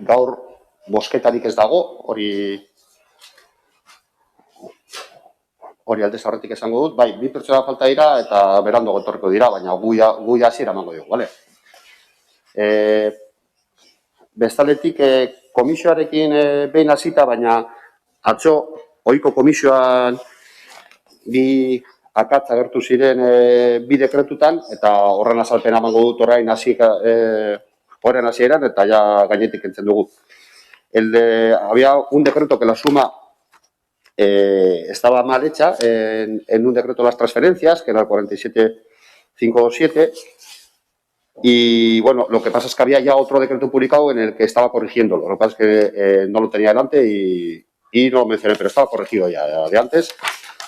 gaur bosketarik ez dago, hori aldez aurretik esango dut, bai, 2 pertsona falta dira eta beranduago etorriko dira, baina gu hasiera emango dugu, bale? Bestaletik, komisioarekin behin hasita, baina atzo ohiko komisioan bi akats agertu ziren bi dekretutan, eta horren azalpena emango dut horrein horren hasieran, eta ja gainetik entzen dugu. Había un decreto que la suma estaba mal hecha en un decreto de las transferencias, que era el 47.527, y bueno, lo que pasa es que había ya otro decreto publicado en el que estaba corrigiéndolo. Lo que pasa es que no lo tenía delante y no lo mencioné, pero estaba corregido ya de antes.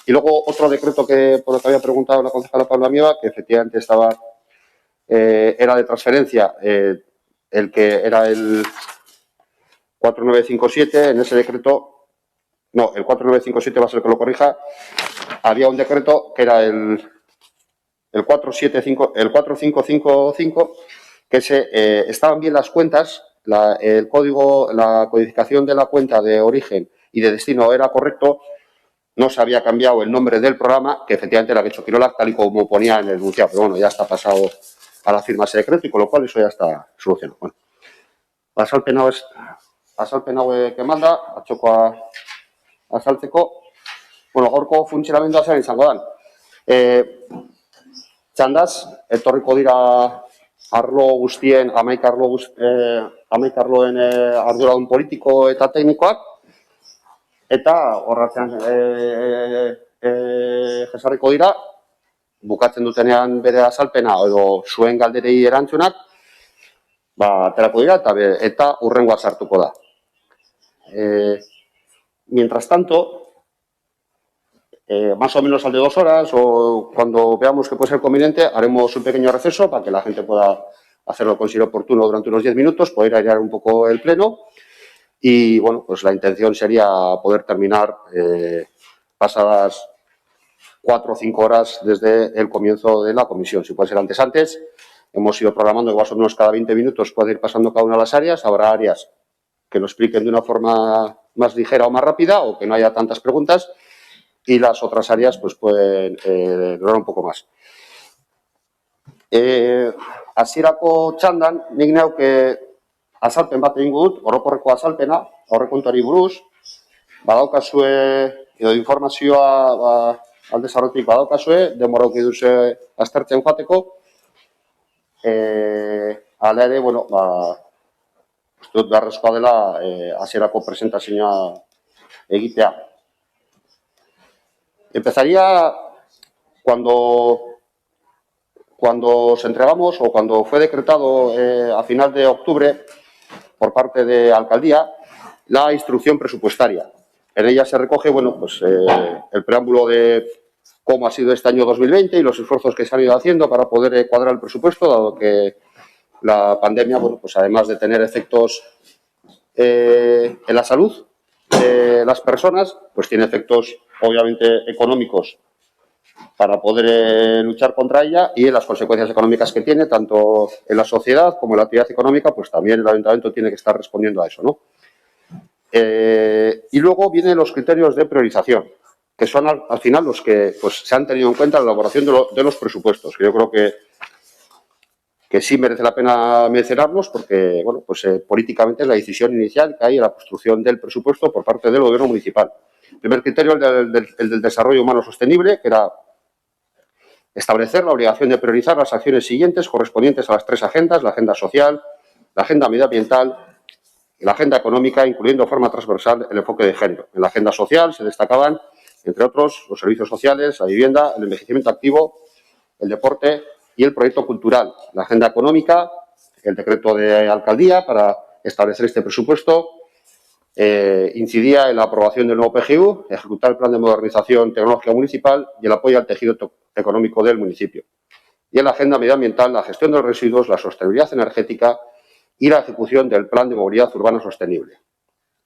Y luego otro decreto por lo que había preguntado la concejala Paula Mieva, que efectivamente era de transferencia, el que era el 4957, en ese decreto. No, el 4957 va a ser el que lo corrija. Había un decreto que era el 4555, que estaban bien las cuentas, el código, la codificación de la cuenta de origen y de destino era correcto, no se había cambiado el nombre del programa, que efectivamente era Getxo Kirolak, tal y como ponía en el enunciado, pero bueno, ya está pasado a la firma ese decreto y con lo cual eso ya está solucionado. Bueno, azalpen hauek emanda, atzokoa azaltzeko, bueno, gaurko funtzionamendua zer izango dan. Txandaz, etorriko dira arlo guztien, 11 arloen arduradun politiko eta teknikoak, eta horratzean jesarriko dira, bukatzen dutenean bere azalpena edo zuen galderei erantzunak, aterako dira eta hurrengoa sartuko da. Mientras tanto, más o menos al de 2 horas o cuando veamos que puede ser conveniente, haremos un pequeño receso para que la gente pueda hacerlo lo considere oportuno durante unos 10 minutos, poder airear un poco el pleno y, bueno, pues la intención sería poder terminar pasadas 4 o 5 horas desde el comienzo de la comisión. Si puede ser antes, hemos ido programando que más o menos cada 20 minutos puede ir pasando cada una de las áreas. Habrá áreas que lo expliquen de una forma más ligera o más rápida o que no haya tantas preguntas y las otras áreas pues pueden durar un poco más. Hasierako txandan, nik neuke azalpen bat egingo dut, orokorreko azalpena, aurrekontuari buruz, badaukazue, edo informazioa aldez aurretik badaukazue, denbora eduki duzue aztertzen joateko. Hala ere, bueno, uste dut beharrezkoa dela hasierako presentazioa egitea. Empezaría cuando se entregamos o cuando fue decretado a final de octubre por parte de Alcaldía la instrucción presupuestaria. En ella se recoge, bueno, pues el preámbulo de cómo ha sido este año 2020 y los esfuerzos que se han ido haciendo para poder cuadrar el presupuesto, dado que la pandemia, bueno, pues además de tener efectos en la salud de las personas, pues tiene efectos obviamente económicos para poder luchar contra ella y en las consecuencias económicas que tiene, tanto en la sociedad como en la actividad económica, pues también el ayuntamiento tiene que estar respondiendo a eso, ¿no? Y luego vienen los criterios de priorización, que son al final los que pues, se han tenido en cuenta en la elaboración de los presupuestos, que yo creo que sí merece la pena mencionarlos porque, bueno, pues políticamente es la decisión inicial que hay en la construcción del presupuesto por parte del gobierno municipal. El primer criterio, el del desarrollo humano sostenible, que era establecer la obligación de priorizar las acciones siguientes correspondientes a las 3 agendas, la agenda social, la agenda medioambiental y la agenda económica, incluyendo de forma transversal el enfoque de género. En la agenda social se destacaban, entre otros, los servicios sociales, la vivienda, el envejecimiento activo, el deporte y el proyecto cultural. La agenda económica, el decreto de alcaldía para establecer este presupuesto, incidía en la aprobación del nuevo PGU, ejecutar el plan de modernización tecnológica municipal y el apoyo al tejido económico del municipio. Y en la agenda medioambiental, la gestión de los residuos, la sostenibilidad energética y la ejecución del plan de movilidad urbana sostenible.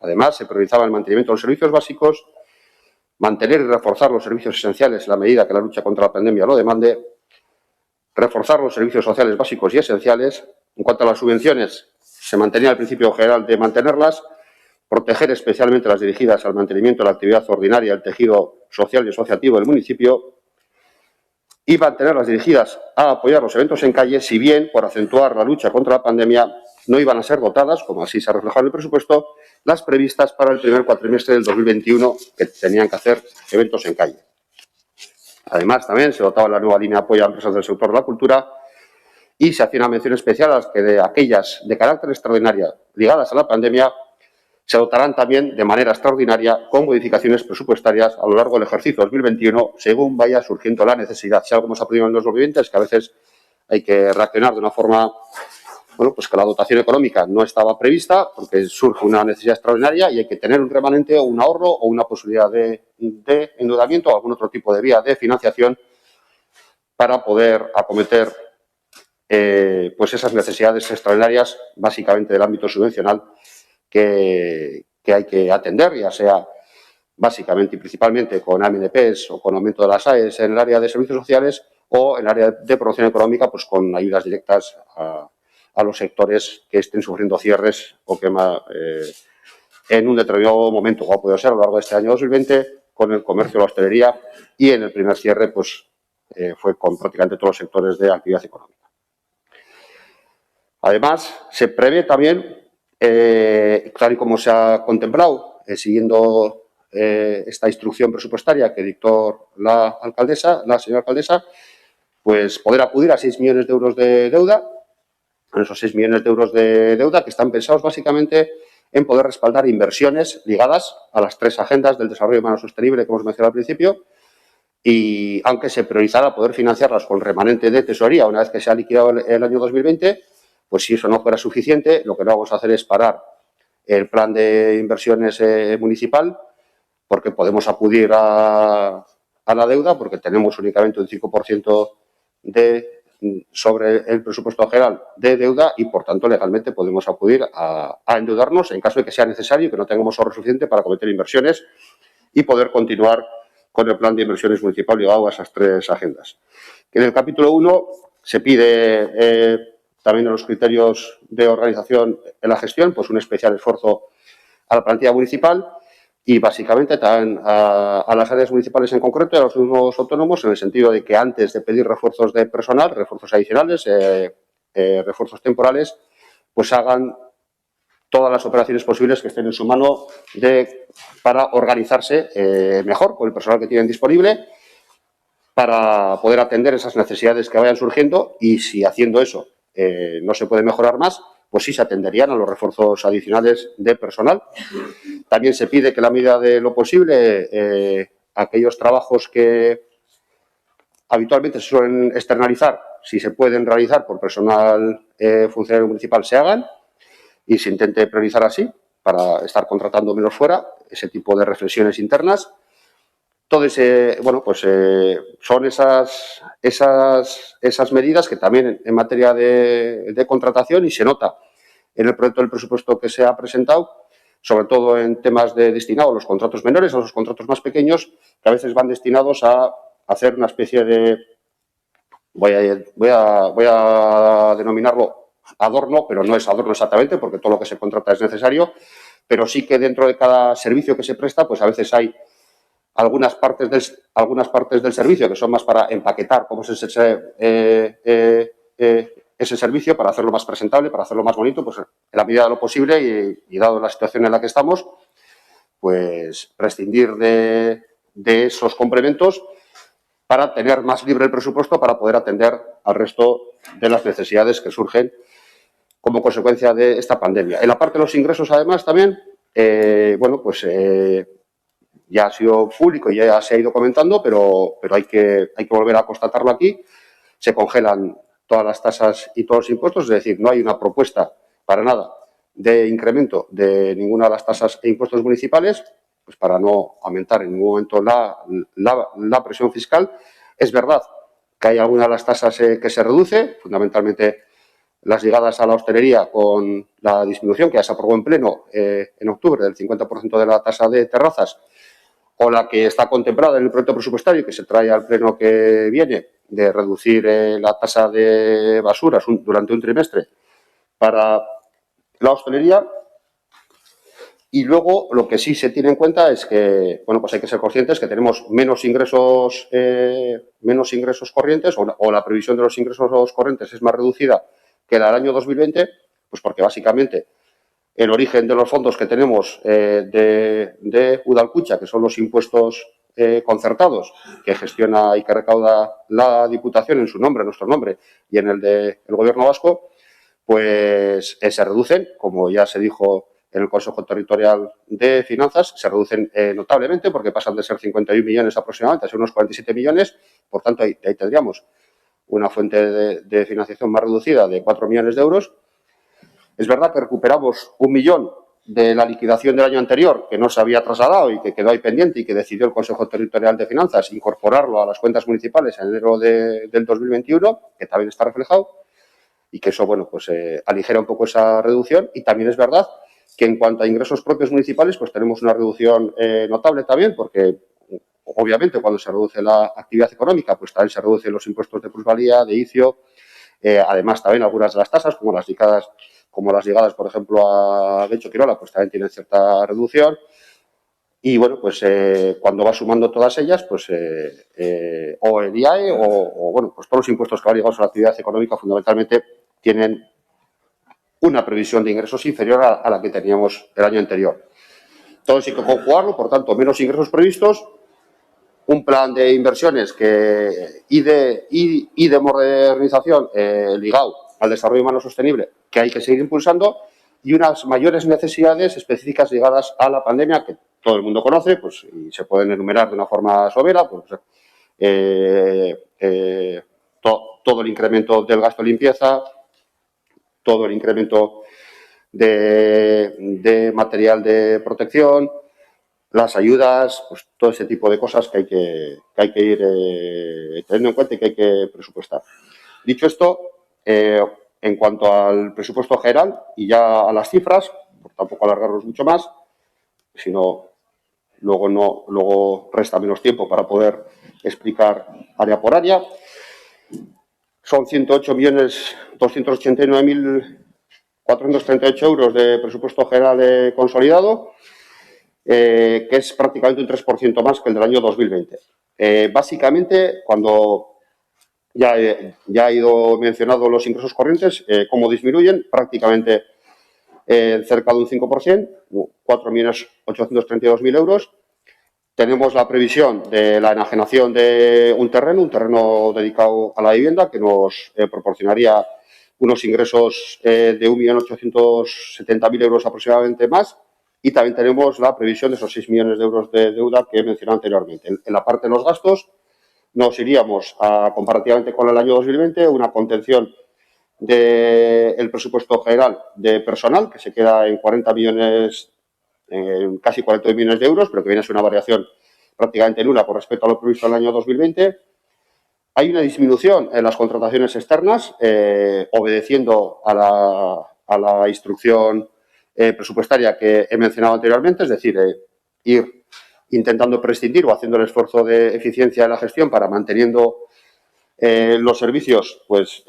Además, se priorizaba el mantenimiento de los servicios básicos, mantener y reforzar los servicios esenciales en la medida que la lucha contra la pandemia lo demande, reforzar los servicios sociales básicos y esenciales. En cuanto a las subvenciones, se mantenía el principio general de mantenerlas, proteger especialmente las dirigidas al mantenimiento de la actividad ordinaria del tejido social y asociativo del municipio, y mantener las dirigidas a apoyar los eventos en calle, si bien, por acentuar la lucha contra la pandemia, no iban a ser dotadas, como así se ha reflejado en el presupuesto, las previstas para el primer cuatrimestre del 2021, que tenían que hacer eventos en calle. Además, también se dotaba la nueva línea de apoyo a empresas del sector de la cultura y se hacía una mención especial a las que de aquellas de carácter extraordinario ligadas a la pandemia se dotarán también de manera extraordinaria con modificaciones presupuestarias a lo largo del ejercicio 2021, según vaya surgiendo la necesidad. Si algo hemos aprendido en los 2020 es que a veces hay que reaccionar de una forma, bueno, pues que la dotación económica no estaba prevista porque surge una necesidad extraordinaria y hay que tener un remanente o un ahorro o una posibilidad de endeudamiento o algún otro tipo de vía de financiación para poder acometer pues esas necesidades extraordinarias, básicamente del ámbito subvencional, que hay que atender, ya sea básicamente y principalmente con AMNPs o con aumento de las AES en el área de servicios sociales o en el área de promoción económica, pues con ayudas directas a los sectores que estén sufriendo cierres o que en un determinado momento, como ha podido ser a lo largo de este año 2020, con el comercio, la hostelería, y en el primer cierre pues fue con prácticamente todos los sectores de actividad económica. Además, se prevé también, tal y como se ha contemplado, siguiendo esta instrucción presupuestaria que dictó la señora alcaldesa, pues poder acudir a 6 millones de euros de deuda, en esos 6 millones de euros de deuda que están pensados básicamente en poder respaldar inversiones ligadas a las 3 agendas del desarrollo humano sostenible que hemos mencionado al principio, y aunque se priorizara poder financiarlas con remanente de tesorería una vez que se ha liquidado el año 2020, pues si eso no fuera suficiente, lo que no vamos a hacer es parar el plan de inversiones municipal, porque podemos acudir a la deuda, porque tenemos únicamente un 5% sobre el presupuesto general de deuda y, por tanto, legalmente podemos acudir a endeudarnos en caso de que sea necesario y que no tengamos ahorro suficiente para cometer inversiones y poder continuar con el plan de inversiones municipal ligado a esas 3 agendas. En el capítulo 1 se pide también en los criterios de organización en la gestión, pues un especial esfuerzo a la plantilla municipal y básicamente también a las áreas municipales en concreto y a los mismos autónomos, en el sentido de que antes de pedir refuerzos de personal, refuerzos adicionales, refuerzos temporales, pues hagan todas las operaciones posibles que estén en su mano para organizarse mejor con el personal que tienen disponible, para poder atender esas necesidades que vayan surgiendo, y si haciendo eso no se puede mejorar más, pues sí se atenderían a los refuerzos adicionales de personal. También se pide que, en la medida de lo posible, aquellos trabajos que habitualmente se suelen externalizar, si se pueden realizar por personal funcionario municipal, se hagan y se intente priorizar así para estar contratando menos fuera, ese tipo de reflexiones internas. Todo ese, bueno, pues son esas medidas que también en materia de contratación, y se nota en el proyecto del presupuesto que se ha presentado, sobre todo en temas destinados a los contratos menores, a los contratos más pequeños, que a veces van destinados a hacer una especie de, voy a denominarlo adorno, pero no es adorno exactamente, porque todo lo que se contrata es necesario, pero sí que dentro de cada servicio que se presta, pues a veces hay algunas partes del servicio que son más para empaquetar cómo es ese servicio, para hacerlo más presentable, para hacerlo más bonito, pues en la medida de lo posible y dado la situación en la que estamos, pues prescindir de esos complementos para tener más libre el presupuesto para poder atender al resto de las necesidades que surgen como consecuencia de esta pandemia. En la parte de los ingresos, además, también, bueno, pues ya ha sido público y ya se ha ido comentando, pero hay que volver a constatarlo aquí. Se congelan todas las tasas y todos los impuestos, es decir, no hay una propuesta para nada de incremento de ninguna de las tasas e impuestos municipales, pues para no aumentar en ningún momento la presión fiscal. Es verdad que hay algunas de las tasas que se reduce, fundamentalmente las ligadas a la hostelería, con la disminución que ya se aprobó en pleno en octubre del 50% de la tasa de terrazas, o la que está contemplada en el proyecto presupuestario que se trae al pleno que viene, de reducir la tasa de basuras durante un trimestre para la hostelería. Y luego lo que sí se tiene en cuenta es que, bueno, pues hay que ser conscientes que tenemos menos ingresos corrientes o la previsión de los ingresos corrientes es más reducida que la del año 2020, pues porque básicamente el origen de los fondos que tenemos de Udalkutxa, que son los impuestos concertados que gestiona y que recauda la Diputación en su nombre, en nuestro nombre y en el del Gobierno vasco, pues se reducen, como ya se dijo en el Consejo Territorial de Finanzas, se reducen notablemente porque pasan de ser 51 millones aproximadamente a ser unos 47 millones. Por tanto, ahí tendríamos una fuente de financiación más reducida de 4 millones de euros. Es verdad que recuperamos 1 millón de la liquidación del año anterior, que no se había trasladado y que quedó ahí pendiente y que decidió el Consejo Territorial de Finanzas incorporarlo a las cuentas municipales en enero del 2021, que también está reflejado, y que eso, bueno, pues aligera un poco esa reducción. Y también es verdad que en cuanto a ingresos propios municipales, pues tenemos una reducción notable también, porque obviamente cuando se reduce la actividad económica, pues también se reducen los impuestos de plusvalía, de ICIO, además también algunas de las tasas, como las ligadas, por ejemplo, a Getxo Quirola, pues también tienen cierta reducción. Y bueno, pues cuando va sumando todas ellas, pues o el IAE o bueno, pues todos los impuestos que van ligados a la actividad económica fundamentalmente tienen una previsión de ingresos inferior a la que teníamos el año anterior. Todo eso hay que conjugarlo, por tanto, menos ingresos previstos, un plan de inversiones y de modernización ligado al desarrollo humano sostenible que hay que seguir impulsando y unas mayores necesidades específicas ligadas a la pandemia que todo el mundo conoce, pues, y se pueden enumerar de una forma sobera, pues, todo el incremento del gasto de limpieza, todo el incremento de material de protección, las ayudas, pues todo ese tipo de cosas que hay que ir teniendo en cuenta y que hay que presupuestar. Dicho esto, en cuanto al presupuesto general y ya a las cifras, por tampoco alargarnos mucho más, sino luego resta menos tiempo para poder explicar área por área. Son 108.289.438 euros de presupuesto general consolidado, que es prácticamente un 3% más que el del año 2020. Básicamente, cuando ya he ido mencionando los ingresos corrientes, cómo disminuyen, prácticamente cerca de un 5%, 4.832.000 euros. Tenemos la previsión de la enajenación de un terreno dedicado a la vivienda, que nos proporcionaría unos ingresos de 1.870.000 euros aproximadamente más. Y también tenemos la previsión de esos 6 millones de euros de deuda que he mencionado anteriormente. En la parte de los gastos nos iríamos comparativamente con el año 2020, una contención del presupuesto general de personal, que se queda en 40 millones, casi 40 millones de euros, pero que viene a ser una variación prácticamente nula con respecto a lo previsto en el año 2020. Hay una disminución en las contrataciones externas, obedeciendo a la instrucción presupuestaria que he mencionado anteriormente, es decir, ir intentando prescindir o haciendo el esfuerzo de eficiencia de la gestión para manteniendo los servicios, pues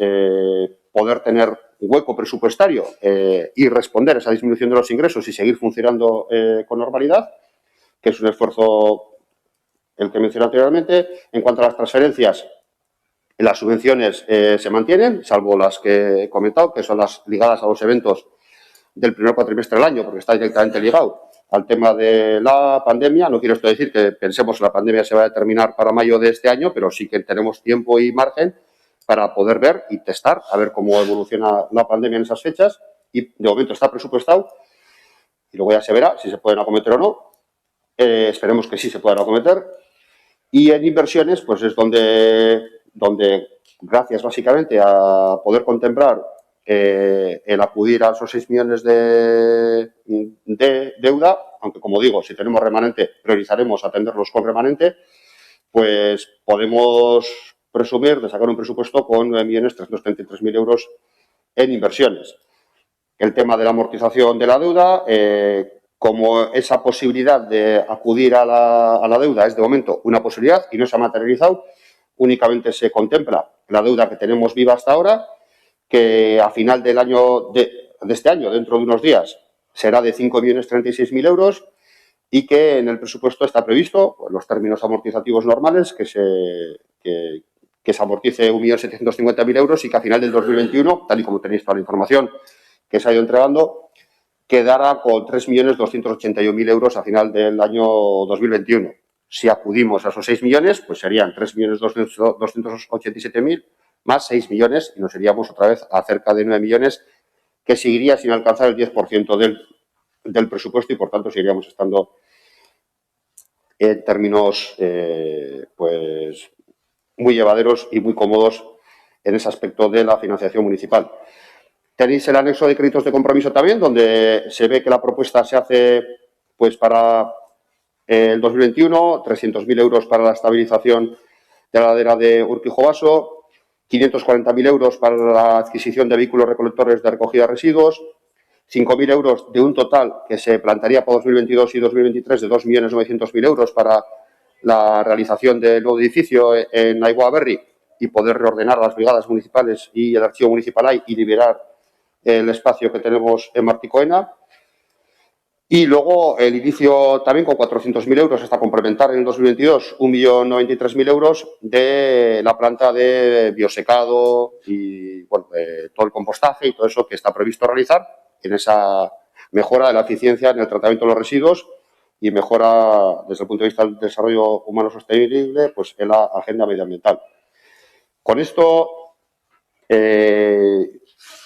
poder tener hueco presupuestario y responder a esa disminución de los ingresos y seguir funcionando con normalidad, que es un esfuerzo el que mencioné anteriormente. En cuanto a las transferencias, las subvenciones se mantienen, salvo las que he comentado, que son las ligadas a los eventos del primer cuatrimestre del año, porque está directamente ligado al tema de la pandemia. No quiero esto decir que pensemos que la pandemia se va a terminar para mayo de este año, pero sí que tenemos tiempo y margen para poder ver y testar, a ver cómo evoluciona la pandemia en esas fechas. Y de momento está presupuestado y luego ya se verá si se pueden acometer o no. Esperemos que sí se puedan acometer. Y en inversiones, pues es donde gracias básicamente a poder contemplar el acudir a esos 6 millones de deuda, aunque como digo, si tenemos remanente, priorizaremos atenderlos con remanente, pues podemos presumir de sacar un presupuesto con 9.333.000 euros en inversiones. El tema de la amortización de la deuda, como esa posibilidad de acudir a la deuda es de momento una posibilidad y no se ha materializado, únicamente se contempla la deuda que tenemos viva hasta ahora, que a final del año de este año, dentro de unos días, será de 5.036.000 euros y que en el presupuesto está previsto, pues, los términos amortizativos normales, que se amortice 1.750.000 euros y que a final del 2021, tal y como tenéis toda la información que se ha ido entregando, quedará con 3.281.000 euros a final del año 2021. Si acudimos a esos 6 millones, pues serían 3.287.000 más 6 millones y nos iríamos otra vez a cerca de 9 millones, que seguiría sin alcanzar el 10% del presupuesto y, por tanto, seguiríamos estando en términos pues muy llevaderos y muy cómodos en ese aspecto de la financiación municipal. Tenéis el anexo de créditos de compromiso también, donde se ve que la propuesta se hace pues para el 2021, 300.000 euros para la estabilización de la ladera de Urquijo-Baso, 540.000 euros para la adquisición de vehículos recolectores de recogida de residuos, 5.000 euros de un total que se plantearía para 2022 y 2023 de 2.900.000 euros para la realización del nuevo edificio en Aiguaberri y poder reordenar las brigadas municipales y el archivo municipal ahí y liberar el espacio que tenemos en Marticoena. Y luego el inicio también con 400.000 euros hasta complementar en el 2022 1.093.000 euros de la planta de biosecado y bueno, todo el compostaje y todo eso que está previsto realizar en esa mejora de la eficiencia en el tratamiento de los residuos y mejora desde el punto de vista del desarrollo humano sostenible pues en la agenda medioambiental. Con esto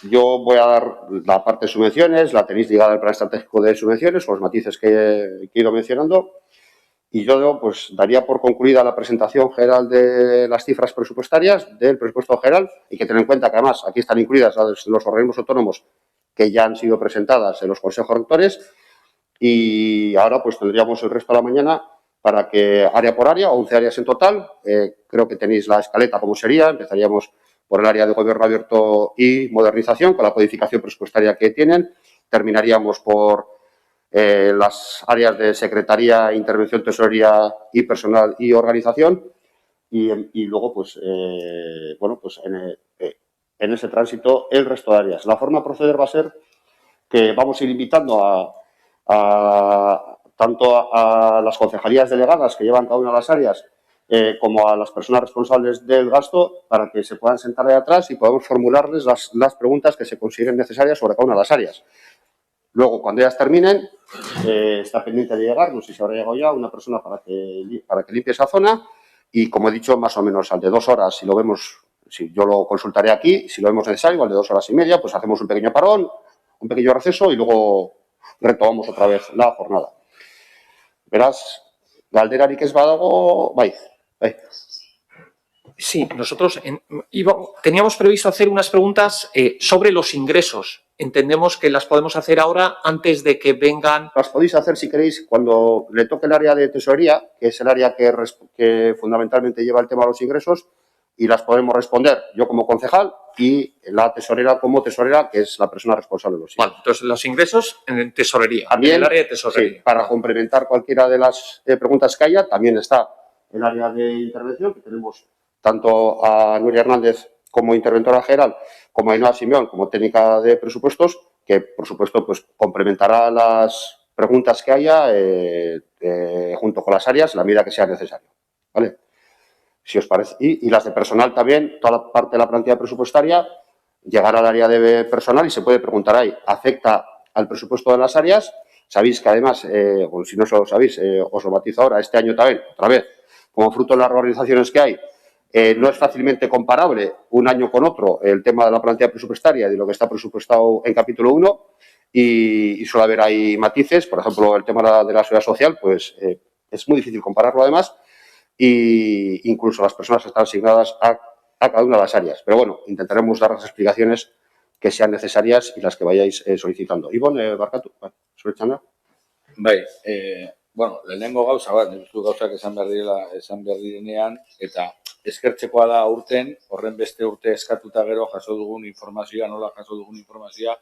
yo voy a dar la parte de subvenciones, la tenéis ligada al plan estratégico de subvenciones, con los matices que he ido mencionando, y yo pues daría por concluida la presentación general de las cifras presupuestarias del presupuesto general y que tener en cuenta que además aquí están incluidas los organismos autónomos que ya han sido presentadas en los consejos rectores y ahora pues tendríamos el resto de la mañana para que área por área, 11 áreas en total, creo que tenéis la escaleta como sería, empezaríamos por el área de gobierno abierto y modernización, con la codificación presupuestaria que tienen. Terminaríamos por las áreas de secretaría, intervención, tesorería y personal y organización. Y luego, pues, bueno, pues en ese tránsito, el resto de áreas. La forma de proceder va a ser que vamos a ir invitando tanto a las concejalías delegadas que llevan cada una de las áreas como a las personas responsables del gasto para que se puedan sentar ahí atrás y podamos formularles las preguntas que se consideren necesarias sobre cada una de las áreas. Luego, cuando ellas terminen, está pendiente de llegar, no sé si habrá llegado ya, una persona para que limpie esa zona y, como he dicho, más o menos al de 2 horas, si lo vemos, si yo lo consultaré aquí, si lo vemos necesario, al de 2 horas y media, pues hacemos un pequeño parón, un pequeño receso y luego retomamos otra vez la jornada. Verás, galderarik ez badago, bai. Sí, nosotros teníamos previsto hacer unas preguntas sobre los ingresos. Entendemos que las podemos hacer ahora antes de que vengan. Las podéis hacer si queréis cuando le toque el área de tesorería, que es el área que fundamentalmente lleva el tema de los ingresos, y las podemos responder yo como concejal y la tesorera como tesorera, que es la persona responsable de los ingresos. Bueno, entonces los ingresos en tesorería, también, en el área de tesorería. Sí, para complementar cualquiera de las preguntas que haya, también está el área de intervención, que tenemos tanto a Nuria Hernández como interventora general, como a Ainhoa Simeón como técnica de presupuestos, que por supuesto pues complementará las preguntas que haya junto con las áreas en la medida que sea necesario. ¿Vale? Si os parece. Y las de personal también, toda la parte de la plantilla presupuestaria llegará al área de personal y se puede preguntar ahí, ¿afecta al presupuesto de las áreas? Sabéis que además, bueno, si no lo sabéis, os lo matizo ahora, este año también, otra vez, como fruto de las reorganizaciones que hay, no es fácilmente comparable un año con otro el tema de la plantilla presupuestaria y de lo que está presupuestado en capítulo 1 y suele haber ahí matices, por ejemplo, el tema de la seguridad social, pues es muy difícil compararlo además y incluso las personas están asignadas a cada una de las áreas. Pero bueno, intentaremos dar las explicaciones que sean necesarias y las que vayáis solicitando. Ibon, barkatu, zure txanda. Bai, bueno, lehenengo gauza bat, nirestu gauzak esan behar direnean, eta eskertzekoa da urten, horren beste urte eskatuta gero jaso dugun informazioa, nola jaso dugun informazioa,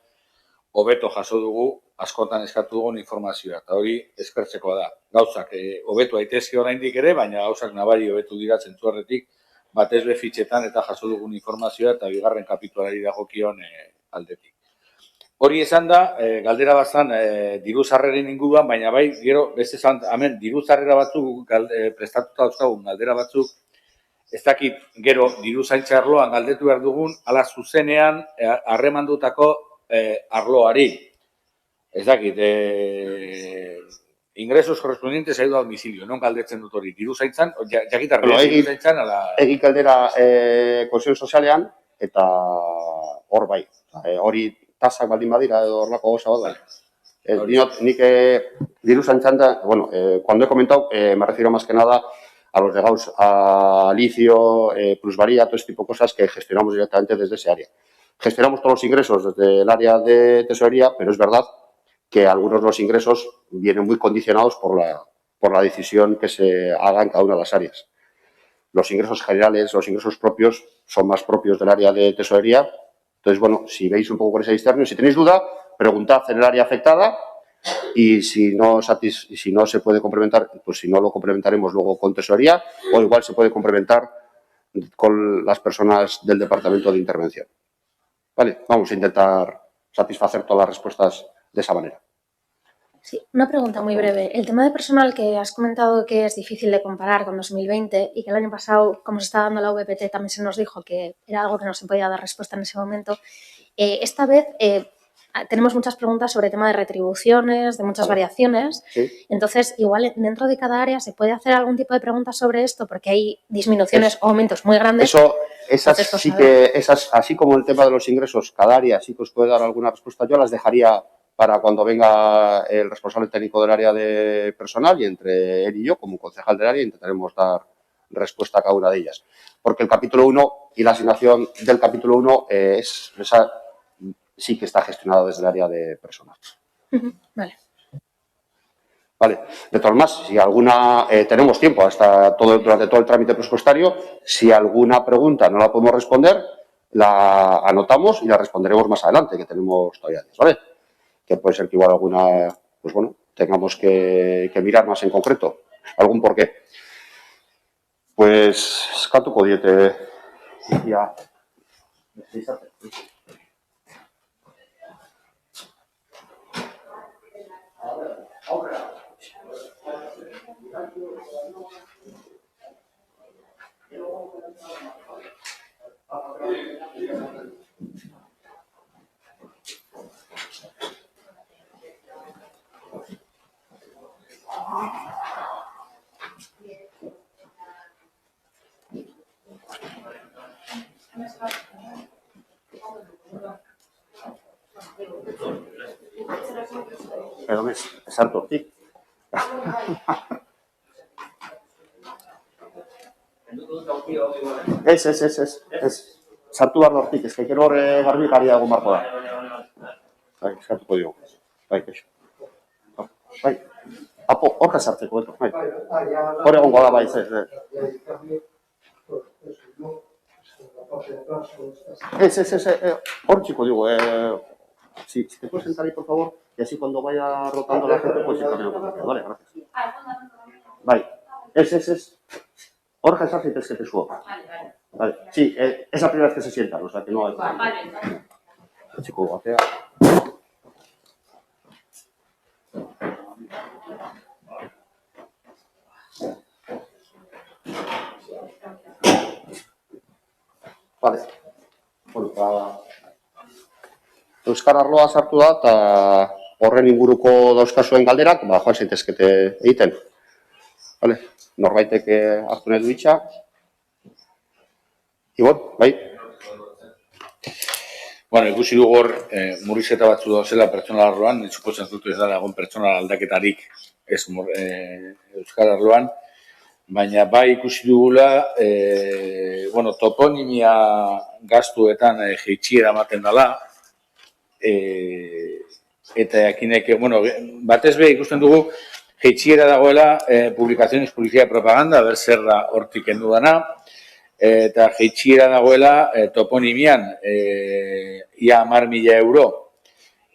hobeto jaso dugu, askotan eskatu dugun informazioa, eta hori eskertzekoa da. Gauzak, hobetu daitezke oraindik ere, baina gauzak nabari hobetu dira zentzu horretik, batez be fitxetan eta jaso dugun informazioa eta bigarren kapitualari dagokion aldetik. Hori esan da, galdera bazan diru sarreren inguruan, baina bai, gero, beste esan, hemen, diru sarrera batzuk prestatuta dauzkagun galdera batzuk, ez dakit, gero, diru zaintza arloan galdetu behar dugun, ala zuzenean harremandutako arloari. Ez dakit, ingresos correspondientes a domicilio, non galdetzen dut hori, diru zaintzan, jakitarri, diru zaintzan, ala... Egin galdera Kontseilu Sozialean, eta hor bai, hori tasak baldin badira edo horrelako gauza bat bai. Nik diru zaintzan da, bueno, cuando he comentado, me refiero más que nada a los legados a licio, plusvalía, todo este tipo de cosas que gestionamos directamente desde ese área. Gestionamos todos los ingresos desde el área de tesorería, pero es verdad que algunos de los ingresos vienen muy condicionados por la decisión que se haga en cada una de las áreas. Los ingresos generales, los ingresos propios, son más propios del área de tesorería. Entonces, bueno, si veis un poco por ese externo, si tenéis duda, preguntad en el área afectada y si no se puede complementar, pues si no lo complementaremos luego con tesorería o igual se puede complementar con las personas del departamento de intervención. Vale, vamos a intentar satisfacer todas las respuestas de esa manera. Sí, una pregunta muy breve. El tema de personal que has comentado que es difícil de comparar con 2020 y que el año pasado, como se está dando la VPT, también se nos dijo que era algo que no se podía dar respuesta en ese momento. Esta vez tenemos muchas preguntas sobre el tema de retribuciones, de muchas variaciones. Sí. Entonces, igual dentro de cada área se puede hacer algún tipo de pregunta sobre esto porque hay disminuciones o aumentos muy grandes. Esas, así como el tema de los ingresos, cada área sí que os puede dar alguna respuesta. Yo las dejaría para cuando venga el responsable técnico del área de personal y entre él y yo, como concejal del área, intentaremos dar respuesta a cada una de ellas. Porque el capítulo 1 y la asignación del capítulo 1 esa sí que está gestionada desde el área de personal. Vale. Vale. De todas formas, si alguna, tenemos tiempo hasta durante todo el trámite presupuestario, si alguna pregunta no la podemos responder, la anotamos y la responderemos más adelante, que tenemos todavía días, ¿vale? Que puede ser que igual alguna, pues bueno, tengamos que mirar más en concreto, algún porqué. Pues, skatuko diete, ya. Edo ez, sartu hortik. Ez. Sartu behar hortik, ez kaikero horre garbikaria egon barko da. Bai, sartuko diogu. Bai, keixo. Bai, apo, horka sartzeko, eto. Bai. Hor egongo da, bai, hor txiko digo, si te puedes sentar ahí, por favor, y así cuando vaya rotando la gente, pues ir cambiando. Vale, gracias. Vale, es. Jorge, esa gente es que te subo. Vale, sí, es la primera vez que se sientan, o sea que no hay problema. Vale. Chico, hacia... Vale. Bueno, Euskara arloa sartu da, eta horren inguruko dauzkazuen galderak, joan zaitezkete egiten. Vale, norbaitek hartu nahi du hitza. Ibon, bai? Bueno, ikusi dugu hor, murrizketa batzu dauzela pertsonal arloan, suposatzen dut ez dara egon pertsonal aldaketarik ez Euskara arloan, baina bai ikusi dugula, toponimia gastuetan jeitsiera ematen dela, eta jakinek, batez be ikusten dugu jeitsiera dagoela publikaziones, publicidad, propaganda, ber zer da hortik kendu dana, eta jeitsiera dagoela toponimian ia 10.000 euro,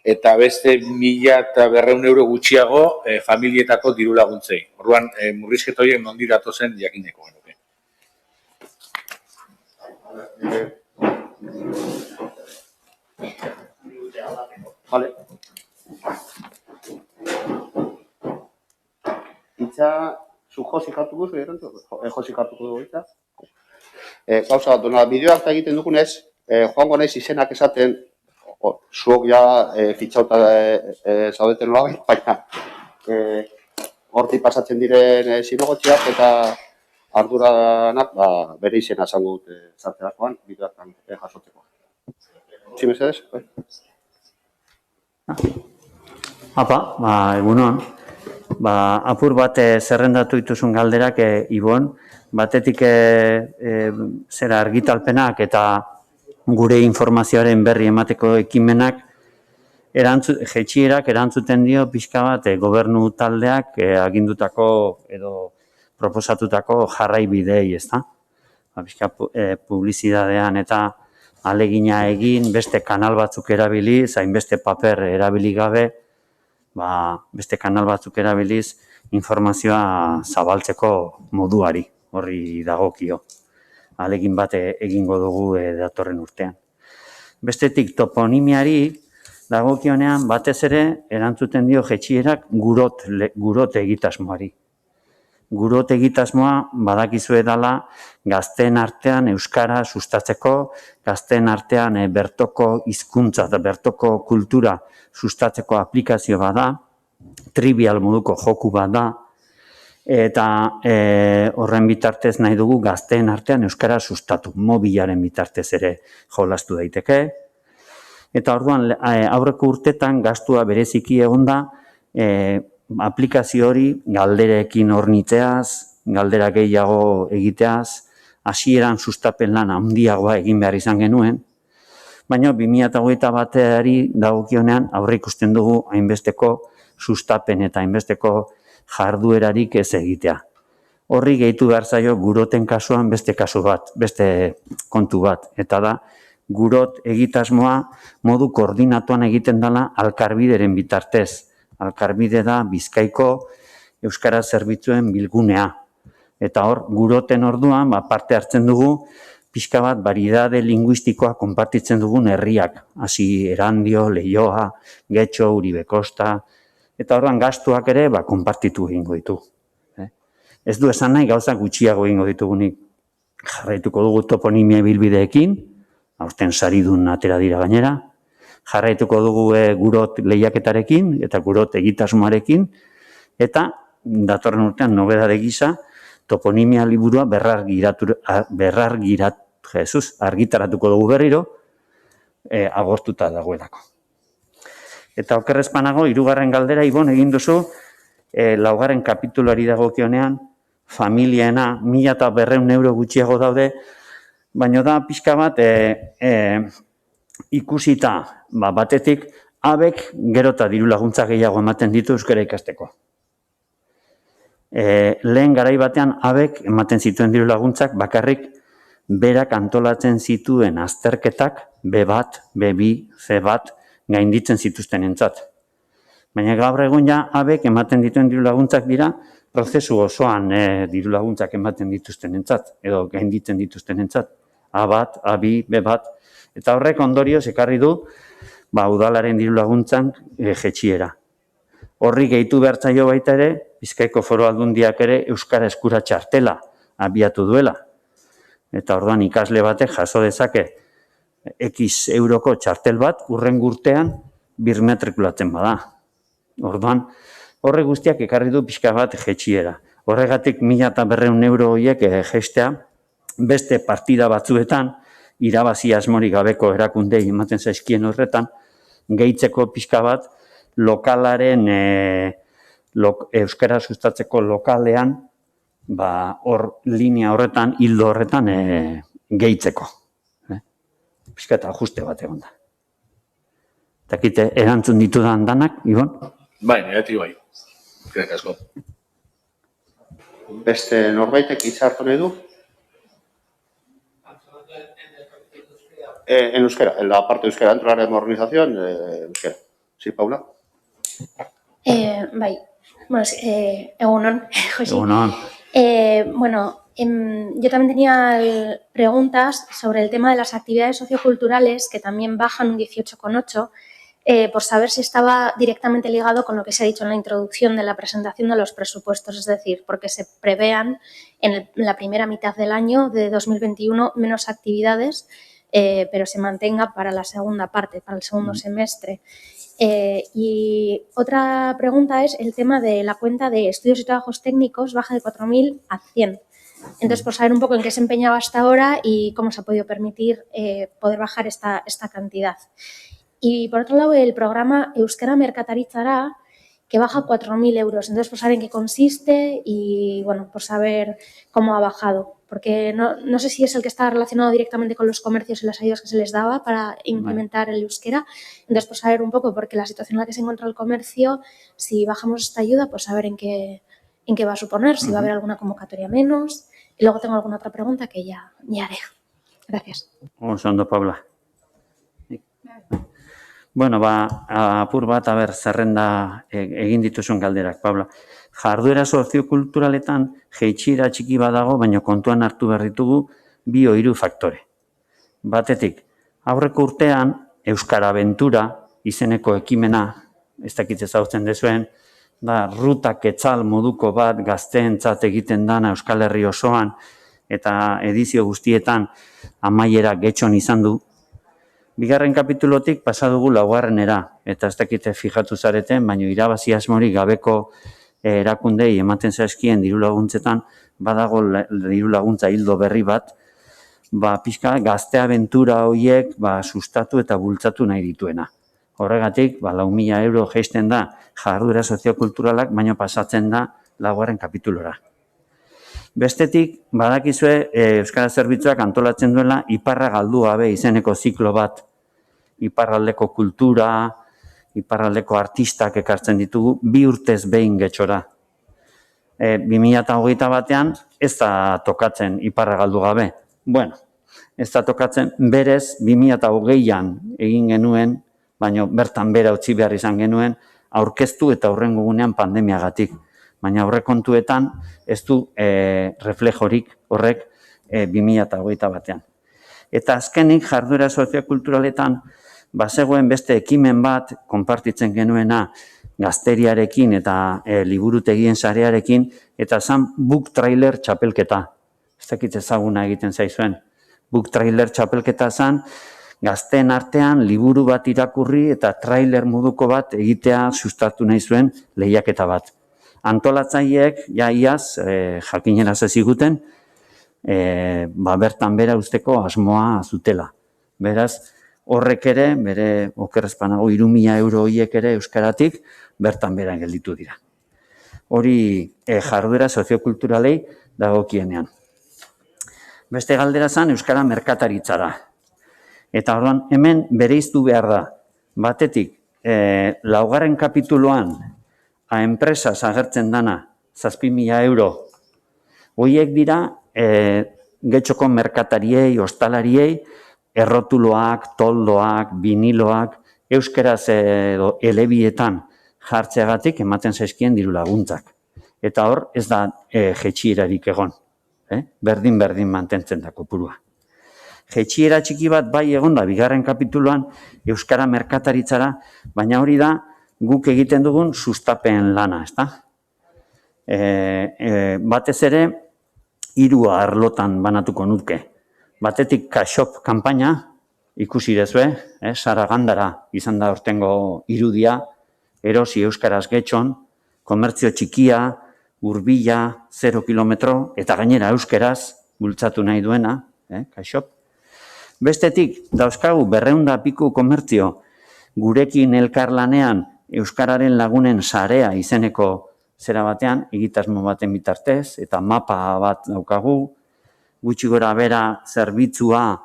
eta beste 1.200 euro gutxiago familietako diru laguntzei. Orduan, murrizketa horiek nondi datozen jakineko genuke. Vale. Itza, zu Josik hartuko zu, Josik hartuko du itza. Gauza bat, dona, bideo harta egiten dugunez, joango naiz izenak esaten, zuok ja fitxauta zaudeten loa, baina hortik pasatzen diren zinegotziak eta arduranak bere izena esango dut zarterakoan, bideo hartan jasotzeko. Si mesedez? Apa, egunon. Apur bat zerrendatu dituzun galderak, Ibon, batetik zera argitalpenak eta gure informazioaren berri emateko ekimenak jaitsierak erantzuten dio pixka bat gobernu taldeak agindutako edo proposatutako jarraibidei, ezta? Pixka publizidadean eta alegina egin, beste kanal batzuk erabiliz, hainbeste paper erabili gabe, beste kanal batzuk erabiliz informazioa zabaltzeko moduari, horri dagokio. Alegin bat egingo dugu datorren urtean. Bestetik toponimiari dagokionean batez ere erantzuten dio jaitsierak gurot egitasmoari. Gurot egitasmoa badakizue dela gazteen artean euskara sustatzeko, gazteen artean bertoko hizkuntza eta bertoko kultura sustatzeko aplikazio bada, trivial moduko joku bada, eta horren bitartez nahi dugu gazteen artean euskara sustatu, mobilaren bitartez ere jolastu daiteke. Eta orduan aurreko urtetan gastua bereziki egonda, aplikazio hori galderekin hornitzeaz, galdera gehiago egiteaz, hasieran sustapen lan handiagoa egin behar izan genuen, baina 2021 dagokionean aurre ikusten dugu hainbesteko sustapen eta hainbesteko jarduerarik ez egitea. Horri gehitu behar zaio guroten kasuan beste kasu bat, beste kontu bat, eta da gurot egitasmoa modu koordinatuan egiten dela Alkarbideren bitartez. Alkarbide da Bizkaiko euskara zerbitzuen bilgunea. Eta hor, guroten orduan parte hartzen dugu pixka bat variedade linguistikoa konpartitzen dugun herriak. Hasi Erandio, Leioa, Getxo, Uribe Kosta, eta orduan gastuak ere konpartitu egingo ditu. Ez du esan nahi gauza gutxiago egingo ditugunik. Jarraituko dugu toponimia bilbideekin, aurten saridun atera dira gainera, jarraituko dugu gurot lehiaketarekin eta gurot egitasmoarekin, eta datorren urtean nobedade gisa toponimia liburua argitaratuko dugu berriro, agortuta dagoelako. Eta okerrezpanago, 3. galdera, Ibon, egin duzu, 4. kapituluari dagokionean, familiena 1.200 euro gutxiago daude, baina da pixka bat ikusita batetik abek gero eta diru laguntza gehiago ematen ditu euskara ikasteko. Lehen garai batean abek ematen zituen diru laguntzak bakarrik berak antolatzen zituen azterketak B1, B2, C1 gainditzen zituzten entzat. Baina gaur egun ja abek ematen dituen diru laguntzak dira prozesu osoan diru laguntzak ematen dituzten entzat, edo gainditzen dituzten entzat. A1, A2, B1, eta horrek ondorioz ekarri du udalaren diru laguntzan jetxiera. Horri gehitu behartzaio baita ere, Bizkaiko Foru Aldundiak ere euskara eskura txartela abiatu duela. Eta orduan ikasle batek jaso dezake X euroko txartel bat urrengo urtean birmatrikulatzen bada. Orduan, horre guztiak ekarri du pixka bat jetxiera. Horregatik 1.200 euro horiek jeistea beste partida batzuetan, irabazi asmorik gabeko erakundei ematen zaizkien horretan, gehitzeko pixka bat lokalaren euskara sustatzeko lokalean, linea horretan, hildo horretan gehitzeko. Pixka eta ajuste bat egon da. Eta erantzun ditudan danak, Ibon? Bai, negatik bai. Kirek asko. Beste norbaitek hitza hartu nahi du? En euskera, en la parte de euskera, dentro de la organización, euskera. Sí, Paula? Bai, egunon, Josi. Egunon. Bueno, yo también tenía preguntas sobre el tema de las actividades socioculturales, que también bajan un 18,8. por saber si estaba directamente ligado con lo que se ha dicho en la introducción de la presentación de los presupuestos, es decir, porque se prevean en la primera mitad del año de 2021 menos actividades, pero se mantenga para la segunda parte, para el segundo semestre. Y otra pregunta es el tema de la cuenta de estudios y trabajos técnicos baja de 4.000 a 100. Entonces, por saber un poco en qué se empeñaba hasta ahora y cómo se ha podido permitir poder bajar esta cantidad. Y por otro lado, el programa Euskara Merkataritzara, que baja 4.000 euros. Entonces, por saber en qué consiste y, bueno, por saber cómo ha bajado. Porque no sé si es el que está relacionado directamente con los comercios y las ayudas que se les daba para implementar el euskera. Entonces, por saber un poco, porque la situación en la que se encuentra el comercio, si bajamos esta ayuda, pues saber en qué va a suponer, si va a haber alguna convocatoria menos. Y luego tengo alguna otra pregunta que ya haré. Gracias. Oso ondo, Paula. Bueno, apur bat, zerrenda egin dituzun galderak, Paula. Jarduera soziokulturaletan jeitsiera txiki badago, baina kontuan hartu behar ditugu 2 edo 3 faktore. Batetik, aurreko urtean Euskara Aventura izeneko ekimena, ez dakit ezagutzen dezuen, da ruta ketzal moduko bat gazteentzat egiten dana Euskal Herri osoan eta edizio guztietan amaiera getxon izan du. Bigarren kapitulotik pasa dugu 4. Eta ez dakite fijatu zareten, baina irabazi asmorik gabeko erakundei ematen zaizkien diru laguntzetan badago diru laguntza hildo berri bat, pixka gazte abentura horiek sustatu eta bultzatu nahi dituena. Horregatik, 4.000 euro jaisten da jarduera soziokulturalak, baina pasatzen da 4. kapitulora. Bestetik, badakizue Euskara Zerbitzuak antolatzen duela Iparra galdu gabe izeneko ziklo bat. Iparraldeko kultura, iparraldeko artistak ekartzen ditugu 2 urtez behin getxora. 2021 ez da tokatzen Iparra galdu gabe. Bueno, ez da tokatzen berez 2020an egin genuen, baina bertan bera utzi behar izan genuen, aurkeztu eta hurrengo gunean pandemiagatik. Baina aurrekontuetan ez du reflejorik horrek 2021an. Eta azkenik jarduera soziokulturaletan bazegoen beste ekimen bat konpartitzen genuena gazteriarekin eta liburutegien sarearekin eta zan book trailer txapelketa. Ez dakit ezaguna egiten zaizuen. Book trailer txapelketa zan gazteen artean liburu bat irakurri eta trailer moduko bat egitea sustatu nahi zuen lehiaketa bat. Antolatzaileek iaz jakinera zeziguten bertan bera usteko asmoa zutela. Beraz, horrek ere, bere okerrezpanago 3.000 euro horiek ere euskaratik bertan bera gelditu dira. Hori jarduera soziokulturalei dagokienean. Beste galdera zan Euskara Merkataritzara. Eta orduan hemen bereiztu behar da. Batetik, 4. kapituloan enpresa agertzen dana 7.000 euro. Horiek dira getxoko merkatariei, ostalariei, errotuloak, toldoak, viniloak, euskeraz edo elebietan jartzeagatik ematen zaizkien diru laguntzak. Eta hor ez da jeitsierarik egon. Berdin mantentzen da kopurua. Jeitsiera txiki bat bai egon da 2. kapituloan Euskara Merkataritzara, baina hori da guk egiten dugun sustapen lana, ezta? Batez ere, 3 arlotan banatuko nuke. Batetik Kaxop kanpaina, ikusi dezue, Sara Gandara izan da ortengo irudia, erosi euskaraz getxon, komertzio txikia, hurbila, 0 kilometro, eta gainera euskeraz bultzatu nahi duena, Kaxop. Bestetik, dauzkagu 200 piku komertzio, gurekin elkarlanean euskararen lagunen sarea izeneko zera batean, egitasmo baten bitartez, eta mapa bat daukagu, gutxi gora bera zerbitzua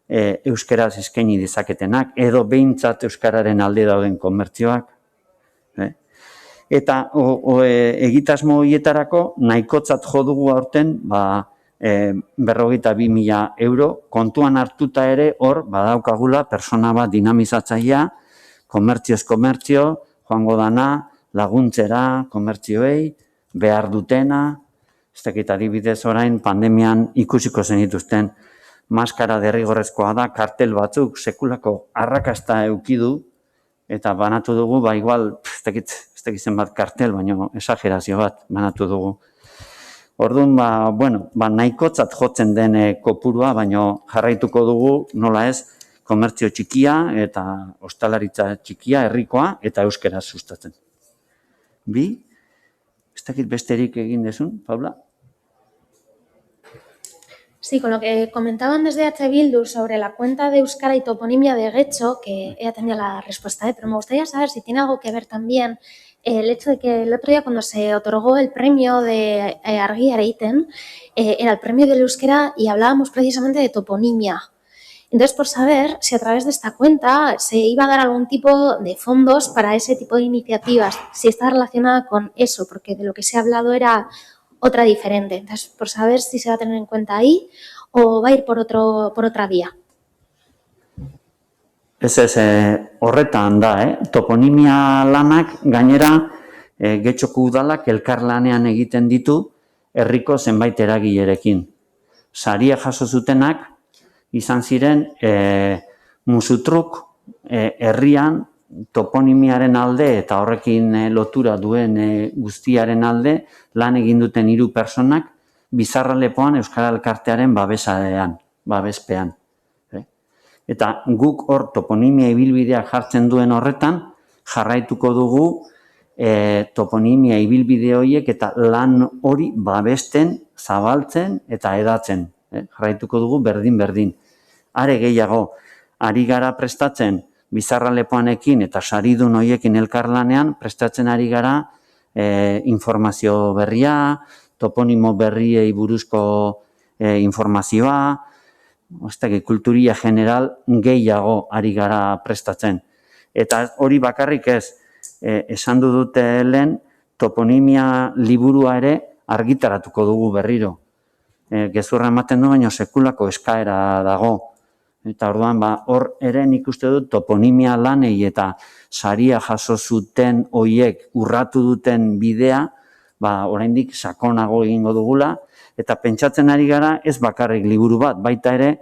euskeraz eskaini dezaketenak, edo behintzat euskararen alde dauden komertzioak. Eta egitasmo horietarako nahikotzat jo dugu aurten 52.000 euro, kontuan hartuta ere hor badaukagula persona bat dinamizatzailea, komertzioz komertzio, joango dana, laguntzera, komertzioei, behar dutena, ez dakit adibidez orain pandemian ikusiko zenituzten maskara derrigorrezkoa da, kartel batzuk sekulako arrakasta eukidu, eta banatu dugu, ba, igual, ez dakit zenbat kartel, baina esagerazio bat banatu dugu. Orduan, ba, nahikotzat jotzen den kopurua, baina jarraituko dugu, nola ez, komertzio txikia eta ostalaritza txikia, herrikoa eta euskeraz sustatzen. Bi, ez dakit besterik egin dezun, Paula? Sí, con lo que comentaban desde H. Bildu sobre la cuenta de Euskara y toponimia de Getxo, que he atendido la respuesta, pero me gustaría saber si tiene algo que ver también el hecho de que el otro día cuando se otorgó el premio de Argi Areiten, era el premio del euskera y hablábamos precisamente de toponimia. Entonces, por saber si a través de esta cuenta se iba a dar algún tipo de fondos para ese tipo de iniciativas, si está relacionada con eso, porque de lo que se ha hablado era otra diferente. Entonces, por saber si se va a tener en cuenta ahí o va a ir por otra vía. Ez, horretan da, toponimia lanak gainera Getxoko udalak elkarlanean egiten ditu herriko zenbait eragilerekin. Saria jaso zutenak izan ziren Musutruk herrian toponimiaren alde eta horrekin lotura duen guztiaren alde lan egin duten 3 pertsonak Bizarralepoan Euskara Elkartearen babespean. Eta guk hor toponimia ibilbidea jartzen duen horretan, jarraituko dugu toponimia ibilbide horiek eta lan hori babesten, zabaltzen eta hedatzen. Jarraituko dugu berdin-berdin. Are gehiago, ari gara prestatzen Bizarralepoanekin eta saridun horiekin elkarlanean, prestatzen ari gara informazio berria, toponimo berriei buruzko informazioa, kulturia general gehiago ari gara prestatzen. Eta hori bakarrik ez, esan dute lehen, toponimia liburua ere argitaratuko dugu berriro. Gezurra ematen du, baina sekulako eskaera dago. Eta orduan, hor ere nik uste dut toponimia lanei eta saria jaso zuten hoiek urratu duten bidea, oraindik sakonago egingo dugula, eta pentsatzen ari gara ez bakarrik liburu bat, baita ere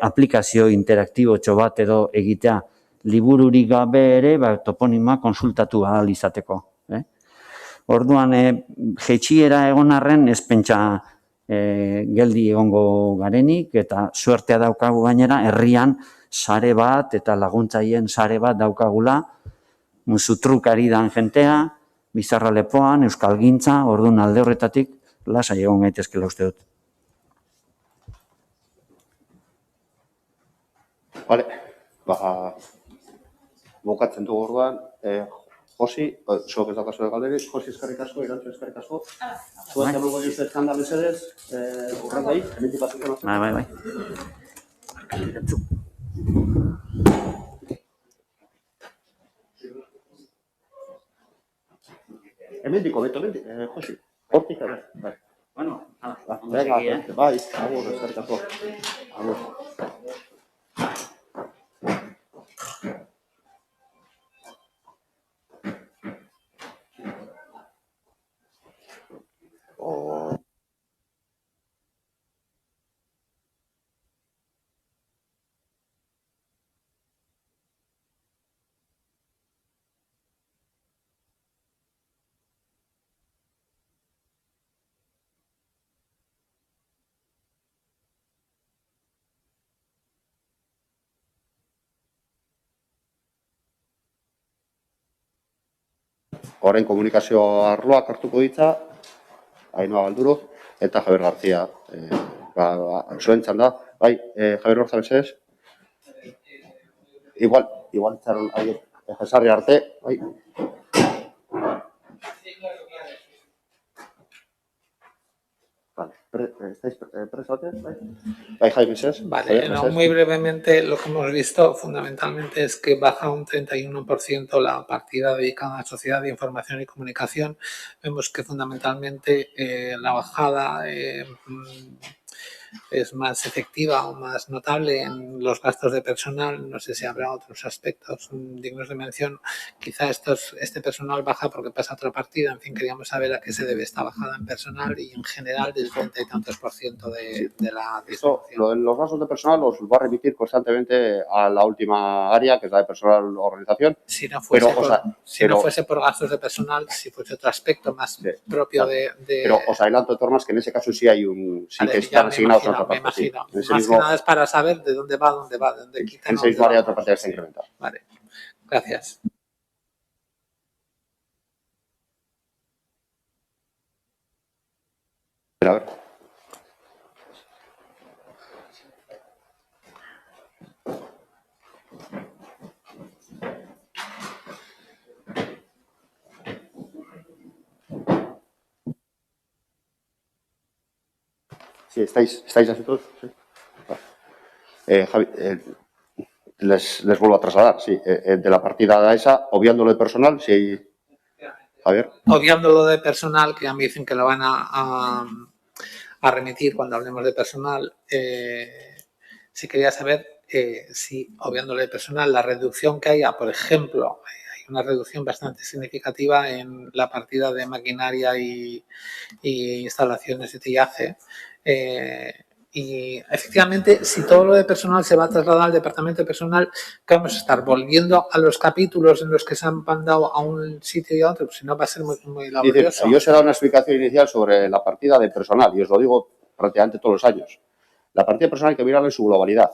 aplikazio interaktibotxo bat edo egitea. Libururik gabe ere toponimoa konsultatu ahal izateko. Orduan, jaitsiera egon arren ez pentsa geldi egongo garenik eta suertea daukagu gainera herrian sare bat eta laguntzaileen sare bat daukagula Musutruk ari dan jentea, Bizarralepoan, Euskalgintza, orduan alde horretatik lasai egon gaitezkela uste dut. Vale, bukatzen dugu orduan, Josi, zuok ez daukazu galderik, Josi eskerrik asko, Irantzu eskerrik asko. Zuek emango diozu txanda mesedez, urrandai, hemendik batzuk. Bai. Hemendik, Josi, hortik ere. Bueno, Venga, bai, agur, eskerrik asko. Agur. Orain komunikazio arloak hartuko ditza, Ainhoa Balduro eta Javier García. Zuen txanda, bai, Javier García mesedez. Igual itxaron jesarri arte, bai. ¿Estáis presos? Bai, Jaime mesedez. Vale, muy brevemente lo que hemos visto fundamentalmente es que baja un 31% la partida dedicada a la sociedad de información y comunicación. Vemos que fundamentalmente la bajada es más efectiva o más notable en los gastos de personal. No sé si habrá otros aspectos dignos de mención. Quizá este personal baja porque pasa a otra partida. En fin, queríamos saber a qué se debe esta bajada en personal y en general del 30 y tantos % de la Esto, distribución. lo de los gastos de personal los va a remitir constantemente a la última área, que es la de personal organización. Si no fuese, Pero, o sea, no fuese por gastos de personal, si fuese otro aspecto más propio de... Pero os adelanto de todas formas que en ese caso sí hay sí Vale, que ya están me asignados a imagino, otra me parte. Sí. imagino. En ese Más mismo, que nada es para saber de dónde va, dónde quitan. en ese mismo área otra partida está incrementada. Vale, gracias. Pero a ver. Sí, ¿estáis así todos? Sí. Vale. Javi, les vuelvo a trasladar, sí, de la partida esa, obviando lo de personal, si hay... Javier. Obviando lo de personal, que ya me dicen que lo van a remitir cuando hablemos de personal, sí quería saber si, obviando lo de personal, la reducción que haya, por ejemplo, hay una reducción bastante significativa en la partida de maquinaria y instalaciones de triaje. Y efectivamente, si todo lo de personal se va a trasladar al departamento de personal, que vamos a estar volviendo a los capítulos en los que se han mandado a un sitio y a otro, pues si no va a ser muy laborioso. Yo os he dado una explicación inicial sobre la partida de personal y os lo digo prácticamente todos los años. La partida de personal hay que mirarla en su globalidad.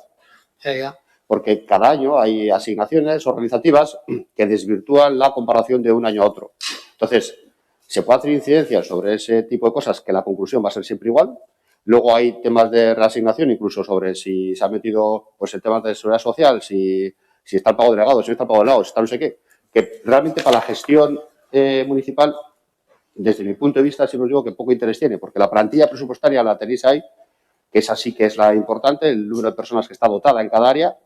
Ya. Porque cada año hay asignaciones organizativas que desvirtúan la comparación de un año a otro. Entonces, se puede hacer incidencias sobre ese tipo de cosas que la conclusión va a ser siempre igual. Luego hay temas de reasignación, incluso sobre si se ha metido pues el tema de seguridad social, si está el pago delegado, si no está el pago delegado, si está no sé qué. Que realmente para la gestión municipal, desde mi punto de vista, sí os digo que poco interés tiene, porque la plantilla presupuestaria la tenéis ahí, que esa sí que es la importante, el número de personas que está dotada en cada área.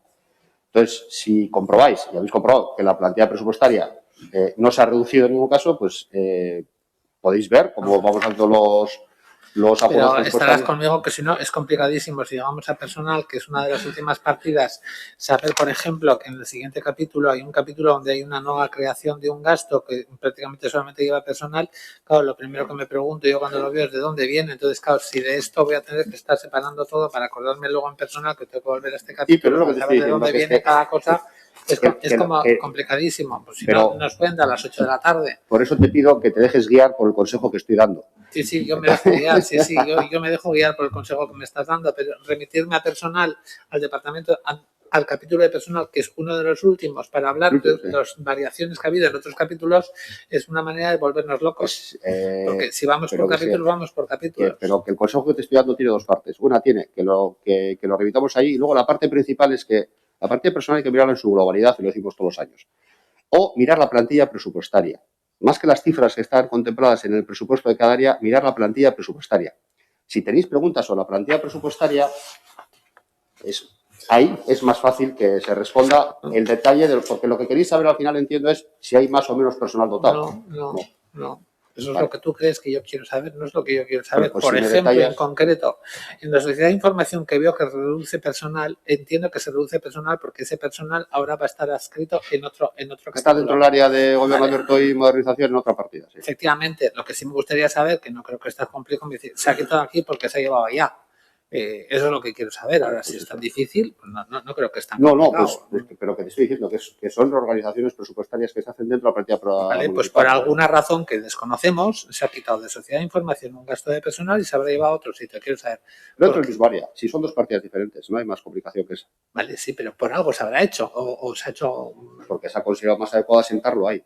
Entonces, si comprobáis, y habéis comprobado que la plantilla presupuestaria no se ha reducido en ningún caso, pues podéis ver cómo vamos dando los acuerdos pero estarás presupuestarios. conmigo que si no es complicadísimo. Si llegamos a personal, que es una de las últimas partidas, saber, por ejemplo, que en el siguiente capítulo hay un capítulo donde hay una nueva creación de un gasto que prácticamente solamente lleva personal. Claro, lo primero que me pregunto yo cuando lo veo es de dónde viene. Entonces, claro, si de esto voy a tener que estar separando todo para acordarme luego en personal que tengo que volver a este capítulo, pero es lo que te para saber estoy de dónde diciendo, viene cada cosa. Es como que, complicadísimo. Pues si pero, no, nos pueden dar a las 8 de la tarde. Por eso te pido que te dejes guiar por el consejo que estoy dando. Sí, yo me dejo guiar, yo me dejo guiar por el consejo que me estás dando, pero remitirme a personal, al departamento, al capítulo de personal, que es uno de los últimos, para hablar de las variaciones que ha habido en otros capítulos, es una manera de volvernos locos. Porque si vamos por capítulos, vamos por capítulos. Pero que el consejo que te estoy dando tiene dos partes. Una tiene que lo remitamos ahí, y luego la parte principal es que la partida personal hay que mirarla en su globalidad, y lo decimos todos los años. O mirar la plantilla presupuestaria. Más que las cifras que están contempladas en el presupuesto de cada área, mirar la plantilla presupuestaria. Si tenéis preguntas sobre la plantilla presupuestaria, ahí es más fácil que se responda el detalle, porque lo que queréis saber al final, entiendo, es si hay más o menos personal dotado. No. Eso es lo que tú crees que yo quiero saber, no es lo que yo quiero saber. Pues por si ejemplo, detallas... en concreto, en la sociedad de información que veo que reduce personal, entiendo que se reduce personal porque ese personal ahora va a estar adscrito en otro capítulo. Está dentro del área de gobierno abierto y modernización en otra partida. Sí. Efectivamente, lo que sí me gustaría saber, que no creo que esté complicado, me dice, se ha quitado aquí porque se ha llevado allá. Eso es lo que quiero saber. Ahora, si es tan difícil, pues no creo que es tan complicado. Pues, pero que te estoy diciendo que son organizaciones presupuestarias que se hacen dentro de la partida Vale, pues por alguna razón que desconocemos, se ha quitado de sociedad de información un gasto de personal y se habrá llevado a otro sitio. Quiero saber. Dentro del mismo área. Si son dos partidas diferentes, no hay más complicación que esa. Vale, sí, pero por algo se habrá hecho o se ha hecho... Porque se ha considerado más adecuado sentarlo ahí.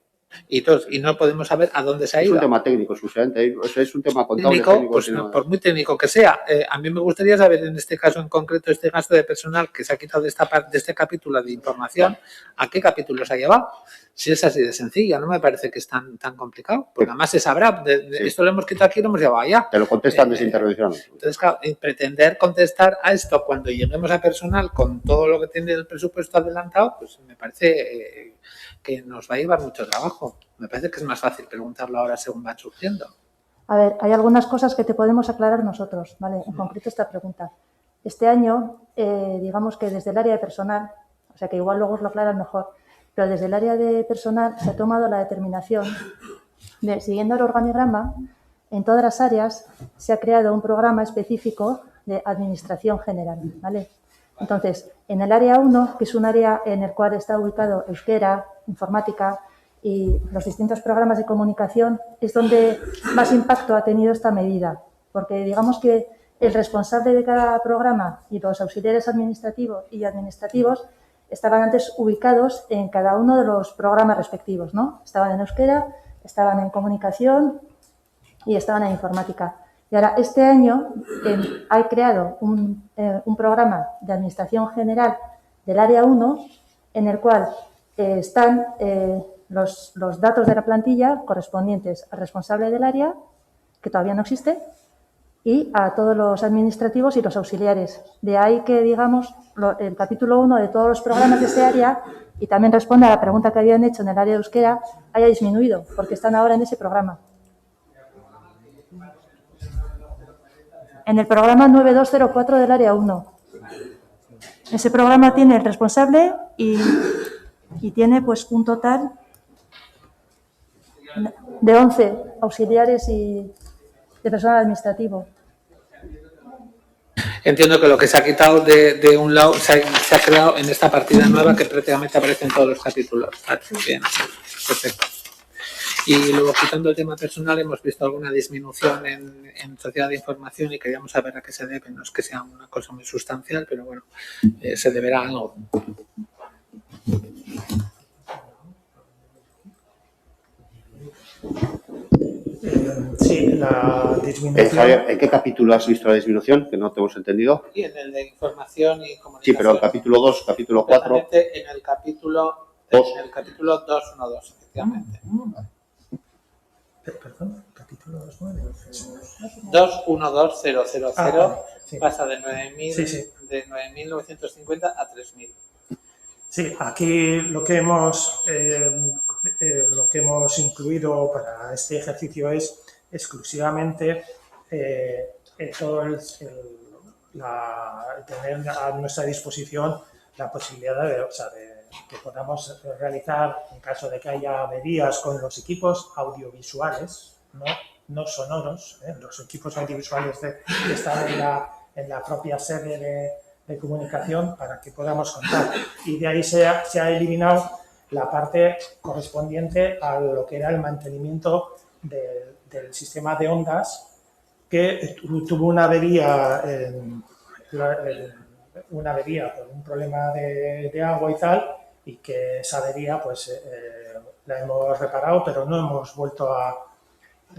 Y no podemos saber a dónde se ha ido. Es un tema técnico, exclusivamente. Es un tema contable. Técnico, pues por muy técnico que sea. A mí me gustaría saber, en este caso en concreto, este gasto de personal que se ha quitado de este capítulo de información, ¿a qué capítulo se ha llevado? Si es así de sencilla, no me parece que es tan complicado. Porque además se sabrá, esto lo hemos quitado aquí y lo hemos llevado allá. Te lo contestan desde intervención. Entonces, claro, pretender contestar a esto cuando lleguemos a personal con todo lo que tiene el presupuesto adelantado, pues me parece... que nos va a llevar mucho trabajo. Me parece que es más fácil preguntarlo ahora según va surgiendo. A ver, hay algunas cosas que te podemos aclarar nosotros, ¿vale? En concreto esta pregunta. Este año, digamos que desde el área de personal, o sea que igual luego os lo aclaran mejor, pero desde el área de personal se ha tomado la determinación de, siguiendo el organigrama, en todas las áreas se ha creado un programa específico de administración general, ¿vale? Entonces, en el área 1, que es un área en el cual está ubicado euskera, informática y los distintos programas de comunicación, es donde más impacto ha tenido esta medida, porque digamos que el responsable de cada programa y los auxiliares administrativos estaban antes ubicados en cada uno de los programas respectivos, ¿no? Estaban en euskera, estaban en comunicación y estaban en informática. Y ahora, este año ha creado un programa de administración general del área 1 en el cual están los datos de la plantilla correspondientes al responsable del área, que todavía no existe, y a todos los administrativos y los auxiliares. De ahí que, digamos, el capítulo 1 de todos los programas de ese área, y también responde a la pregunta que habían hecho en el área de euskera, haya disminuido, porque están ahora en ese programa. En el programa 9204 del área 1. Ese programa tiene el responsable y tiene pues un total de 11 auxiliares y de personal administrativo. Entiendo que lo que se ha quitado de un lado se ha creado en esta partida nueva que prácticamente aparece en todos los capítulos. Bien, perfecto. Y luego, quitando el tema personal, hemos visto alguna disminución en sociedad de información y queríamos saber a qué se debe. No es que sea una cosa muy sustancial, pero bueno, se deberá a algo. Sí, la disminución. Javier, ¿en qué capítulo has visto la disminución? Que no te hemos entendido. Y en el de información y comunicación. Sí, pero el capítulo 2, capítulo 4. En el capítulo 212, efectivamente. Perdón, capítulo 212000 sí. pasa de 9.000 Sí. de 9.950 a 3.000. Sí, aquí lo que hemos incluido para este ejercicio es exclusivamente tener a nuestra disposición la posibilidad de que podamos realizar, en caso de que haya averías con los equipos audiovisuales, no sonoros, los equipos audiovisuales que están en la propia sede de comunicación, para que podamos contar. Y de ahí se ha eliminado la parte correspondiente a lo que era el mantenimiento del sistema de ondas, que tuvo una avería por un problema de agua y tal, y que esa avería pues la hemos reparado, pero no hemos vuelto a...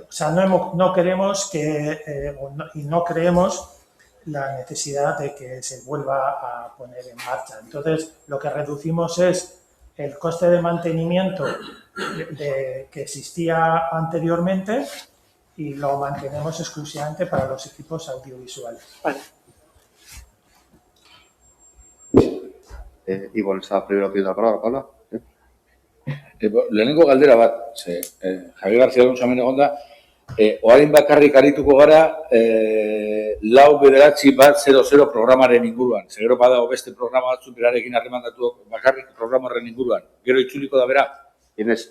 O sea, no queremos y no creemos la necesidad de que se vuelva a poner en marcha. Entonces, lo que reducimos es el coste de mantenimiento que existía anteriormente y lo mantenemos exclusivamente para los equipos audiovisuales. Vale. Ivonne estaba primero pidiendo la palabra, Paula. Lehenengo galdera bat, Javier García Alonso hemen egonda, orain bakarrik arituko gara 4-9-1-0-0 programaren inguruan. Gero badago beste programa batzuk berarekin harremandatuak bakarrik programa horren inguruan. Gero itzuliko da bera. Tienes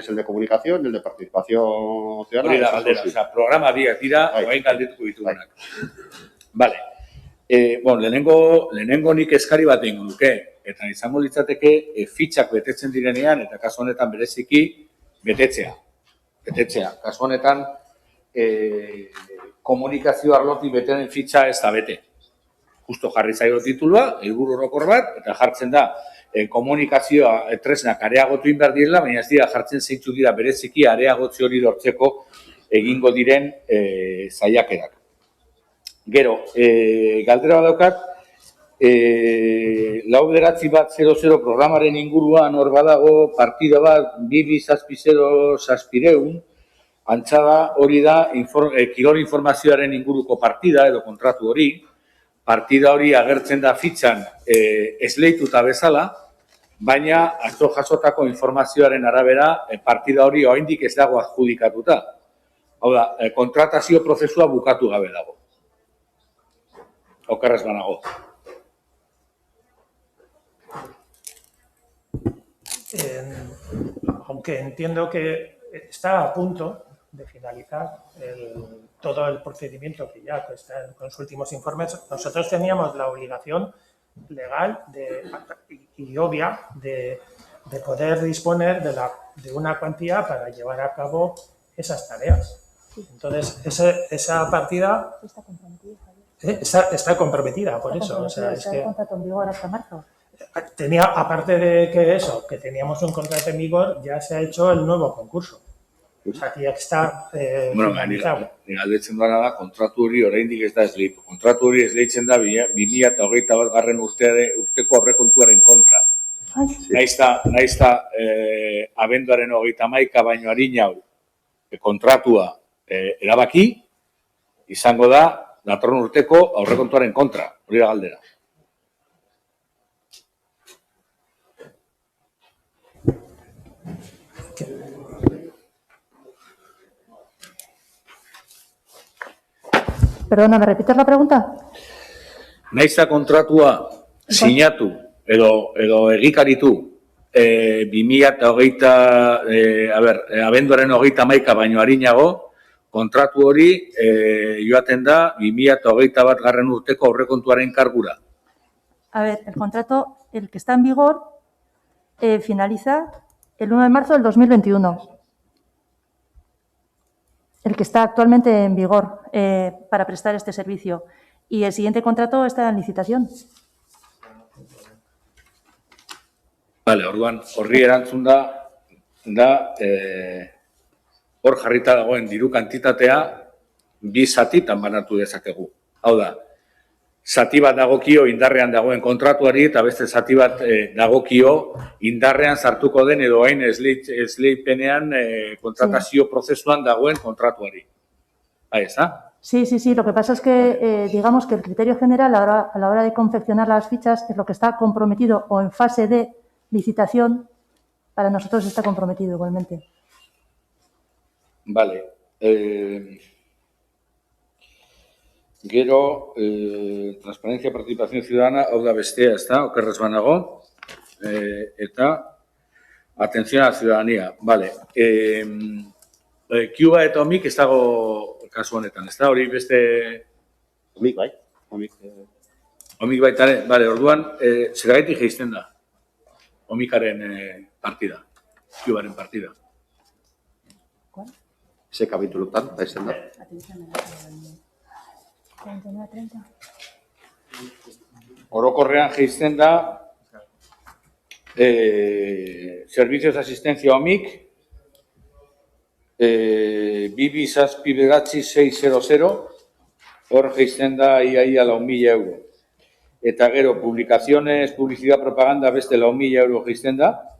el de comunicación, el de participación ciudadana. Hori da galdera, programa biak dira, orain galdetuko ditugunak. Vale. Lehenengo nik eskari bat egingo nuke, eta izango litzateke fitxak betetzen direnean, eta kasu honetan bereziki betetzea. Kasu honetan komunikazio arlotik beteren fitxa ez da bete. Justo jarri zaio titulua, helburu orokor bat, eta jartzen da komunikazioa tresnak areagotu behar direla, baina ez dira jartzen zeintzu dira bereziki areagotze hori lortzeko egingo diren saiakerak. Gero, galdera badaukat, 4-9-1-0-0 programaren inguruan hor badago partida bat 2-2-0-6-0, antza da hori da kirol informazioaren inguruko partida edo kontratu hori. Partida hori agertzen da fitxan esleituta bezala, baina atzo jasotako informazioaren arabera partida hori oraindik ez dago adjudikatuta. Hau da, kontratazio prozesua bukatu gabe dago. Okerrez banago. Aunque entiendo que está a punto de finalizar todo el procedimiento que ya está con los últimos informes, nosotros teníamos la obligación legal y obvia de poder disponer de una cuantía para llevar a cabo esas tareas. Entonces, esa partida está comprometida por eso. O sea, es el que contrato en vigor hasta marzo. aparte de que teníamos un contrato en vigor, ya se ha hecho el nuevo concurso. O sea, que ya está finalizado. Galdetzen dara da, kontratu hori oraindik ez da esleitu. Kontratu hori esleitzen da 2021 urteko aurrekontuaren kontra. Naiz ta abenduaren 31 baino arinau kontratua erabaki, izango da datorren urteko aurrekontuaren kontra. Hori da galdera. Perdona, ¿me repites la pregunta? Naiz ta kontratua sinatu edo egikaritu 2020, abenduaren 31 baino arinago, kontratu hori joaten da 2021 urteko aurrekontuaren kargura. A ver, el contrato, el que está en vigor, finaliza el 1 de marzo del 2021. El que está actualmente en vigor para prestar este servicio. Y el siguiente contrato está en licitación. Vale, orduan, horri erantzun da hor jarrita dagoen diru kantitatea bi zatitan banatu dezakegu. Hau da, zati bat dagokio indarrean dagoen kontratuari eta beste zati bat dagokio indarrean sartuko den edo hain esleipenean kontratazio prozesuan dagoen kontratuari. Ahí está. Sí, lo que pasa es que digamos que el criterio general a la hora de confeccionar las fichas es lo que está comprometido o en fase de licitación, para nosotros está comprometido igualmente. Vale. Gero, transparencia, participación ciudadana, hau da bestea, ez da, okerrez banago, eta atención a la ciudadanía. Vale. Cuba eta Omik ez dago kasu honetan, ez da, hori beste... Omik, bai. Omik baitaren, vale, orduan, zergaitik geizten da? Omikaren partida, Cubaren partida. Ese kapitulutan, da izan da. Orokorrean geizten da Servicios de Asistencia Omik 227600, hor geizten da ia 4.000 euro. Eta gero, publicaciones, publicidad, propaganda, beste 4.000 euro geizten da.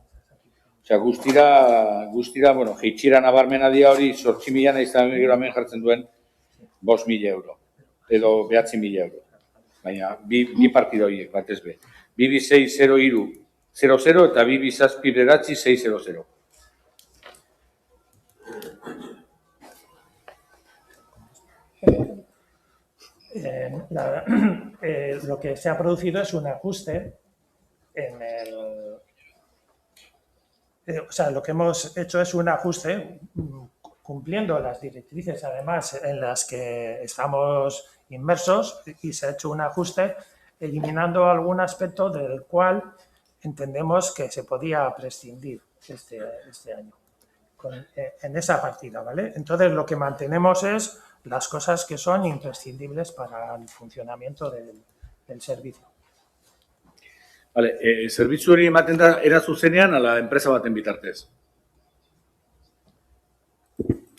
Osea, guztira, bueno, jeitxira nabarmena dia hori, 8.000 nahiz da hemen jartzen duen 5.000 euro. Edo 9.000 euro. Baina, bi partida horiek, batez be. 226300 eta 227600. Lo que se ha producido es un ajuste o sea, lo que hemos hecho es un ajuste cumpliendo las directrices, además, en las que estamos inmersos, y se ha hecho un ajuste eliminando algún aspecto del cual entendemos que se podía prescindir este año en esa partida, ¿vale? Entonces, lo que mantenemos es las cosas que son imprescindibles para el funcionamiento del servicio. Vale, zerbitzu hori ematen da era zuzenean ala enpresa baten bitartez?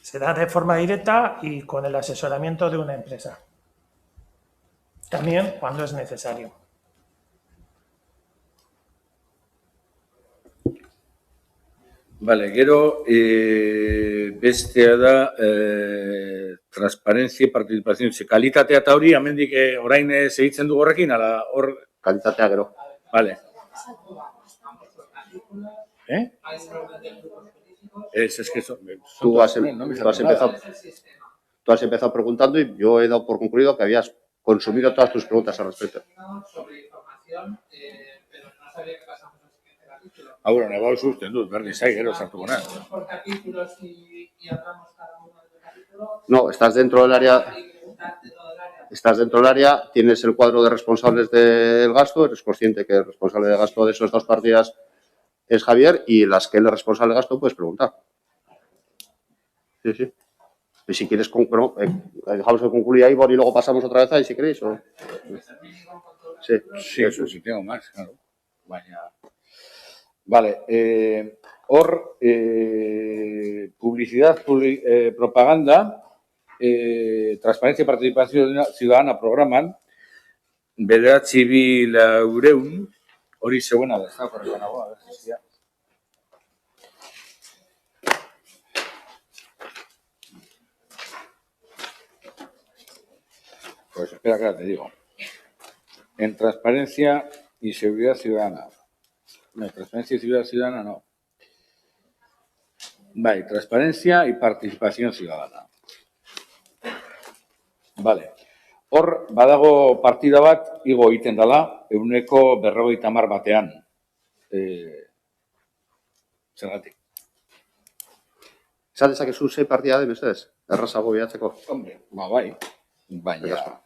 Se da de forma directa y con el asesoramiento de una empresa. También cuando es necesario. Vale, gero, bestea da transparencia, participación, kalitatea eta hori, hemendik orain segitzen du horrekin, ala hor... Kalitatea gero. Vale. Es que Tú has no me dijeron nada. Tú has empezado preguntando y yo he dado por concluido que habías consumido todas tus preguntas al respecto. Sobre información, pero no sabía que pasamos al siguiente capítulo. Bueno, negau susten dut, berdin zai, gero sartuko naiz. Vamos por capítulos y hablamos cada uno del capítulo. No, estás dentro del área. Estás dentro del área, tienes el cuadro de responsables del gasto, eres consciente que el responsable de gasto de esas dos partidas es Javier y las que él es responsable de gasto puedes preguntar. Sí, sí. Y si quieres, bueno, dejamos que concluya Ivor y luego pasamos otra vez ahí, si queréis. ¿O? Sí, Sí, eso sí, tengo más, claro. Vale, hor, publicidad, propaganda, transparencia y participación ciudadana programan, 9.400, hori zeuena da, ez da, korretan nago, a ver si ya. Pues espera, que te digo. En transparencia y seguridad ciudadana. No, transparencia y seguridad ciudadana no. Vale, transparencia y participación ciudadana. Vale. Hor, badago partida bat, igo egiten dela, 150 batean. Zergatik. Esan dezakezu sei partida de mesedez, errazago bilatzeko. Hombre, bai, baina...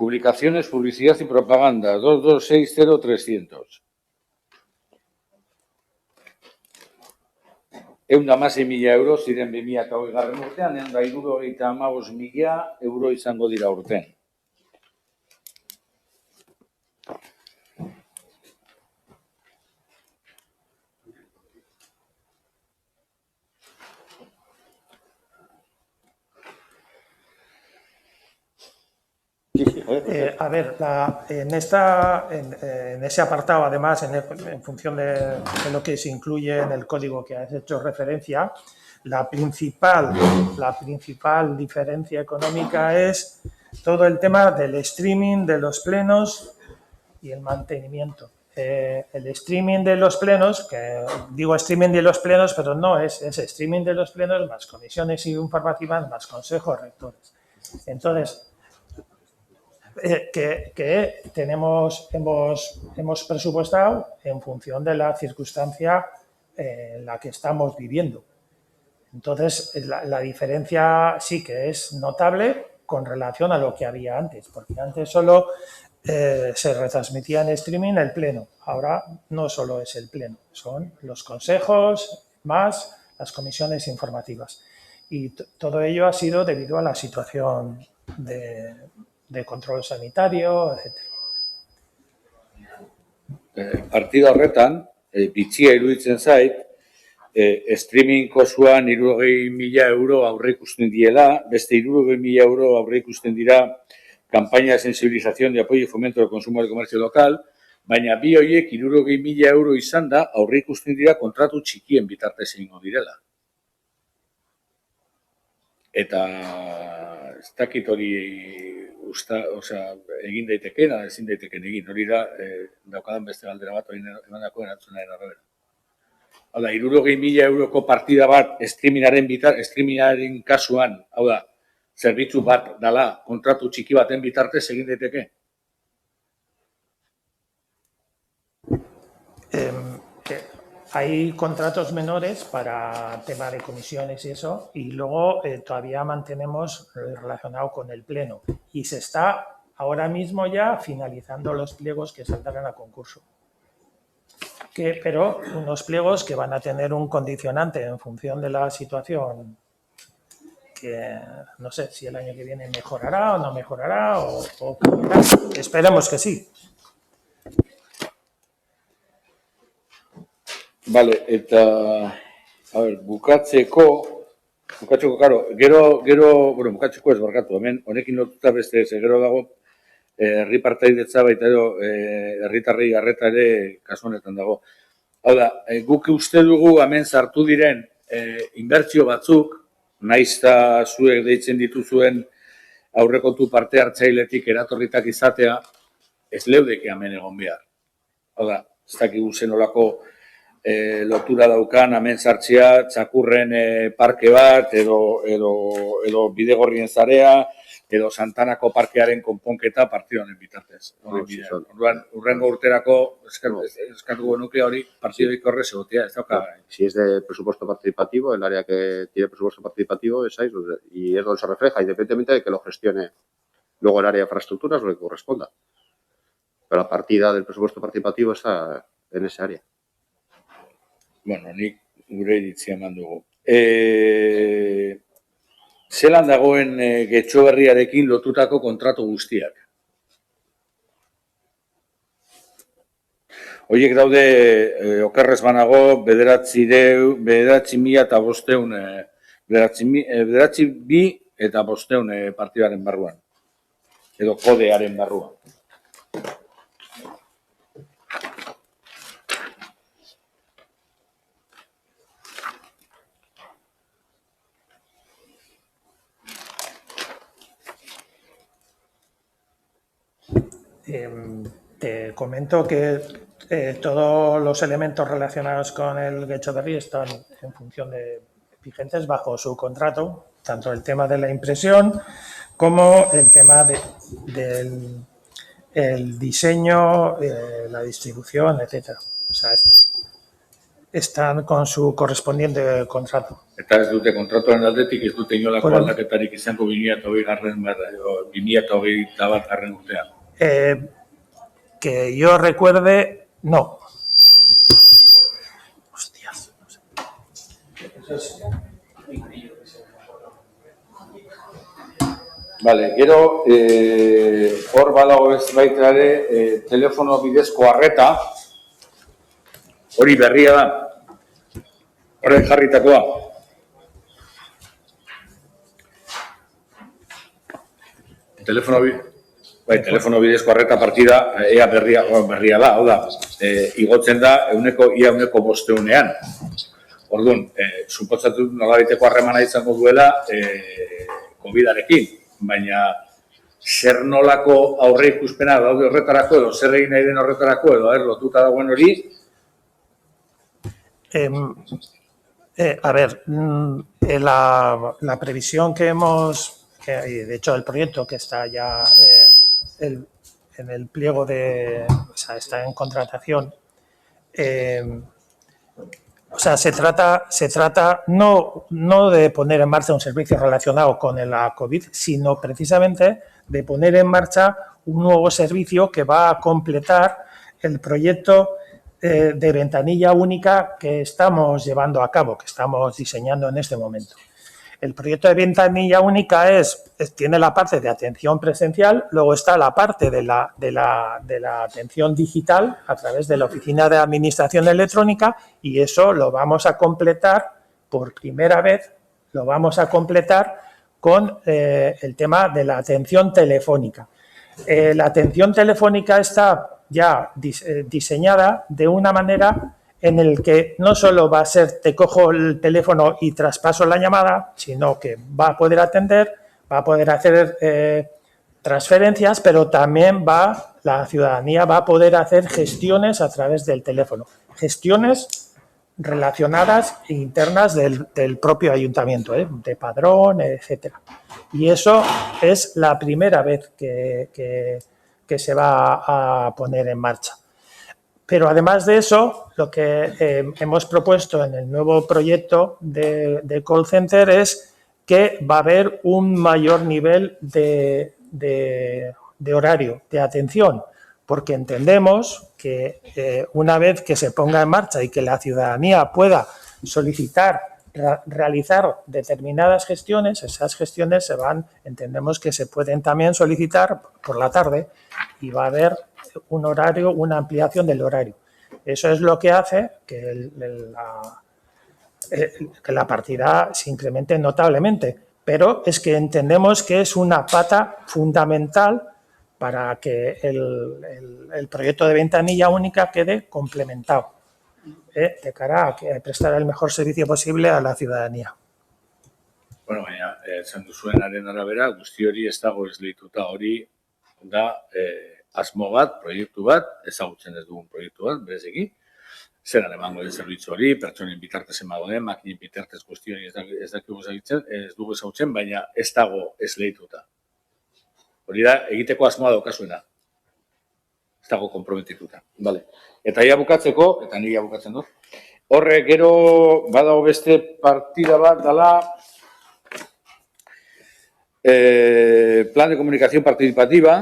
Publicaciones, publicidad y propaganda, 2260300. 116.000 euro ziren 2020 urtean, 175.000 euro izango dira urten. A ver, en ese apartado, además, en función de lo que se incluye en el código que has hecho referencia, la principal diferencia económica es todo el tema del streaming de los plenos y el mantenimiento. El streaming de los plenos, que digo streaming de los plenos, pero no es streaming de los plenos más comisiones informativas más consejos rectores. Entonces, que hemos presupuestado en función de la circunstancia en la que estamos viviendo. Entonces, la diferencia sí que es notable con relación a lo que había antes, porque antes solo se retransmitía en streaming el pleno. Ahora no solo es el pleno, son los consejos más las comisiones informativas. Y todo ello ha sido debido a la situación de control sanitario, etc. Partida horretan, bitxia iruditzen zait, streaming kosuan 60.000 euro aurre ikusten diela, beste 60.000 euro aurre ikusten dira campaña de sensibilización de apoyo y fomento del consumo del comercio local, baina bi horiek 60.000 euro izan da aurre ikusten dira kontratu txikien bitartez egingo direla. Eta ez dakit hori egin daiteken, ezin daiteken egin, hori da daukadan beste galdera bat, hori emandako erantzunaren arabera. Hau da, 60.000 euroko partida bat streamingaren kasuan, hau da, zerbitzu bat dala kontratu txiki baten bitartez egin daiteke? Hay contratos menores para tema de comisiones y eso, y luego todavía mantenemos relacionado con el pleno. Y se está ahora mismo ya finalizando los pliegos que saldrán a concurso. Pero unos pliegos que van a tener un condicionante en función de la situación, que no sé si el año que viene mejorará o no mejorará, o cambiará. Esperemos que sí. Vale, eta, a ver, bukatzeko, karo, gero, bukatzeko ez barkatu, hemen, honekin lotuta beste ez, gero dago, herri partaidetza baita edo, herritarrei arreta ere kasu honetan dago. Hau da, guk uste dugu hemen sartu diren inbertsio batzuk, naizta zuek deitzen dituzuen aurrekontu parte hartzailetik eratorritak izatea, ez leudeke hemen egon behar. Hau da, ez dakigu zenolako lotura daukan hemen sartzea, txakurren parke bat, edo bidegorrien zarea, edo Santanako parkearen konponketa partido honen bitartez. Orduan, urrengo urterako eskatuko nuke hori partidoik horrez egotea, ez dauka. Si es de presupuesto participativo, el área que tiene presupuesto participativo es ahí, y es donde se refleja, independientemente de que lo gestione luego el área de infraestructuras, lo que corresponda. Pero la partida del presupuesto participativo está en ese área. Bueno, nik gure iritzia eman dugu. Zelan dagoen Getxoberriarekin lotutako kontratu guztiak? Horiek daude, okerrez banago, 9.200 partidaren barruan. Edo kodearen barruan. Te comento que todos los elementos relacionados con el Getxoberri están en función de vigentes bajo su contrato, tanto el tema de la impresión como el tema del diseño, la distribución, etc. O sea, están con su correspondiente contrato. Eta ez dute kontratuaren aldetik ez dute inolako aldaketarik izango 2021 urtean. Que yo recuerde, no. Hostias. No sé. Vale, gero, hor badago ez baita ere, telefono bidezko arreta, hori berria da, horren jarritakoa. Telefono bidezko arreta partida, ea berria da, hau da, igotzen da ia euneko 500. Orduan, supotzatu nolabaiteko harremana izango duela COVID-arekin, baina zer nolako aurre ikuspena daude horretarako, edo zer egin nahi den horretarako, edo lotuta dagoen hori? A ver, la previsión que hemos, de hecho el proyecto que está ya en el pliego o sea, está en contratación, o sea, se trata no de poner en marcha un servicio relacionado con la COVID, sino precisamente de poner en marcha un nuevo servicio que va a completar el proyecto de ventanilla única que estamos llevando a cabo, que estamos diseñando en este momento. El proyecto de ventanilla única tiene la parte de atención presencial, luego está la parte de la atención digital a través de la Oficina de Administración Electrónica, y eso lo vamos a completar por primera vez, lo vamos a completar con el tema de la atención telefónica. La atención telefónica está ya diseñada de una manera en el que no solo va a ser te cojo el teléfono y traspaso la llamada, sino que va a poder atender, va a poder hacer transferencias, pero también la ciudadanía va a poder hacer gestiones a través del teléfono. Gestiones relacionadas e internas del propio ayuntamiento, de padrón, etcétera. Y eso es la primera vez que se va a poner en marcha. Pero además de eso, lo que hemos propuesto en el nuevo proyecto de call center es que va a haber un mayor nivel de horario, de atención, porque entendemos que una vez que se ponga en marcha y que la ciudadanía pueda realizar determinadas gestiones, esas gestiones entendemos que se pueden también solicitar por la tarde y va a haber un horario, una ampliación del horario. Eso es lo que hace que la partida se incremente notablemente, pero es que entendemos que es una pata fundamental para que el proyecto de ventanilla única quede complementado de cara a prestar el mejor servicio posible a la ciudadanía. Bueno, baina, esan duzuenaren arabera, guzti hori ez dago esleituta, hori da asmo bat, proiektu bat, ezagutzen ez dugun proiektu bat, bereziki, zeran emango den zerbitzu hori, pertsonen bitartez emango den, makinen bitartez guzti hori ez dugu ezagutzen, baina ez dago esleituta. Hori da, egiteko asmoa daukasuena. Ez dago komprometituta. Vale. Eta ia bukatzeko, eta nire bukatzen dut, horre gero badago beste partida bat dela plan de comunicación participativa,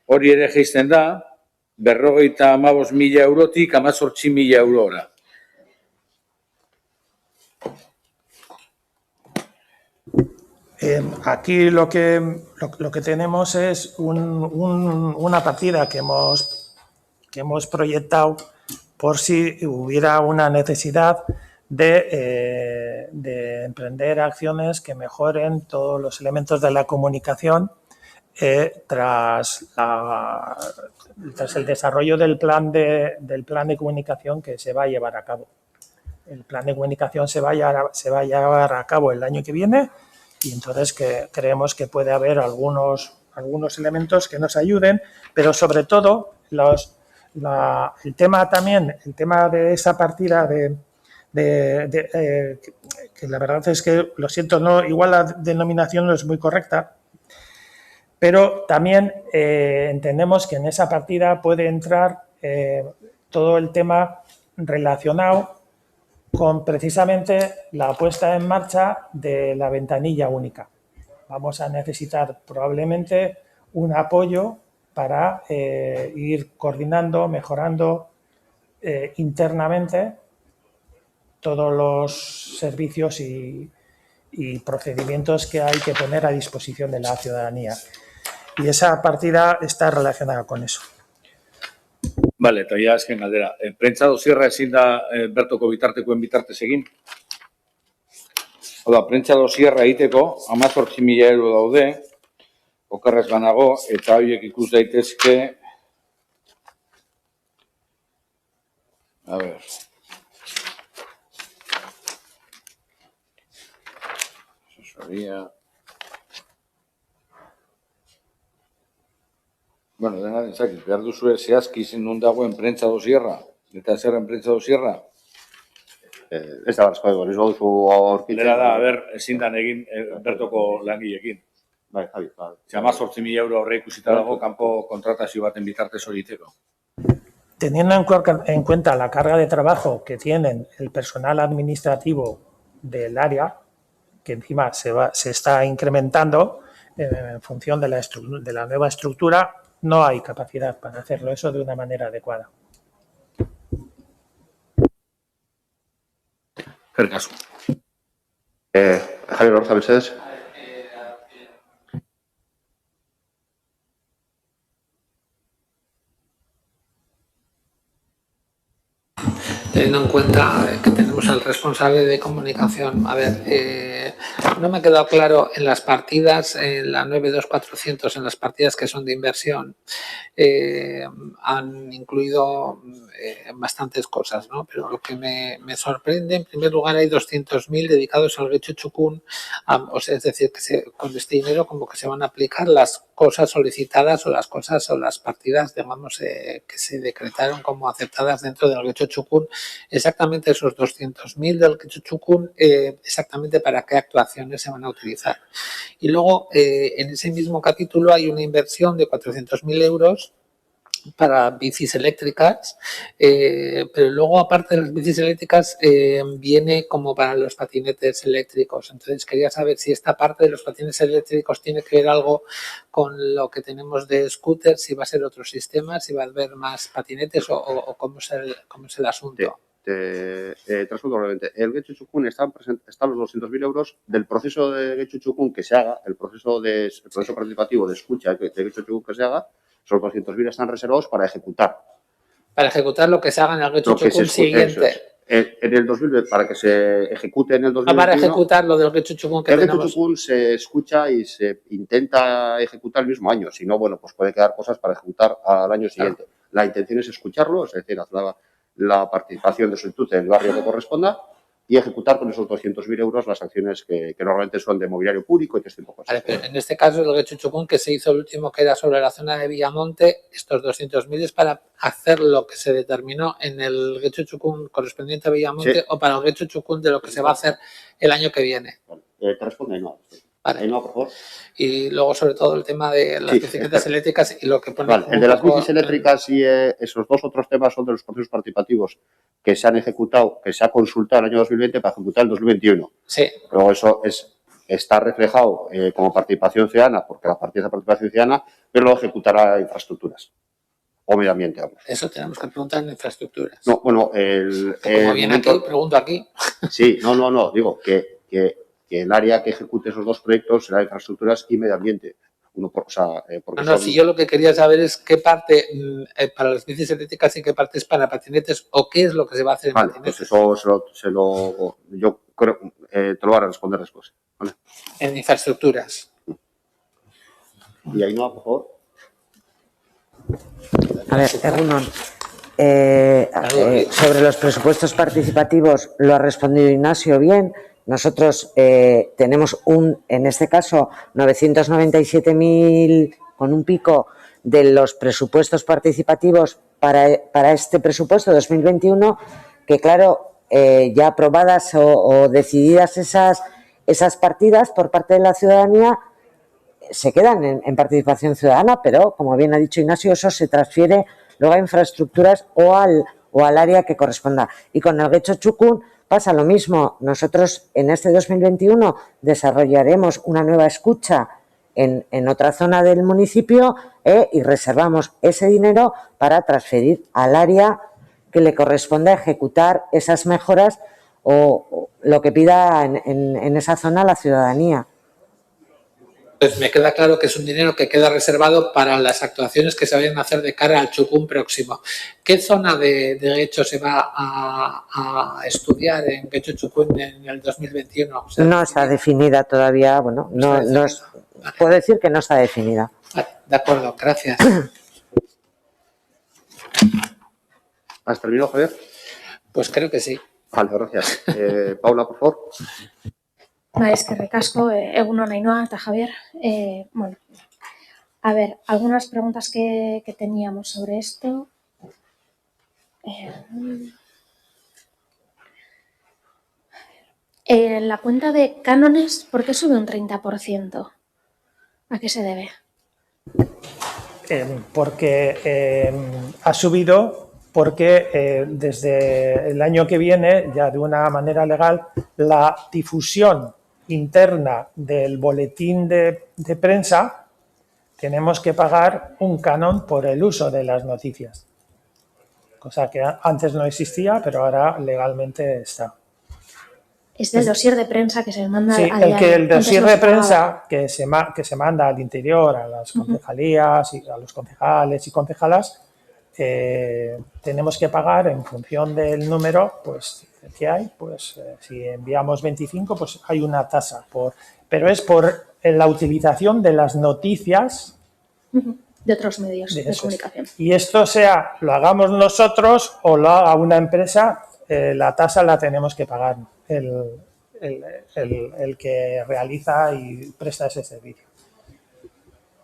hori ere geizten da, 55.000 eurotik 18.000 eurora. Aquí lo que tenemos es una partida que hemos proyectado por si hubiera una necesidad de emprender acciones que mejoren todos los elementos de la comunicación tras el desarrollo del plan de comunicación que se va a llevar a cabo. El plan de comunicación se va a llevar a cabo el año que viene y entonces creemos que puede haber algunos elementos que nos ayuden, pero sobre todo el tema de esa partida que la verdad es que, lo siento, igual la denominación no es muy correcta, pero también entendemos que en esa partida puede entrar todo el tema relacionado con precisamente la puesta en marcha de la ventanilla única. Vamos a necesitar probablemente un apoyo para ir coordinando, mejorando internamente todos los servicios y procedimientos que hay que poner a disposición de la ciudadanía. Y esa partida está relacionada con eso. Vale, eta ja azken galdera. Prentsa dosierra ezin da bertoko bitartekoen bitartez egin? Hau da, prentsa dosierra egiteko 18.000 euro daude, okerrez banago, eta horiek ikus daitezke... A ver... Asesoría... Bueno, dena dentzakit, behar duzue zehazki izin nun dagoen prentsa dosierra, eta zerren prentsa dosierra? Ez da barzko egon, ez duzu aurkitzen. Lera da, ezin dan egin bertoko langileekin. Bai, Javi, bai. 18.000 euro horre ikusita dago, kanpo kontratazio baten bitartez hori iteko. Teniendo en cuenta la carga de trabajo que tienen el personal administrativo del área, que encima se está incrementando en función de la nueva estructura, no hay capacidad para hacerlo eso de una manera adecuada. Eskerrik asko. Javier Orza, mesedez. Teniendo en cuenta que tenemos al responsable de comunicación, a ver, no me ha quedado claro en las partidas, en la 92400, en las partidas que son de inversión, han incluido bastantes cosas, ¿no? Pero lo que me sorprende, en primer lugar, hay 200.000 dedicados al Getxo Txukun, o sea, es decir, que con este dinero como que se van a aplicar las cosas solicitadas o las partidas, digamos, que se decretaron como aceptadas dentro del Getxo Txukun, exactamente esos 200.000 del Getxo Txukun, exactamente para qué actuaciones se van a utilizar. Y luego, en ese mismo capítulo hay una inversión de 400.000 euros para bicis eléctricas, pero luego aparte de las bicis eléctricas viene como para los patinetes eléctricos. Entonces quería saber si esta parte de los patinetes eléctricos tiene que ver algo con lo que tenemos de scooters, si va a ser otro sistema, si va a haber más patinetes o cómo es el asunto. Transmito brevemente. El Getxo Txukun están los 200.000 euros del proceso de Getxo Txukun que se haga, el proceso participativo de escucha de Getxo Txukun que se haga. Esos 200.000 están reservados para ejecutar. Para ejecutar lo que se haga en el Getxo Txukun siguiente. En el 2020, para que se ejecute en el 2021. Para ejecutar lo del Getxo Txukun que tenemos. El Getxo Txukun se escucha y se intenta ejecutar el mismo año. Si no, bueno, pues puede quedar cosas para ejecutar al año siguiente. Claro. La intención es escucharlo, es decir, hacer la participación de solicitud en el barrio que corresponda y ejecutar con esos 200.000 euros las acciones que normalmente son de mobiliario público y este tipo de cosas. Vale, pero en este caso el Guecho-Chucún que se hizo el último, que era sobre la zona de Villamonte, estos 200.000 es para hacer lo que se determinó en el Guecho-Chucún correspondiente a Villamonte, Sí. o para el Guecho-Chucún de lo que se va a hacer el año que viene. Vale. Te responde Ainhoa. Vale. Ainhoa, por favor. Y luego sobre todo el tema de las Sí, bicicletas eléctricas y lo que pone... Vale, como el de un las poco bicis eléctricas y esos dos otros temas son de los procesos participativos que se han ejecutado, que se ha consultado el año 2020 para ejecutar el 2021. Sí, Luego eso está reflejado como participación ciudadana, porque la partida es de participación ciudadana, pero lo ejecutará infraestructuras o medio ambiente, vamos. eso tenemos que preguntar en infraestructuras. No, bueno, Como viene momento- aquí, pregunto aquí. Sí, no, digo que el área que ejecute esos dos proyectos será infraestructuras y medio ambiente. Porque No, son- si yo lo que quería saber es qué parte para las bicis eléctricas y qué parte es para patinetes o qué es lo que se va a hacer en Vale, patinetes. pues eso yo creo, te lo voy a responder después. ¿Vale? En infraestructuras. Y Ainhoa, por favor. A ver, Egunon, sobre los presupuestos participativos lo ha respondido Ignacio bien. Nosotros tenemos en este caso, 997.000 con un pico de los presupuestos participativos para este presupuesto 2021, que claro, ya aprobadas o decididas esas partidas por parte de la ciudadanía, se quedan en participación ciudadana, pero como bien ha dicho Ignacio, eso se transfiere luego a infraestructuras o al área que corresponda. Y con el Guecho-Chucún pasa lo mismo. Nosotros en este 2021 desarrollaremos una nueva escucha en otra zona del municipio y reservamos ese dinero para transferir al área que le corresponde ejecutar esas mejoras o lo que pida en esa zona la ciudadanía. Pues me queda claro que es un dinero que queda reservado para las actuaciones que se vayan a hacer de cara al Chucún próximo. ¿Qué zona de Guecho se va a estudiar en Guecho Chucún en el 2021? O sea, No está definida todavía, bueno, puedo decir que no está definida. Vale, de acuerdo, gracias. ¿Has terminado, Javier? Pues creo que sí. Vale, gracias. Paula, por favor. Bai, eskerrik asko, egunon Ainhoa eta Javier. Bueno, a ver, algunas preguntas que teníamos sobre esto. La cuenta de cánones, ¿por qué sube un 30%? ¿A qué se debe? Porque ha subido porque desde el año que viene, ya de una manera legal, la difusión interna del boletín de prensa, tenemos que pagar un canon por el uso de las noticias. Cosa que antes no existía, pero ahora legalmente está. Es del dossier de prensa que se manda Sí, al diario. el dossier Antes no de se pagaba. prensa que se manda al interior, a las concejalías, y a los concejales y concejalas, tenemos que pagar en función del número pues, que hay. Pues si enviamos 25, pues hay una tasa. Pero es por la utilización de las noticias De otros medios de de esos. comunicación. Y esto sea, lo hagamos nosotros o lo haga una empresa, la tasa la tenemos que pagar el que realiza y presta ese servicio.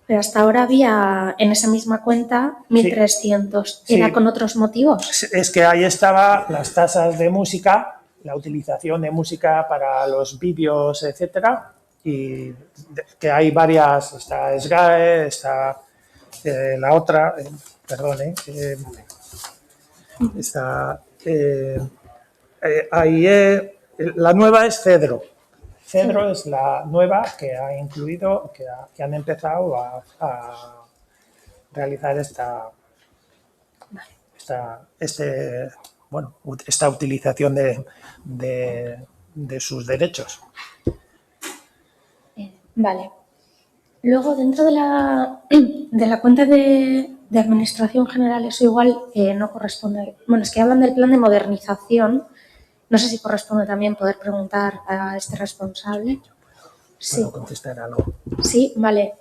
Pero hasta ahora había en esa misma cuenta 1.300. Sí. ¿Era con otros motivos? Es que ahí estaba las tasas de música, la utilización de música para los vídeos, etcétera, y que hay varias, está SGAE, está la otra, está AIE, la nueva es Cedro. Cedro es la nueva que ha incluido, que han empezado a realizar esta utilización de sus derechos. Vale. Luego, dentro de la cuenta de Administración General, eso igual no corresponde. Bueno, es que hablan del plan de modernización. No sé si corresponde también poder preguntar a este responsable. Sí, ¿Puedo contestar algo? sí, vale.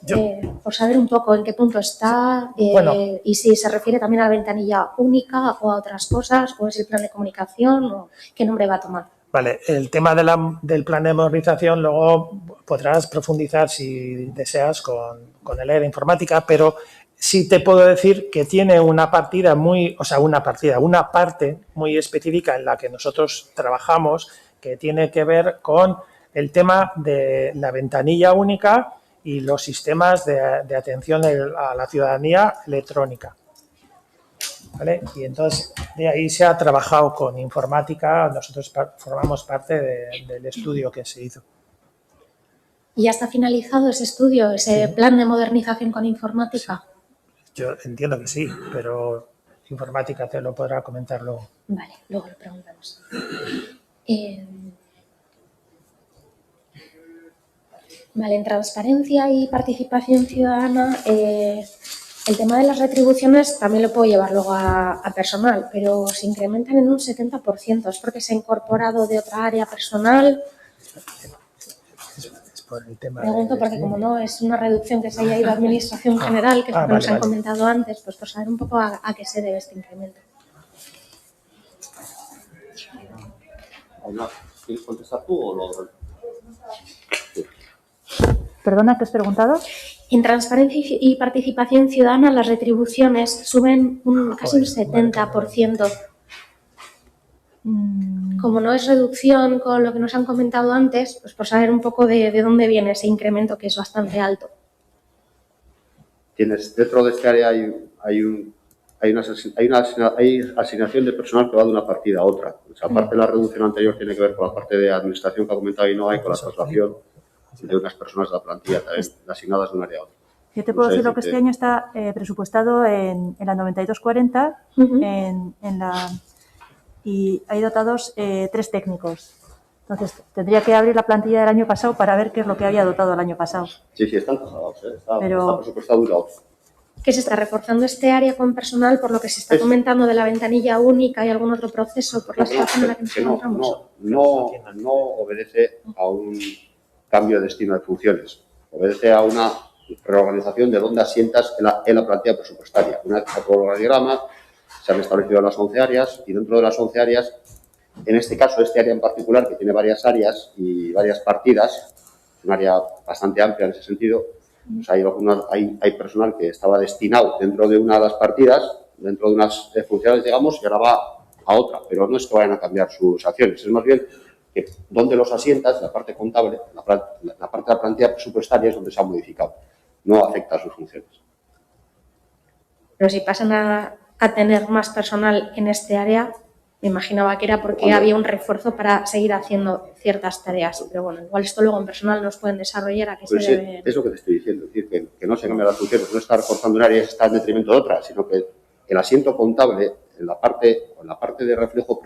Por saber un poco en qué punto está y si se refiere también a la ventanilla única o a otras cosas, o es el plan de comunicación o qué nombre va a tomar. Vale, el tema del plan de modernización luego podrás profundizar si deseas con el área de informática, pero sí te puedo decir que tiene una parte muy específica en la que nosotros trabajamos, que tiene que ver con el tema de la ventanilla única y los sistemas de atención a la ciudadanía electrónica. ¿Vale? Y entonces de ahí se ha trabajado con informática, nosotros formamos parte del estudio que se hizo. ¿Y ya está finalizado ese estudio, ese plan de modernización con informática? Yo entiendo que sí, pero informática te lo podrá comentar luego. Vale, luego lo preguntamos. Vale, en transparencia y participación ciudadana, el tema de las retribuciones también lo puedo llevar luego a personal, pero se incrementan en un 70%. ¿Es porque se ha incorporado de otra área personal? Es por el tema Pregunto porque como no es una reducción que se haya ido a administración general, que es lo que nos han comentado antes, pues por saber un poco a qué se debe este incremento. ¿Quieres contestar tú o lo...? Perdona, ¿qué has preguntado? En transparencia y participación ciudadana las retribuciones suben casi un 70%. Como no es reducción con lo que nos han comentado antes, pues por saber un poco de dónde viene ese incremento que es bastante alto. Dentro de este área hay asignación de personal que va de una partida a otra. O sea, aparte de la reducción anterior tiene que ver con la parte de administración que ha comentado Ainhoa y con la traslación de unas personas de la plantilla también asignadas de un área a otra. Yo te puedo decir lo que este año está presupuestado en la 9240 y hay dotados 3 técnicos. Entonces, tendría que abrir la plantilla del año pasado para ver qué es lo que había dotado el año pasado. Sí, están trasladados, está presupuestado una a otra. ¿Que se está reforzando este área con personal por lo que se está comentando de la ventanilla única y algún otro proceso por la situación en la que nos encontramos? No obedece a un cambio de destino de funciones, obedece a una reorganización de dónde asientas en la plantilla presupuestaria. Una vez que se aprobó el organigrama, se han establecido las 11 áreas y dentro de las 11 áreas, en este caso, este área en particular, que tiene varias áreas y varias partidas, es un área bastante amplia en ese sentido, pues hay personal que estaba destinado dentro de una de las partidas, dentro de unas funciones, digamos, y ahora va a otra, pero no es que vayan a cambiar sus acciones, es más bien que donde los asientas, la parte contable, la parte de la plantilla presupuestaria es donde se ha modificado, no afecta a sus funciones. Pero si pasan a tener más personal en este área, me imaginaba que era porque había un refuerzo para seguir haciendo ciertas tareas. Pero bueno, igual esto luego en personal nos pueden desarrollar a qué se debe. Es lo que te estoy diciendo, es decir, que no se cambian las funciones, no está reforzando un área y está en detrimento de otra, sino que el asiento contable en la parte de reflejo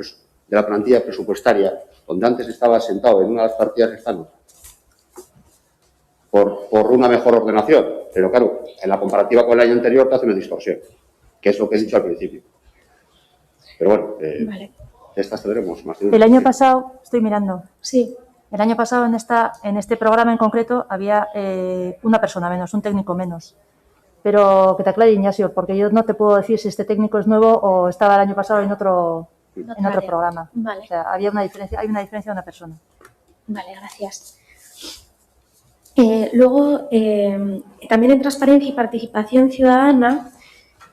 de la plantilla presupuestaria, donde antes estaba sentado en una de las partidas que están, por una mejor ordenación. Pero claro, en la comparativa con el año anterior te hace una distorsión, que es lo que he dicho al principio. Pero bueno, vale. Estas tendremos más. El año pasado, estoy mirando. Sí. El año pasado en este programa en concreto había una persona menos, un técnico menos. Pero que te aclare, Ignacio, porque yo no te puedo decir si este técnico es nuevo o estaba el año pasado en otro programa. Vale. O sea, hay una diferencia de una persona. Vale, gracias. Luego, también en transparencia y participación ciudadana,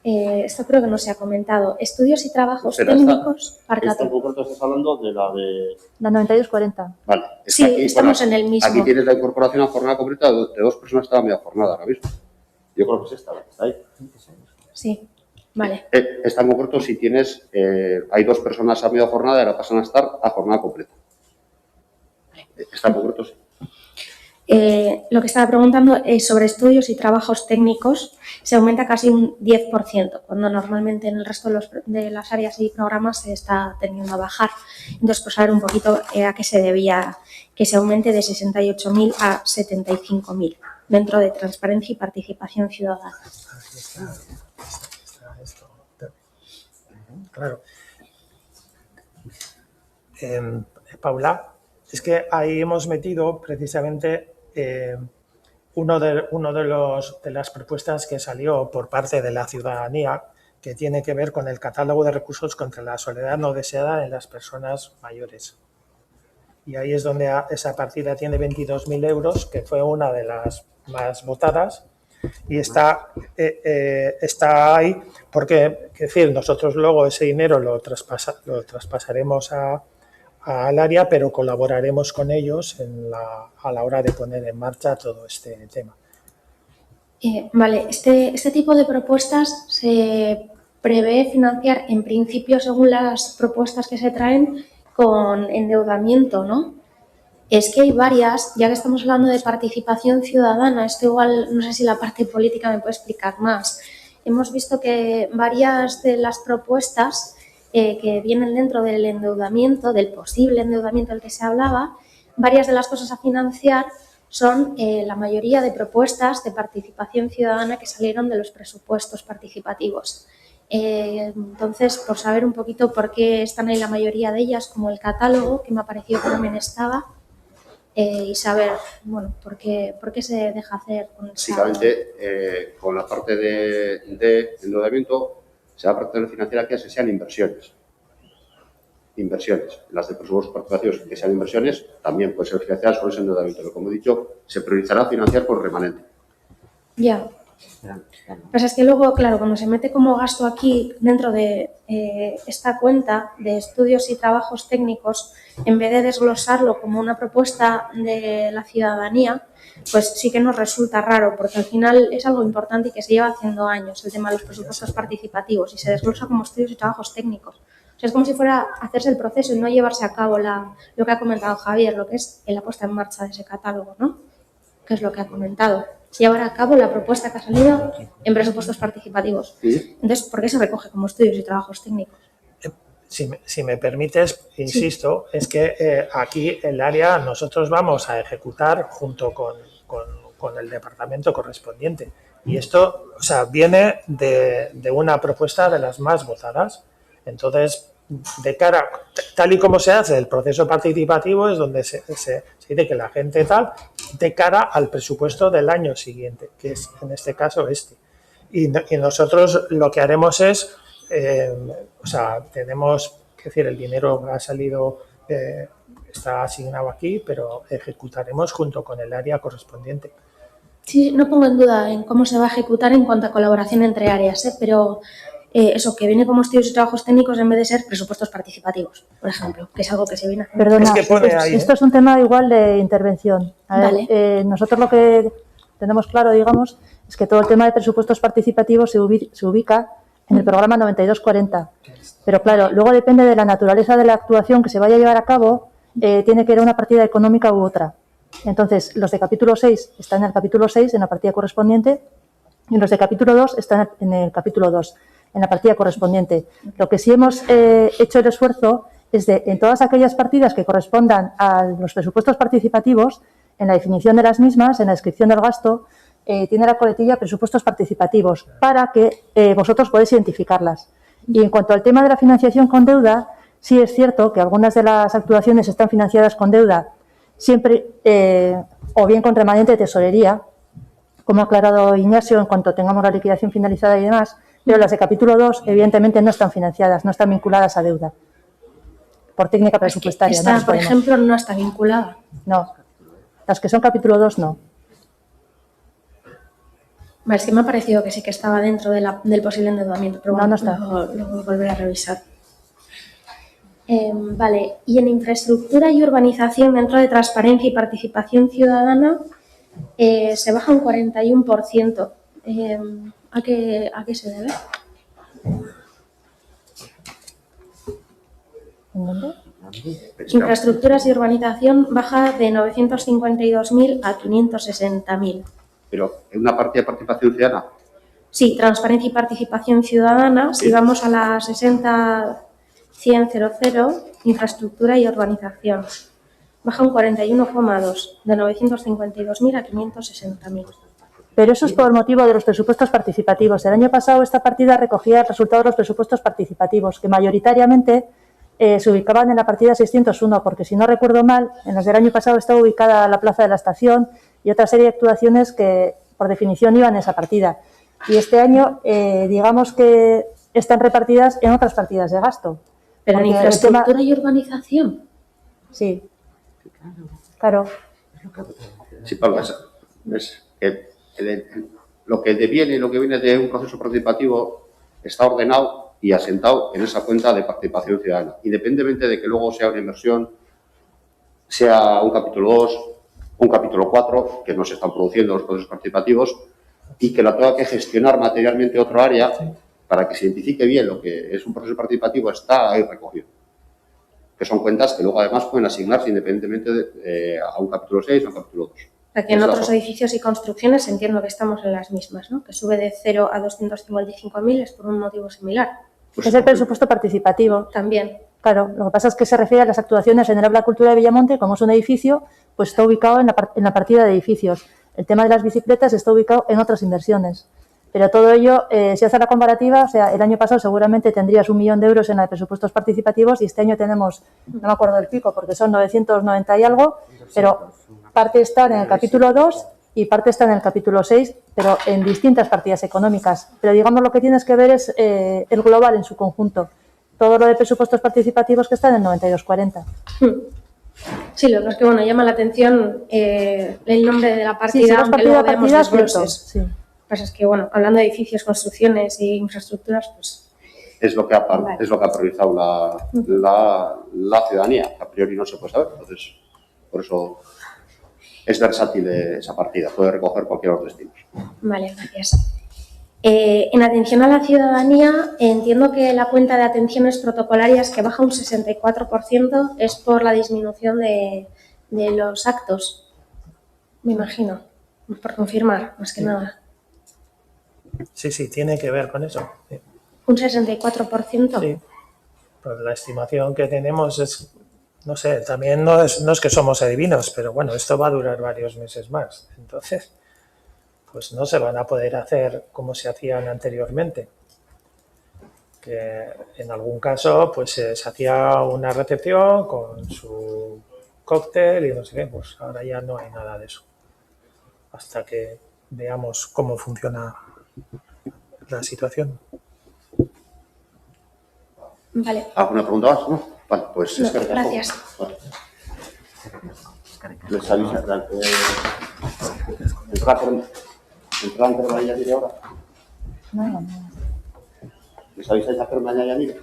esto creo que no se ha comentado, estudios y trabajos técnicos. Esto en concreto estás hablando de la de... La 9240. Vale. Sí, aquí, estamos en el mismo. Aquí tienes la incorporación a jornada completa de 2 personas que estaban media jornada ahora mismo. Yo creo que es esta, la que está ahí. Sí, vale. Está en concreto si tienes, hay 2 personas a media jornada y ahora pasan a estar a jornada completa. Está en concreto, sí. Lo que estaba preguntando es sobre estudios y trabajos técnicos. Se aumenta casi un 10%, cuando normalmente en el resto de las áreas y programas se está tendiendo a bajar. Entonces, pues saber un poquito a qué se debía que se aumente de 68.000 a 75.000 dentro de transparencia y participación ciudadana. Claro. Paula, es que ahí hemos metido precisamente uno de las propuestas que salió por parte de la ciudadanía, que tiene que ver con el catálogo de recursos contra la soledad no deseada en las personas mayores. y ahí es donde esa partida tiene 22.000 euros, que fue una de las más votadas, y está ahí porque, es decir, nosotros luego ese dinero lo traspasaremos al área, pero colaboraremos con ellos a la hora de poner en marcha todo este tema. Vale, este tipo de propuestas se prevé financiar en principio, según las propuestas que se traen, con endeudamiento, ¿no? Es que hay varias, ya que estamos hablando de participación ciudadana, esto igual, no sé si la parte política me puede explicar más. Hemos visto que varias de las propuestas que vienen dentro del endeudamiento, del posible endeudamiento del que se hablaba, varias de las cosas a financiar son la mayoría de propuestas de participación ciudadana que salieron de los presupuestos participativos. Entonces, por saber un poquito por qué están ahí la mayoría de ellas, como el catálogo, que me ha parecido que también estaba, y saber, bueno, por qué se deja hacer con esa... Básicamente, con la parte de endeudamiento, se va a pretender financiar aquellas que sean inversiones. Las de presupuestos participativos que sean inversiones también pueden ser financiadas con ese endeudamiento, pero como he dicho, se priorizará financiar por remanente. Ya. Lo que pasa es que luego, claro, cuando se mete como gasto aquí dentro de esta cuenta de estudios y trabajos técnicos, en vez de desglosarlo como una propuesta de la ciudadanía, pues sí que nos resulta raro, porque al final es algo importante y que se lleva haciendo años, el tema de los presupuestos participativos, y se desglosa como estudios y trabajos técnicos. O sea, es como si fuera hacerse el proceso y no llevarse a cabo lo que ha comentado Javier, lo que es la puesta en marcha de ese catálogo, ¿no? Que es lo que ha comentado. Llevar a cabo la propuesta que ha salido en presupuestos participativos. ¿Sí? Entonces, ¿por qué se recoge como estudios y trabajos técnicos? Si me permites, insisto, es que aquí el área nosotros vamos a ejecutar junto con el departamento correspondiente. Y esto, o sea, viene de una propuesta de las más votadas. Entonces, de cara, tal y como se hace el proceso participativo, es donde se dice que la gente tal, de cara al presupuesto del año siguiente, que es en este caso este. Y nosotros lo que haremos es, o sea, tenemos que decir, el dinero ha salido, está asignado aquí, pero ejecutaremos junto con el área correspondiente. Sí, no pongo en duda en cómo se va a ejecutar en cuanto a colaboración entre áreas, pero eso, que viene como estudios y trabajos técnicos en vez de ser presupuestos participativos, por ejemplo, que es algo que se viene a hacer. Perdona, Es que pone ahí, esto es un tema igual de intervención. A ver, Vale. nosotros lo que tenemos claro, digamos, es que todo el tema de presupuestos participativos se ubica en el programa 9240. Pero claro, luego depende de la naturaleza de la actuación que se vaya a llevar a cabo, tiene que ir a una partida económica u otra. Entonces, los de capítulo 6 están en el capítulo 6, en la partida correspondiente, y los de capítulo 2 están en el capítulo 2, en la partida correspondiente. Lo que sí hemos hecho el esfuerzo es de, en todas aquellas partidas que correspondan a los presupuestos participativos, en la definición de las mismas, en la descripción del gasto, tiene la coletilla presupuestos participativos, para que vosotros podáis identificarlas. Y en cuanto al tema de la financiación con deuda, sí es cierto que algunas de las actuaciones están financiadas con deuda, siempre o bien con remanente de tesorería, como ha aclarado Ignacio, en cuanto tengamos la liquidación finalizada y demás, pero las de capítulo 2 evidentemente no están financiadas, no están vinculadas a deuda, por técnica presupuestaria. Esta, ¿no? por ejemplo, no está vinculada. No, las que son capítulo 2 no. Vale, es que me ha parecido que sí que estaba dentro del posible endeudamiento, pero bueno, No está. Lo voy a volver a revisar. Vale, y en infraestructura y urbanización dentro de transparencia y participación ciudadana se baja un 41%. ¿A qué se debe? ¿En dónde? Infraestructuras y urbanización baja de 952.000 a 560.000. Pero en una partida de participación ciudadana, Sí, transparencia y participación ciudadana. Si vamos a la 60.100.00, infraestructura y urbanización, baja un 41,2, de 952.000 a 560.000. Pero eso es por motivo de los presupuestos participativos. El año pasado esta partida recogía el resultado de los presupuestos participativos, que mayoritariamente se ubicaban en la partida 601, porque si no recuerdo mal, en las del año pasado estaba ubicada la Plaza de la Estación y otra serie de actuaciones que por definición iban en esa partida. Y este año, digamos que están repartidas en otras partidas de gasto. Pero en Porque infraestructura y urbanización. Sí. Claro. Sí, Pablo, lo que deviene, lo que viene de un proceso participativo está ordenado y asentado en esa cuenta de participación ciudadana, independientemente de que luego sea una inversión, sea un capítulo 2, un capítulo 4, que no se están produciendo los procesos participativos, y que la tenga que gestionar materialmente otro área para que se identifique bien lo que es un proceso participativo, está ahí recogido. Que son cuentas que luego además pueden asignarse independientemente a un capítulo 6 o a un capítulo 2. O sea, que en otros edificios y construcciones entiendo que estamos en las mismas, ¿no? Que sube de 0 a 255.000 es por un motivo similar. Pues, Es el presupuesto participativo. También. Claro, lo que pasa es que se refiere a las actuaciones en el Aula Cultura de Villamonte, como es un edificio, pues está ubicado en la partida de edificios. El tema de las bicicletas está ubicado en otras inversiones. Pero todo ello, si hace la comparativa, o sea, el año pasado seguramente tendrías 1 millón de euros en la de presupuestos participativos y este año tenemos, no me acuerdo del pico, porque son 990 y algo, pero parte está en el capítulo 2 y parte está en el capítulo 6, pero en distintas partidas económicas. Pero digamos lo que tienes que ver es el global en su conjunto. Todo lo de presupuestos participativos que está en el 9240. Sí, lo que es que bueno, llama la atención el nombre de la partida, Sí, si vas aunque partida luego a veamos partida, los cierto, glosses. sí. Lo que pasa es que, bueno, hablando de edificios, construcciones e infraestructuras, pues es lo que ha Vale. priorizado la ciudadanía, que a priori no se puede saber. Entonces, por eso es versátil esa partida, puede recoger cualquiera de los destinos. Vale, gracias. En atención a la ciudadanía, entiendo que la cuenta de atenciones protocolarias que baja un 64% es por la disminución de los actos, me imagino, por confirmar, más que nada. Sí, tiene que ver con eso. Sí. ¿Un 64%? Sí. Pues la estimación que tenemos es, no sé, también no es que somos adivinos, pero bueno, esto va a durar varios meses más. Entonces, pues no se van a poder hacer como se hacían anteriormente. Que en algún caso, pues se hacía una recepción con su cóctel y no sé qué, pues ahora ya no hay nada de eso. Hasta que veamos cómo funciona la situación. Vale. ¿Alguna pregunta más? ¿No? Vale, pues No, es que gracias. Vale. Les avisa que entrar entre mañana y ahora. No. ¿Les avisáis a hacer mañana y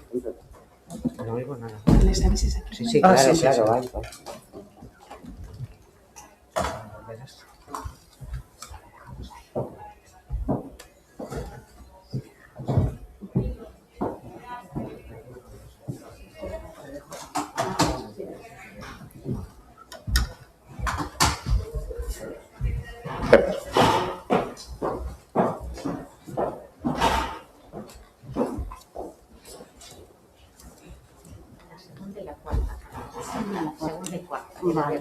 No oigo nada. ¿Les avises aquí? Sí, sí, Ah, claro, sí, claro. sí. Vale.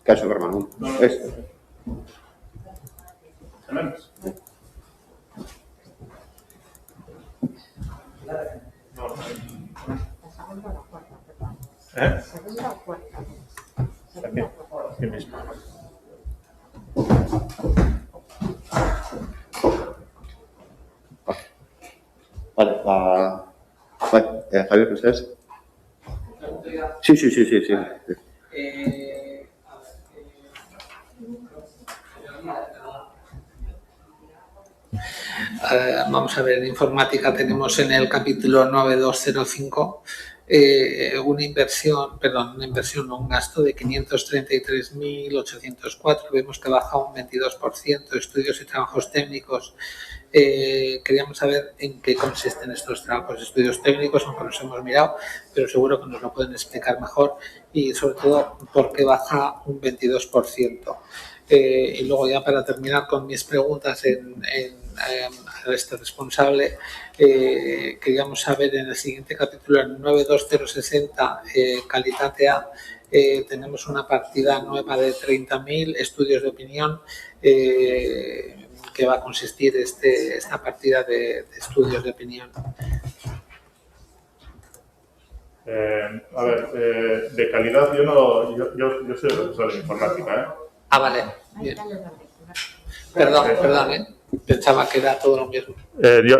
¿Qué ha hecho, hermano? Es. Vale, Javier, ¿ustedes? Sí. Vamos a ver, en informática tenemos en el capítulo 9205 un gasto de 533.804, vemos que baja un 22%, estudios y trabajos técnicos. Queríamos saber en qué consisten estos trabajos, estudios técnicos, aunque los hemos mirado, pero seguro que nos lo pueden explicar mejor y sobre todo por qué baja un 22%. Y luego ya para terminar con mis preguntas a este responsable, queríamos saber en el siguiente capítulo, en 92060, Calitate A, tenemos una partida nueva de 30.000, estudios de opinión, qué va a consistir esta partida de estudios de opinión. A ver, de calidad yo soy responsable de informática, ¿eh? Ah, vale. Bien. Perdón, pensaba que era todo lo mismo.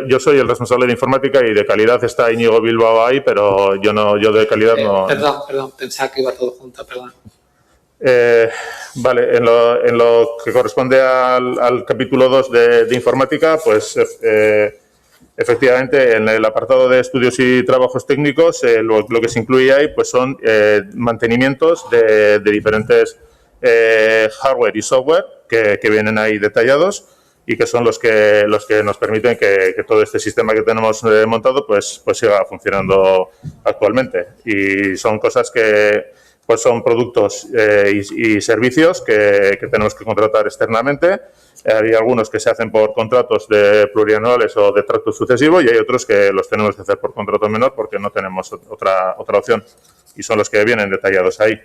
Yo soy el responsable de informática y de calidad está Íñigo Bilbao ahí, pero yo de calidad no... Perdón, pensaba que iba todo junto, perdón. Vale, en lo que corresponde al capítulo 2 de informática, pues efectivamente en el apartado de estudios y trabajos técnicos lo que se incluye ahí pues son mantenimientos de diferentes hardware y software que vienen ahí detallados y que son los que nos permiten que todo este sistema que tenemos montado pues siga funcionando actualmente. Y son cosas que pues son productos y servicios que tenemos que contratar externamente. Hay algunos que se hacen por contratos de plurianuales o de trato sucesivo y hay otros que los tenemos que hacer por contrato menor porque no tenemos otra opción y son los que vienen detallados ahí.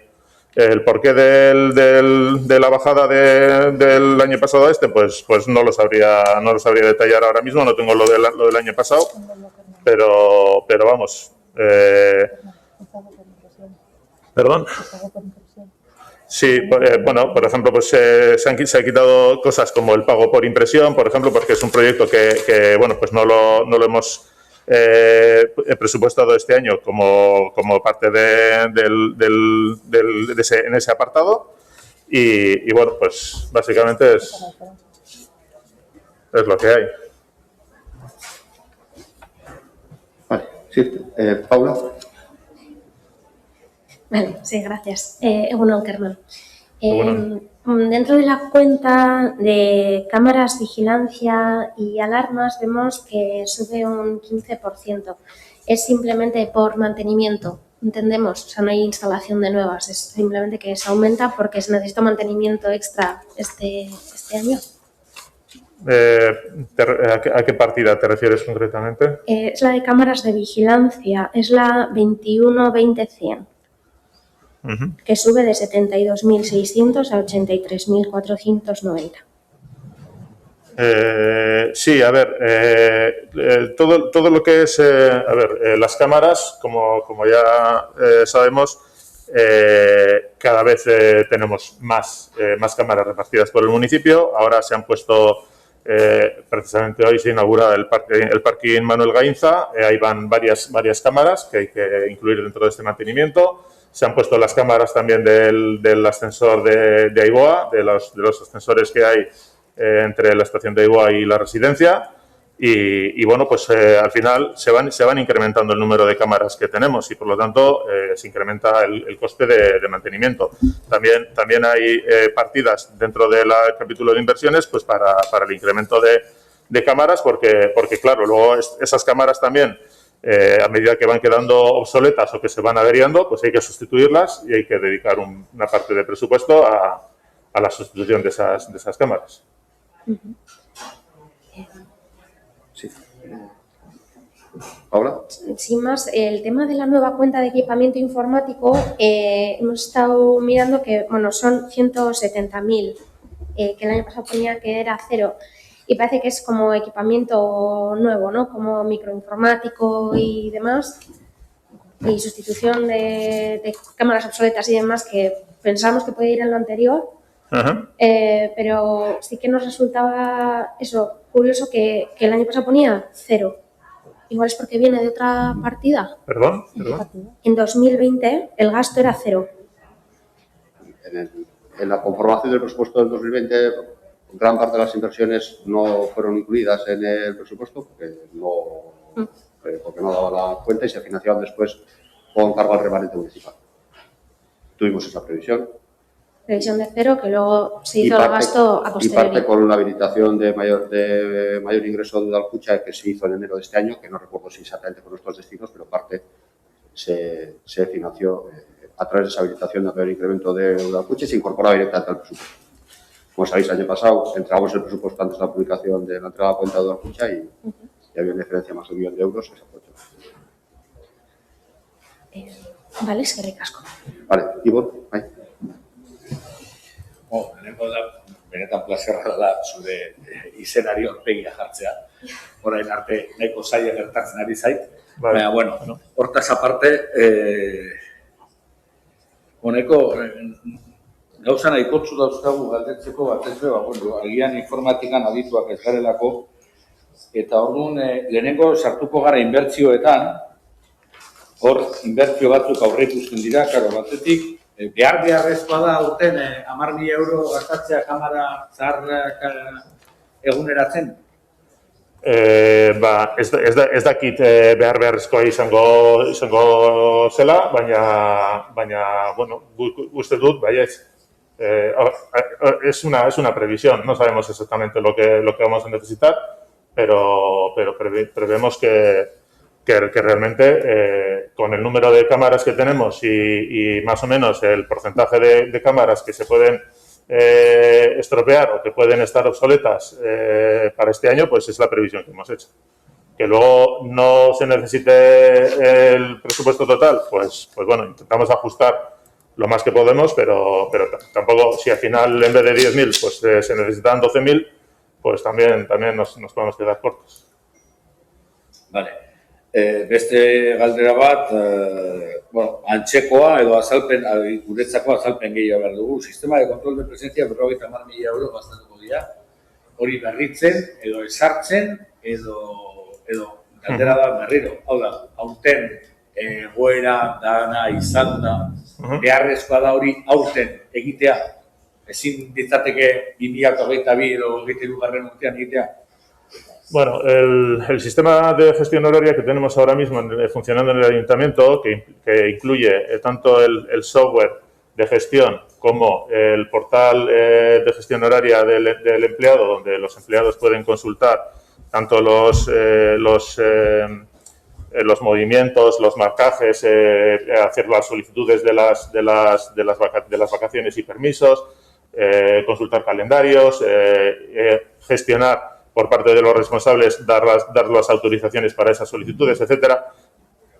El porqué de la bajada del año pasado a este, pues no lo sabría detallar ahora mismo, no tengo lo del año pasado, pero vamos. ¿Perdón? Sí, bueno, por ejemplo, pues se ha quitado cosas como el pago por impresión, por ejemplo, porque es un proyecto que bueno, pues no lo hemos presupuestado este año como parte en ese apartado y bueno, pues básicamente es lo que hay. Vale, sí, Paula. Vale, sí, gracias. Egunon, Kerman. Dentro de la cuenta de cámaras, vigilancia y alarmas vemos que sube un 15%. Es simplemente por mantenimiento, entendemos, o sea, no hay instalación de nuevas, es simplemente que se aumenta porque se necesita mantenimiento extra este año. ¿A qué partida te refieres concretamente? Es la de cámaras de vigilancia, es la 21-20-100. Que sube de 72.600 a 83.490. Sí, a ver, todo lo que es, las cámaras, como ya sabemos, cada vez tenemos más cámaras repartidas por el municipio. Ahora se han puesto, precisamente hoy se inaugura el parking Manuel Gainza, ahí van varias cámaras que hay que incluir dentro de este mantenimiento. Se han puesto las cámaras también del ascensor de Aiboa, de los ascensores que hay entre la estación de Aiboa y la residencia. Y bueno, pues al final se van incrementando el número de cámaras que tenemos y por lo tanto se incrementa el coste de mantenimiento. También hay partidas dentro del capítulo de inversiones pues para el incremento de cámaras porque claro, luego esas cámaras también a medida que van quedando obsoletas o que se van averiando, pues hay que sustituirlas y hay que dedicar una parte de presupuesto a la sustitución de esas cámaras. Sí. ¿Paula? Sin más, el tema de la nueva cuenta de equipamiento informático, hemos estado mirando que, bueno, son 170.000, que el año pasado ponía que era 0. Y parece que es como equipamiento nuevo, ¿no? Como microinformático y demás. Y sustitución de cámaras obsoletas y demás que pensamos que puede ir en lo anterior. Pero sí que nos resultaba eso curioso que el año pasado ponía 0. Igual es porque viene de otra partida. ¿Perdón? En 2020 el gasto era 0. En la conformación del presupuesto del 2020... gran parte de las inversiones no fueron incluidas en el presupuesto porque no daba la cuenta y se financiaban después con cargo al remanente municipal. Tuvimos esa previsión. Previsión de 0 que luego se hizo el gasto a posteriori. Y parte con una habilitación de mayor ingreso de Udalkutxa que se hizo en enero de este año, que no recuerdo si exactamente con nuestros destinos, pero parte se financió a través de esa habilitación de mayor incremento de Udalkutxa y se incorporaba directamente al presupuesto. Como sabéis, el año pasado entregamos el presupuesto antes de la publicación de la entrada a la cuenta de Udalkutxa y había una diferencia más de 1 millón de euros. Vale, es que ricasco. Vale, Ivonne, ahí. benetan plazerra da zure izenari aurpegia jartzea. Orain arte nahiko zaila gertatzen ari zait. Baina, bueno, hortaz aparte, honeko gauza nahikotzu dauzkagu galdetzeko batez be, agian informatikan adituak ez garelako, eta orduan lehenengo sartuko gara inbertsioetan, hor inbertsio batzuk aurreikusten dira, karo batetik, beharrezkoa da urten 10.000 euro gastatzea kamera zaharrak eguneratzen? Ez dakit beharrezkoa izango zela, baina bueno, uste dut, baiez. Es una previsión, no sabemos exactamente lo que vamos a necesitar, pero prevemos que realmente con el número de cámaras que tenemos y más o menos el porcentaje de cámaras que se pueden estropear o que pueden estar obsoletas para este año, pues es la previsión que hemos hecho. Que luego no se necesite el presupuesto total, pues bueno, intentamos ajustar lo más que podemos, pero tampoco, si al final en vez de 10.000 pues se necesitan 12.000, pues también nos podemos quedar cortos. Vale. Beste galdera bat, antzekoa edo guretzako azalpen gehiago behar dugu. Sistema de control de presencia 50.000 euro gastatuko dira. Hori berritzen edo esartzen edo galdera da berriro. Hau da, aurten egoera dana izan da, beharrezkoa da hori aurten egitea. Ezin ditzateke 2022 edo 2023 urtean egitea. Bueno, el sistema de gestión horaria que tenemos ahora mismo funcionando en el ayuntamiento, que incluye tanto el software de gestión como el portal de gestión horaria del empleado, donde los empleados pueden consultar tanto los movimientos, los marcajes, hacer las solicitudes de las vacaciones y permisos, consultar calendarios, gestionar por parte de los responsables, dar las autorizaciones para esas solicitudes, etcétera.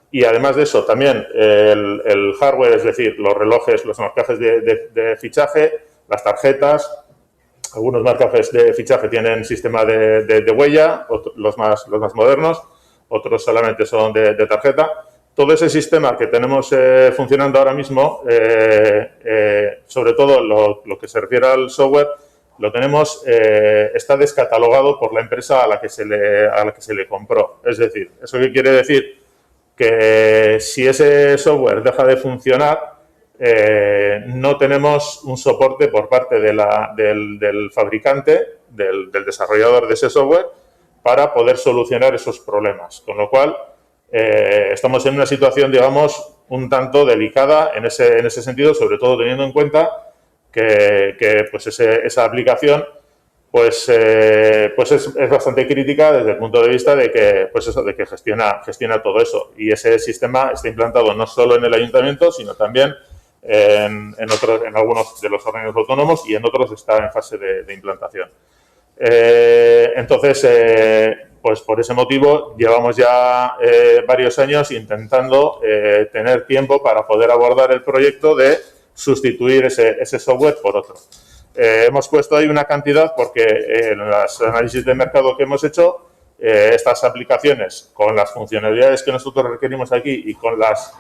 Y además de eso, también el hardware, es decir, los relojes, los marcajes de fichaje, las tarjetas. Algunos marcajes de fichaje tienen sistema de huella, los más modernos, otros solamente son de tarjeta. Todo ese sistema que tenemos funcionando ahora mismo, sobre todo lo que se refiere al software, lo tenemos, está descatalogado por la empresa a la que se le compró. Es decir, ¿eso qué quiere decir? Que si ese software deja de funcionar, no tenemos un soporte por parte del fabricante, del desarrollador de ese software, para poder solucionar esos problemas. Con lo cual, estamos en una situación, digamos, un tanto delicada en ese sentido, sobre todo teniendo en cuenta que pues esa aplicación pues es bastante crítica desde el punto de vista de que gestiona todo eso. Y ese sistema está implantado no solo en el ayuntamiento, sino también en algunos de los organismos autónomos, y en otros está en fase de implantación. Entonces, pues por ese motivo llevamos ya varios años intentando tener tiempo para poder abordar el proyecto de sustituir ese software por otro. Hemos puesto ahí una cantidad porque en los análisis de mercado que hemos hecho, estas aplicaciones con las funcionalidades que nosotros requerimos aquí y con las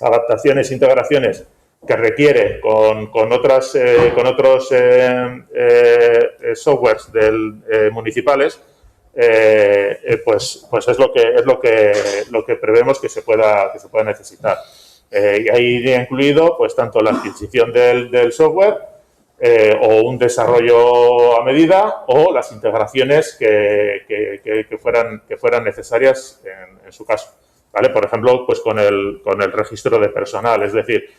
adaptaciones e integraciones que requiere con otros softwares municipales, pues es lo que prevemos que se pueda necesitar. Y ahí iría incluido pues tanto la adquisición del software o un desarrollo a medida, o las integraciones que fueran necesarias en su caso, ¿vale? Por ejemplo, pues con el registro de personal, es decir,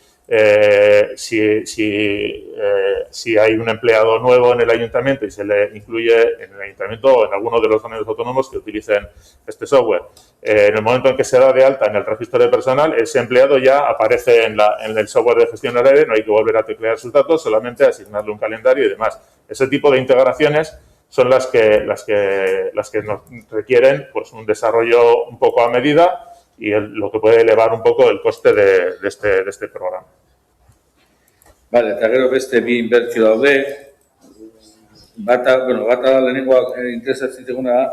si hay un empleado nuevo en el ayuntamiento y se le incluye en el ayuntamiento o en alguno de los organismos autónomos que utilicen este software, en el momento en que se da de alta en el registro de personal, ese empleado ya aparece en el software de gestión horaria, no hay que volver a teclear sus datos, solamente asignarle un calendario y demás. Ese tipo de integraciones son las que nos requieren pues un desarrollo un poco a medida, y lo que puede elevar un poco el coste de este programa. Vale, eta gero beste bi inbertsio daude. Bata lehenengoa interesatzen zeguna da,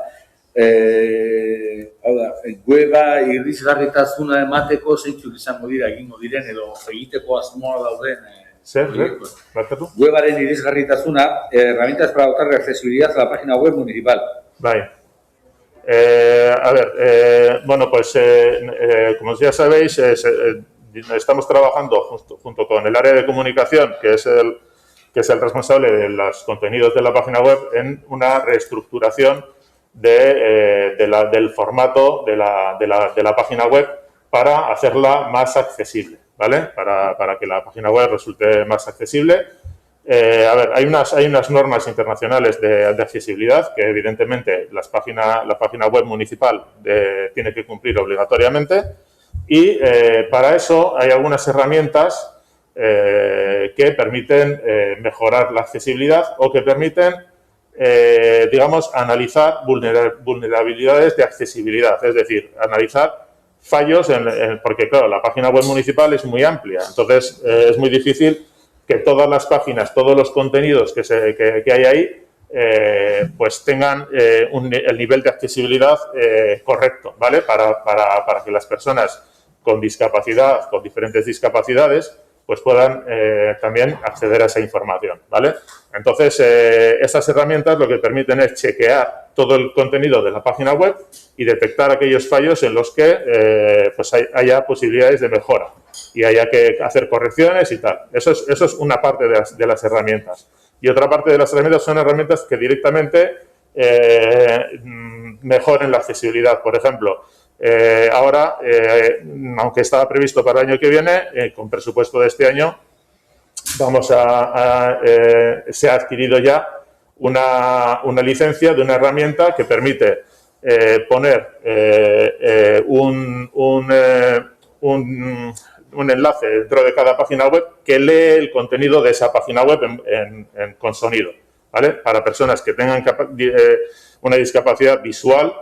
hau da, weba irisgarritasuna emateko zeintzuk izango dira egingo diren edo egiteko asmoa dauden. Zer, barkatu? Webaren irisgarritasuna, herramientas para dotar de accesibilidad a la página web municipal. Bai. A ver, bueno, pues como ya sabéis, estamos trabajando junto con el área de comunicación, que es el responsable de los contenidos de la página web, en una reestructuración del formato de la página web para hacerla más accesible, ¿vale? Para que la página web resulte más accesible. A ver, hay unas normas internacionales de accesibilidad que evidentemente la página web municipal tiene que cumplir obligatoriamente y para eso hay algunas herramientas que permiten mejorar la accesibilidad o que permiten, digamos, analizar vulnerabilidades de accesibilidad, es decir, analizar fallos, porque claro, la página web municipal es muy amplia, entonces es muy difícil que todas las páginas, todos los contenidos que hay ahí, pues tengan el nivel de accesibilidad correcto, ¿vale? Para que las personas con discapacidad, con diferentes discapacidades, pues puedan también acceder a esa información, ¿vale? Entonces, estas herramientas lo que permiten es chequear todo el contenido de la página web y detectar aquellos fallos en los que pues haya posibilidades de mejora y haya que hacer correcciones y tal. Eso es una parte de las herramientas. Y otra parte de las herramientas son herramientas que directamente mejoren la accesibilidad. Por ejemplo, ahora, aunque estaba previsto para el año que viene, con presupuesto de este año, se ha adquirido ya una licencia de una herramienta que permite poner un enlace dentro de cada página web que lee el contenido de esa página web con sonido, ¿vale? Para personas que tengan una discapacidad visual,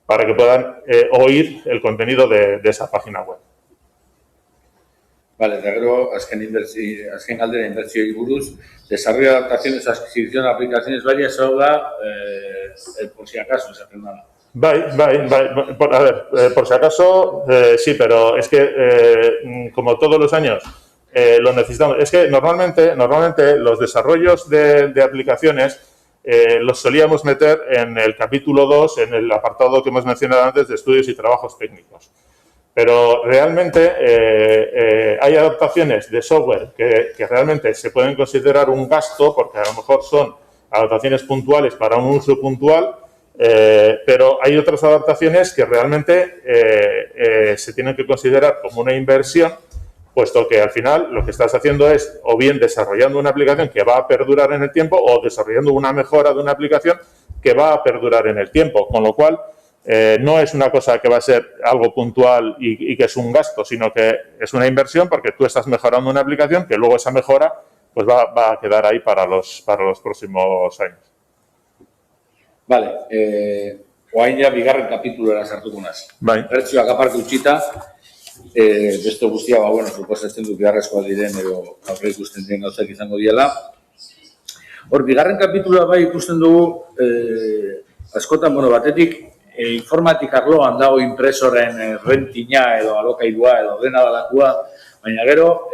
para que puedan oír el contenido de esa página web. Vale, eta gero, azken galdera inbertsioei buruz, desarrollo de adaptaciones, adquisición de aplicaciones varias, hau da, por si acaso, esaten da. A ver, por si acaso, sí, pero es que, como todos los años, lo necesitamos. Es que normalmente los desarrollos de aplicaciones los solíamos meter en el capítulo 2, en el apartado que hemos mencionado antes de estudios y trabajos técnicos. Pero realmente hay adaptaciones de software que realmente se pueden considerar un gasto porque a lo mejor son adaptaciones puntuales para un uso puntual, pero hay otras adaptaciones que realmente se tienen que considerar como una inversión, puesto que al final lo que estás haciendo es o bien desarrollando una aplicación que va a perdurar en el tiempo o desarrollando una mejora de una aplicación que va a perdurar en el tiempo, con lo cual no es una cosa que va a ser algo puntual y que es un gasto, sino que es una inversión porque tú estás mejorando una aplicación que luego esa mejora pues va a quedar ahí para los próximos años. Vale, oain ja bigarren kapitulera sartuko naz. Bai. Bertsioak aparte utxita, beste guztia, bueno, suposatzen dut beharrezkoak diren edo aurre ikusten diren gauzak izango diela. Hor, bigarren kapitulua bai ikusten dugu, askotan, bueno, batetik, informatik arloan dago impresoren rentina edo alokairua edo dena dalakua, baina gero,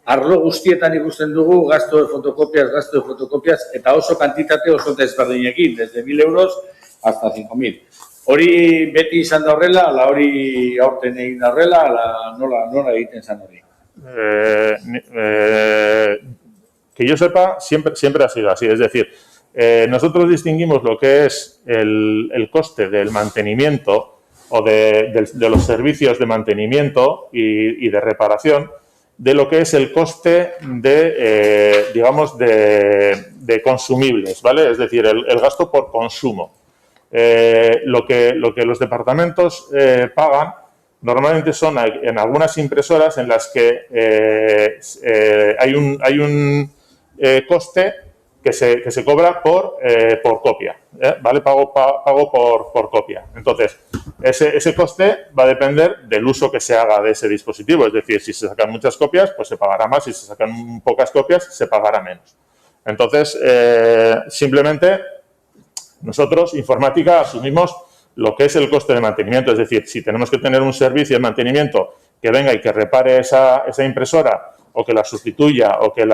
arlo guztietan ikusten dugu gasto de fotocopias, eta oso kantitate oso desberdinekin, desde 1.000 euros hasta 5.000. Hori beti izan da horrela, ala hori aurten egin da horrela, ala nola egiten zan hori? Que yo sepa, siempre ha sido así. Es decir, nosotros distinguimos lo que es el coste del mantenimiento o de los servicios de mantenimiento y de reparación de lo que es el coste de, digamos, de consumibles, ¿vale? Es decir, el gasto por consumo. Lo que los departamentos pagan normalmente son en algunas impresoras en las que hay un coste que se cobra por copia, ¿vale? Pago por copia. Entonces, ese coste va a depender del uso que se haga de ese dispositivo. Es decir, si se sacan muchas copias, pues se pagará más. Si se sacan pocas copias, se pagará menos. Entonces, simplemente nosotros, informática, asumimos lo que es el coste de mantenimiento. Es decir, si tenemos que tener un servicio de mantenimiento que venga y que repare esa impresora o que la sustituya o que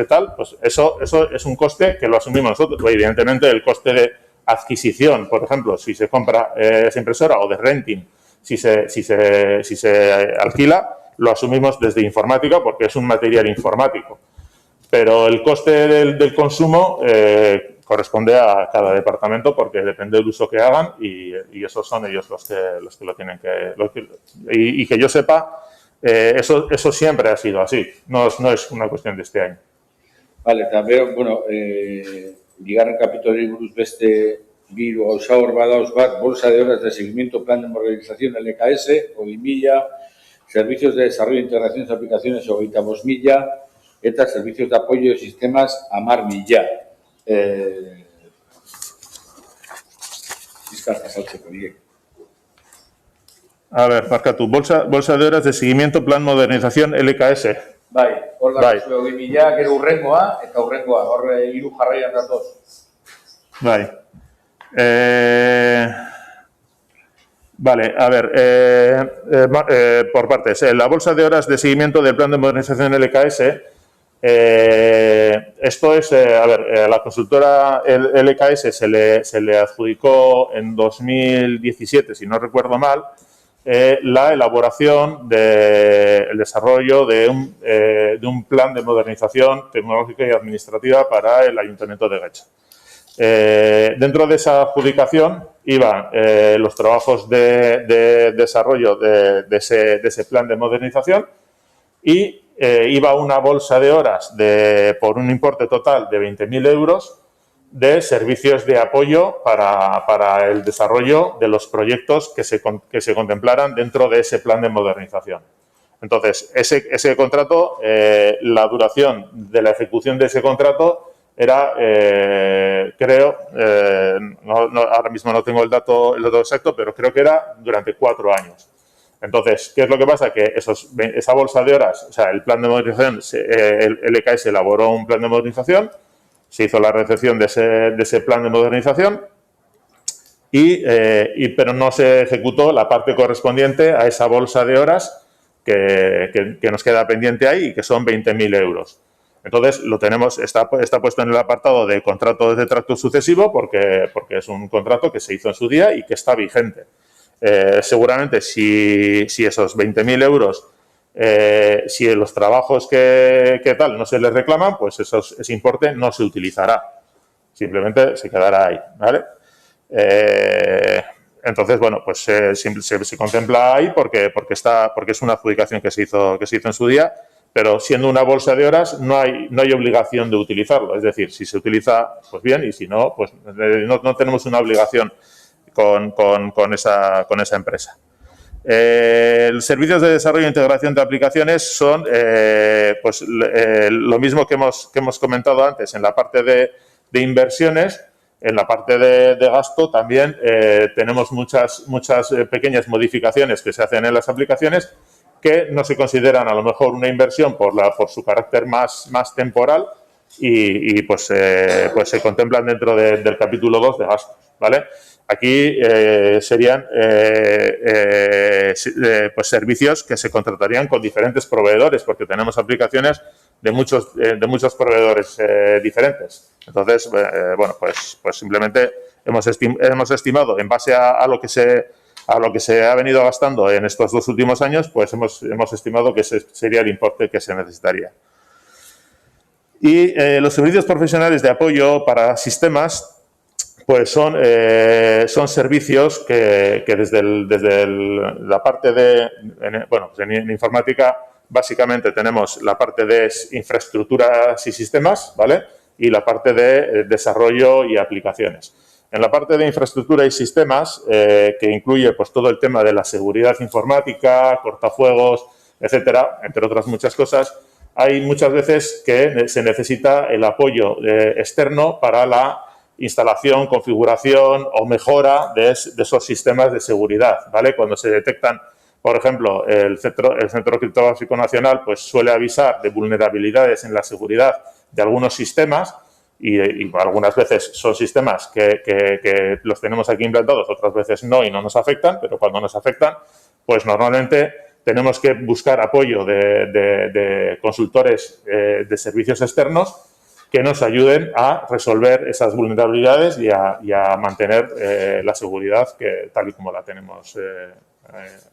tal, pues eso es un coste que lo asumimos nosotros. Evidentemente, el coste de adquisición, por ejemplo, si se compra esa impresora, o de renting, si se alquila, lo asumimos desde informática porque es un material informático. Pero el coste del consumo corresponde a cada departamento porque depende del uso que hagan y esos son ellos los que lo tienen que... Y que yo sepa, eso siempre ha sido así, no es una cuestión de este año. Vale, también, bueno, bigarren kapitolari buruz beste hiru gauza hor badauz bat, bolsa de horas de seguimiento, plan de modernización LKS, 20.000, servicios de desarrollo e integración de aplicaciones, 25.000, eta servicios de apoyo de sistemas, 10.000. Bizkarta saltzeko diek. A ver, markatu, bolsa de horas de seguimiento, plan modernización LKS. Bai, hor da 20.000, gero urrengoa, eta urrengoa, hor hiru jarraian datoz. Bai. Vale, a ver, por partes. La bolsa de horas de seguimiento del plan de modernización LKS, esto es, a ver, la consultora LKS se le adjudicó en 2017, si no recuerdo mal, la elaboración el desarrollo de un plan de modernización tecnológica y administrativa para el Ayuntamiento de Getxo. Dentro de esa adjudicación iban los trabajos de desarrollo de ese plan de modernización y iba una bolsa de horas por un importe total de 20.000 euros de servicios de apoyo para el desarrollo de los proyectos que se contemplaran dentro de ese plan de modernización. Entonces, ese contrato, la duración de la ejecución de ese contrato era, creo, ahora mismo no tengo el dato exacto, pero creo que era durante 4 años. Entonces, ¿qué es lo que pasa? Que esa bolsa de horas, o sea, el plan de modernización, el LKS elaboró un plan de modernización, se hizo la recepción de ese plan de modernización, pero no se ejecutó la parte correspondiente a esa bolsa de horas que nos queda pendiente ahí y que son 20.000 euros. Entonces, lo tenemos, está puesto en el apartado de contrato de tracto sucesivo porque es un contrato que se hizo en su día y que está vigente. Seguramente, si esos 20.000 euros, si los trabajos que tal no se les reclaman, pues ese importe no se utilizará. Simplemente se quedará ahí, ¿vale? Entonces, bueno, pues se contempla ahí porque es una adjudicación que se hizo en su día. Pero siendo una bolsa de horas no hay obligación de utilizarlo. Es decir, si se utiliza, pues bien, y si no, pues no tenemos una obligación con esa empresa. Los servicios de desarrollo e integración de aplicaciones son pues lo mismo que hemos comentado antes en la parte de inversiones. En la parte de gasto también tenemos muchas pequeñas modificaciones que se hacen en las aplicaciones que no se consideran a lo mejor una inversión por su carácter más temporal y pues se contemplan dentro del capítulo 2 de gastos, ¿vale? Aquí serían pues servicios que se contratarían con diferentes proveedores porque tenemos aplicaciones de muchos proveedores diferentes. Entonces, bueno, pues simplemente hemos estimado en base a lo que se ha venido gastando en estos 2 últimos años, pues hemos estimado que ese sería el importe que se necesitaría. Y los servicios profesionales de apoyo para sistemas, pues son servicios que desde la parte en informática, básicamente tenemos la parte de infraestructuras y sistemas, ¿vale? Y la parte de desarrollo y aplicaciones. En la parte de infraestructura y sistemas, que incluye pues todo el tema de la seguridad informática, cortafuegos, etcétera, entre otras muchas cosas, hay muchas veces que se necesita el apoyo externo para la instalación, configuración o mejora de esos sistemas de seguridad, ¿vale? Cuando se detectan, por ejemplo, el Centro Criptográfico Nacional pues suele avisar de vulnerabilidades en la seguridad de algunos sistemas y algunas veces son sistemas que los tenemos aquí implantados, otras veces no y no nos afectan, pero cuando nos afectan, pues normalmente tenemos que buscar apoyo de consultores de servicios externos que nos ayuden a resolver esas vulnerabilidades y a mantener la seguridad tal y como la tenemos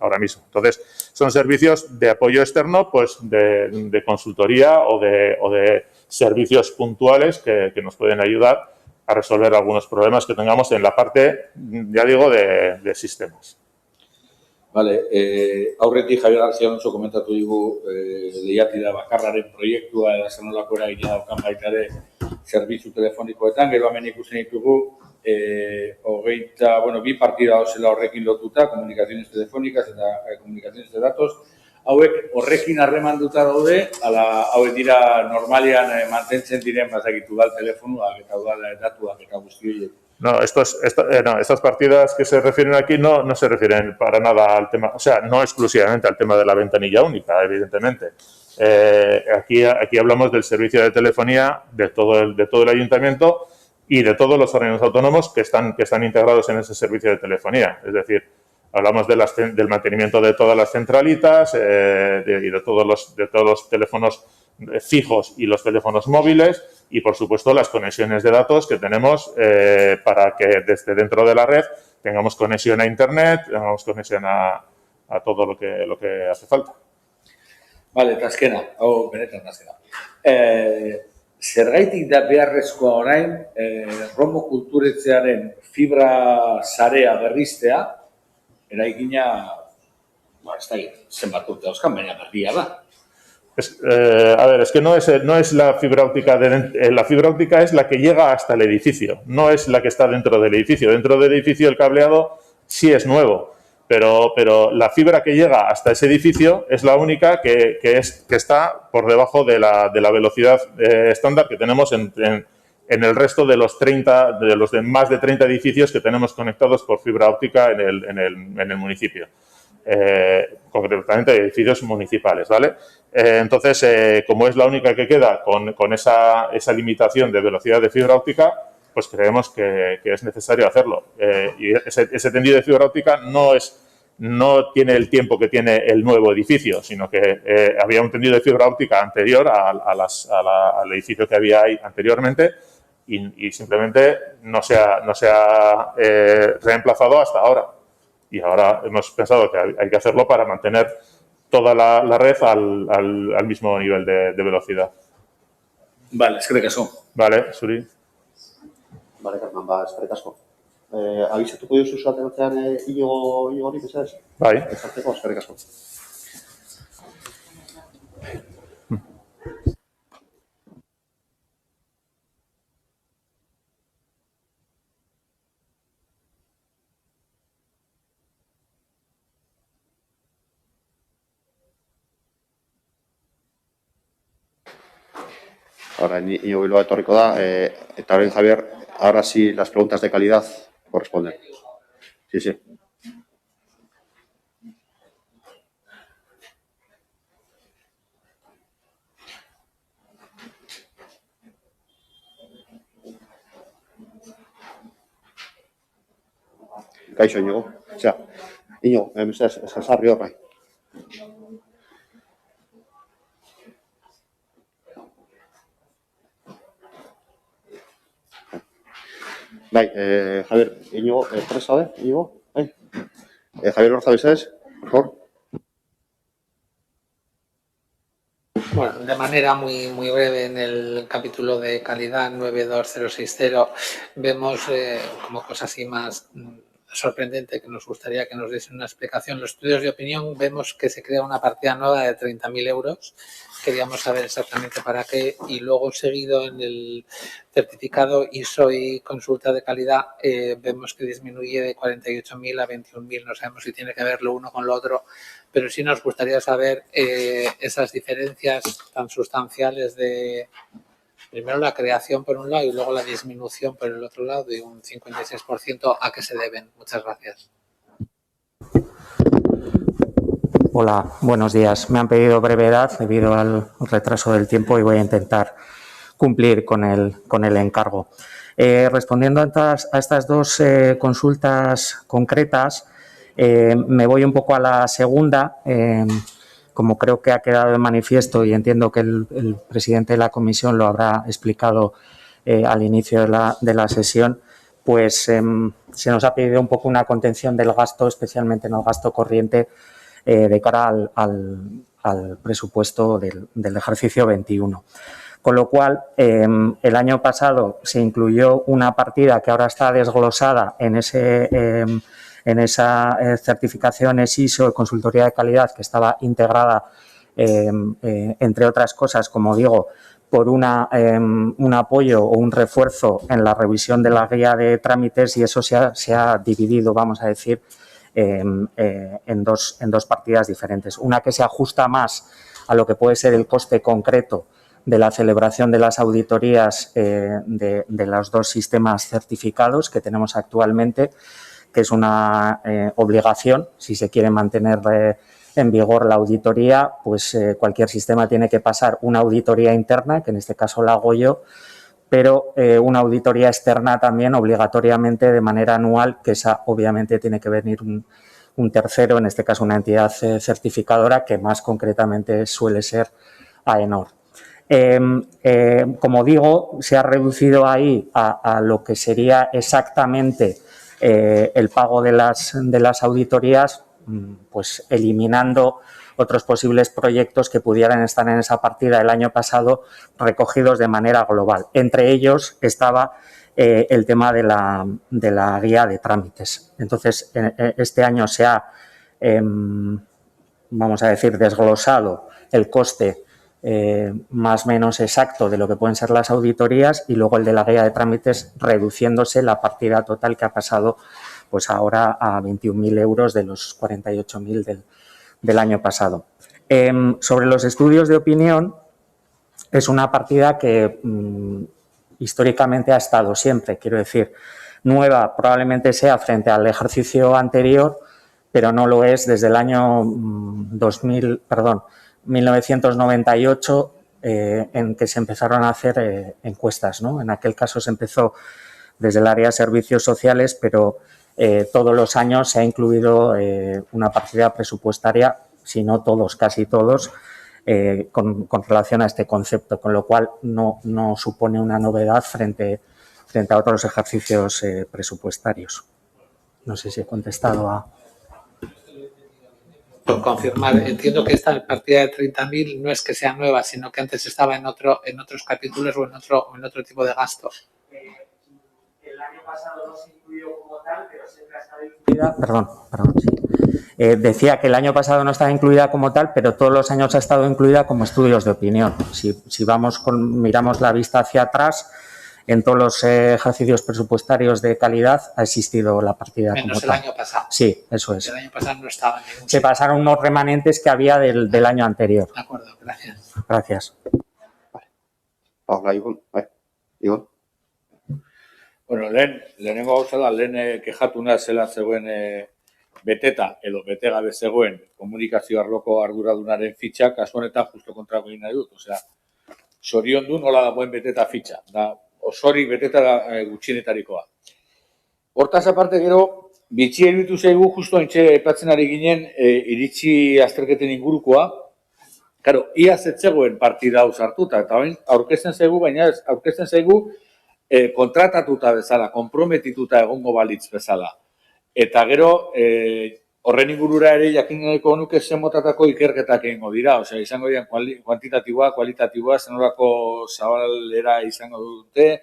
ahora mismo. Entonces, son servicios de apoyo externo, pues de consultoría o de servicios puntuales que nos pueden ayudar a resolver algunos problemas que tengamos en la parte, ya digo, de sistemas. Vale, aurretik Javier García Alonso komentatu digu lehiatida bakarraren proiektua eta zen nolako eragina daukan baita ere zerbitzu telefonikoetan, gero hemen ikusten ditugu bi partida dauzela horrekin lotuta, komunikaziones telefónicas eta komunikaziones de datos, hauek horrekin harremanduta daude, hauek dira normalean mantentzen diren bazakitu dal telefonuak eta udal datuak eta guzti horiek. No, estas partidas que se refieren aquí no se refieren para nada al tema, o sea, no exclusivamente al tema de la ventanilla única, evidentemente. Aquí hablamos del servicio de telefonía de todo el ayuntamiento y de todos los órganos autónomos que están integrados en ese servicio de telefonía. Es decir, hablamos del mantenimiento de todas las centralitas y de todos los teléfonos fijos y los teléfonos móviles y, por supuesto, las conexiones de datos que tenemos para que desde dentro de la red tengamos conexión a Internet, tengamos conexión a todo lo que hace falta. Vale, eta azkena, benetan azkena. Zergaitik da beharrezkoa orain Romo kulturetzearen fibra sarea berriztea, eraikina, ez da, zenbat urte dauzkan, baina berria da. A ver, es que no es la fibra óptica, la fibra óptica es la que llega hasta el edificio, no es la que está dentro del edificio. Dentro del edificio el cableado sí es nuevo, pero la fibra que llega hasta ese edificio es la única que está por debajo de la velocidad estándar que tenemos en el resto de los más de 30 edificios que tenemos conectados por fibra óptica en el municipio. Concretamente edificios municipales, ¿vale? Entonces, como es la única que queda con esa limitación de velocidad de fibra óptica, pues creemos que es necesario hacerlo. Y ese tendido de fibra óptica no tiene el tiempo que tiene el nuevo edificio, sino que había un tendido de fibra óptica anterior al edificio que había ahí anteriormente y simplemente no se ha reemplazado hasta ahora. Y ahora hemos pensado que hay que hacerlo para mantener toda la red al mismo nivel de velocidad. Vale, eskerrik asko. Vale, Zuri. Vale, Carmen, eskerrik asko. Abizatuko duzu zuateratzean Iñigo hori, bezaz? Bai. Ezartzeko, eskerrik asko. Ahora Iñigo Bilbao etorriko da, eta orain Javier, ahora sí las preguntas de calidad corresponden. Sí. Kaixo, Iñigo. Osea, Iñigo, sarri horrai. Bai, Javier, Iñigo, ¿presa de Iñigo? Javier Lorza, ¿ves? Por favor. Bueno, de manera muy breve, en el capítulo de calidad 92060 vemos como cosa así más sorprendente que nos gustaría que nos diese una explicación. Los estudios de opinión vemos que se crea una partida nueva de 30.000 euros. Queríamos saber exactamente para qué y luego seguido en el certificado ISO y consulta de calidad vemos que disminuye de 48.000 a 21.000. No sabemos si tiene que ver lo uno con lo otro, pero sí nos gustaría saber esas diferencias tan sustanciales de primero la creación por un lado y luego la disminución por el otro lado de un 56%, ¿a qué se deben? Muchas gracias. Hola, buenos días. Me han pedido brevedad debido al retraso del tiempo y voy a intentar cumplir con el encargo. Respondiendo a estas dos consultas concretas, me voy un poco a la segunda. Como creo que ha quedado de manifiesto y entiendo que el presidente de la comisión lo habrá explicado al inicio de la sesión, pues se nos ha pedido un poco una contención del gasto, especialmente en el gasto corriente, de cara al presupuesto del ejercicio 21. Con lo cual, el año pasado se incluyó una partida que ahora está desglosada en esa certificación ISO de consultoría de calidad, que estaba integrada, entre otras cosas, como digo, por un apoyo o un refuerzo en la revisión de la guía de trámites, y eso se ha dividido, vamos a decir, en dos partidas diferentes. Una que se ajusta más a lo que puede ser el coste concreto de la celebración de las auditorías de los dos sistemas certificados que tenemos actualmente, que es una obligación. Si se quiere mantener en vigor la auditoría, pues cualquier sistema tiene que pasar una auditoría interna, que en este caso la hago yo, pero una auditoría externa también obligatoriamente de manera anual, que esa obviamente tiene que venir un tercero, en este caso una entidad certificadora, que más concretamente suele ser AENOR. Como digo, se ha reducido ahí a lo que sería exactamente el pago de las auditorías, pues eliminando otros posibles proyectos que pudieran estar en esa partida el año pasado recogidos de manera global. Entre ellos estaba el tema de la guía de trámites. Entonces, este año se ha, vamos a decir, desglosado el coste más o menos exacto de lo que pueden ser las auditorías, y luego el de la guía de trámites reduciéndose la partida total, que ha pasado pues ahora a 21.000 euros de los 48.000 del año pasado. Sobre los estudios de opinión, es una partida que históricamente ha estado siempre, quiero decir, nueva probablemente sea frente al ejercicio anterior, pero no lo es desde el año 1998, en que se empezaron a hacer encuestas, ¿no? En aquel caso se empezó desde el área de servicios sociales, pero todos los años se ha incluido una partida presupuestaria, si no todos, casi todos, con relación a este concepto, con lo cual no supone una novedad frente a otros ejercicios presupuestarios. No sé si he contestado a... Por confirmar, entiendo que esta partida de 30.000 no es que sea nueva, sino que antes estaba en otros capítulos o en otro tipo de gasto. El año pasado no se incluyó como tal, pero siempre ha estado incluida. Perdón, sí. Decía que el año pasado no estaba incluida como tal, pero todos los años ha estado incluida como estudios de opinión. Si miramos la vista hacia atrás, en todos los ejercicios presupuestarios de calidad ha existido la partida como tal. Menos el año pasado. Sí, eso es. El año pasado no estaba en ningún Se pasaron unos remanentes que había del año anterior. De acuerdo, gracias. Gracias. Paula, Igon. Igon. Bueno, lehenengo gauza da, lehen kexatuna zela zegoen beteta edo bete gabe zegoen komunikazio arloko arduradunaren fitxa, kasu honetan justo kontrako egin nahi dut. Osea, zoriondu nola dagoen beteta fitxa, da osorik beteta gutxienetarikoa. Hortaz aparte gero, bitxia iruditu zaigu justo haintxe epatzen ari ginen iritsi azterketen ingurukoa. Karo, iaz ez zegoen partida hau sartuta, eta aurkezten zaigu, baina aurkezten zaigu kontratatuta bezala, konprometituta egongo balitz bezala. Eta gero, horren ingurura ere jakineko nuke zen motatako ikerketak egingo dira, osea, izango dian kuantitatiboa, kualitatiboa, zenolako zabalera izango dute.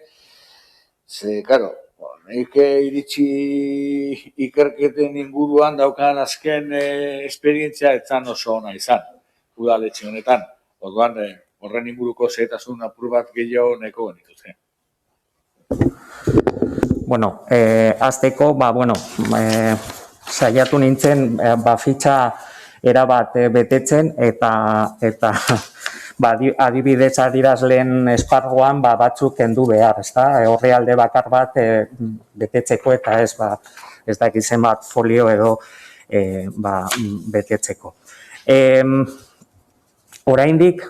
Ze, karo, nik iritsi ikerketen inguruan daukan azken esperientzia etzan oso ona izan, udaletxe honetan. Orduan, horren inguruko zehetasun apur bat gehiago neko genituzke. Bueno, azteko, saiatu nintzen, fitxa erabat betetzen, eta adibidez adierazleen esparruan batzuk kendu behar, ezta? Orrialde bakar bat betetzeko, eta ez dakit zenbat folio edo betetzeko. Oraindik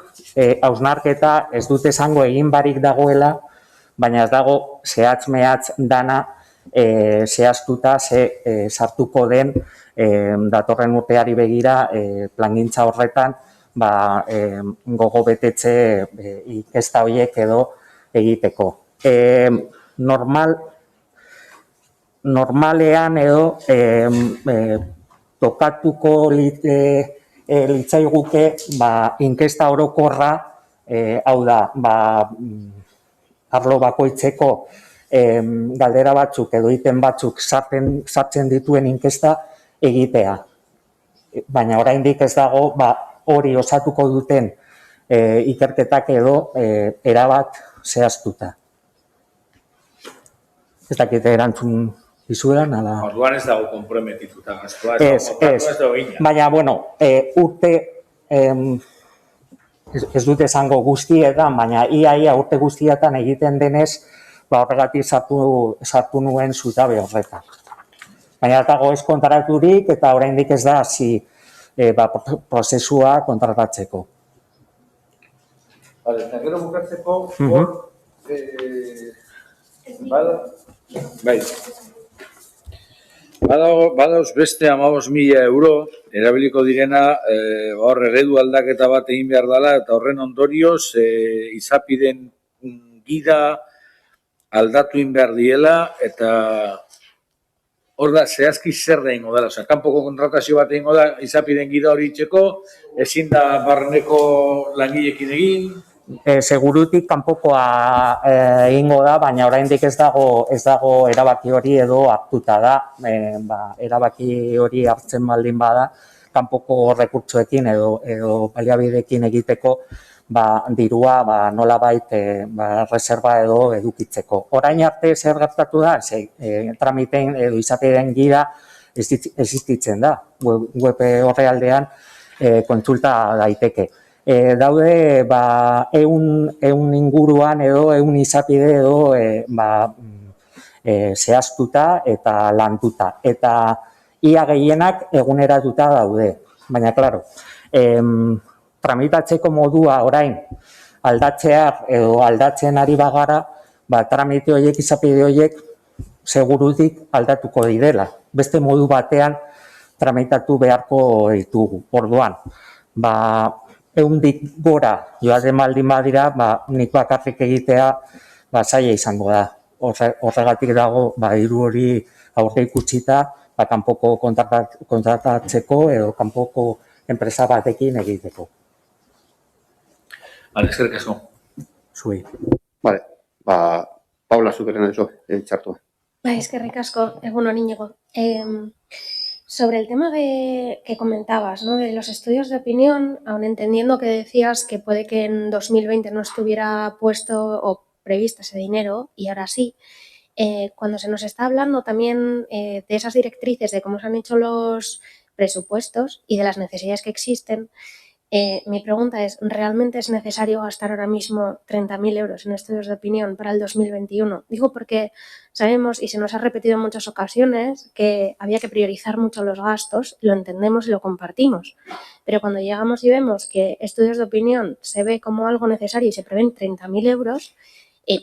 hausnarketa ez dut esango egin barik dagoela, baina ez dago zehatz mehatz dana zehaztuta sartuko den datorren urteari begira plangintza horretan gogo betetze inkesta horiek edo egiteko. Normalean edo tokatuko litzaiguke inkesta orokorra, hau da, arlo bakoitzeko galdera batzuk edo item batzuk sartzen dituen inkesta egitea. Baina oraindik ez dago hori osatuko duten ikerketak edo erabat zehaztuta. Ez dakit erantzun izudan, ala... Orduan ez dago komprometituta gastua, ez dago gina. Baina, bueno, urte, ez dut esango guztietan, baina ia urte guztietan egiten denez, horregatik sartu nuen zutabe horretan. Baina ez dago ez kontraturik eta oraindik ez da hasi prozesua kontratatzeko. Eta gero bukatzeko, badauz beste 15.000 euro erabiliko direna hor eredu aldaketa bat egin behar dela eta horren ondorioz izapiden gida aldatu egin behar diela eta hor da zehazki zer da ingo dela. Osa, kanpoko kontratazio bat ingo da izapiden gida hori itxeko, ezin da barreneko langilekin egin. Segurutik kanpokoa egingo da, baina oraindik ez dago erabaki hori edo hartuta da. Erabaki hori hartzen baldin bada, kanpoko rekurtsoekin edo baliabideekin egiteko dirua nolabait reserva edo edukitzeko. Orain arte zer gertatu da, tramiten edo izapideen gida existitzen da. Web orrialdean kontsulta daiteke. Daude 100 inguruan edo 100 izapide edo zehaztuta eta landuta. Eta ia gehienak eguneratuta daude. Baina, klaro, tramitatzeko modua orain aldatzear edo aldatzen ari bagara, tramite horiek, izapide horiek segurutik aldatuko direla. Beste modu batean tramitatu beharko ditugu. Orduan, 100 gora joaten baldin badira, nik bakarrik egitea zaila izango da. Horregatik dago diru hori aurre ikutsita kanpoko kontratatzeko edo kanpoko enpresa batekin egiteko. Eskerrik asko. Zuei. Vale, Paula, zukeren eso, txartua. Eskerrik asko, egun hon Iñigo. Sobre el tema que comentabas, ¿no? De los estudios de opinión, aun entendiendo que decías que puede que en 2020 no estuviera puesto o previsto ese dinero, y ahora sí, cuando se nos está hablando también de esas directrices, de cómo se han hecho los presupuestos y de las necesidades que existen, mi pregunta es, ¿realmente es necesario gastar ahora mismo 30.000 euros en estudios de opinión para el 2021? Digo porque sabemos, y se nos ha repetido en muchas ocasiones, que había que priorizar mucho los gastos, lo entendemos y lo compartimos. Pero cuando llegamos y vemos que estudios de opinión se ve como algo necesario y se prevén 30.000 euros,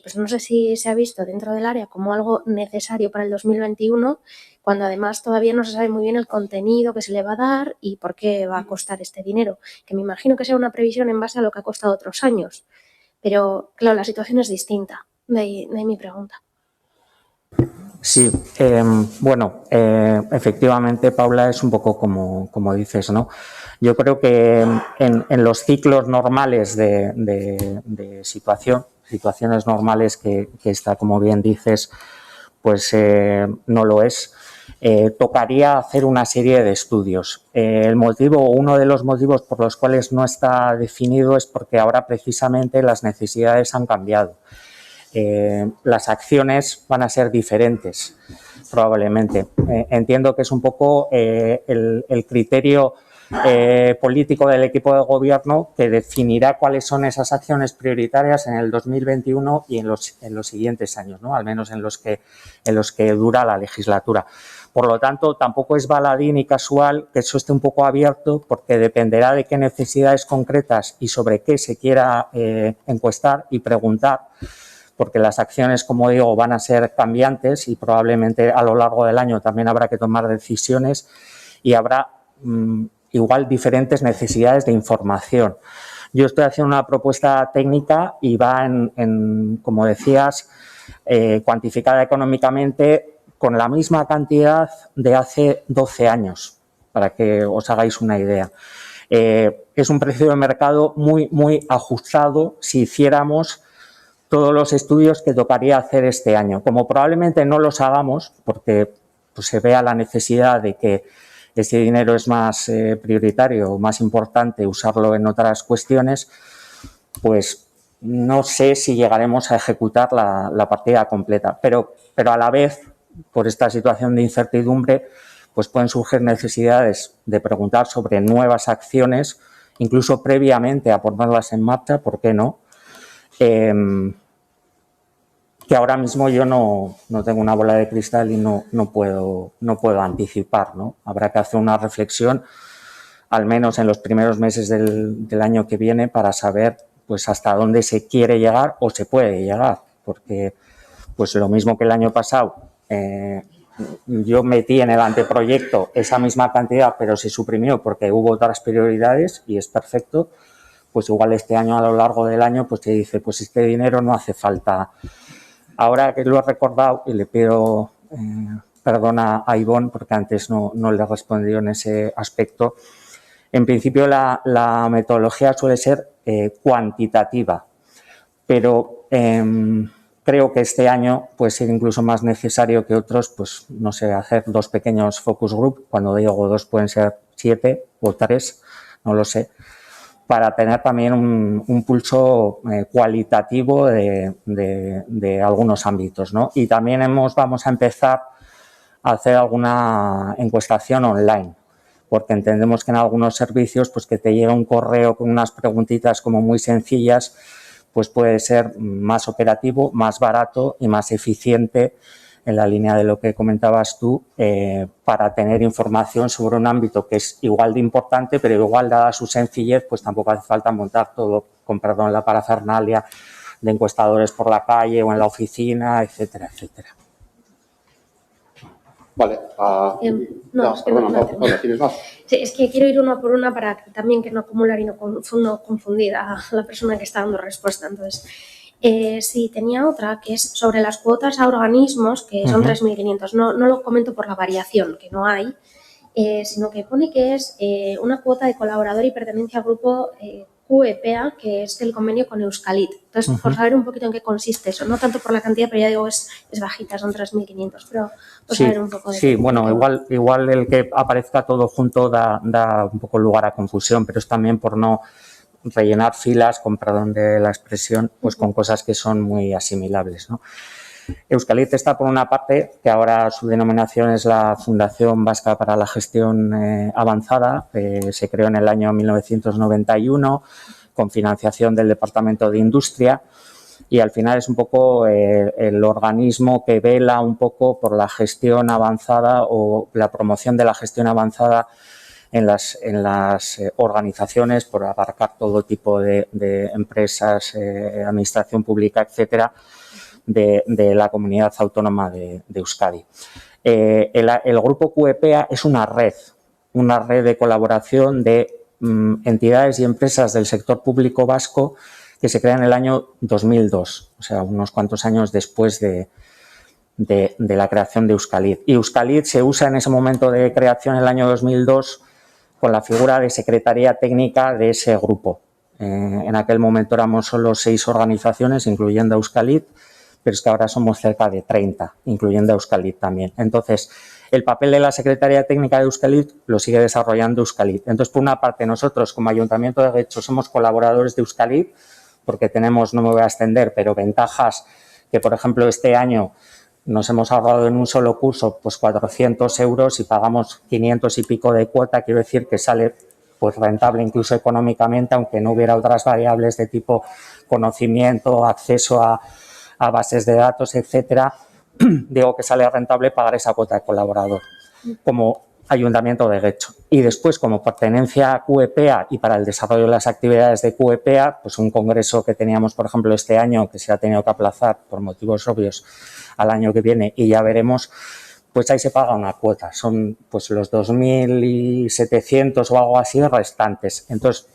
pues no sé si se ha visto dentro del área como algo necesario para el 2021, cuando además todavía no se sabe muy bien el contenido que se le va a dar y por qué va a costar este dinero, que me imagino que sea una previsión en base a lo que ha costado otros años. Pero, claro, la situación es distinta, de ahí mi pregunta. Sí, efectivamente, Paula, es un poco como dices, ¿no? Yo creo que en los ciclos normales de situaciones normales que esta, como bien dices, pues no lo es. Tocaría hacer una serie de estudios. Uno de los motivos por los cuales no está definido es porque ahora precisamente las necesidades han cambiado. Las acciones van a ser diferentes, probablemente. Entiendo que es un poco el criterio político del equipo de gobierno que definirá cuáles son esas acciones prioritarias en el 2021 y en los siguientes años, ¿no? Al menos en los que dura la legislatura. Por lo tanto, tampoco es baladí ni casual que eso esté un poco abierto, porque dependerá de qué necesidades concretas y sobre qué se quiera encuestar y preguntar, porque las acciones, como digo, van a ser cambiantes y probablemente a lo largo del año también habrá que tomar decisiones y habrá igual diferentes necesidades de información. Yo estoy haciendo una propuesta técnica y va como decías, cuantificada económicamente con la misma cantidad de hace 12 años, para que os hagáis una idea. Es un precio de mercado muy ajustado si hiciéramos todos los estudios que tocaría hacer este año. Como probablemente no los hagamos, porque pues, se vea la necesidad de que ese dinero es más prioritario o más importante usarlo en otras cuestiones, pues no sé si llegaremos a ejecutar la partida completa. Pero a la vez, por esta situación de incertidumbre, pues pueden surgir necesidades de preguntar sobre nuevas acciones, incluso previamente a ponerlas en marcha, ¿por qué no? Que ahora mismo yo no tengo una bola de cristal y no puedo anticipar, ¿no? Habrá que hacer una reflexión, al menos en los primeros meses del año que viene, para saber pues hasta dónde se quiere llegar o se puede llegar, porque pues lo mismo que el año pasado, yo metí en el anteproyecto esa misma cantidad, pero se suprimió porque hubo otras prioridades y es perfecto. Pues igual este año, a lo largo del año, pues te dice, pues este dinero no hace falta. Ahora que lo he recordado y le pido perdón a Ivonne porque antes no le he respondido en ese aspecto, en principio la metodología suele ser cuantitativa, pero creo que este año puede ser incluso más necesario que otros, pues no sé, hacer 2 pequeños focus group, cuando digo 2 pueden ser 7 o 3, no lo sé, para tener también un pulso cualitativo de algunos ámbitos, ¿no? Y también vamos a empezar a hacer alguna encuestación online, porque entendemos que en algunos servicios pues que te llega un correo con unas preguntitas como muy sencillas, pues puede ser más operativo, más barato y más eficiente, en la línea de lo que comentabas tú, para tener información sobre un ámbito que es igual de importante, pero igual, dada su sencillez, pues tampoco hace falta montar todo, con perdón, la parafernalia de encuestadores por la calle o en la oficina, etcétera, etcétera. Vale. ¿Tienes más? Sí, es que quiero ir una por una para también que no acumular y no confundir a la persona que está dando respuesta. Entonces, sí, tenía otra que es sobre las cuotas a organismos, que son 3.500. No lo comento por la variación, que no hay, sino que pone que es una cuota de colaborador y pertenencia al grupo QEPA, que es el convenio con Euskalit. Entonces, por saber un poquito en qué consiste eso, no tanto por la cantidad, pero ya digo, es bajita, son 3.500, pero por saber un poco de sí, bueno, igual el que aparezca todo junto da un poco lugar a confusión, pero es también por no rellenar filas, con perdón de la expresión, pues con cosas que son muy asimilables, ¿no? Euskalit está por una parte, que ahora su denominación es la Fundación Vasca para la Gestión Avanzada, se creó en el año 1991 con financiación del Departamento de Industria y al final es un poco el organismo que vela un poco por la gestión avanzada o la promoción de la gestión avanzada en las organizaciones, por abarcar todo tipo de empresas, administración pública, etcétera, de la comunidad autónoma de Euskadi. El grupo QEPA es una red de colaboración de entidades y empresas del sector público vasco que se crea en el año 2002, o sea, unos cuantos años después de la creación de Euskalit. Y Euskalit se usa en ese momento de creación, en el año 2002, con la figura de secretaría técnica de ese grupo. En aquel momento éramos solo 6 organizaciones, incluyendo Euskalit, pero es que ahora somos cerca de 30, incluyendo Euskalit también. Entonces, el papel de la Secretaría Técnica de Euskalit lo sigue desarrollando Euskalit. Entonces, por una parte, nosotros como Ayuntamiento de Getxo somos colaboradores de Euskalit, porque tenemos, no me voy a extender, pero ventajas que, por ejemplo, este año nos hemos ahorrado en un solo curso pues 400 euros y pagamos 500 y pico de cuota. Quiero decir que sale pues rentable incluso económicamente, aunque no hubiera otras variables de tipo conocimiento, acceso a bases de datos, etcétera. Digo que sale rentable pagar esa cuota de colaborador. como Ayuntamiento de Guecho. Y después, como pertenencia a QEPEA y para el desarrollo de las actividades de QEPEA, pues un congreso que teníamos, por ejemplo, este año, que se ha tenido que aplazar por motivos obvios al año que viene, y ya veremos, pues ahí se paga una cuota. Son pues los 2.700 o algo así restantes. Entonces,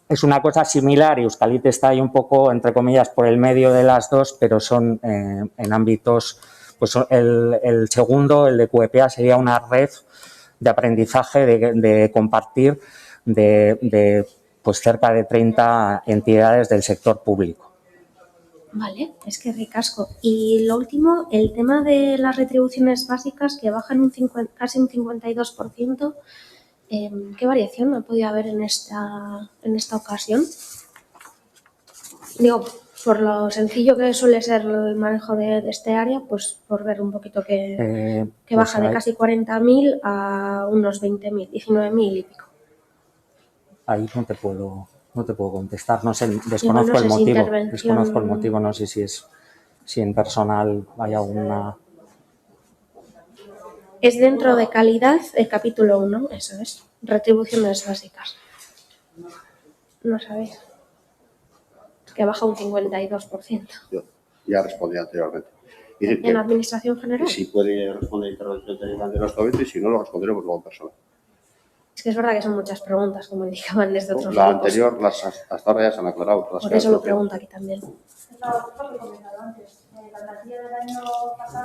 es una cosa similar y Euskalit está ahí un poco, entre comillas, por el medio de las dos, pero son en ámbitos, pues el segundo, el de QEPEA, sería una red de aprendizaje, de compartir de pues cerca de 30 entidades del sector público. Vale, es que ricasco. Y lo último, el tema de las retribuciones básicas que bajan casi un 52%. ¿Qué variación ha podido haber en esta ocasión? Digo, por lo sencillo que suele ser el manejo de este área, pues por ver un poquito que baja de casi 40.000 a unos 20.000, 19.000 y pico. Ahí no te puedo contestar, no sé, desconozco el motivo, no sé si en personal hay alguna... Es dentro de calidad el capítulo 1, eso es, retribuciones básicas. No sabéis. Es que baja un 52%. Yo ya respondí anteriormente. ¿En administración general? Si puede responder intervención de los y si no, lo responderemos luego en persona. Es que es verdad que son muchas preguntas, como indicaban desde otros La grupos. anterior, hasta ahora ya se han aclarado. Por eso lo pregunto aquí también.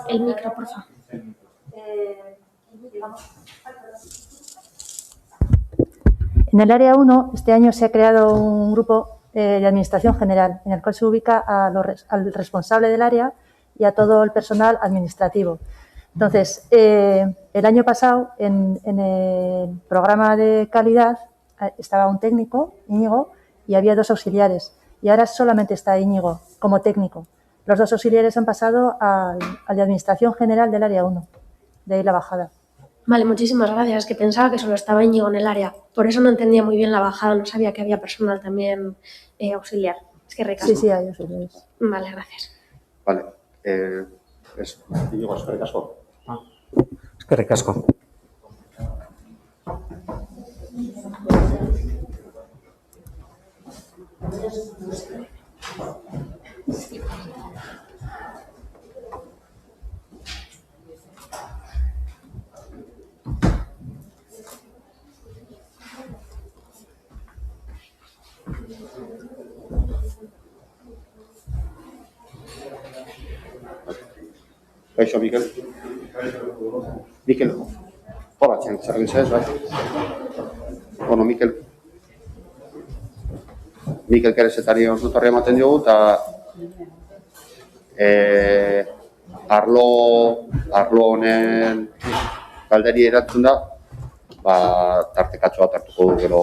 El micro, por favor. En el área 1, este año se ha creado un grupo de administración general, en el cual se ubica al responsable del área y a todo el personal administrativo. Entonces, el año pasado, en el programa de calidad, estaba un técnico, Íñigo, y había 2 auxiliares. Y ahora solamente está Íñigo como técnico. Los 2 auxiliares han pasado al de administración general del área 1. De ahí la bajada. Vale, muchísimas gracias. Es que pensaba que solo estaba Íñigo en el área. Por eso no entendía muy bien la bajada. No sabía que había personal también auxiliar. Es que ricasco. Sí, hay auxiliares. Vale, gracias. Vale. Íñigo, es que ricasco. Es que ricasco. Kaixo, Mikel. Mikel. Hola, txarren zez, bai. Bueno, Mikel. Mikel Kerezetari konsultoria ematen diogu, eta arlo honen galderi erantzun da, tartekatxo bat hartuko du gero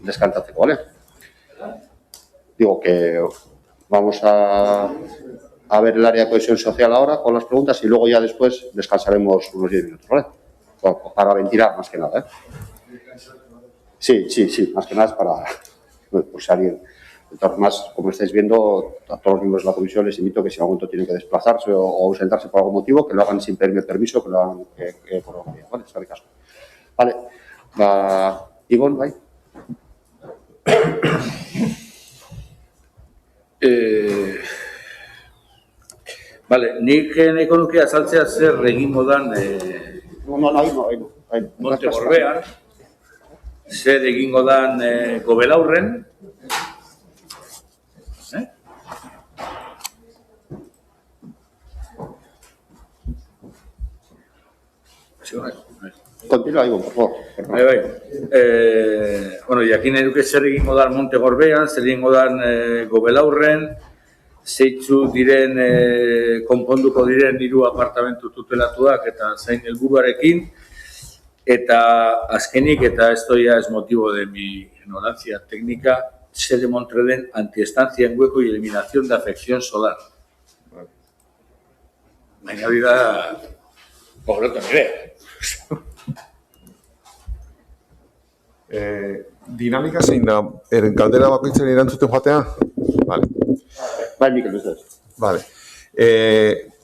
deskantatzeko, ¿vale? Digo que vamos a ver el área de cohesión social ahora con las preguntas y luego ya después descansaremos unos 10 minutos, ¿vale? Bueno, para ventilar más que nada, ¿eh? Sí, más que nada es para pues, alguien. Entonces, más, como estáis viendo, a todos los miembros de la comisión les invito a que si en algún momento tienen que desplazarse o ausentarse por algún motivo, que lo hagan sin pedirme permiso, que lo hagan por lo que ¿vale? Está caso. Vale, Ivonne, bai? Vale, nik nahiko nuke azaltzea zer egingo dan No. Monte Gorbean, zer egingo dan Gobelaurren, Continúa, Ivonne, por favor. Bai. Bueno, jakin nahi duke zer egingo dan Monte Gorbean, zer egingo dan Gobelaurren, zeitzu diren, konponduko diren 3 apartamentu tutelatuak eta zein helburuarekin, eta azkenik, eta esto ya es motivo de mi ignorancia técnica, se demontre den antiestancia en hueco y eliminación de afección solar. Baina hori da, pobreto nire. Dinamika zein da, galdera bakoitzen erantzuten joatea? Vale. Bai, Mikel, ez Vale.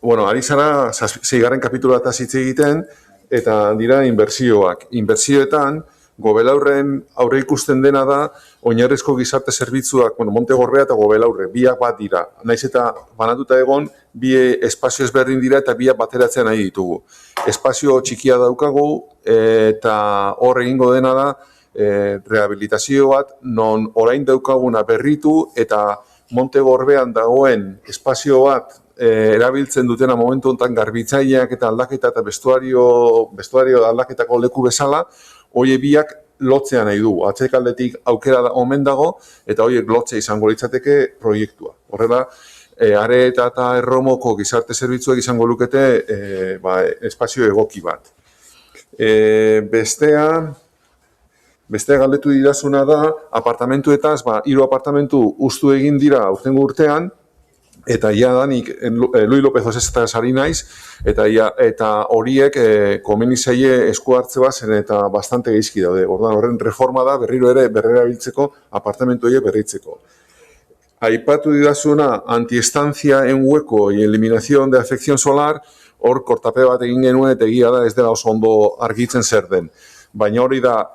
Bueno, ari zara, 6. kapituluataz hitz egiten, eta dira inbertsioak. Inbertsioetan, Gobelaurren aurre ikusten dena da, oinarrizko gizarte zerbitzuak, Montegorbea eta Gobelaurre, biak bat dira. Naiz eta banatuta egon, bi espazio ezberdin dira eta biak bateratzen nahi ditugu. Espazio txikia daukagu eta hor egingo dena da, rehabilitazio bat, non orain daukaguna berritu eta Montegorbean dagoen espazio bat erabiltzen dutena momentu honetan garbitzaileak eta aldaketa eta vestuario aldaketako leku bezala, hoie biak lotzea nahi du. Atzekaldetik aukera omen dago eta horiek lotzea izango litzateke proiektua. Horrela, Areta eta Erromoko gizarte zerbitzuek izango lukete espazio egoki bat. Bestea galdetu didazuna da, apartamentuetaz, 3 apartamentu ustu egin dira aurtengo urtean, eta ia danik Luis López Osesetaz ari naiz, eta horiek komeni zaie esku hartze bazen eta bastante geizki daude. Orduan horren reforma da berriro ere berrerabiltzeko apartamentu horiek berritzeko. Aipatu didazuna antiestancia en hueco y eliminación de afección solar, hor kortape bat egin genuen eta egia da ez dela oso ondo argitzen zer den. Baina hori da,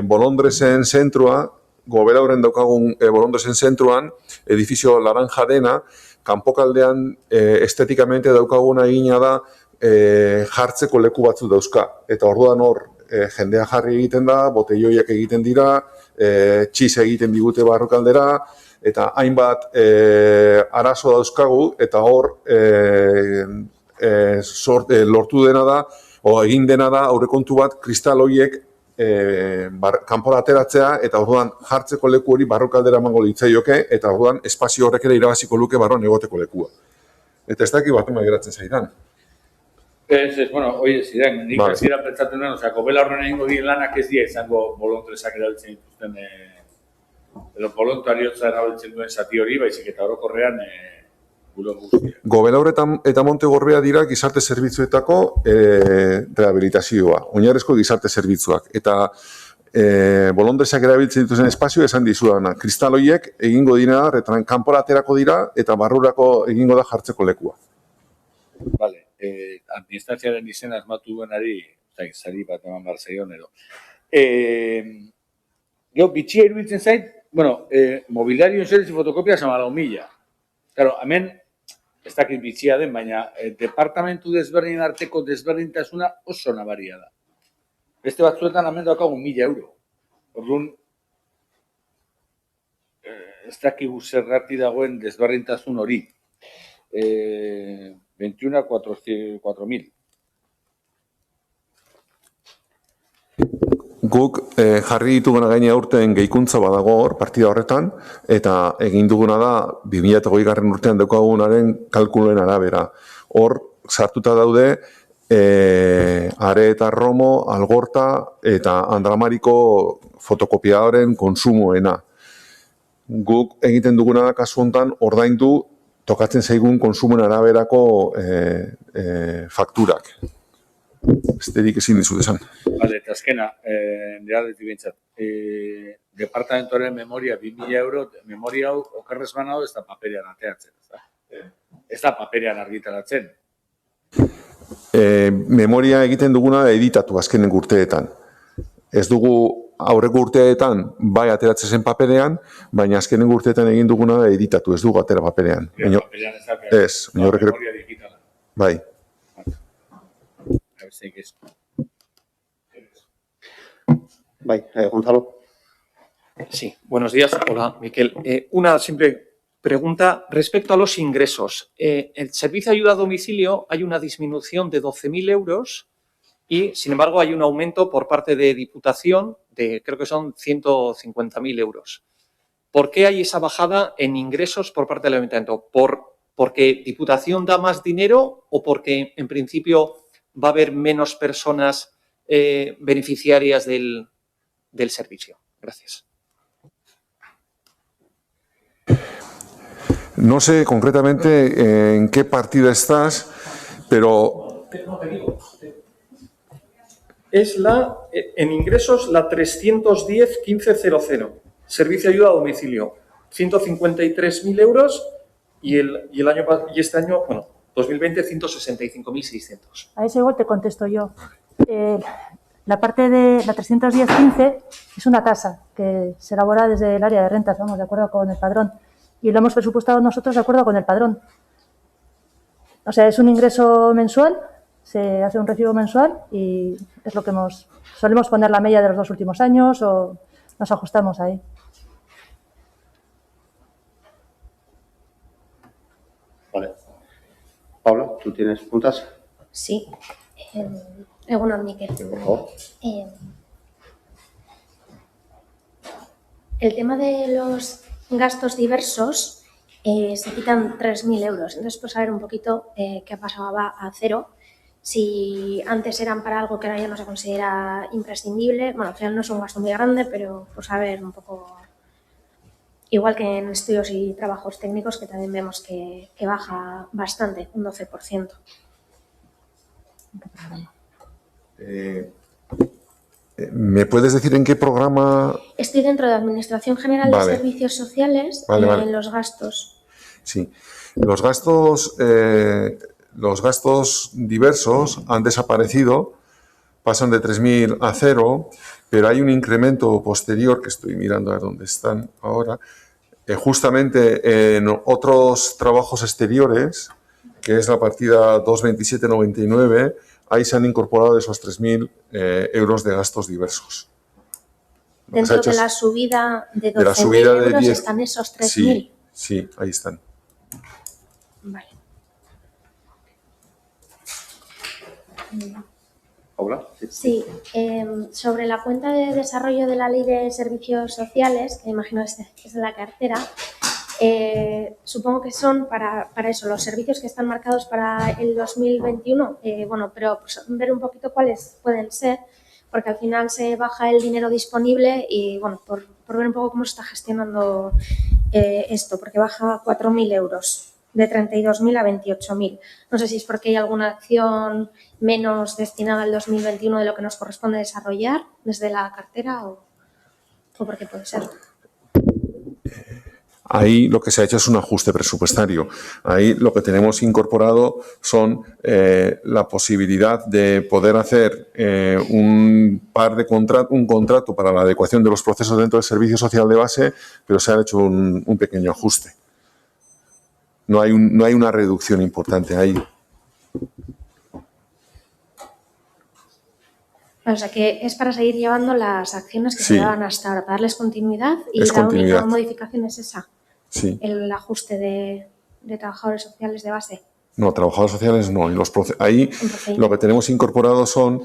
Bolondresen zentrua, Gobelauren daukagun Bolondresen zentruan, edifizio laranja dena, kanpokaldean estetikamente daukaguna egina da jartzeko leku batzu dauzka. Eta orduan hor jendea jarri egiten da, botelloiak egiten dira, txiz egiten digute barrukaldera, eta hainbat arazo dauzkagu, eta hor lortu dena da, egin dena da aurrekontu bat kristal horiek kanpora ateratzea eta orduan jartzeko leku hori barrukaldera emango litzaioke eta orduan espazio horrek ere irabaziko luke barruan egoteko lekua. Eta ez daki bat geratzen zaidan. Oie, ziren, nik ez dira pentsatzen den, Gobelaurren egingo dien lanak ez dira izango bolondresak erabiltzen dituzten, edo bolontariotza erabiltzen duen zati hori, baizik eta orokorrean Gobelaur eta Montegorbea dira gizarte zerbitzuetako rehabilitazioa, oinarrizko gizarte zerbitzuak. Eta bolondresak erabiltzen dituzen espazio esan dizudana. Kristal horiek egingo dira, kanpora aterako dira eta barrurako egingo da jartzeko lekua. Vale, administrazioaren izena asmatu duenari, zari bat eman behar zaion edo. Bitxia iruditzen zait, mobiliario inserez y fotokopia zamalau mila. Claro, hemen, ez dakit bitxia den, baina departamentu desberdin arteko desberdintasuna oso nabaria da. Beste batzuetan hemen daukagun 1.000 euro. Orduan, ez dakigu zerrati dagoen desberdintasun hori. 21 a 4.000. Guk jarri dituguna gaina urtean gehikuntza badago hor, partida horretan, eta egin duguna da 2020 urtean daukagunaren kalkuluen arabera. Hor, sartuta daude, Are eta Romo, Algorta eta Andramariko fotokopiadoren konsumoena. Guk egiten duguna da kasu honetan ordaindu tokatzen zaigun konsumoen araberako fakturak. Besterik ezin dizut esan. Bale, eta azkena, nire aldetik bintzat, departamentoaren memoria 2.000 euro, memoria hau okerrez banao ez da paperean ateatzen. Ez da paperean argitaratzen. Memoria egiten duguna editatu azkenen urteetan. Ez dugu aurreko urteetan bai ateratzen zen paperean, baina azkenen urteetan egin duguna editatu, ez dugu atera paperean. Paperean ez da, memoria digitala. Bai. Bai, Gonzalo. Sí, buenos días. Hola, Miquel. Una simple pregunta respecto a los ingresos. El servicio de ayuda a domicilio hay una disminución de 12.000 euros y, sin embargo, hay un aumento por parte de Diputación de, creo que son 150.000 euros. ¿Por qué hay esa bajada en ingresos por parte del Ayuntamiento? ¿Porque Diputación da más dinero o porque, en principio, va a haber menos personas beneficiarias del servicio? Gracias. No sé concretamente en qué partida estás, pero... No te digo. Es en ingresos la 310.1500, servicio de ayuda a domicilio, 153.000 euros y este año, 2020, 165.600. A ese igual te contesto yo. La parte de la 310.15 es una tasa que se elabora desde el área de rentas, vamos, de acuerdo con el padrón. Y lo hemos presupuestado nosotros de acuerdo con el padrón. O sea, es un ingreso mensual, se hace un recibo mensual y es lo que solemos poner la media de los 2 últimos años o nos ajustamos ahí. Vale. Paula, ¿tú tienes preguntas? Sí. Bueno, Miquel. Por favor. El tema de los gastos diversos se quitan 3.000 euros. Entonces, pues saber un poquito qué pasaba a cero. Si antes eran para algo que ahora ya no se considera imprescindible. Bueno, al final no es un gasto muy grande, pero pues saber un poco... Igual que en estudios y trabajos técnicos, que también vemos que baja bastante, un 12%. ¿Me puedes decir en qué programa? Estoy dentro de Administración General de Servicios Sociales en los gastos. Sí, los gastos diversos han desaparecido, pasan de 3.000 a 0, pero hay un incremento posterior, que estoy mirando a dónde están ahora, justamente en otros trabajos exteriores, que es la partida 22799, ahí se han incorporado esos 3.000 euros de gastos diversos. Dentro de la subida de 12.000 euros están esos 3.000. Sí, ahí están. Vale. ¿Paula? Sí, sobre la cuenta de desarrollo de la Ley de Servicios Sociales, que imagino es de la cartera, supongo que son para eso, los servicios que están marcados para el 2021, bueno, pero pues, ver un poquito cuáles pueden ser, porque al final se baja el dinero disponible y, bueno, por ver un poco cómo se está gestionando esto, porque baja 4.000 euros, de 32.000 a 28.000. No sé si es porque hay alguna acción menos destinada al 2021 de lo que nos corresponde desarrollar desde la cartera o por qué puede ser. Ahí lo que se ha hecho es un ajuste presupuestario. Ahí lo que tenemos incorporado son la posibilidad de poder hacer un contrato para la adecuación de los procesos dentro del servicio social de base, pero se ha hecho un pequeño ajuste. No hay una reducción importante ahí. O sea, que es para seguir llevando las acciones que se llevan hasta ahora, para darles continuidad y es la continuidad. única modificación es esa, sí. El ajuste de trabajadores sociales de base. No, trabajadores sociales no. Ahí lo que tenemos incorporado son,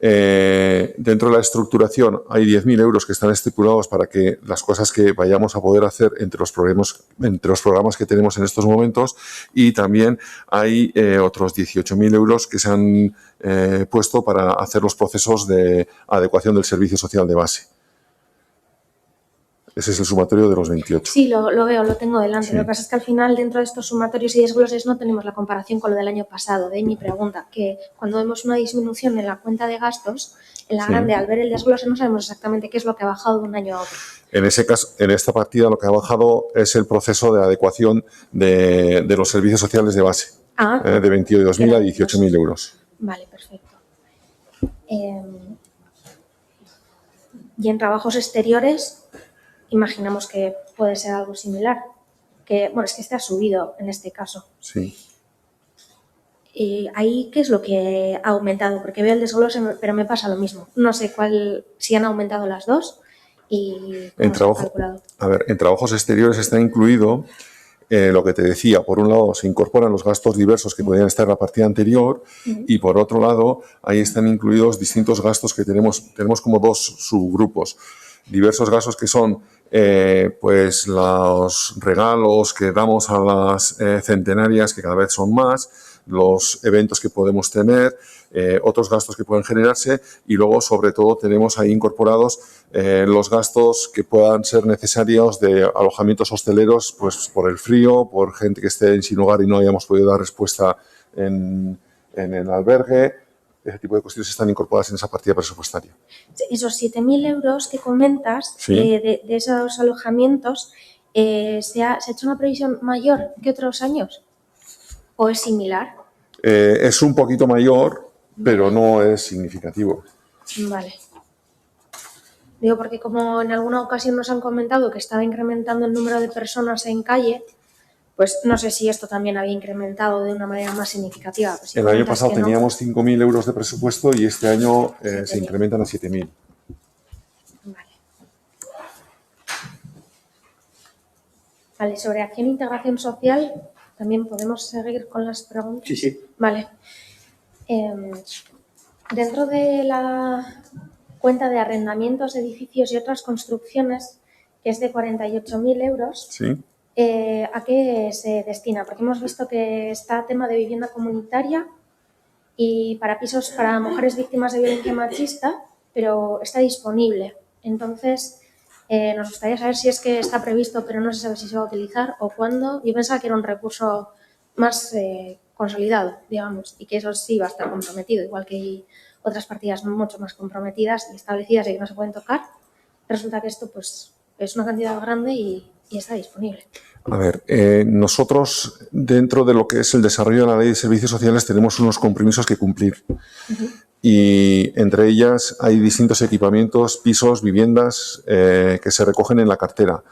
dentro de la estructuración, hay 10.000 euros que están estipulados para que las cosas que vayamos a poder hacer entre los programas que tenemos en estos momentos, y también hay otros 18.000 euros que se han puesto para hacer los procesos de adecuación del servicio social de base. Ese es el sumatorio de los 28. Sí, lo veo, lo tengo delante. Sí. Lo que pasa es que al final, dentro de estos sumatorios y desgloses, no tenemos la comparación con lo del año pasado. De ahí mi pregunta, que cuando vemos una disminución en la cuenta de gastos, en la grande, al ver el desglose, no sabemos exactamente qué es lo que ha bajado de un año a otro. En ese caso, en esta partida, lo que ha bajado es el proceso de adecuación de los servicios sociales de base, de 22.000 a 18.000 euros. Vale, perfecto. Y en trabajos exteriores, imaginamos que puede ser algo similar. Bueno, es que este ha subido en este caso. Sí. ¿Y ahí qué es lo que ha aumentado? Porque veo el desglose, pero me pasa lo mismo. No sé si han aumentado las dos y cómo se ha calculado. A ver, en trabajos exteriores está incluido lo que te decía. Por un lado, se incorporan los gastos diversos que podían estar en la partida anterior, y por otro lado, ahí están incluidos distintos gastos que tenemos. Tenemos como dos subgrupos. Diversos gastos que son pues los regalos que damos a las centenarias, que cada vez son más, los eventos que podemos tener, otros gastos que pueden generarse, y luego sobre todo tenemos ahí incorporados los gastos que puedan ser necesarios de alojamientos hosteleros, pues por el frío, por gente que esté sin hogar y no hayamos podido dar respuesta en el albergue. Ese tipo de cuestiones están incorporadas en esa partida presupuestaria. Esos 7.000 euros que comentas, sí, de esos alojamientos, ¿se ha hecho una previsión mayor que otros años? ¿O es similar? Es un poquito mayor, pero no es significativo. Vale. Digo, porque como en alguna ocasión nos han comentado que estaba incrementando el número de personas en calle, pues no sé si esto también había incrementado de una manera más significativa. Pues si El año comentas pasado que no, teníamos 5.000 euros de presupuesto y este año se incrementan a 7.000. Vale, sobre acción e integración social, también podemos seguir con las preguntas. Sí, sí. Vale. Dentro de la cuenta de arrendamientos, edificios y otras construcciones, que es de 48.000 euros, Sí. ¿A qué se destina? Porque hemos visto que está tema de vivienda comunitaria y para pisos para mujeres víctimas de violencia machista, pero está disponible. Entonces, nos gustaría saber si es que está previsto, pero no se sabe si se va a utilizar o cuándo. Yo pensaba que era un recurso más consolidado, digamos, y que eso sí va a estar comprometido, igual que hay otras partidas mucho más comprometidas y establecidas y que no se pueden tocar. Resulta que esto pues es una cantidad grande y está disponible. A ver, nosotros dentro de lo que es el desarrollo de la Ley de Servicios Sociales tenemos unos compromisos que cumplir. Y entre ellas hay distintos equipamientos, pisos, viviendas que se recogen en la cartera.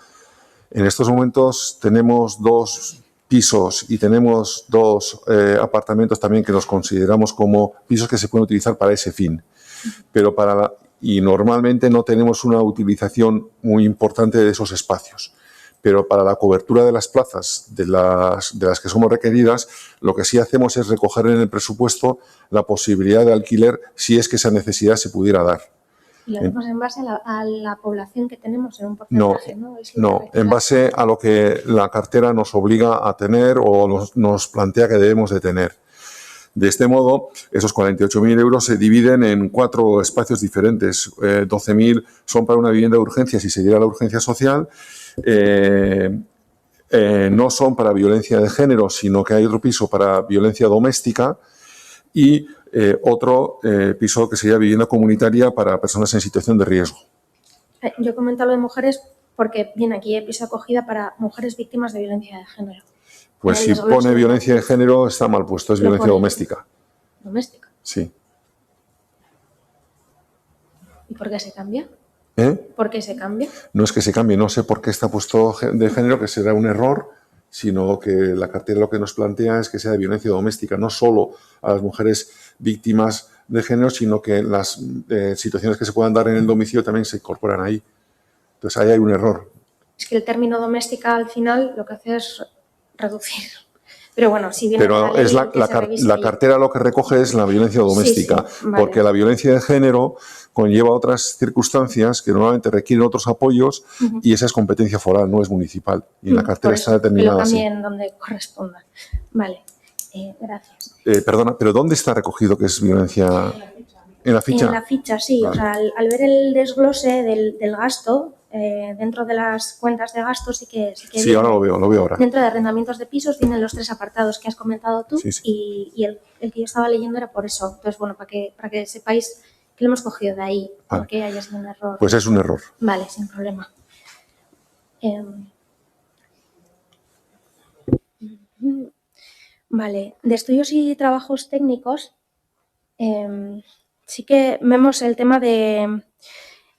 En estos momentos tenemos 2 pisos y tenemos 2 apartamentos también que los consideramos como pisos que se pueden utilizar para ese fin. Pero y normalmente no tenemos una utilización muy importante de esos espacios. Pero para la cobertura de las plazas de las que somos requeridas, lo que sí hacemos es recoger en el presupuesto la posibilidad de alquiler si es que esa necesidad se pudiera dar. Y lo hacemos en base a la población que tenemos en un porcentaje, ¿no? No, en base a lo que la cartera nos obliga a tener o nos plantea que debemos de tener. De este modo, esos 48.000 euros se dividen en 4 espacios diferentes. 12.000 son para una vivienda de urgencia si se diera la urgencia social. No son para violencia de género, sino que hay otro piso para violencia doméstica y otro piso que sería vivienda comunitaria para personas en situación de riesgo. Yo comento lo de mujeres porque viene aquí piso acogida para mujeres víctimas de violencia de género. Pues si pone violencia de género está mal puesto, es violencia doméstica. ¿Doméstica? Sí. ¿Y por qué se cambia? ¿Por qué se cambia? No es que se cambie, no sé por qué está puesto de género, que será un error, sino que la cartera lo que nos plantea es que sea de violencia doméstica, no solo a las mujeres víctimas de género, sino que las situaciones que se puedan dar en el domicilio también se incorporan ahí. Entonces ahí hay un error. Es que el término doméstica al final lo que hace es reducir. Pero bueno, si bien pero es la cartera lo que recoge es la violencia doméstica, sí, vale. Porque la violencia de género conlleva otras circunstancias que normalmente requieren otros apoyos y esa es competencia foral, no es municipal. Y en la cartera está determinada así. También donde corresponda. Vale, gracias. Perdona, pero ¿dónde está recogido que es violencia? ¿En la ficha? En la ficha, sí. Vale. O sea, al ver el desglose del gasto, dentro de las cuentas de gastos sí que sí, ahora lo veo ahora. Dentro de arrendamientos de pisos vienen los 3 apartados que has comentado tú sí. y el que yo estaba leyendo era por eso. Entonces, bueno, para que sepáis que lo hemos cogido de ahí, vale. porque haya sido un error. Pues es un error. Vale, sin problema. Vale, de estudios y trabajos técnicos, sí que vemos el tema de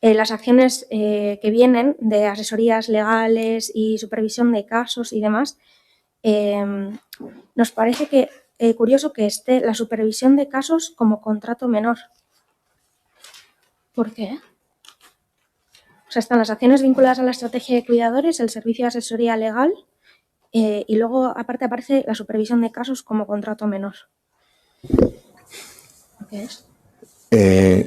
las acciones que vienen de asesorías legales y supervisión de casos y demás. Nos parece que curioso que esté la supervisión de casos como contrato menor. ¿Por qué? O sea, están las acciones vinculadas a la estrategia de cuidadores, el servicio de asesoría legal y luego aparte aparece la supervisión de casos como contrato menor. ¿Qué es?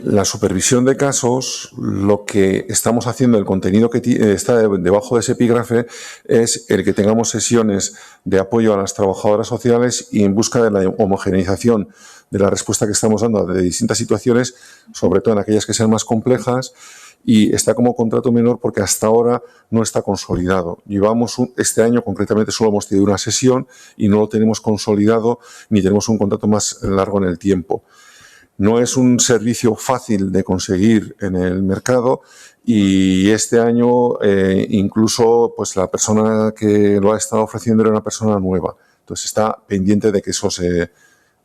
La supervisión de casos, lo que estamos haciendo, el contenido que está debajo de ese epígrafe es el que tengamos sesiones de apoyo a las trabajadoras sociales y en busca de la homogeneización de la respuesta que estamos dando de distintas situaciones, sobre todo en aquellas que sean más complejas, y está como contrato menor porque hasta ahora no está consolidado. Llevamos este año concretamente solo hemos tenido una sesión y no lo tenemos consolidado ni tenemos un contrato más largo en el tiempo. No es un servicio fácil de conseguir en el mercado y este año incluso pues la persona que lo ha estado ofreciendo era una persona nueva. Entonces está pendiente de que eso se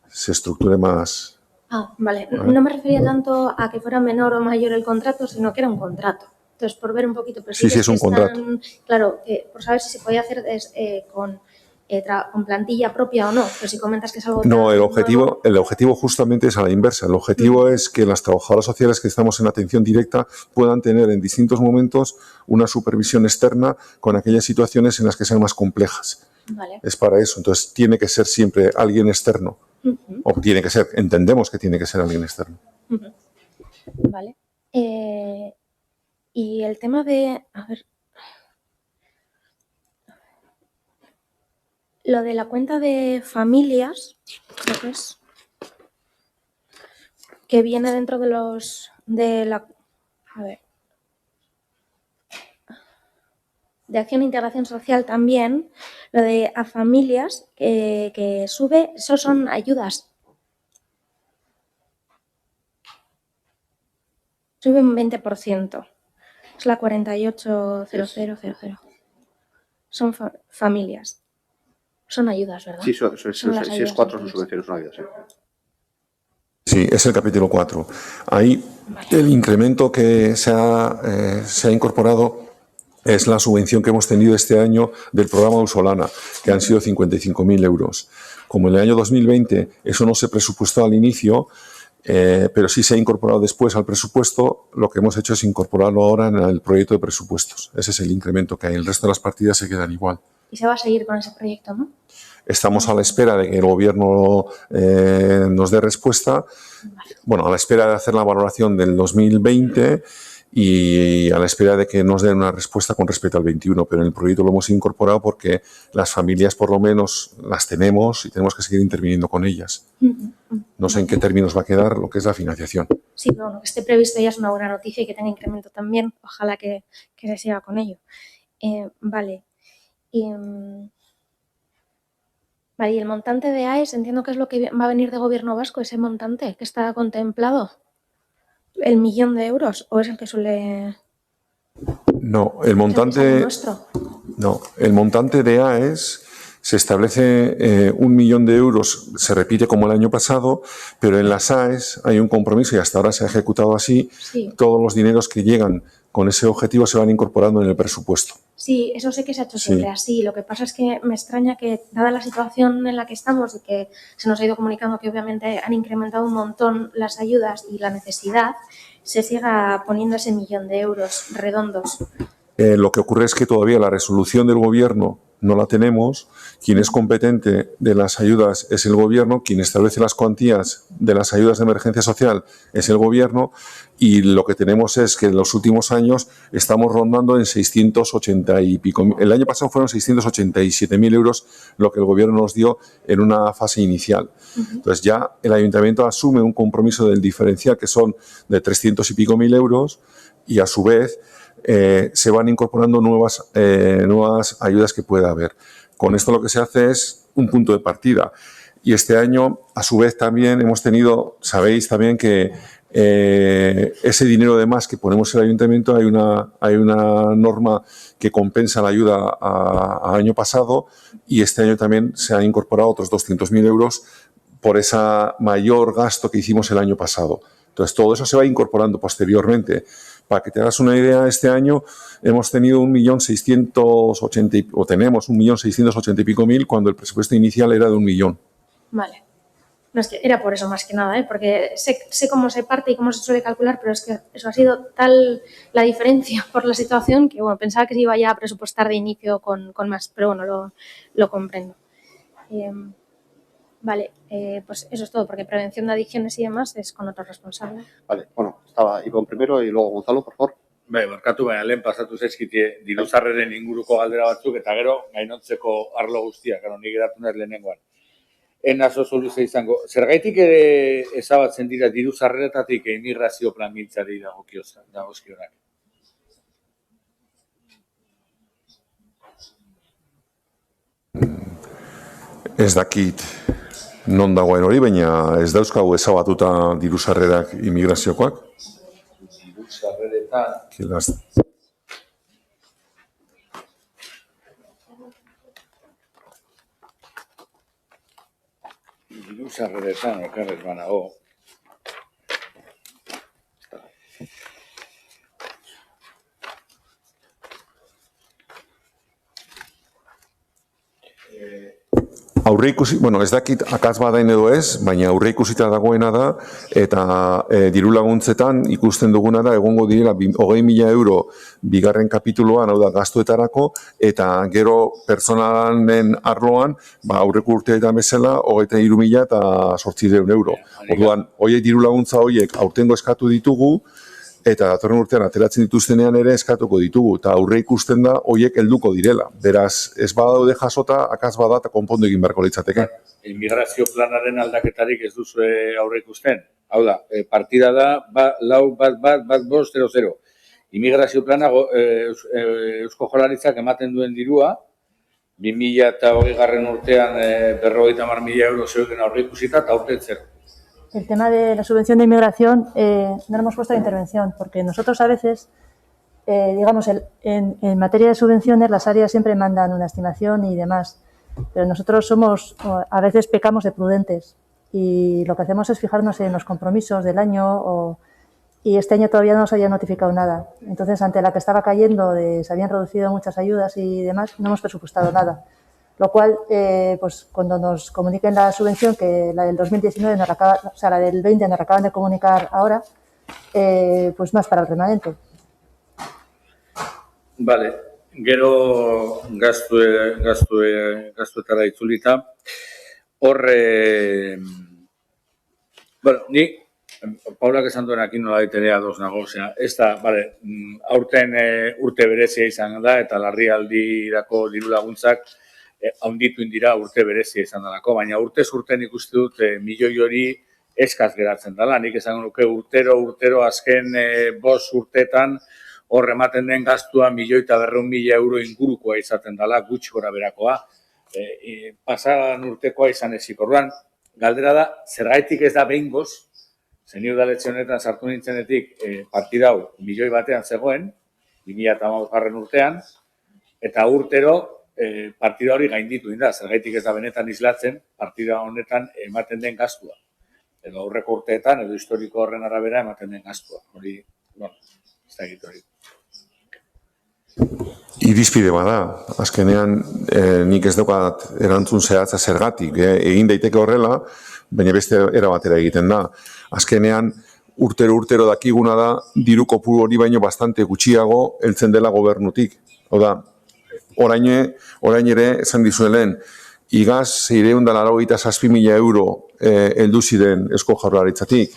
estructure más Ah, vale. No me refería tanto a que fuera menor o mayor el contrato, sino que era un contrato. Entonces, por ver un poquito, pero Sí, que es un contrato. Claro, por saber si se podía hacer con plantilla propia o no. Pero si comentas que es algo No, tan el nuevo, objetivo justamente es a la inversa. El objetivo es que las trabajadoras sociales que estamos en atención directa puedan tener en distintos momentos una supervisión externa con aquellas situaciones en las que sean más complejas. Vale. Es para eso. Entonces, tiene que ser siempre alguien externo. O tiene que ser, entendemos que tiene que ser alguien externo. Vale. Y el tema de, a ver, lo de la cuenta de familias, creo que es, que viene dentro de de Acción e Integración Social también, lo de a familias que sube, eso son ayudas. Sube un 20%. Es la 480000. Son familias. Son ayudas, ¿verdad? Sí, Son las si es ayudas 4 son sociales. subvenciones, son ayudas. Sí, es el capítulo 4. Ahí el incremento que se ha incorporado es la subvención que hemos tenido este año del programa Usolana, que han sido 55.000 euros. Como en el año 2020 eso no se presupuestó al inicio, pero sí se ha incorporado después al presupuesto, lo que hemos hecho es incorporarlo ahora en el proyecto de presupuestos. Ese es el incremento que hay. El resto de las partidas se quedan igual. Y se va a seguir con ese proyecto, ¿no? Estamos a la espera de que el Gobierno nos dé respuesta. Bueno, a la espera de hacer la valoración del 2020 y a la espera de que nos den una respuesta con respecto al 21. Pero en el proyecto lo hemos incorporado porque las familias por lo menos las tenemos y tenemos que seguir interviniendo con ellas. No sé en qué términos va a quedar lo que es la financiación. Sí, pero bueno, que esté previsto ya es una buena noticia y que tenga incremento también. Ojalá que se siga con ello. Vale. Vale, y el montante de AES, entiendo que es lo que va a venir de Gobierno vasco, ese montante que está contemplado. ¿El 1.000.000 de euros o es el que suele...? No, el montante... nuestro? No, el montante de AES se establece 1.000.000 de euros, se repite como el año pasado, pero en las AES hay un compromiso y hasta ahora se ha ejecutado así. Sí. Todos los dineros que llegan con ese objetivo se van incorporando en el presupuesto. Sí, eso sé que se ha hecho siempre así. Lo que pasa es que me extraña que, dada la situación en la que estamos y que se nos ha ido comunicando que obviamente han incrementado un montón las ayudas y la necesidad, se siga poniendo ese 1.000.000 de euros redondos. Lo que ocurre es que todavía la resolución del Gobierno no la tenemos. Quien es competente de las ayudas es el Gobierno, quien establece las cuantías de las ayudas de emergencia social es el Gobierno, y lo que tenemos es que en los últimos años estamos rondando en 680 y pico. El año pasado fueron 687.000 euros lo que el Gobierno nos dio en una fase inicial. Entonces ya el Ayuntamiento asume un compromiso del diferencial que son de 300 y pico mil euros y a su vez se van incorporando nuevas ayudas que pueda haber. Con esto lo que se hace es un punto de partida. Y este año, a su vez, también hemos tenido, sabéis también que ese dinero de más que ponemos en el Ayuntamiento, hay una norma que compensa la ayuda al año pasado y este año también se han incorporado otros 200.000 euros por ese mayor gasto que hicimos el año pasado. Entonces, todo eso se va incorporando posteriormente. Para que te hagas una idea, este año hemos tenido 1.680.000 o tenemos 1.680.000 y pico cuando el presupuesto inicial era de 1.000.000. Vale. No, es que era por eso más que nada, porque sé cómo se parte y cómo se suele calcular, pero es que eso ha sido tal la diferencia por la situación que, bueno, pensaba que se iba ya a presupuestar de inicio con más, pero bueno, lo comprendo. Vale, pues eso es todo, porque prevención de adicciones y demás es con otro responsable. Vale, bueno, estaba Iván primero y luego Gonzalo, por favor. Barkatu, baina lehen pasatu zaizkite diru-sarreren inguruko galdera batzuk, eta gero gainontzeko arlo guztiak, nik geratu naiz lehenengoan. Enazo soluzio izango. Zergaitik ere ezabatzen dira diru-sarreretatik immigrazio plangintzari dagozkionak? Ez dakit non dagoen hori, baina ez dauzkagu ezabatuta diru-sarrerak immigraziokoak. Diru-sarreretan... Diru-sarreretan, okerrez banago, Aurre ikusi, bueno, ez dakit akats badain edo ez, baina aurre ikusita dagoena da, eta diru laguntzetan ikusten duguna da, egongo direla 20.000 euro bigarren kapituloan, hau da, gastuetarako, eta gero pertsonalen arloan, aurreko urteetan bezala, 23.000 eta 800 euro. Orduan, horiek diru laguntza horiek aurtengo eskatu ditugu, eta datorren urtean ateratzen dituztenean ere eskatuko ditugu, eta aurre ikusten da horiek helduko direla. Beraz, ez badaude jasota, akats bada eta konpondu egin beharko litzateke. Immigrazio planaren aldaketarik ez duzu aurre ikusten. Hau da, partida da, 4-1-5-0-0. Immigrazio plana Eusko Jaurlaritzak ematen duen dirua, 2020 urtean 50.000 euro zeuden aurre ikusita eta aurten zer. El tema de la subvención de inmigración no lo hemos puesto en intervención, porque nosotros a veces, digamos, en materia de subvenciones las áreas siempre mandan una estimación y demás, pero nosotros a veces pecamos de prudentes y lo que hacemos es fijarnos en los compromisos del año y este año todavía no nos había notificado nada. Entonces, ante la que estaba cayendo, se habían reducido muchas ayudas y demás, no hemos presupuestado nada. Lo cual, pues cuando nos comuniquen la subvención, que la del 2019, la del 20 nos la acaban de comunicar ahora, pues más para el remanente. Vale, gero gastuetara itzulita. Bueno, ni Paulak esan duenakin nola diterea dos nago, ez da, vale, aurten urte berezia izan da, eta larrialdirako diru laguntzak haunditu indira urte berezia izan dalako, baina urtez urten ikuste dut milioi hori eskaz geratzen dela. Nik esan nuke urtero azken 5 urteetan hor ematen den gastua 1.200.000 euro ingurukoa izaten dela, gutxi gora berakoa. Pasaran urtekoa izan ezik. Orduan, galdera da, zergaitik ez da behingoz, zeni udaletxe honetan sartu nintzenetik partida hau 1.000.000 batean zegoen, 2015 urtean, eta urtero partida hori gainditu inda, zergaitik ez da benetan islatzen, partida honetan ematen den gastua. Edo aurreko urteetan, edo historiko horren arabera ematen den gastua. Hori, bueno, ez da egit hori. Irizpide bada, azkenean nik ez daukat erantzun zehatza zergatik, egin daiteke horrela, baina beste era batera egiten da. Azkenean, urtero dakiguna da, diru kopuru hori baino bastante gutxiago heltzen dela gobernutik. Hau da, orain ere, esan dizuelen, igaz 687.000 euro heldu ziren Eusko Jaurlaritzatik,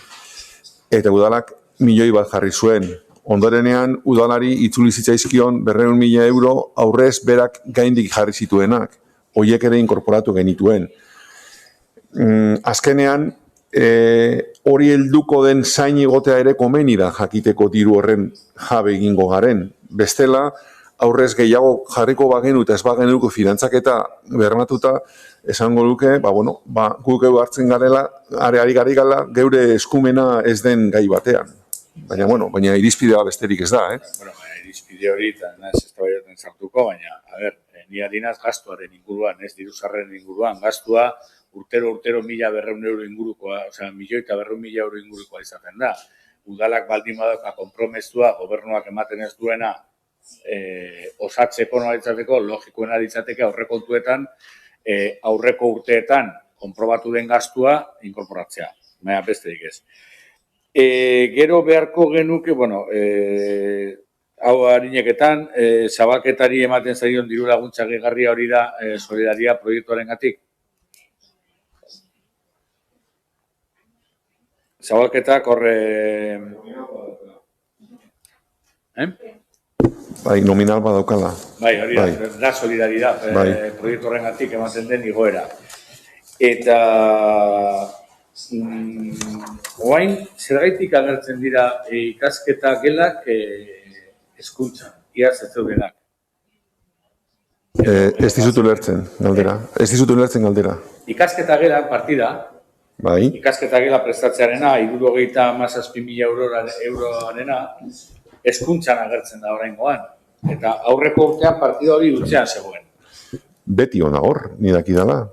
eta udalak 1.000.000 bat jarri zuen. Ondorenean, udalari itzuli zitzaizkion 200.000 euro aurrez berak gaindik jarri zituenak, horiek ere inkorporatu genituen. Azkenean, hori helduko den zain egotea ere komeni da jakiteko diru horren jabe egingo garen. Bestela, aurrez gehiago jarriko bagenu eta ez bagenuko finantzaketa bermatuta, esango luke, guk hartzen garela, ari gala, geure eskumena ez den gai batean. Baina irizpidea besterik ez da, Irizpide hori, eta ez da baiaten sartuko, baina, ni adinaz gastuaren inguruan, ez diruzarren inguruan, gastua urtero 1.200.000 euro ingurukoa, osea, 1.200.000 euro ingurukoa izaten da. Udalak baldin badauka konpromestua, gobernuak ematen ez duena, osatzeko nola ditzateko, logikoena ditzateke aurrekontuetan, aurreko urteetan konprobatu den gastua inkorporatzea, baina besterik ez. Gero beharko genuke, hau harineketan, zabalketari ematen zaion diru laguntza gehigarria hori da solidaria proiektuaren gatik. Zabalketak horre... Bai, nominal badaukala. Bai, hori da solidaridad proiektu horrengatik ematen den igoera. Eta orain zergaitik agertzen dira ikasketa gelak hezkuntzan, iaz ez zeudenak. Ez dizutu lertzen galdera. Ikasketa gelak partida, ikasketa gela prestatzearena, 357.000 euroarena, hezkuntzan agertzen da oraingoan. Eta aurreko urtean partida hori utzean zegoen. Beti hona hor, nidak idala.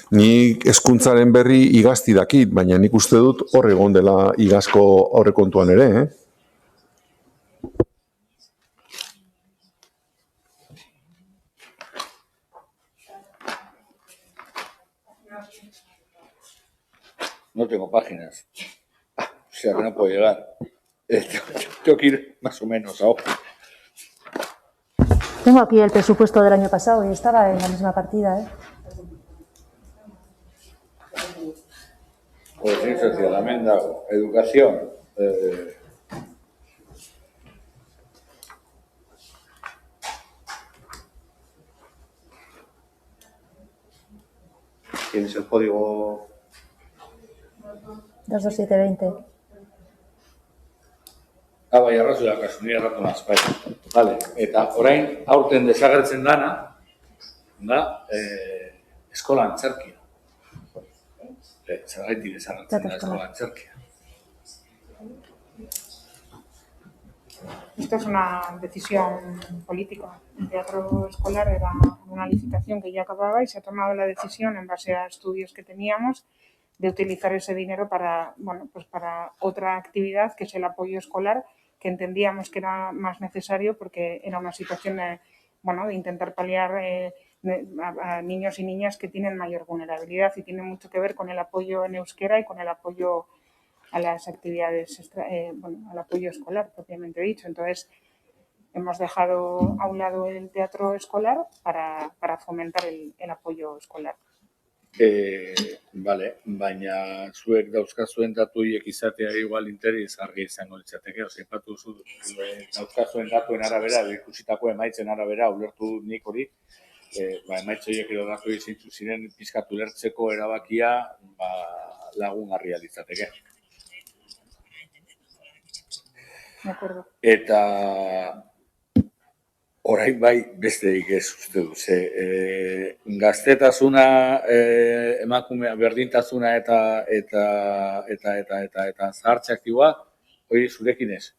Nik hezkuntzaren berri igazti dakit, baina nik uste dut hor egon dela igazko aurrekontuan ere, No tengo páginas. O sea que no puedo llegar. Tengo que ir más o menos a ojo. Tengo aquí el presupuesto del año pasado y estaba en la misma partida, ¿eh? Cohesión social, amenda, educación. ¿Tienes el código? 22720. Bai, arrazoia kasu, nire erratu naz, bai. Vale, eta orain aurten desagertzen dana, da, eskola antzerkia. Zergaitik desagertzen da eskola antzerkia. Esto es una decisión política. El teatro escolar era una licitación que ya acababa y se ha tomado la decisión, en base a estudios que teníamos, de utilizar ese dinero para, bueno, pues para otra actividad, que es el apoyo escolar, que entendíamos que era más necesario porque era una situación de, bueno, de intentar paliar a niños y niñas que tienen mayor vulnerabilidad, y tiene mucho que ver con el apoyo en euskera y con el apoyo a las actividades, bueno, al apoyo escolar propiamente dicho. Entonces, hemos dejado a un lado el teatro escolar para fomentar el apoyo escolar. Vale, baina zuek dauzkazuen datuiek izatea igual interesgarria izango litzateke. Aipatu duzu dauzkazuen datuen arabera, ikusitako emaitzen arabera, ulertu nik hori, emaitze horiek edo datu izintzu ziren pizkatu ulertzeko erabakia lagungarria litzateke. De acuerdo. Eta orain bai besterik ez uste du. Gaztetasuna, emakume berdintasuna eta zahartze aktiboa, hori zurekin ez.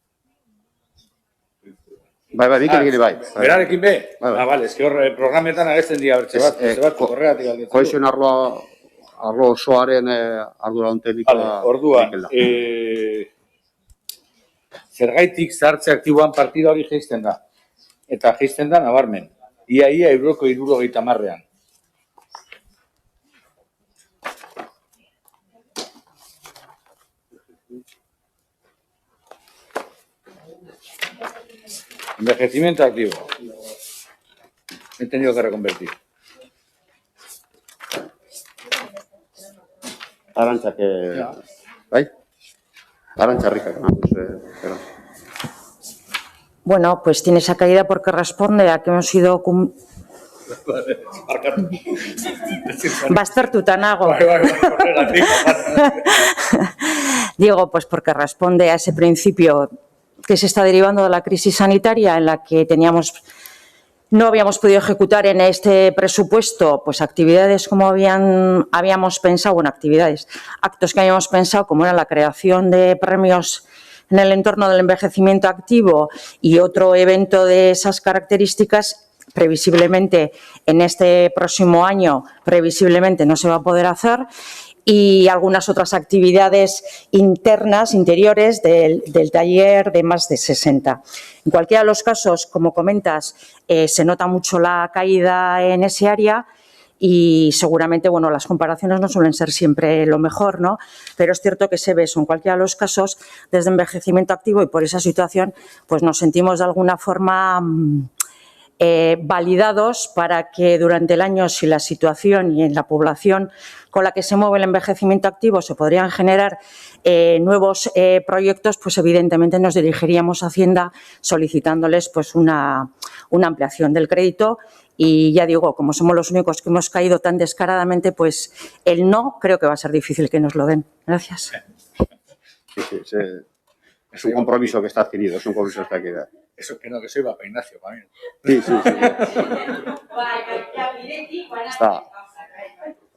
Bai, Mikelik bai. Berarekin be? Bale, eski hor programetan agertzen dira bertze bat, horregatik galdetzen. Kohesion arlo osoaren arduradun teknikoa. Orduan, zergaitik zahartze aktiboan partida hori jaisten da. Eta jaisten da nabarmen. Ia euroko 70ean. Envejecimiento activo. Me he tenido que reconvertir. Arantxa, que... ¿Bai? Arantxa rica, ¿no? Pero... Bueno, pues tiene esa caída porque responde a que hemos ido... Baztertuta nago. Digo, pues porque responde a ese principio que se está derivando de la crisis sanitaria, en la que no habíamos podido ejecutar en este presupuesto pues actividades como habíamos pensado, actos que habíamos pensado, como era la creación de premios en el entorno del envejecimiento activo y otro evento de esas características. Previsiblemente en este próximo año no se va a poder hacer, y algunas otras actividades interiores del taller de más de 60. En cualquiera de los casos, como comentas, se nota mucho la caída en ese área. Y seguramente, bueno, las comparaciones no suelen ser siempre lo mejor, ¿no? Pero es cierto que se ve eso en cualquiera de los casos desde envejecimiento activo, y por esa situación pues nos sentimos de alguna forma validados para que durante el año, si la situación y en la población con la que se mueve el envejecimiento activo se podrían generar nuevos proyectos, pues evidentemente nos dirigiríamos a Hacienda solicitándoles pues una ampliación del crédito. Y ya digo, como somos los únicos que hemos caído tan descaradamente, pues el no creo que va a ser difícil que nos lo den. Gracias. Sí, es un compromiso que está adquirido, es un compromiso que está adquirido. Eso que no, que soy Papa Ignacio, para mí. Sí.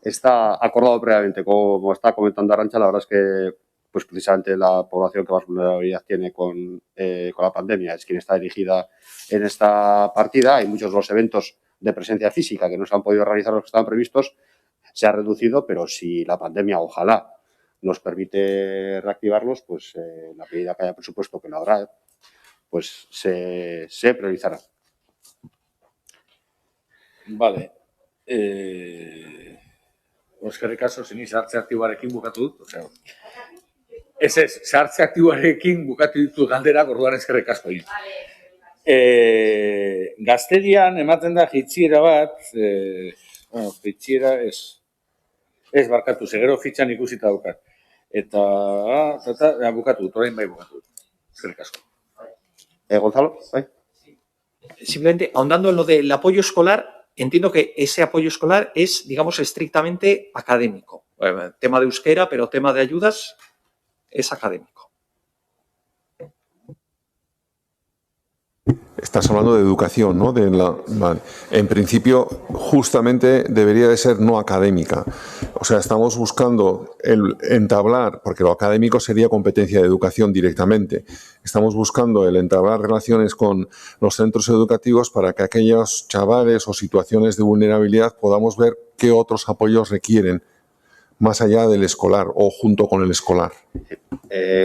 Está acordado previamente, como está comentando Arantxa. La verdad es que pues precisamente la población que más vulnerabilidad tiene con la pandemia es quien está dirigida en esta partida. Hay muchos de los eventos de presencia física que no se han podido realizar los que estaban previstos, se ha reducido, pero si la pandemia, ojalá, nos permite reactivarlos, pues en la medida que haya presupuesto, que no habrá, pues se priorizará. Vale. eskerrik asko, zini zahartze aktiboarekin bukatu dut. Ez, zahartze aktiboarekin bukatu ditut galderak, orduan eskerrik asko. Gaztedian ematen da jitziera bat, jitziera ez barkatu, segero fitxan ikusita daukat. Eta bukatu dut, orain bai bukatu dut. Eskerrik asko. Gonzalo, ¿eh? Simplemente, ahondando en lo del apoyo escolar, entiendo que ese apoyo escolar es, digamos, estrictamente académico. Tema de euskera, pero tema de ayudas es académico. Estás hablando de educación, ¿no? Vale. En principio, justamente debería de ser no académica. O sea, estamos buscando el entablar, porque lo académico sería competencia de educación directamente. Estamos buscando el entablar relaciones con los centros educativos para que aquellos chavales o situaciones de vulnerabilidad podamos ver qué otros apoyos requieren más allá del escolar o junto con el escolar.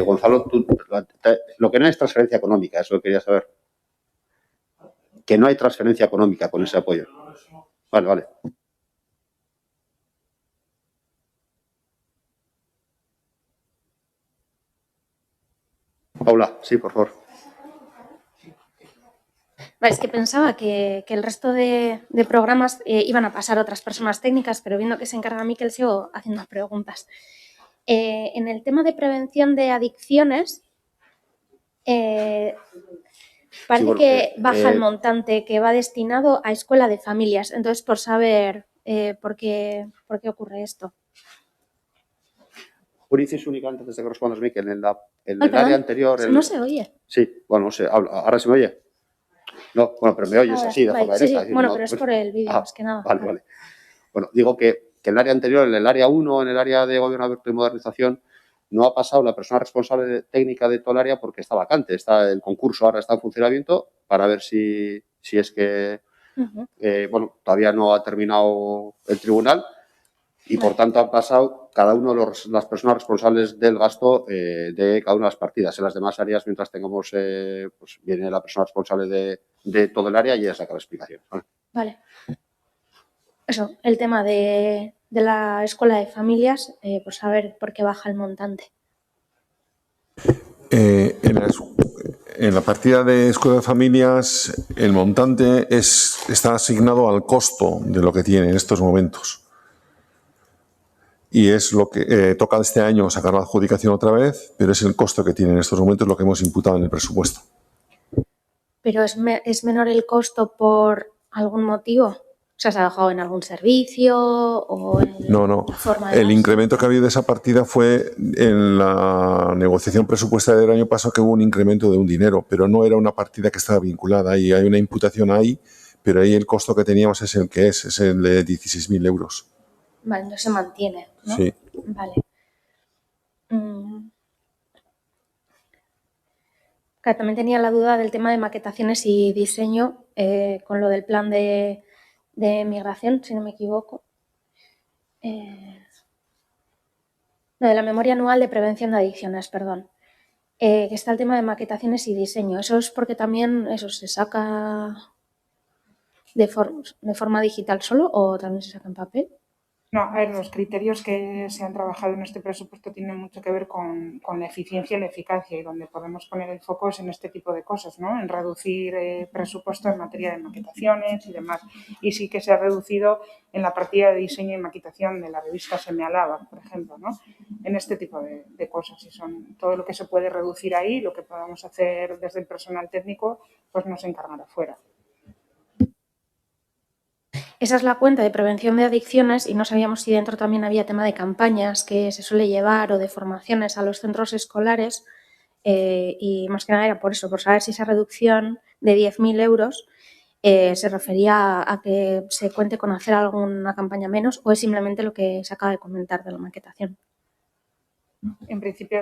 Gonzalo, lo que no es transferencia económica, eso lo quería saber. Que no hay transferencia económica con ese apoyo. Vale. Paula, sí, por favor. Vale, es que pensaba que el resto de programas iban a pasar a otras personas técnicas, pero viendo que se encarga Miquel, sigo haciendo preguntas. En el tema de prevención de adicciones, parece que baja el montante que va destinado a escuela de familias. Entonces, por saber por qué ocurre esto. Uricis únicamente antes de que respondas, Miquel, en el área anterior... No se oye. Sí, bueno, no sé, ahora se me oye. No, bueno, pero me oyes Ahora, así, de forma sí, directa. sí. Bueno, no, pero es por el vídeo, más que nada. Vale. Bueno, digo que en el área anterior, en el área 1, en el área de gobierno abierto y modernización, no ha pasado la persona responsable técnica de todo el área porque está vacante. Está el concurso, ahora está en funcionamiento para ver si es que, bueno, todavía no ha terminado el tribunal y por tanto han pasado cada uno de las personas responsables del gasto de cada una de las partidas. En las demás áreas, mientras tengamos, pues viene la persona responsable de todo el área y ella saca la explicación. Vale. Eso, el tema de la escuela de familias, por saber por qué baja el montante. En la partida de escuela de familias, el montante está asignado al costo de lo que tiene en estos momentos. Y es lo que toca este año sacar la adjudicación otra vez, pero es el costo que tiene en estos momentos lo que hemos imputado en el presupuesto. ¿Pero es menor el costo por algún motivo? O sea, ¿se ha dejado en algún servicio o en No. forma de El incremento que ha habido de esa partida fue en la negociación presupuestaria del año pasado, que hubo un incremento de un dinero, pero no era una partida que estaba vinculada ahí. Hay una imputación ahí, pero ahí el costo que teníamos es el que es el de 16.000 euros. Vale, entonces se mantiene, ¿no? Sí. Vale. Claro, también tenía la duda del tema de maquetaciones y diseño con lo del plan de migración, si no me equivoco. No, de la memoria anual de prevención de adicciones, perdón. Que está el tema de maquetaciones y diseño. ¿Eso es porque también eso se saca de forma digital solo o también se saca en papel? No, a ver, los criterios que se han trabajado en este presupuesto tienen mucho que ver con la eficiencia y la eficacia, y donde podemos poner el foco es en este tipo de cosas, ¿no? En reducir presupuesto en materia de maquetaciones y demás. Y sí que se ha reducido en la partida de diseño y maquetación de la revista Se me alaba, por ejemplo, ¿no? En este tipo de cosas. Y son todo lo que se puede reducir ahí, lo que podamos hacer desde el personal técnico, pues nos encargará fuera. Esa es la cuenta de prevención de adicciones y no sabíamos si dentro también había tema de campañas que se suele llevar o de formaciones a los centros escolares y más que nada era por eso, por saber si esa reducción de 10.000 euros se refería a que se cuente con hacer alguna campaña menos o es simplemente lo que se acaba de comentar de la maquetación. En principio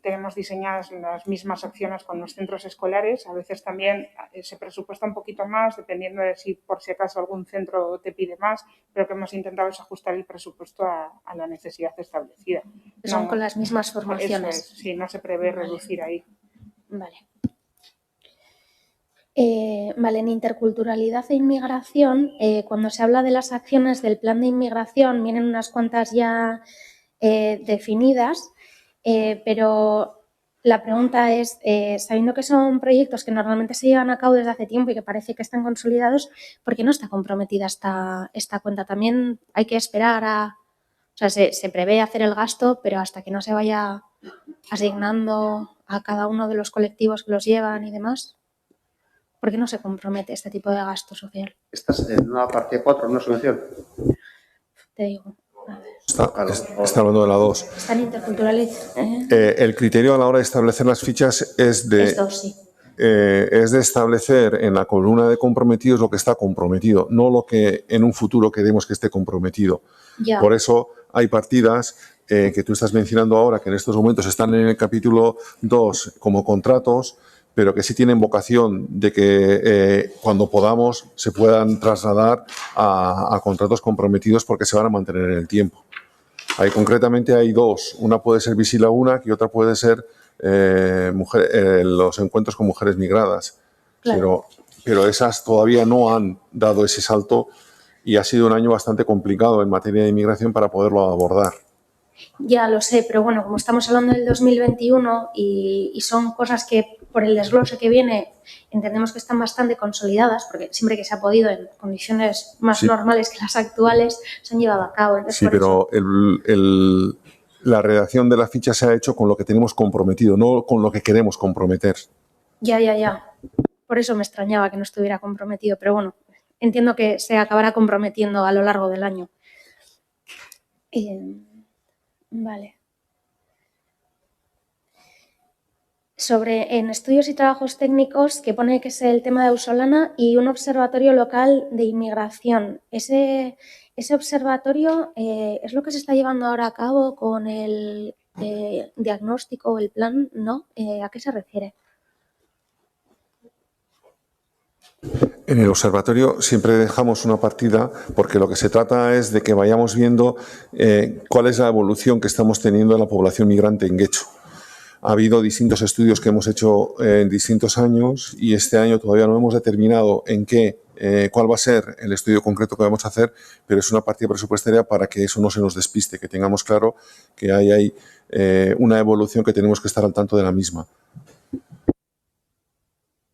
tenemos diseñadas las mismas acciones con los centros escolares. A veces también se presupuesta un poquito más, dependiendo de si por si acaso algún centro te pide más, pero lo que hemos intentado es ajustar el presupuesto a la necesidad establecida. Son con las mismas formaciones. Eso es, sí, no se prevé reducir ahí. Vale. Vale, en interculturalidad e inmigración, cuando se habla de las acciones del plan de inmigración, vienen unas cuantas ya definidas, pero la pregunta es, sabiendo que son proyectos que normalmente se llevan a cabo desde hace tiempo y que parece que están consolidados, ¿por qué no está comprometida esta cuenta? También hay que esperar a... O sea, se prevé hacer el gasto, pero hasta que no se vaya asignando a cada uno de los colectivos que los llevan y demás, ¿por qué no se compromete este tipo de gasto social? ¿Estás en una partida 4, en una subvención? Te digo. A ver. Está hablando de la 2. Está en interculturalidad. El criterio a la hora de establecer las fichas es de... Esto sí. Es de establecer en la columna de comprometidos lo que está comprometido, no lo que en un futuro queremos que esté comprometido. Ya. Por eso hay partidas que tú estás mencionando ahora, que en estos momentos están en el capítulo 2 como contratos, pero que sí tienen vocación de que cuando podamos se puedan trasladar a contratos comprometidos porque se van a mantener en el tiempo. Concretamente hay dos, una puede ser Bisilaguna y otra puede ser los encuentros con mujeres migradas. Claro. Pero esas todavía no han dado ese salto y ha sido un año bastante complicado en materia de inmigración para poderlo abordar. Ya lo sé, pero bueno, como estamos hablando del 2021 y son cosas que por el desglose que viene entendemos que están bastante consolidadas, porque siempre que se ha podido en condiciones más normales que las actuales se han llevado a cabo. Entonces, sí, pero la redacción de la ficha se ha hecho con lo que tenemos comprometido, no con lo que queremos comprometer. Ya. Por eso me extrañaba que no estuviera comprometido, pero bueno, entiendo que se acabará comprometiendo a lo largo del año. Vale. En estudios y trabajos técnicos, que pone que es el tema de Ausolana y un observatorio local de inmigración. Ese observatorio es lo que se está llevando ahora a cabo con el diagnóstico o el plan, ¿no? ¿A qué se refiere? En el observatorio siempre dejamos una partida porque lo que se trata es de que vayamos viendo cuál es la evolución que estamos teniendo en la población migrante en Guecho. Ha habido distintos estudios que hemos hecho en distintos años y este año todavía no hemos determinado cuál va a ser el estudio concreto que vamos a hacer, pero es una partida presupuestaria para que eso no se nos despiste, que tengamos claro que hay una evolución que tenemos que estar al tanto de la misma.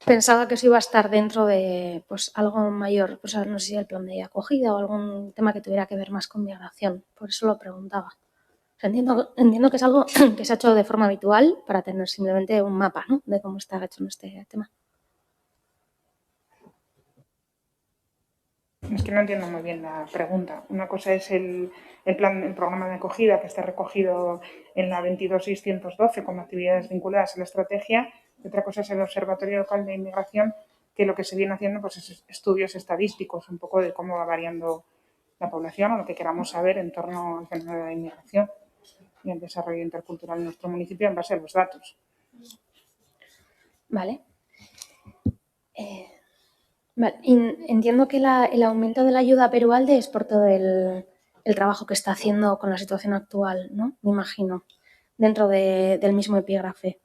Pensaba que eso iba a estar dentro de algo mayor, no sé si el plan de acogida o algún tema que tuviera que ver más con migración, por eso lo preguntaba. O sea, entiendo que es algo que se ha hecho de forma habitual para tener simplemente un mapa, ¿no?, de cómo está hecho en este tema. Es que no entiendo muy bien la pregunta. Una cosa es el programa de acogida que está recogido en la 22.612 como actividades vinculadas a la estrategia. Y otra cosa es el Observatorio Local de Inmigración, que lo que se viene haciendo es estudios estadísticos, un poco de cómo va variando la población o lo que queramos saber en torno al fenómeno de la inmigración y el desarrollo intercultural en nuestro municipio en base a los datos. Vale. Entiendo que el aumento de la ayuda a Perualde es por todo el trabajo que está haciendo con la situación actual, ¿no? Me imagino, dentro del mismo epígrafe.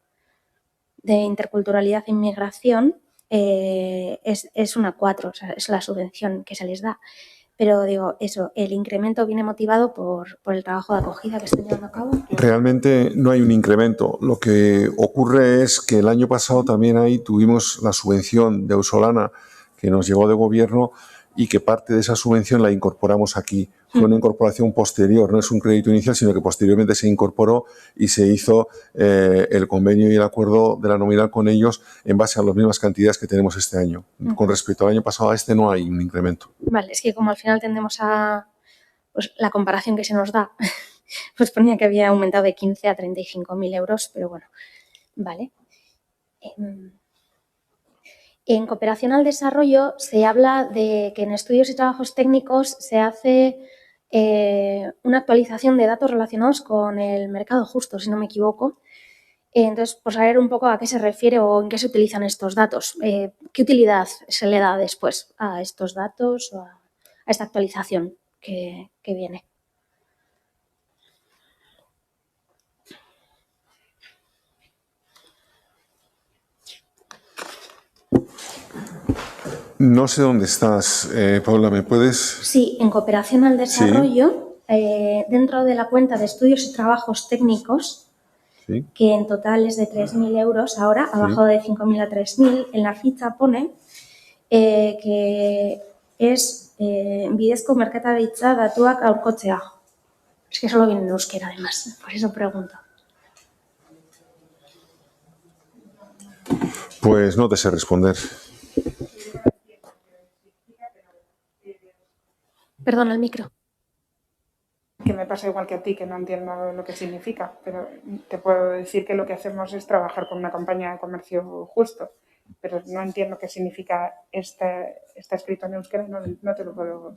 De interculturalidad e inmigración es una 4, o sea, es la subvención que se les da. Pero digo, el incremento viene motivado por el trabajo de acogida que están llevando a cabo. Realmente no hay un incremento. Lo que ocurre es que el año pasado también ahí tuvimos la subvención de Ausolana que nos llegó de gobierno y que parte de esa subvención la incorporamos aquí. Fue una incorporación posterior, no es un crédito inicial, sino que posteriormente se incorporó y se hizo el convenio y el acuerdo de la nominal con ellos en base a las mismas cantidades que tenemos este año. Con respecto al año pasado, a este no hay un incremento. Vale, es que como al final tendemos a la comparación que se nos da, pues ponía que había aumentado de 15 a 35.000 euros, pero bueno, vale. En cooperación al desarrollo se habla de que en estudios y trabajos técnicos se hace una actualización de datos relacionados con el mercado justo, si no me equivoco. Entonces, por saber un poco a qué se refiere o en qué se utilizan estos datos, ¿qué utilidad se le da después a estos datos o a esta actualización que viene? No sé dónde estás, Paula, ¿me puedes...? Sí, en cooperación al desarrollo, dentro de la cuenta de estudios y trabajos técnicos, Sí. que en total es de 3.000 euros ahora, ha bajado de 5.000 a 3.000, en la ficha pone que es bidezko merkataritza datuak aurkotzea. Es que solo viene en euskera, además, por eso pregunto. Pues no te sé responder. Perdona, el micro. Que me pasa igual que a ti, que no entiendo lo que significa, pero te puedo decir que lo que hacemos es trabajar con una campaña de comercio justo, pero no entiendo qué significa está escrito en euskera, no te lo puedo...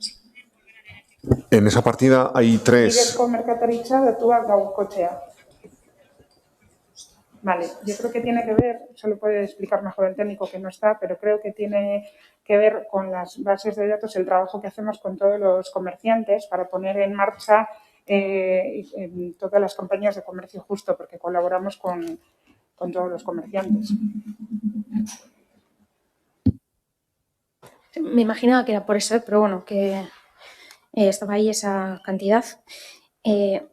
En esa partida hay 3. Bidezko merkataritza datuak gaurkotzea. Vale, yo creo que tiene que ver, eso lo puede explicar mejor el técnico que no está, pero creo que tiene que ver con las bases de datos, el trabajo que hacemos con todos los comerciantes para poner en marcha todas las campañas de comercio justo, porque colaboramos con todos los comerciantes. Me imaginaba que era por eso, pero bueno, que estaba ahí esa cantidad.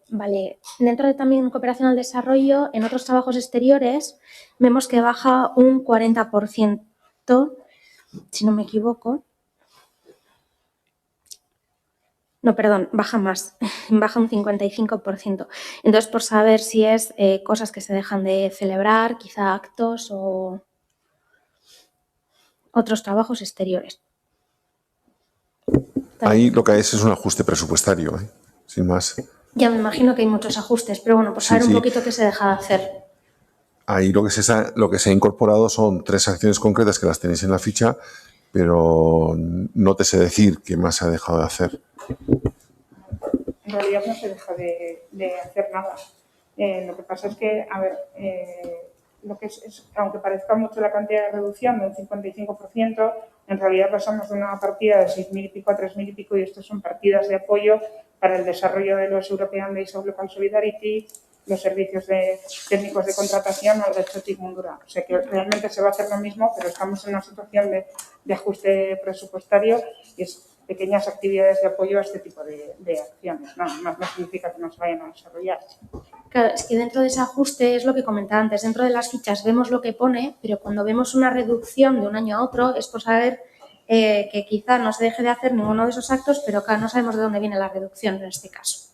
Vale, dentro de también cooperación al desarrollo, en otros trabajos exteriores vemos que baja un 40%, si no me equivoco. No, perdón, baja más, baja un 55%. Entonces, por saber si es cosas que se dejan de celebrar, quizá actos o otros trabajos exteriores. Ahí lo que es un ajuste presupuestario, sin más. Ya me imagino que hay muchos ajustes, pero bueno, por saber un poquito qué se deja de hacer. Ahí lo que se ha incorporado son 3 acciones concretas que las tenéis en la ficha, pero no te sé decir qué más se ha dejado de hacer. En realidad no se deja de hacer nada. Lo que pasa es que, a ver, lo que es, aunque parezca mucho la cantidad de reducción de un 55%, en realidad pasamos de una partida de 6.000 y pico a 3.000 y pico y estas son partidas de apoyo para el desarrollo de los European Days of Local Solidarity, los servicios técnicos de contratación o el de Txotik Mundura. O sea que realmente se va a hacer lo mismo, pero estamos en una situación de ajuste presupuestario y es pequeñas actividades de apoyo a este tipo de acciones. Nada más no significa que no se vayan a desarrollar. Claro, es que dentro de ese ajuste es lo que comentaba antes. Dentro de las fichas vemos lo que pone, pero cuando vemos una reducción de un año a otro es por saber que quizá no se deje de hacer ninguno de esos actos, pero claro, no sabemos de dónde viene la reducción en este caso.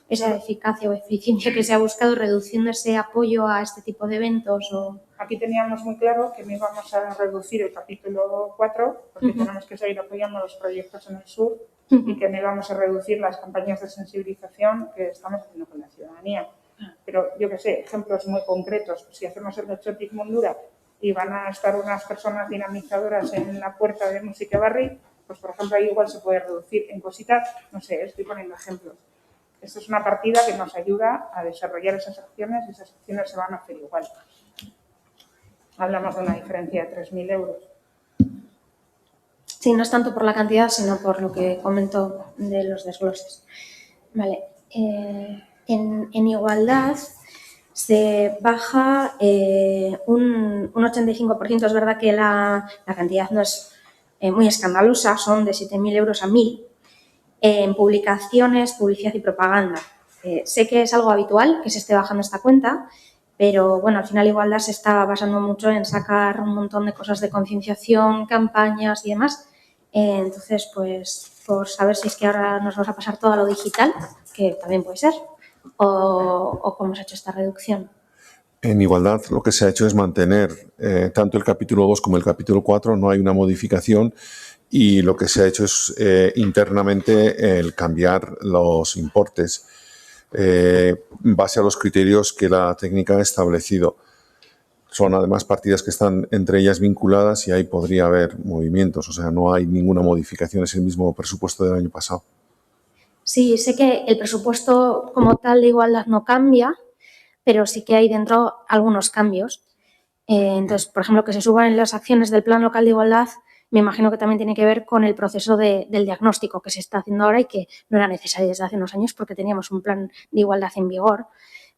Esa eficacia o eficiencia que se ha buscado reduciendo ese apoyo a este tipo de eventos. Aquí teníamos muy claro que no íbamos a reducir el capítulo 4 porque tenemos que seguir apoyando los proyectos en el sur y que no íbamos a reducir las campañas de sensibilización que estamos haciendo con la ciudadanía. Pero yo que sé, ejemplos muy concretos, si hacemos el de Txotik Mundura y van a estar unas personas dinamizadoras en la puerta de Música Barri, pues por ejemplo ahí igual se puede reducir en cositas, no sé, estoy poniendo ejemplos. Esto es una partida que nos ayuda a desarrollar esas acciones y esas acciones se van a hacer igual. Hablamos de una diferencia de 3.000 euros. Sí, no es tanto por la cantidad, sino por lo que comento de los desgloses. Vale. En igualdad se baja un 85%. Es verdad que la cantidad no es muy escandalosa, son de 7.000 euros a 1.000. En publicaciones, publicidad y propaganda. Sé que es algo habitual que se esté bajando esta cuenta, pero bueno, al final Igualdad se está basando mucho en sacar un montón de cosas de concienciación, campañas y demás. Entonces, pues, por saber si es que ahora nos vamos a pasar todo a lo digital, que también puede ser, o cómo se ha hecho esta reducción. En Igualdad lo que se ha hecho es mantener tanto el capítulo 2 como el capítulo 4, no hay una modificación y lo que se ha hecho es internamente el cambiar los importes en base a los criterios que la técnica ha establecido. Son además partidas que están entre ellas vinculadas y ahí podría haber movimientos, o sea, no hay ninguna modificación, es el mismo presupuesto del año pasado. Sí, sé que el presupuesto como tal de Igualdad no cambia, pero sí que hay dentro algunos cambios. Entonces, por ejemplo, que se suban las acciones del Plan Local de Igualdad, me imagino que también tiene que ver con el proceso del diagnóstico que se está haciendo ahora y que no era necesario desde hace unos años porque teníamos un plan de igualdad en vigor.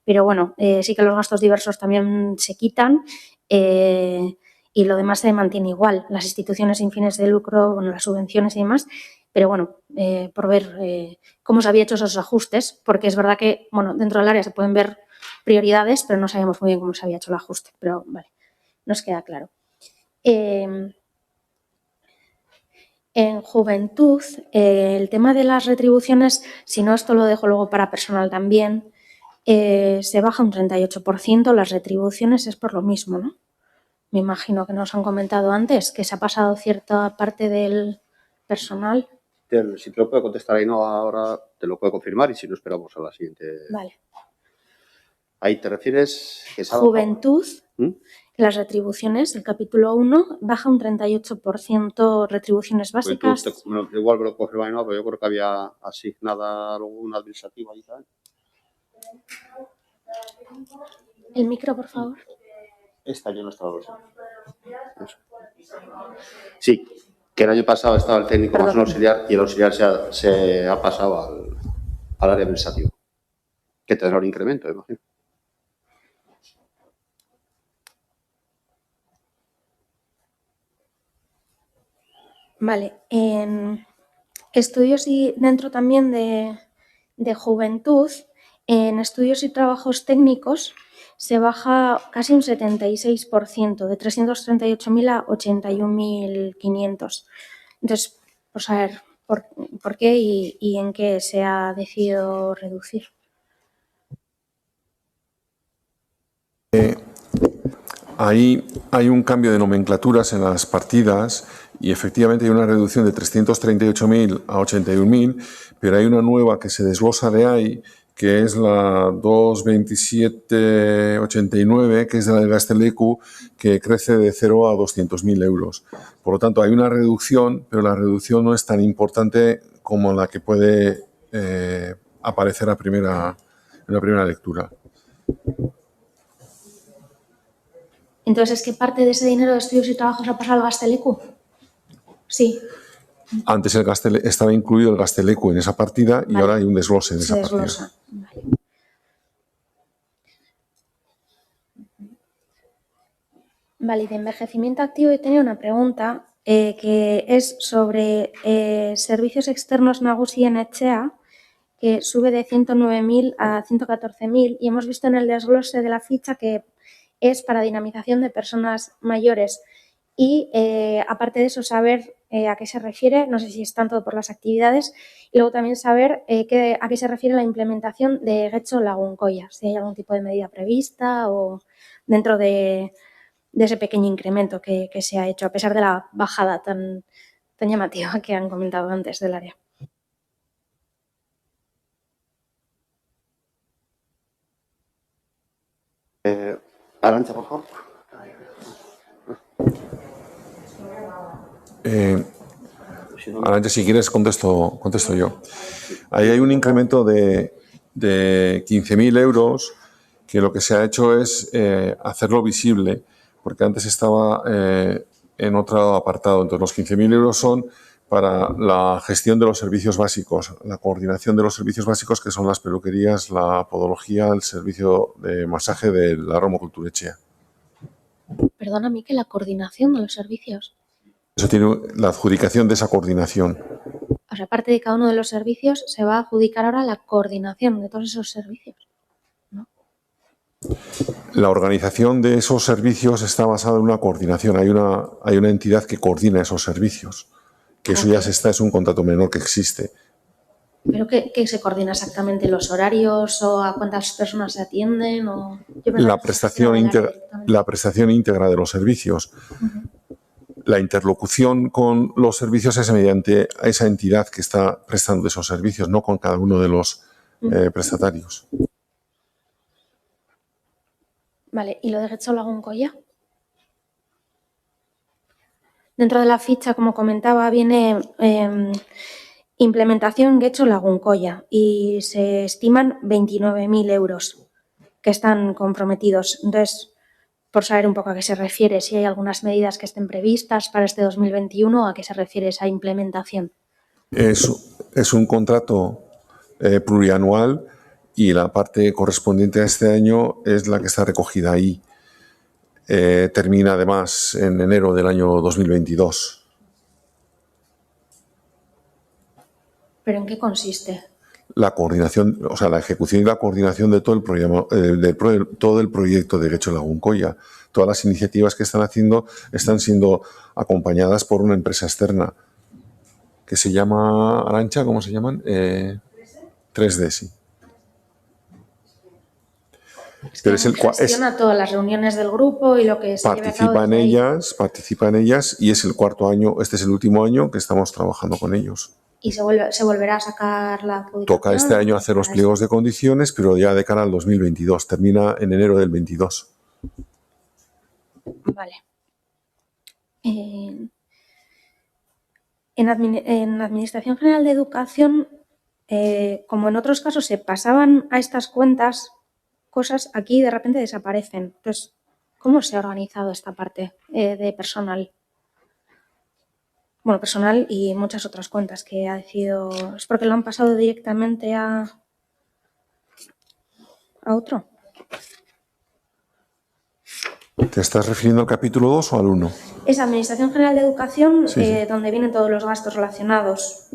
Pero bueno, sí que los gastos diversos también se quitan y lo demás se mantiene igual. Las instituciones sin fines de lucro, bueno, las subvenciones y demás, pero bueno, por ver cómo se había hecho esos ajustes, porque es verdad que, bueno, dentro del área se pueden ver prioridades, pero no sabíamos muy bien cómo se había hecho el ajuste, pero vale, nos queda claro. En juventud, el tema de las retribuciones, si no, esto lo dejo luego para personal también, se baja un 38%, las retribuciones es por lo mismo, ¿no? Me imagino que nos han comentado antes que se ha pasado cierta parte del personal. Si te lo puede contestar ahí, no, ahora te lo puedo confirmar y si no, esperamos a la siguiente. Vale. Ahí te refieres que se ha Juventud, las retribuciones, el capítulo 1, baja un 38% retribuciones básicas. Igual me lo confirma, no, pero yo creo que había asignada alguna administrativa y tal. El micro, por favor. Esta yo no estaba. Sí, que el año pasado estaba el técnico más un auxiliar y el auxiliar se ha pasado al área administrativa. Que tendrá un incremento, imagino. Vale, en estudios y dentro también de juventud, en estudios y trabajos técnicos se baja casi un 76%, de 338.000 a 81.500. Entonces, pues a ver, ¿por qué y en qué se ha decidido reducir? Ahí hay un cambio de nomenclaturas en las partidas y efectivamente hay una reducción de 338.000 a 81.000, pero hay una nueva que se desglosa de ahí, que es la 22789, que es de la del Gazteleku, que crece de 0 a 200.000 euros. Por lo tanto, hay una reducción, pero la reducción no es tan importante como la que puede aparecer en la primera lectura. Entonces, ¿qué parte de ese dinero de estudios y trabajos ha pasado al Gazteleku? Sí. Antes estaba incluido el Gazteleku en esa partida y ahora hay un desglose en esa partida. Vale. Vale, de envejecimiento activo he tenido una pregunta que es sobre servicios externos Nagusi en Etxea, que sube de 109.000 a 114.000 y hemos visto en el desglose de la ficha que es para dinamización de personas mayores y aparte de eso saber a qué se refiere, no sé si es tanto por las actividades y luego también saber a qué se refiere la implementación de Getxo Lagunkoia, si hay algún tipo de medida prevista o dentro de ese pequeño incremento que se ha hecho a pesar de la bajada tan llamativa que han comentado antes del área. Arantxa, por favor. Arantxa, si quieres, contesto yo. Ahí hay un incremento de 15.000 euros que lo que se ha hecho es hacerlo visible, porque antes estaba en otro apartado. Entonces, los 15.000 euros son para la gestión de los servicios básicos, la coordinación de los servicios básicos, que son las peluquerías, la podología, el servicio de masaje de la Romo Kulturetxea. Perdona, Miquel, la coordinación de los servicios. Eso tiene la adjudicación de esa coordinación. O sea, aparte de cada uno de los servicios, se va a adjudicar ahora la coordinación de todos esos servicios, ¿no? La organización de esos servicios está basada en una coordinación. Hay una entidad que coordina esos servicios. Que eso ya es un contrato menor que existe. ¿Pero qué se coordina exactamente? ¿Los horarios o a cuántas personas se atienden? La prestación íntegra de los servicios. La interlocución con los servicios es mediante esa entidad que está prestando esos servicios, no con cada uno de los prestatarios. Vale, ¿y lo de Getxo Lagunkoia? Dentro de la ficha, como comentaba, viene implementación Getxo Lagunkoia y se estiman 29.000 euros que están comprometidos. Entonces, por saber un poco a qué se refiere, si hay algunas medidas que estén previstas para este 2021, a qué se refiere esa implementación. Es un contrato plurianual y la parte correspondiente a este año es la que está recogida ahí. termina además en enero del año 2022. ¿Pero en qué consiste? La coordinación, o sea, la ejecución y la coordinación de todo el programa, todo el proyecto de Getxo Lagunkoia. Todas las iniciativas que están haciendo están siendo acompañadas por una empresa externa que se llama, Arantxa, ¿cómo se llaman? 3D, sí. Pero Gestiona todas las reuniones del grupo y lo que se lleve a cabo desde ahí. Participa en ellas y es el cuarto año, este es el último año que estamos trabajando con ellos. ¿Y se volverá a sacar la adjudicación? Toca este año hacer los pliegos de condiciones, pero ya de cara al 2022. Termina en enero del 22. Vale. En Administración General de Educación, como en otros casos se pasaban a estas cuentas cosas, aquí de repente desaparecen. Entonces, ¿cómo se ha organizado esta parte de personal? Bueno, personal y muchas otras cuentas que ha decidido... ¿Es porque lo han pasado directamente a otro? ¿Te estás refiriendo al capítulo 2 o al 1? Es Administración General de Educación, Sí. donde vienen todos los gastos relacionados.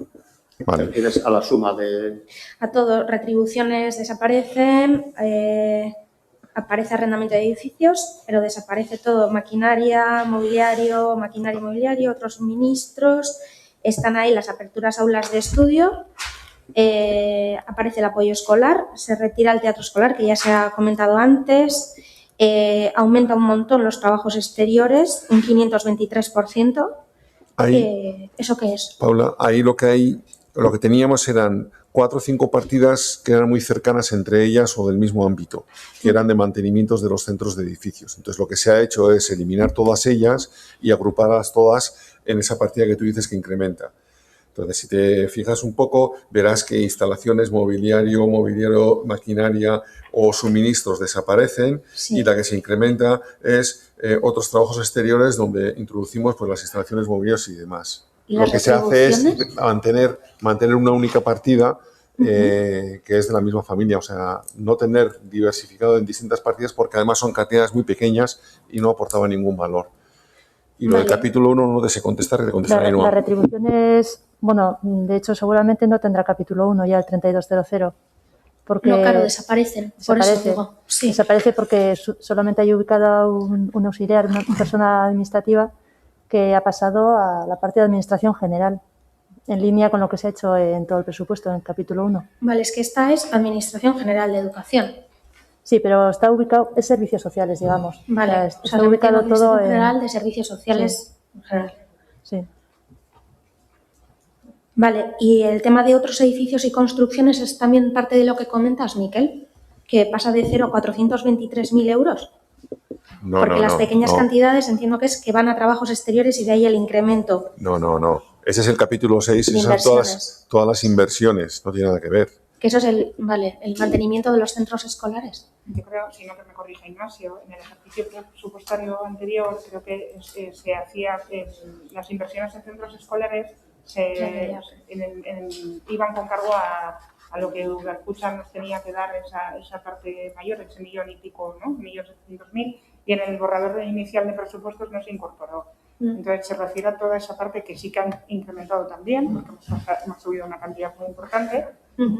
Vale. ¿Te refieres a la suma de...? A todo, retribuciones desaparecen, aparece arrendamiento de edificios, pero desaparece todo, maquinaria, mobiliario, otros suministros, están ahí las aperturas aulas de estudio, aparece el apoyo escolar, se retira el teatro escolar, que ya se ha comentado antes, aumenta un montón los trabajos exteriores, un 523%. Ahí, ¿Eso qué es? Paula, ahí lo que teníamos eran 4 o 5 partidas que eran muy cercanas entre ellas o del mismo ámbito, que eran de mantenimientos de los centros de edificios. Entonces, lo que se ha hecho es eliminar todas ellas y agruparlas todas en esa partida que tú dices que incrementa. Entonces, si te fijas un poco, verás que instalaciones, mobiliario, maquinaria o suministros desaparecen, sí, y la que se incrementa es otros trabajos exteriores donde introducimos pues, las instalaciones mobiliarias y demás. ¿Y lo que se hace es mantener una única partida que es de la misma familia, o sea, no tener diversificado en distintas partidas porque además son cantidades muy pequeñas y no aportaba ningún valor. Y lo del capítulo 1 no te sé contestar, que te contestaré La retribución es, bueno, de hecho seguramente no tendrá capítulo 1 ya el 3200. Porque no, claro, desaparecen. Por eso digo, sí. Desaparece porque solamente hay ubicada un auxiliar, una persona administrativa que ha pasado a la parte de administración general, en línea con lo que se ha hecho en todo el presupuesto, en el capítulo 1. Vale, es que esta es Administración General de Educación. Sí, pero está ubicado, es servicios sociales, digamos. Vale, está ubicado todo en... General de Servicios Sociales. Sí. General. Sí. Vale, y el tema de otros edificios y construcciones es también parte de lo que comentas, Miquel, que pasa de 0 a 423.000 euros. No, porque las pequeñas cantidades entiendo que es que van a trabajos exteriores y de ahí el incremento. No. Ese es el capítulo 6, esas son todas las inversiones, no tiene nada que ver. Que eso es el mantenimiento de los centros escolares. Yo creo, si no que me corrija Ignacio, en el ejercicio presupuestario anterior creo que se hacía las inversiones en centros escolares iban con cargo a lo que Udalkutxa nos tenía que dar esa parte mayor, ese 1.000.000 y pico, ¿no? 1.700.000, y en el borrador inicial de presupuestos no se incorporó. Entonces se refiere a toda esa parte que sí que han incrementado también, porque hemos subido una cantidad muy importante,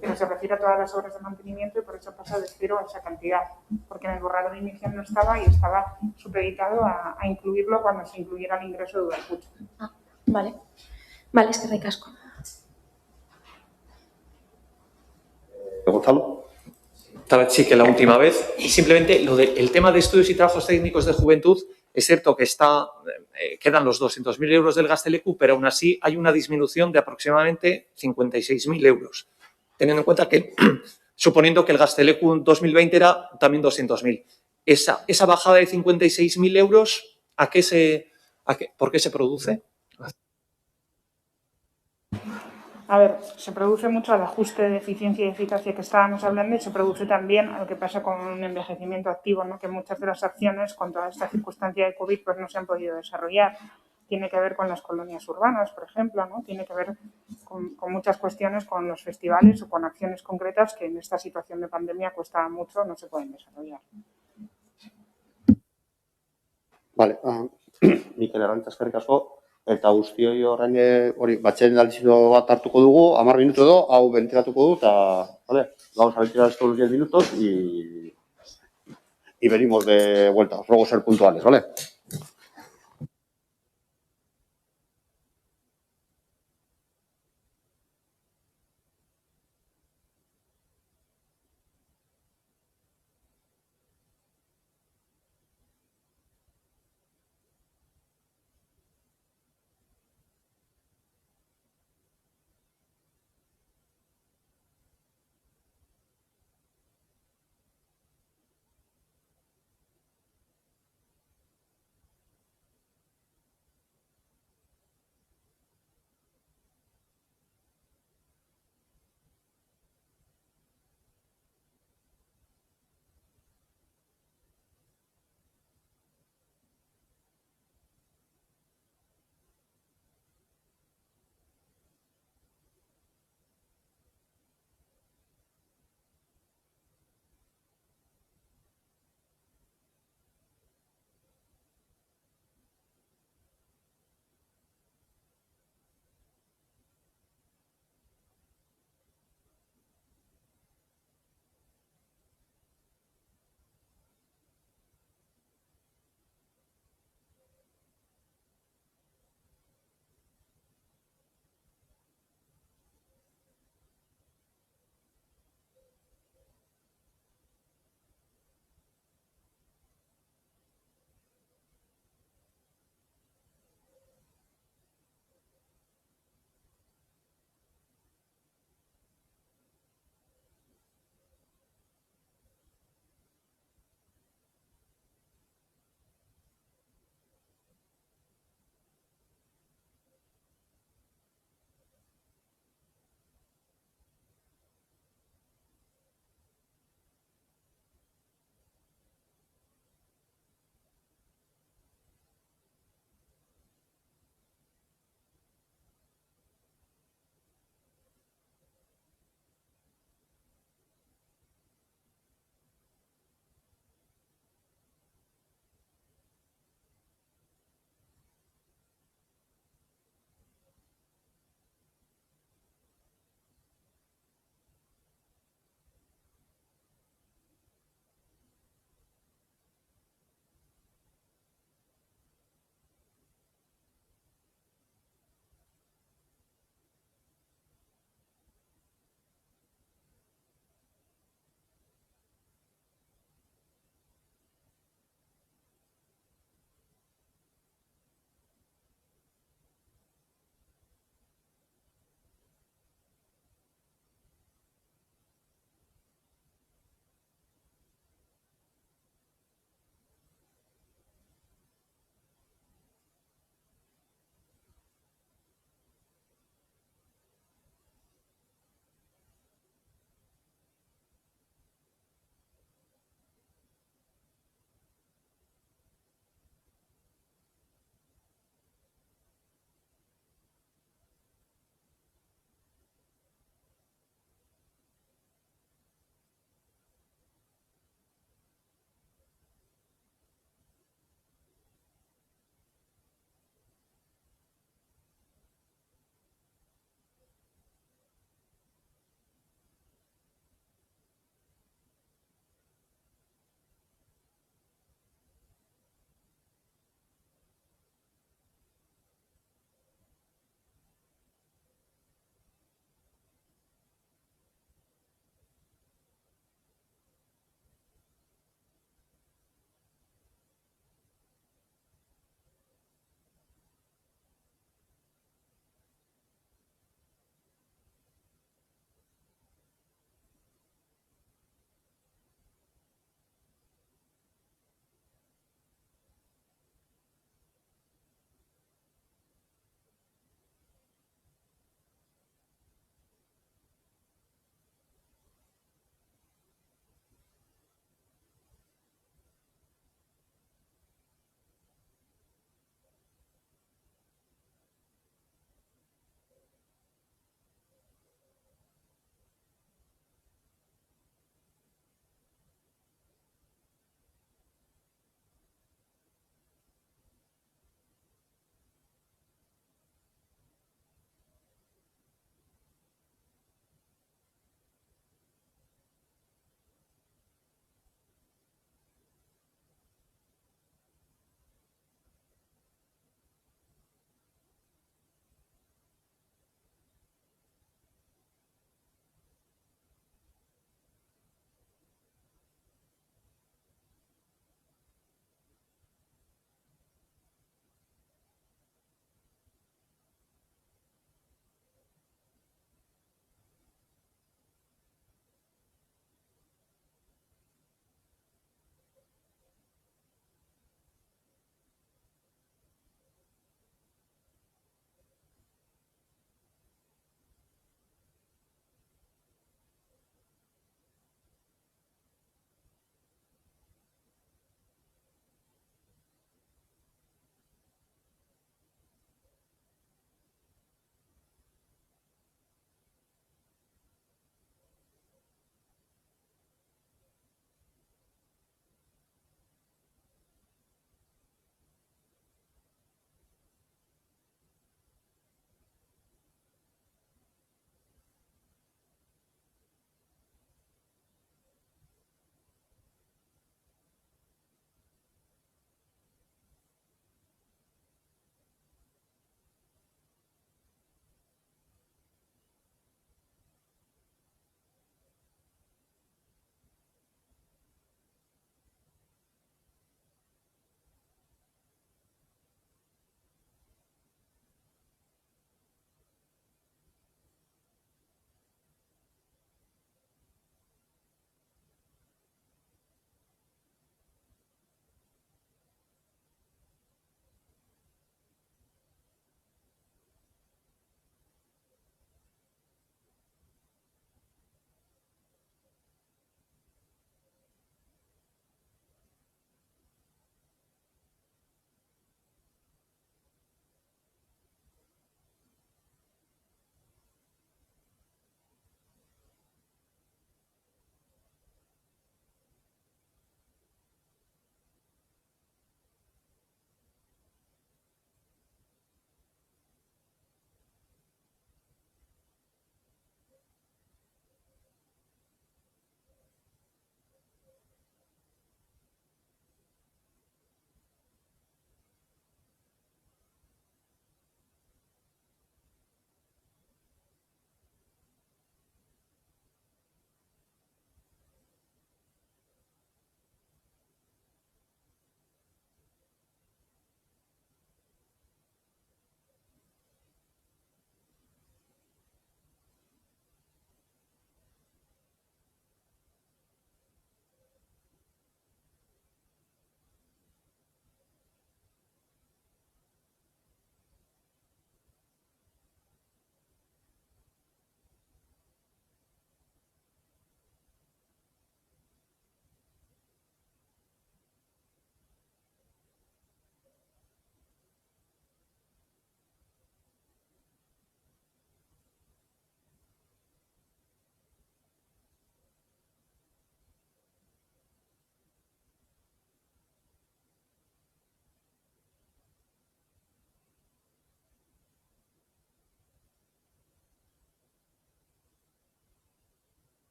pero se refiere a todas las obras de mantenimiento y por eso pasa de 0 a esa cantidad, porque en el borrador inicial no estaba y estaba supeditado a incluirlo cuando se incluyera el ingreso de Udalkutxa. Vale. Vale, es que recasco. Gonzalo. Tal vez sí que la última vez. Y simplemente el tema de estudios y trabajos técnicos de juventud, es cierto que quedan los 200.000 euros del Gazteleku, pero aún así hay una disminución de aproximadamente 56.000 euros. Teniendo en cuenta que, suponiendo que el Gazteleku 2020 era también 200.000. Esa bajada de 56.000 euros, ¿por qué se produce? A ver, se produce mucho al ajuste de eficiencia y eficacia que estábamos hablando y se produce también a lo que pasa con un envejecimiento activo, ¿no? Que muchas de las acciones con toda esta circunstancia de COVID pues no se han podido desarrollar. Tiene que ver con las colonias urbanas, por ejemplo, ¿no? Tiene que ver con muchas cuestiones, con los festivales o con acciones concretas que en esta situación de pandemia cuesta mucho, no se pueden desarrollar. Vale, Mikel Arantza eskerrik asko, eta guztioi horrein hori batxen aldizio bat hartuko dugu, 10 minuto edo, hau bentilatuko du, eta, vale, vamos a ventilar estos 10 minutos y venimos de vuelta. Os ruego ser puntuales, ¿vale?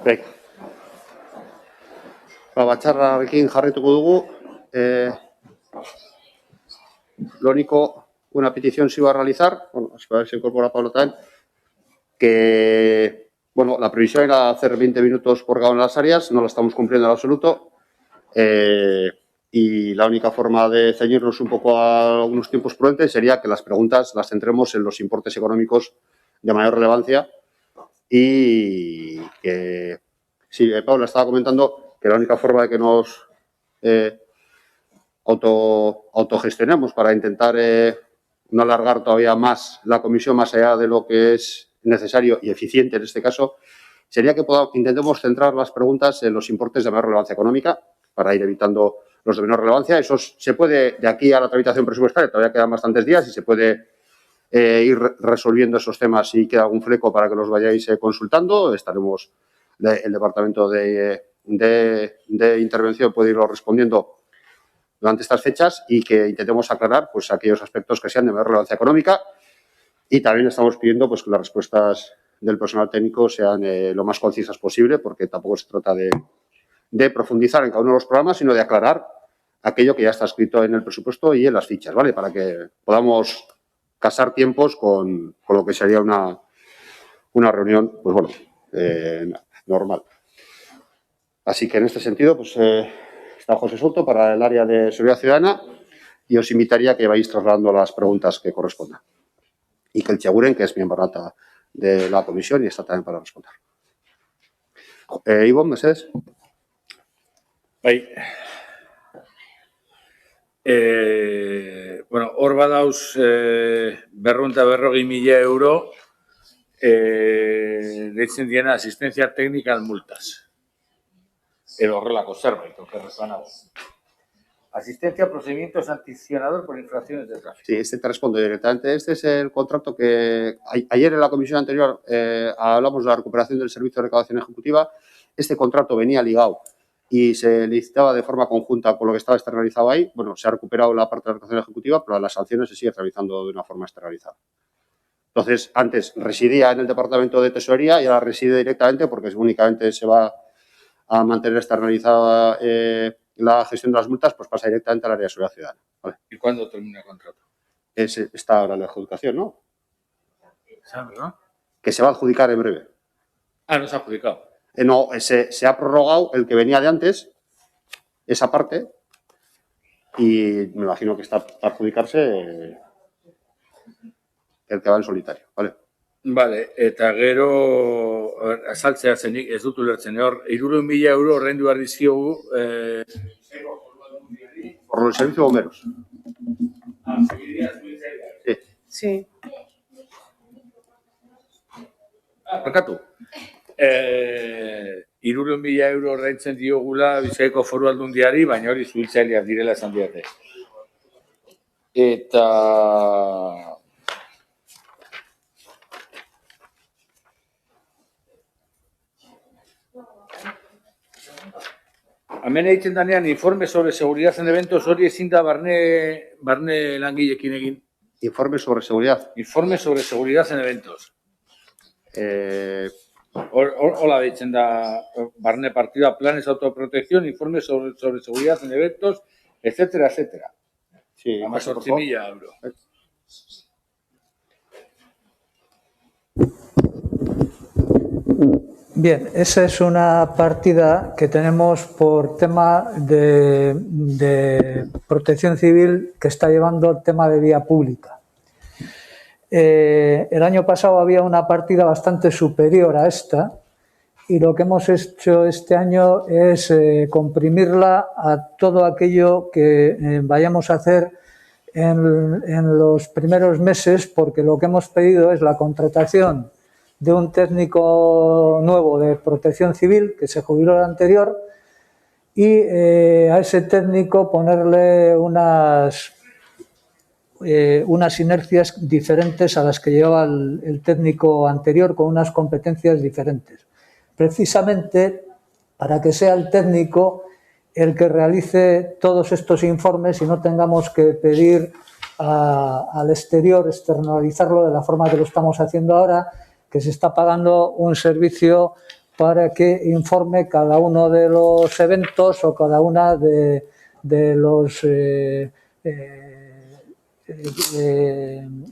Venga. Batzarrarekin jarrituko dugu. Lo único, una petición se iba a realizar, bueno, a ver si incorpora Pablo también, que, bueno, la previsión era hacer 20 minutos por cada una de las áreas, no la estamos cumpliendo en absoluto, y la única forma de ceñirnos un poco a algunos tiempos prudentes sería que las preguntas las centremos en los importes económicos de mayor relevancia y que, sí, Pablo estaba comentando que la única forma de que nos autogestionemos para intentar no alargar todavía más la comisión más allá de lo que es necesario y eficiente en este caso, sería que intentemos centrar las preguntas en los importes de mayor relevancia económica para ir evitando los de menor relevancia. Eso se puede, de aquí a la tramitación presupuestaria, todavía quedan bastantes días y se puede ir resolviendo esos temas si queda algún fleco para que los vayáis consultando. Estaremos, el departamento de intervención puede irlo respondiendo durante estas fechas y que intentemos aclarar pues aquellos aspectos que sean de mayor relevancia económica y también estamos pidiendo pues que las respuestas del personal técnico sean lo más concisas posible porque tampoco se trata de profundizar en cada uno de los programas sino de aclarar aquello que ya está escrito en el presupuesto y en las fichas, ¿vale? Para que podamos casar tiempos con lo que sería una reunión, pues bueno, normal. Así que en este sentido, pues está José Soto para el área de seguridad ciudadana y os invitaría a que vayáis trasladando las preguntas que correspondan. Y que el Chaguren, que es miembro nata de la comisión y está también para responder. Ivonne, Mercedes. Bai. Bueno, hor badauz 240.000 euro deitzen diena asistencia técnica en multas. Edo horrelako zerbait, okerrezanago. Asistencia a procedimientos sancionador por infracciones de tráfico. Sí, te respondo directamente. Este es el contrato que ayer en la comisión anterior hablamos de la recuperación del servicio de recaudación ejecutiva. Este contrato venía ligado y se licitaba de forma conjunta con lo que estaba externalizado ahí. Bueno, se ha recuperado la parte de la recaudación ejecutiva, pero las sanciones se siguen realizando de una forma externalizada. Entonces, antes residía en el departamento de tesorería y ahora reside directamente porque únicamente se va a mantener externalizada la gestión de las multas, pues pasa directamente al área de seguridad ciudadana. ¿Vale? ¿Y cuándo termina el contrato? Está ahora la adjudicación, ¿no? ¿Sabes, no? Que se va a adjudicar en breve. Ah, no se ha adjudicado. No, se ha prorrogado el que venía de antes, esa parte, y me imagino que está para adjudicarse el que va en solitario, ¿vale? Vale, eta gero azaltzea zenik, ez dut ulertzen, hor, 300.000 euro ordaindu behar dizkiogu por el servicio de bomberos. Sí. Sí. Barkatu. 300.000 euro ordaintzen diogula Bizkaiko Foru Aldundiari, baina hori suhiltzaileak direla esan diate. Eta hemen egiten danean informe sobre seguridad en eventos hori ezin da barne langileekin egin. Informe sobre seguridad. Informe sobre seguridad en eventos. Hola deitzen da barne partida, planes de autoprotección, informe sobre seguridad en eventos, etcétera, etcétera. Sí, 18.000 euro. Bien, esa es una partida que tenemos por tema de protección civil que está llevando el tema de vía pública. El año pasado había una partida bastante superior a esta y lo que hemos hecho este año es comprimirla a todo aquello que vayamos a hacer en los primeros meses, porque lo que hemos pedido es la contratación de un técnico nuevo de protección civil que se jubiló el anterior y a ese técnico ponerle unas inercias diferentes a las que llevaba el técnico anterior con unas competencias diferentes. Precisamente para que sea el técnico el que realice todos estos informes y no tengamos que pedir al exterior externalizarlo de la forma que lo estamos haciendo ahora, que se está pagando un servicio para que informe cada uno de los eventos o cada una de los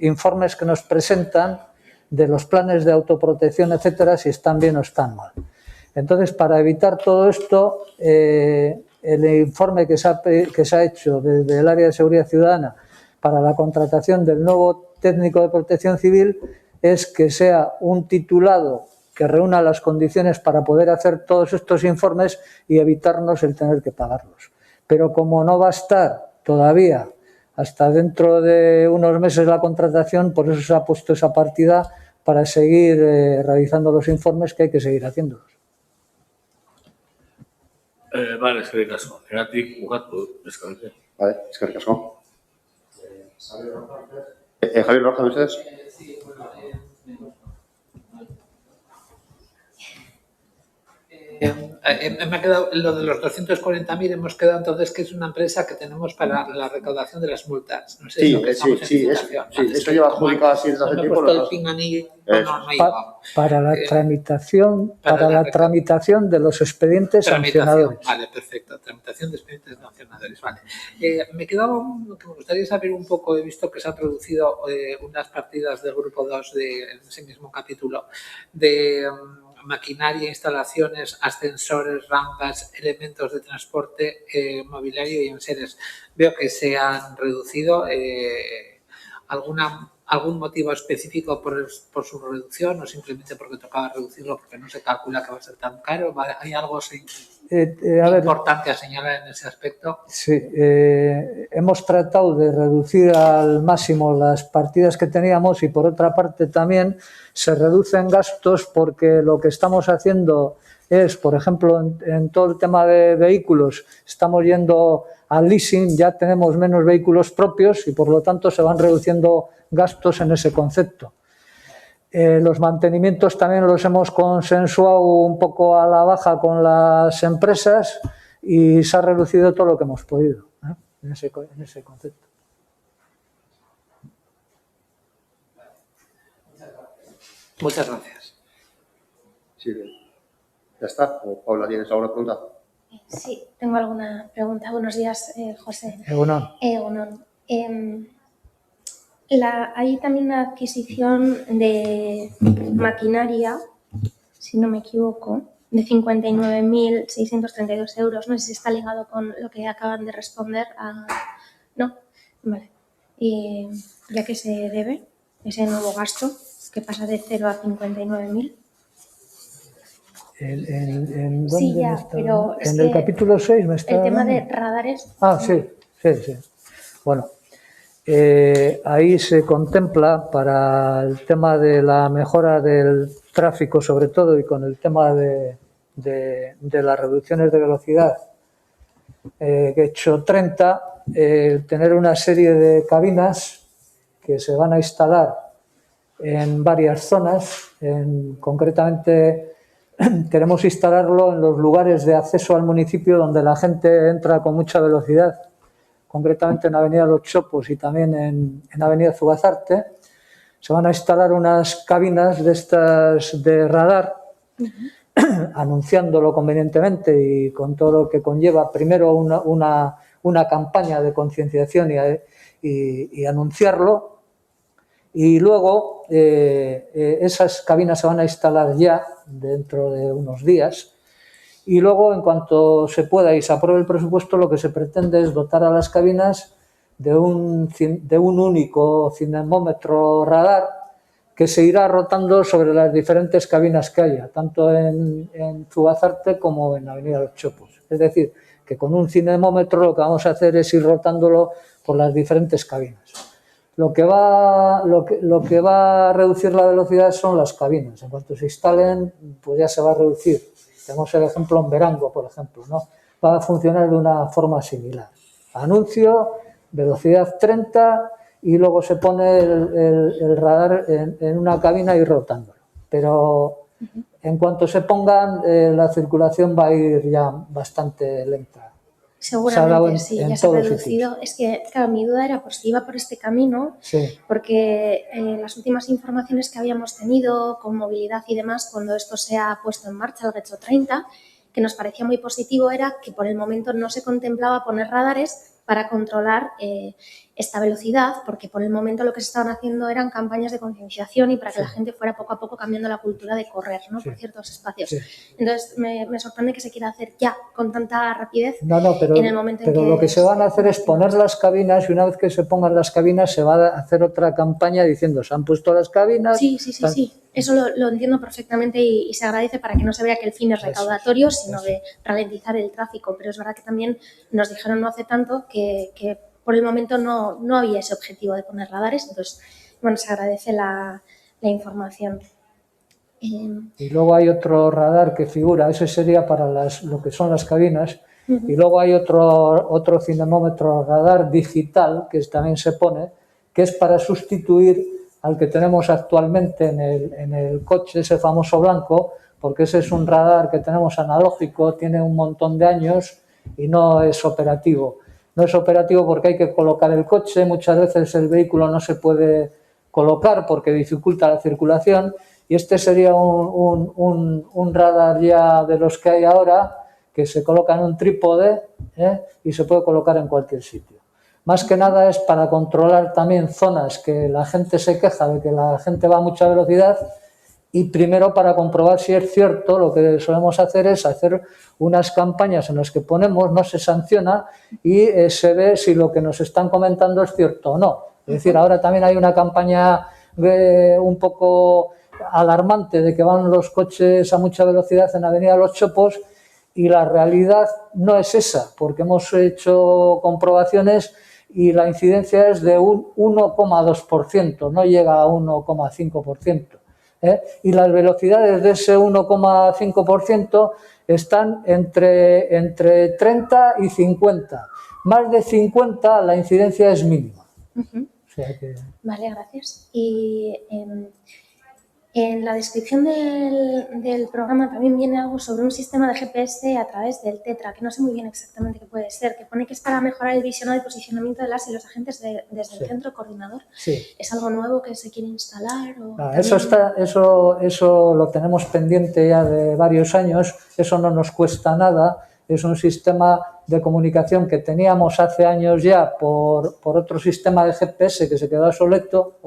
informes que nos presentan de los planes de autoprotección, etcétera, si están bien o están mal. Entonces, para evitar todo esto, el informe que se ha hecho desde el área de seguridad ciudadana para la contratación del nuevo técnico de protección civil es que sea un titulado que reúna las condiciones para poder hacer todos estos informes y evitarnos el tener que pagarlos. Pero como no va a estar todavía hasta dentro de unos meses la contratación, por eso se ha puesto esa partida para seguir realizando los informes que hay que seguir haciéndolos. Vale, eskerrik asko. Eratik bukatu, eskerrik. Vale, eskerrik asko. Javier Rojas, ¿ustedes? Me ha quedado lo de los 240.000, hemos quedado entonces que es una empresa que tenemos para la recaudación de las multas. No sé, eso lleva adjudicado así desde hace tiempo. Para la tramitación de los expedientes sancionadores. Vale, perfecto. Tramitación de expedientes sancionadores. Vale. Me quedaba que me gustaría saber un poco, he visto que se han producido unas partidas del grupo 2 de ese mismo capítulo de maquinaria, instalaciones, ascensores, rampas, elementos de transporte, mobiliario y enseres. Veo que se han reducido. ¿Algún motivo específico por su reducción o simplemente porque tocaba reducirlo porque no se calcula que va a ser tan caro? ¿Hay algo importante a señalar en ese aspecto? Sí, hemos tratado de reducir al máximo las partidas que teníamos y por otra parte también se reducen gastos porque lo que estamos haciendo es, por ejemplo, en todo el tema de vehículos, estamos yendo al leasing, ya tenemos menos vehículos propios y por lo tanto se van reduciendo gastos en ese concepto. Los mantenimientos también los hemos consensuado un poco a la baja con las empresas y se ha reducido todo lo que hemos podido en ese concepto. Muchas gracias. Sí, ya está. ¿O Paula, tienes alguna pregunta? Sí, tengo alguna pregunta. Buenos días, José. Egunon. Hay también una adquisición de maquinaria, si no me equivoco, de 59.632 euros. No sé si está ligado con lo que acaban de responder. No, vale. ¿Y ya que se debe ese nuevo gasto, que pasa de 0 a 59.000? ¿En dónde sí, ya, me está? Pero en el capítulo 6 me está. El tema de radares. Sí. Bueno, ahí se contempla para el tema de la mejora del tráfico, sobre todo, y con el tema de las reducciones de velocidad, que he hecho 30, tener una serie de cabinas que se van a instalar en varias zonas, concretamente. Queremos instalarlo en los lugares de acceso al municipio donde la gente entra con mucha velocidad, concretamente en Avenida Los Chopos y también en Avenida Zugazarte. Se van a instalar unas cabinas de estas de radar, anunciándolo convenientemente y con todo lo que conlleva, primero una campaña de concienciación y anunciarlo, y luego esas cabinas se van a instalar ya dentro de unos días y luego en cuanto se pueda y se apruebe el presupuesto lo que se pretende es dotar a las cabinas de un único cinemómetro radar que se irá rotando sobre las diferentes cabinas que haya, tanto en Zugazarte como en Avenida Los Chopos. Es decir, que con un cinemómetro lo que vamos a hacer es ir rotándolo por las diferentes cabinas. Lo que va a reducir la velocidad son las cabinas. En cuanto se instalen, pues ya se va a reducir. Tenemos el ejemplo en Verango, por ejemplo, ¿no? Va a funcionar de una forma similar. Anuncio, velocidad 30 y luego se pone el radar en una cabina y rotándolo. Pero en cuanto se pongan, la circulación va a ir ya bastante lenta. Seguramente sí, ya se ha todos reducido. Es que, claro, mi duda era por si iba por este camino, Sí. porque las últimas informaciones que habíamos tenido con movilidad y demás, cuando esto se ha puesto en marcha, el Getxo 30, que nos parecía muy positivo era que por el momento no se contemplaba poner radares para controlar esta velocidad, porque por el momento lo que se estaban haciendo eran campañas de concienciación y para que la gente fuera poco a poco cambiando la cultura de correr, ¿no? Por ciertos espacios. Entonces, me sorprende que se quiera hacer ya con tanta rapidez pero, en el momento en que... lo que se van a hacer es poner las cabinas y una vez que se pongan las cabinas se va a hacer otra campaña diciendo se han puesto las cabinas... Sí. Eso lo entiendo perfectamente y se agradece para que no se vea que el fin es recaudatorio, sino de ralentizar el tráfico. Pero es verdad que también nos dijeron no hace tanto que por el momento no había ese objetivo de poner radares. Entonces, bueno, se agradece la información. Y luego hay otro radar que figura, ese sería para lo que son las cabinas. Y luego hay otro cinemómetro radar digital que también se pone, que es para sustituir al que tenemos actualmente en el coche, ese famoso blanco, porque ese es un radar que tenemos analógico, tiene un montón de años y no es operativo. No es operativo porque hay que colocar el coche, muchas veces el vehículo no se puede colocar porque dificulta la circulación y este sería un radar ya de los que hay ahora que se coloca en un trípode y se puede colocar en cualquier sitio. Más que nada es para controlar también zonas que la gente se queja de que la gente va a mucha velocidad y primero para comprobar si es cierto lo que solemos hacer es hacer unas campañas en las que ponemos, no se sanciona y se ve si lo que nos están comentando es cierto o no. Es decir, ahora también hay una campaña un poco alarmante de que van los coches a mucha velocidad en Avenida Los Chopos y la realidad no es esa, porque hemos hecho comprobaciones y la incidencia es de un 1,2%, no llega a 1,5%. Y las velocidades de ese 1,5% están entre 30 y 50. Más de 50 la incidencia es mínima. O sea que... Vale, gracias. Y en la descripción del programa también viene algo sobre un sistema de GPS a través del Tetra, que no sé muy bien exactamente qué puede ser, que pone que es para mejorar el visionado y posicionamiento de las y los agentes desde el centro coordinador. Sí. ¿Es algo nuevo que se quiere instalar? Eso lo tenemos pendiente ya de varios años, eso no nos cuesta nada, es un sistema de comunicación que teníamos hace años ya por otro sistema de GPS que se quedó obsoleto,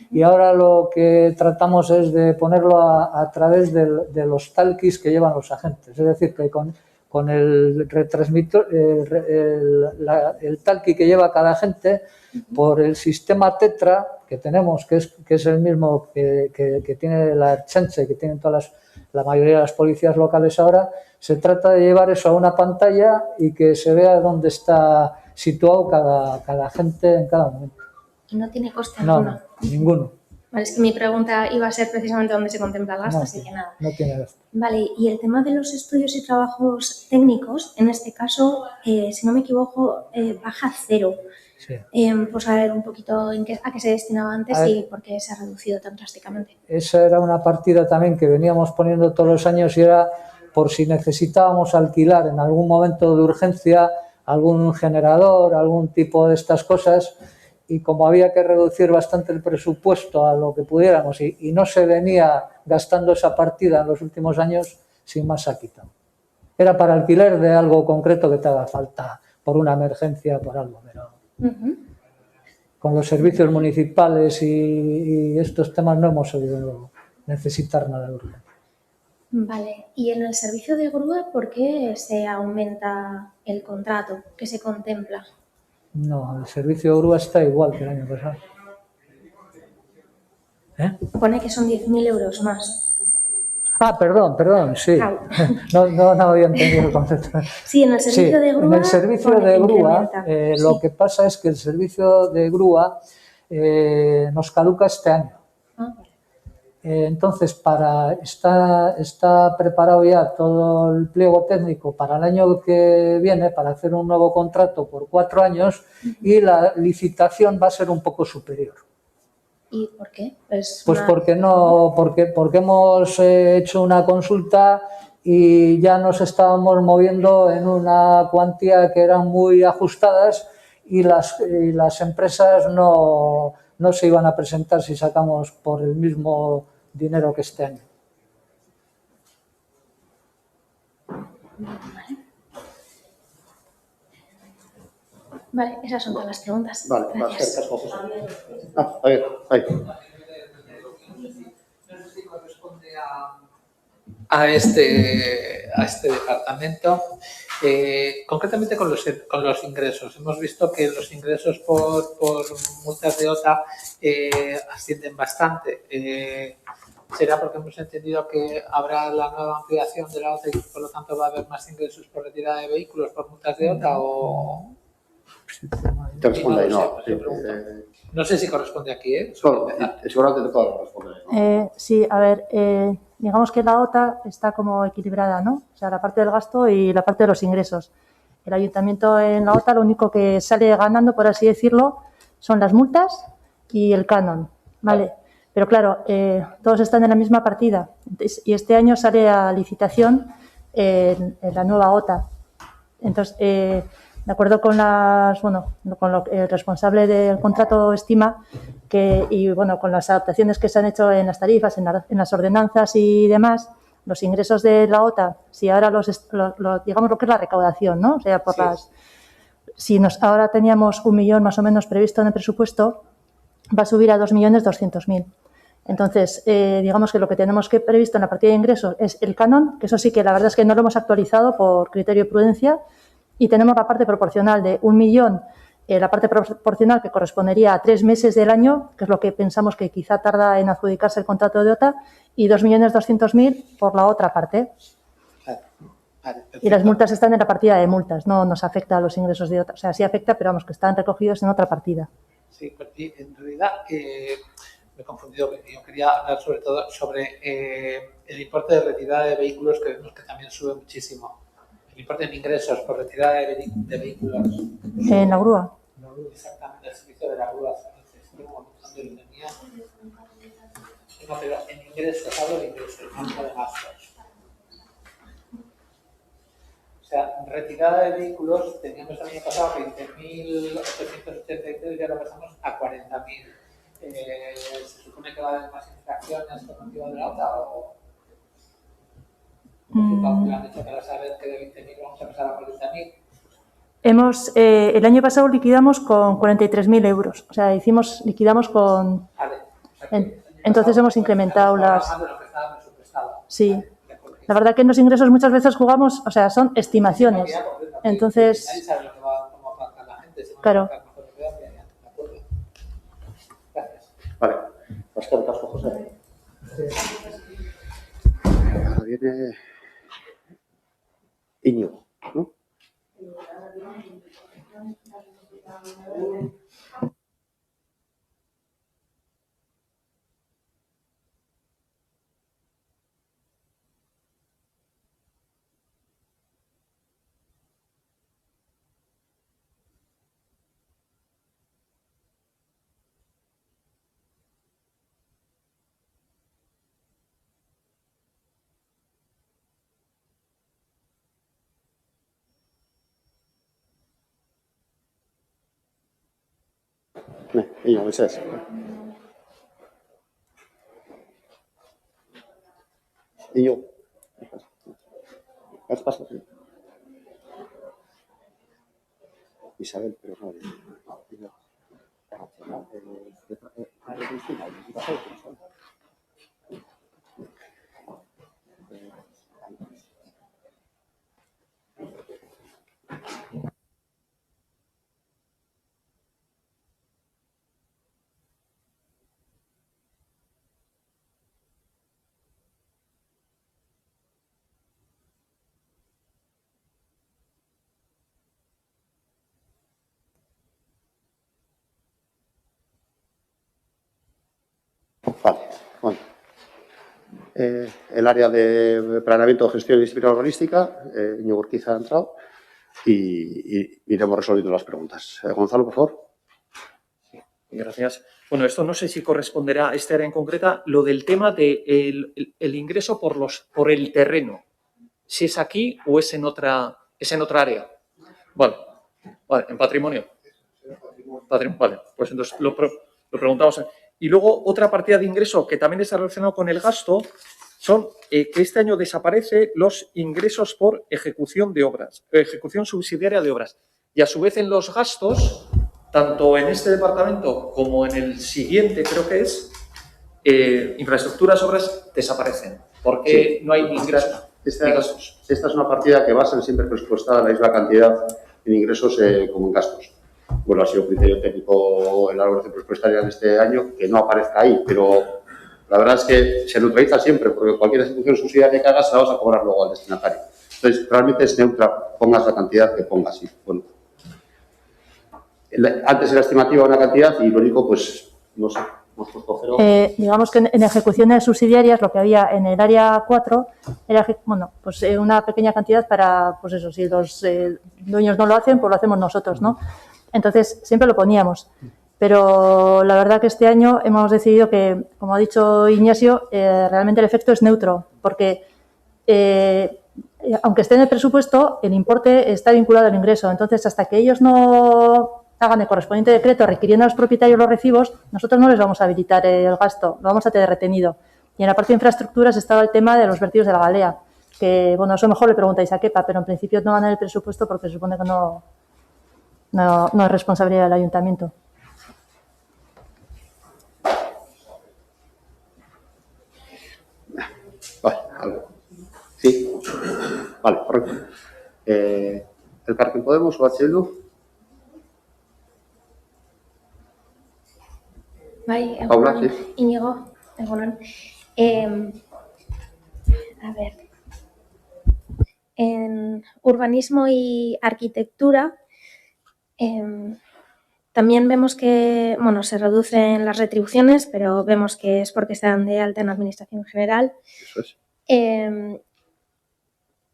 y ahora lo que tratamos es de ponerlo a través de los talkies que llevan los agentes. Es decir, que con el retransmisor, el talkie que lleva cada agente, por el sistema Tetra que tenemos, que es el mismo que tiene la Ertzaintza, que tienen la mayoría de las policías locales ahora, se trata de llevar eso a una pantalla y que se vea dónde está situado cada agente en cada momento. ¿Y no tiene coste alguno? No, ninguno. Vale, es que mi pregunta iba a ser precisamente dónde se contempla el gasto, así que nada. No tiene gasto. Vale, y el tema de los estudios y trabajos técnicos, en este caso, si no me equivoco, baja a 0. Sí. Por saber un poquito a qué se destinaba antes y por qué se ha reducido tan drásticamente. Esa era una partida también que veníamos poniendo todos los años y era por si necesitábamos alquilar en algún momento de urgencia algún generador, algún tipo de estas cosas. Y como había que reducir bastante el presupuesto a lo que pudiéramos y no se venía gastando esa partida en los últimos años, sin más se ha quitado. Era para alquiler de algo concreto que te haga falta, por una emergencia, por algo. Pero con los servicios municipales y estos temas no hemos sabido necesitar nada de urgencia. Vale, y en el servicio de grúa, ¿por qué se aumenta el contrato que se contempla? No, el servicio de grúa está igual que el año pasado. Pone que son 10.000 euros más. Ah, perdón, sí. No había entendido el concepto. Sí, en el servicio de grúa. En el servicio de grúa, lo que pasa es que el servicio de grúa nos caduca este año. Entonces, está preparado ya todo el pliego técnico para el año que viene, para hacer un nuevo contrato por 4 años y la licitación va a ser un poco superior. ¿Y por qué? Porque hemos hecho una consulta y ya nos estábamos moviendo en una cuantía que eran muy ajustadas y las empresas no se iban a presentar si sacamos por el mismo dinero que este año. Vale, esas son todas las preguntas. Vale, Gracias. A ver, ahí. A este departamento, concretamente con los ingresos. Hemos visto que los ingresos por multas de OTA ascienden bastante. ¿Será porque hemos entendido que habrá la nueva ampliación de la OTA y por lo tanto va a haber más ingresos por retirada de vehículos por multas de OTA? O... Te responde ahí, no. No sé si corresponde aquí, ¿eh? Seguramente te puedo responder. Sí, a ver, digamos que la OTA está como equilibrada, ¿no? O sea, la parte del gasto y la parte de los ingresos. El ayuntamiento en la OTA lo único que sale ganando, por así decirlo, son las multas y el canon, ¿vale? Pero claro, todos están en la misma partida y este año sale a licitación en la nueva OTA. Entonces, de acuerdo con con lo que el responsable del contrato estima que, y bueno, con las adaptaciones que se han hecho en las tarifas, en las ordenanzas y demás, los ingresos de la OTA, si ahora digamos lo que es la recaudación, ¿no? O sea, si ahora teníamos 1 millón más o menos previsto en el presupuesto, va a subir a 2.200.000. Entonces, digamos que lo que tenemos previsto en la partida de ingresos es el canon, que eso sí que la verdad es que no lo hemos actualizado por criterio de prudencia, y tenemos la parte proporcional de 1 millón, la parte proporcional que correspondería a 3 meses del año, que es lo que pensamos que quizá tarda en adjudicarse el contrato de OTA, y 2.200.000 por la otra parte. Y las multas están en la partida de multas, no nos afecta a los ingresos de OTA. O sea, sí afecta, pero vamos, que están recogidos en otra partida. Sí, en realidad me he confundido. Yo quería hablar sobre todo sobre el importe de retirada de vehículos, que vemos que también sube muchísimo. El importe de ingresos por retirada de vehículos. En la grúa. Exactamente, el servicio de la grúa. No, pero en ingresos, hablo de ingresos, no de gastos. O sea, retirada de vehículos, teníamos el año pasado 20.883 y ahora pasamos a 40.000. ¿Se supone que va a haber más infracciones por motivo de la OTA o...? Han hecho para saber que de 20.000 vamos a pasar a 40.000. El año pasado liquidamos con 43.000 euros. O sea, liquidamos con... Vale. Entonces hemos incrementado las... Sí. La verdad que en los ingresos muchas veces jugamos, o sea, son estimaciones. Entonces... Nadie sabe lo que cómo va a pagar la gente. Claro. Gracias. Vale. Vas con caso, José. Ahora viene Íñigo, ¿no? Íñigo, Moisés. Íñigo. ¿Qué pasa? Isabel, pero no. Vale, bueno. El área de planeamiento, gestión y disciplina urbanística, Íñigo Urquiza ha entrado y iremos resolviendo las preguntas. Gonzalo, por favor. Sí, gracias. Bueno, esto no sé si corresponderá a este área en concreta, lo del tema del el ingreso por el terreno. si es aquí o es en otra área. Vale, en patrimonio. Vale, pues entonces lo preguntamos. Y luego otra partida de ingreso que también está relacionado con el gasto son que este año desaparecen los ingresos por ejecución de obras, ejecución subsidiaria de obras. Y a su vez en los gastos, tanto en este departamento como en el siguiente, creo que es, infraestructuras, obras, desaparecen. Porque no hay ingresos ni gastos. Esta es una partida que va a ser siempre presupuestada la misma cantidad en ingresos como en gastos. Bueno, ha sido un criterio técnico en la elaboración presupuestaria de este año que no aparezca ahí, pero la verdad es que se neutraliza siempre, porque cualquier ejecución subsidiaria que hagas la vas a cobrar luego al destinatario. Entonces, realmente es neutra, pongas la cantidad que pongas. Sí. Bueno, antes era estimativa una cantidad y lo único, pues, no sé, hemos puesto cero. Digamos que en ejecuciones subsidiarias lo que había en el área 4 era, bueno, pues una pequeña cantidad para, pues eso, si los dueños no lo hacen, pues lo hacemos nosotros, ¿no? Entonces, siempre lo poníamos. Pero la verdad que este año hemos decidido que, como ha dicho Ignacio, realmente el efecto es neutro, porque aunque esté en el presupuesto, el importe está vinculado al ingreso. Entonces, hasta que ellos no hagan el correspondiente decreto requiriendo a los propietarios los recibos, nosotros no les vamos a habilitar el gasto, lo vamos a tener retenido. Y en la parte de infraestructuras estaba el tema de los vertidos de la galea, que, bueno, eso mejor le preguntáis a Kepa, pero en principio no van en el presupuesto porque se supone que no es responsabilidad del ayuntamiento. Vale, algo. Sí. Vale, correcto. ¿Elkarrekin Podemos o H. Bildu? Bai, Paula, egunon, sí. Iñigo, egunon. A ver, en urbanismo y arquitectura también vemos que, bueno, se reducen las retribuciones, pero vemos que es porque están de alta en Administración General. Eso es.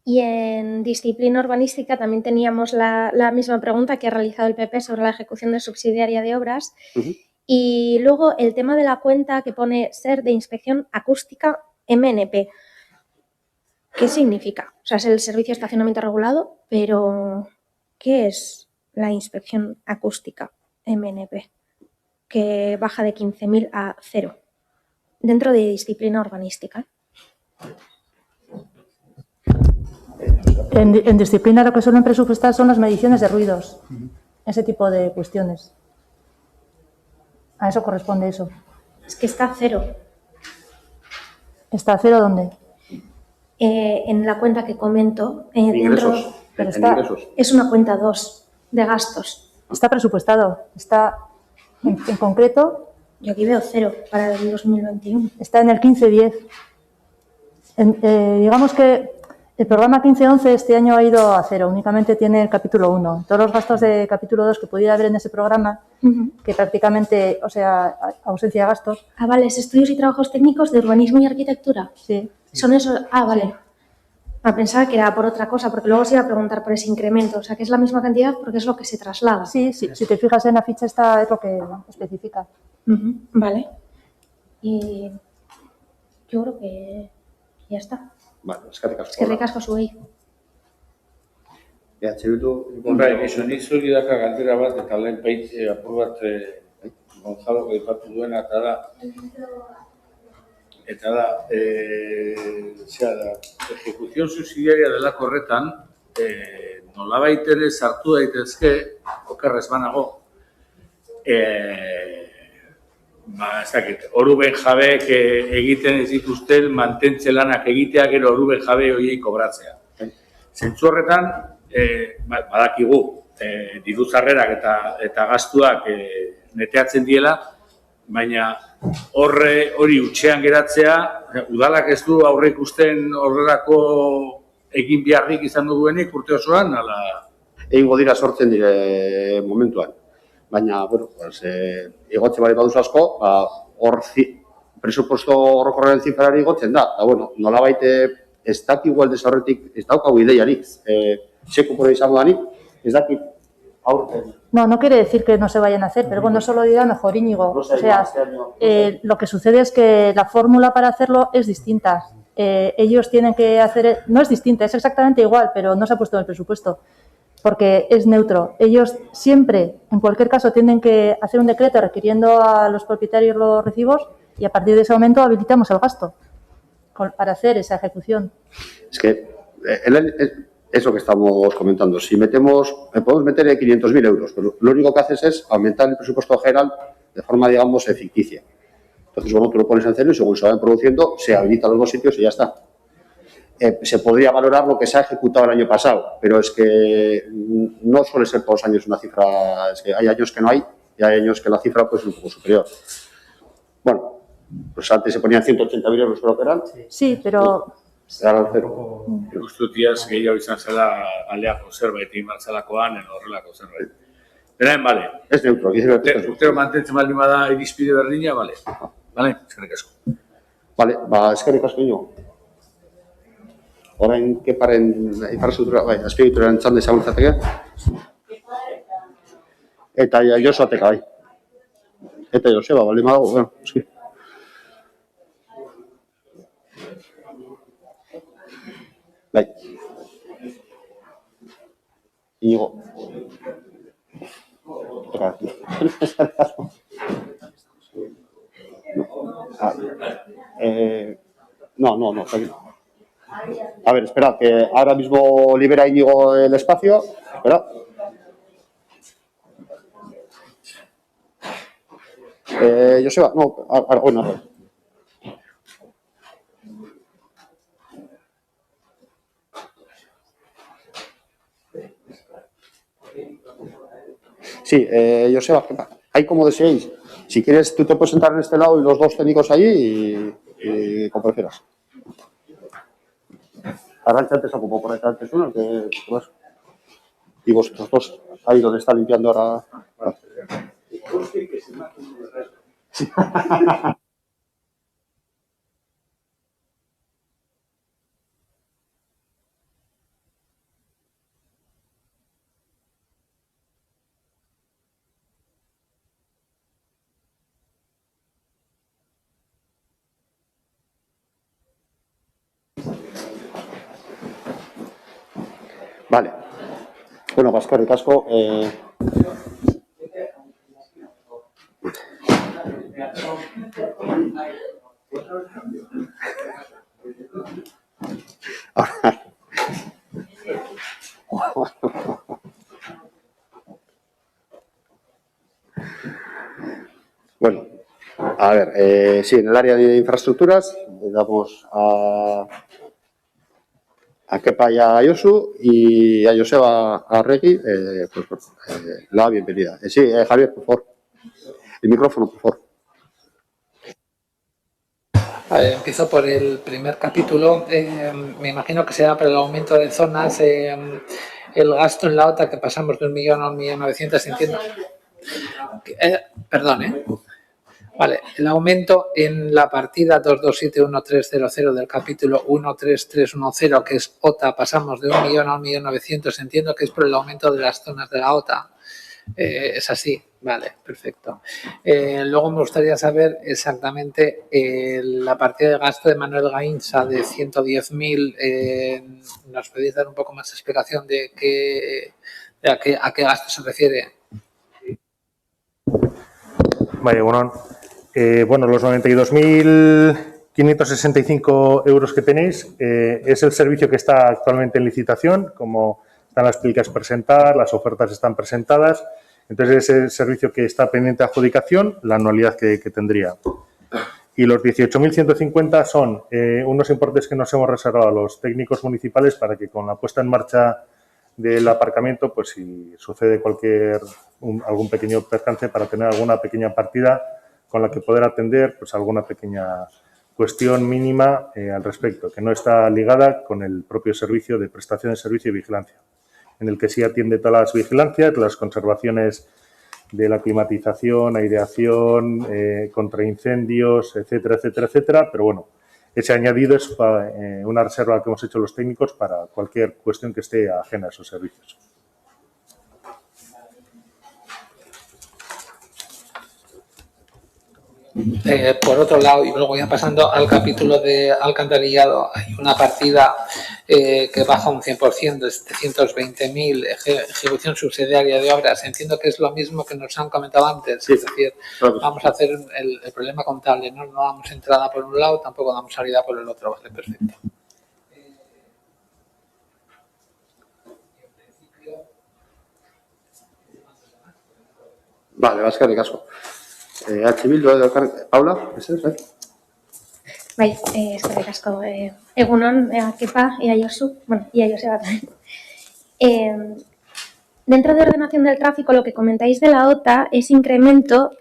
Y en disciplina urbanística también teníamos la misma pregunta que ha realizado el PP sobre la ejecución de subsidiaria de obras. Y luego el tema de la cuenta que pone ser de inspección acústica MNP. ¿Qué significa? O sea, es el servicio de estacionamiento regulado, pero ¿qué es la inspección acústica MNP? Que baja de 15.000 a 0 dentro de disciplina urbanística. En disciplina lo que suelen presupuestar son las mediciones de ruidos, ese tipo de cuestiones. A eso corresponde eso. Es que está a 0. ¿Está a 0 dónde? En la cuenta que comento. Ingresos. Pero En está, ingresos. Es una cuenta 2 de gastos. está presupuestado. Está en concreto. Yo aquí veo 0 para el 2021. Está en el 15-10. Digamos que el programa 15-11 este año ha ido a 0, únicamente tiene el capítulo 1. Todos los gastos de capítulo 2 que pudiera haber en ese programa, que prácticamente, o sea, ausencia de gastos. Avales, estudios y trabajos técnicos de urbanismo y arquitectura. Sí. Son esos. Vale. Pensaba que era por otra cosa, porque luego se iba a preguntar por ese incremento. O sea, que es la misma cantidad porque es lo que se traslada. Sí, si te fijas en la ficha, esta es lo que especifica. Vale. Y yo creo que ya está. Vale, eskerrik asko. Eskerrik asko zuei. EH Bildu. Bai, nik zuri daka galdera bat, eta lehen apur bat Gonzalo aipatu duena, eta da, ejecución subsidiaria delako horretan, nolabait ere sartu daitezke, okerrez banago, ez dakit, oruben jabeek egiten ez dituzten mantentze lanak egitea, gero oruben jabe horiei kobratzea. Zentzu horretan, badakigu, diru sarrerak eta gastuak neteatzen diela, baina hori utxean geratzea, udalak ez du aurre ikusten horrelako egin beharrik izan duenik urte osoan, ala? Egingo dira sortzen dire momentuan. Baina, bueno, igotze bari baduzu asko, hor presupuesto horrokorren zifrari igotzen da. Eta, bueno, nolabait ez dakigu aldez horretik, ez daukagu ideiarik, sekupora izango danik, ez dakit aurten. No quiere decir que no se vayan a hacer, pero bueno, eso lo dirá mejor Íñigo. O sea, lo que sucede es que la fórmula para hacerlo es distinta. ellos tienen que hacer, no es distinta, es exactamente igual, pero no se ha puesto en el presupuesto, porque es neutro. Ellos siempre, en cualquier caso, tienen que hacer un decreto requiriendo a los propietarios los recibos y a partir de ese momento habilitamos el gasto para hacer esa ejecución. Es que es lo que estamos comentando. Si podemos meter 500.000 euros, pero lo único que haces es aumentar el presupuesto general de forma, digamos, ficticia. Entonces, bueno, tú lo pones en cero y según se vayan produciendo, se habilitan los dos sitios y ya está. Se podría valorar lo que se ha ejecutado el año pasado, pero es que no suele ser todos los años una cifra, es que hay años que no hay y hay años que la cifra pues, es un poco superior. Bueno, pues antes se ponían 180.000 euros, creo que eran. Sí, pero... Ahora al cero. Justu tiaz gehiago izan zela aleako zerbait egin batzalakoan, edo horrelako zerbait. Berain, bale. Ez neutro. Urtero mantentzen baldin bada irizpide berdina, bale. Bale, eskerrik asko. Bale, eskerrik asko ino. Orain, keparen infrastruktura, azpiegituraren txande zaguntzateke. Eta Josateka, bai. Eta Joseba, baldin badago, bueno, eski. Bai. Inigo. No, tranquilo. A ver, espera, que ahora mismo libera Íñigo el espacio. Espera. Joseba, no, bueno, a ver. Sí, Joseba, hay como deseéis. Si quieres, tú te puedes sentar en este lado y los dos técnicos allí y como prefieras. Arrancha antes ocupó por ahí antes uno, que pues, y vosotros dos, ahí donde está limpiando ahora. Sí. Vale. Bueno, Pascal y Casco. Bueno, a ver, sí, en el área de infraestructuras le damos a Kepa y a Josu y a Joseba Arregui, la bienvenida. Sí, Javier, por favor. El micrófono, por favor. Empiezo por el primer capítulo. Me imagino que será por el aumento de zonas, el gasto en la OTA que pasamos de 1 millón a 1.900.000, entiendo. Perdón, Vale, el aumento en la partida 2271300 del capítulo 13310, que es OTA, pasamos de 1 millón a 1.900.000, entiendo que es por el aumento de las zonas de la OTA. Es así, vale, perfecto. Luego me gustaría saber exactamente la partida de gasto de Manuel Gainza de 110.000. ¿Nos podéis dar un poco más de explicación de a qué gasto se refiere? Vale, bueno, los 92.565 euros que tenéis es el servicio que está actualmente en licitación, como están las plicas presentadas, las ofertas están presentadas, entonces es el servicio que está pendiente de adjudicación, la anualidad que tendría. Y los 18.150 son unos importes que nos hemos reservado a los técnicos municipales para que con la puesta en marcha del aparcamiento, pues si sucede algún pequeño percance, para tener alguna pequeña partida con la que poder atender pues alguna pequeña cuestión mínima al respecto, que no está ligada con el propio servicio de prestación de servicio y vigilancia, en el que sí atiende todas las vigilancias, las conservaciones de la climatización, aireación, contra incendios, etcétera, etcétera, etcétera, pero bueno, ese añadido es una reserva que hemos hecho los técnicos para cualquier cuestión que esté ajena a esos servicios. por otro lado, y luego ya pasando al capítulo de alcantarillado, hay una partida que baja un 100% de 720.000, ejecución subsidiaria de obras. Entiendo que es lo mismo que nos han comentado antes, es decir, vamos a hacer el problema contable, ¿no? No damos entrada por un lado, tampoco damos salida por el otro. Vale, perfecto. Vale, eskerrik asko. Bildu, Paula, Bai, eskerrik asko. Egunon, Kepa, Ia Josu, bueno, Ia Joseba también. Dentro de ordenación del tráfico, lo que comentáis de la OTA, ese incremento,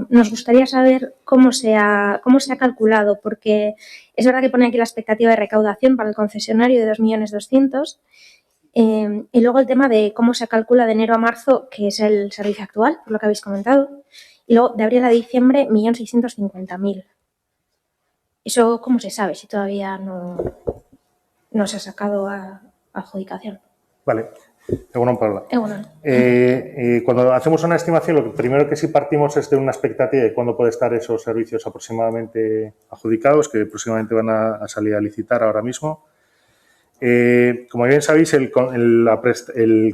nos gustaría saber cómo se ha calculado, porque es verdad que pone aquí la expectativa de recaudación para el concesionario de 2.200.000, y luego el tema de cómo se calcula de enero a marzo, que es el servicio actual, por lo que habéis comentado, y luego de abril a diciembre, 1.650.000. ¿Eso cómo se sabe si todavía no se ha sacado a adjudicación? Vale. Egunon, Paula. Egunon. Cuando hacemos una estimación, lo primero que sí partimos es de una expectativa de cuándo pueden estar esos servicios aproximadamente adjudicados, que próximamente van a salir a licitar ahora mismo. Como bien sabéis, el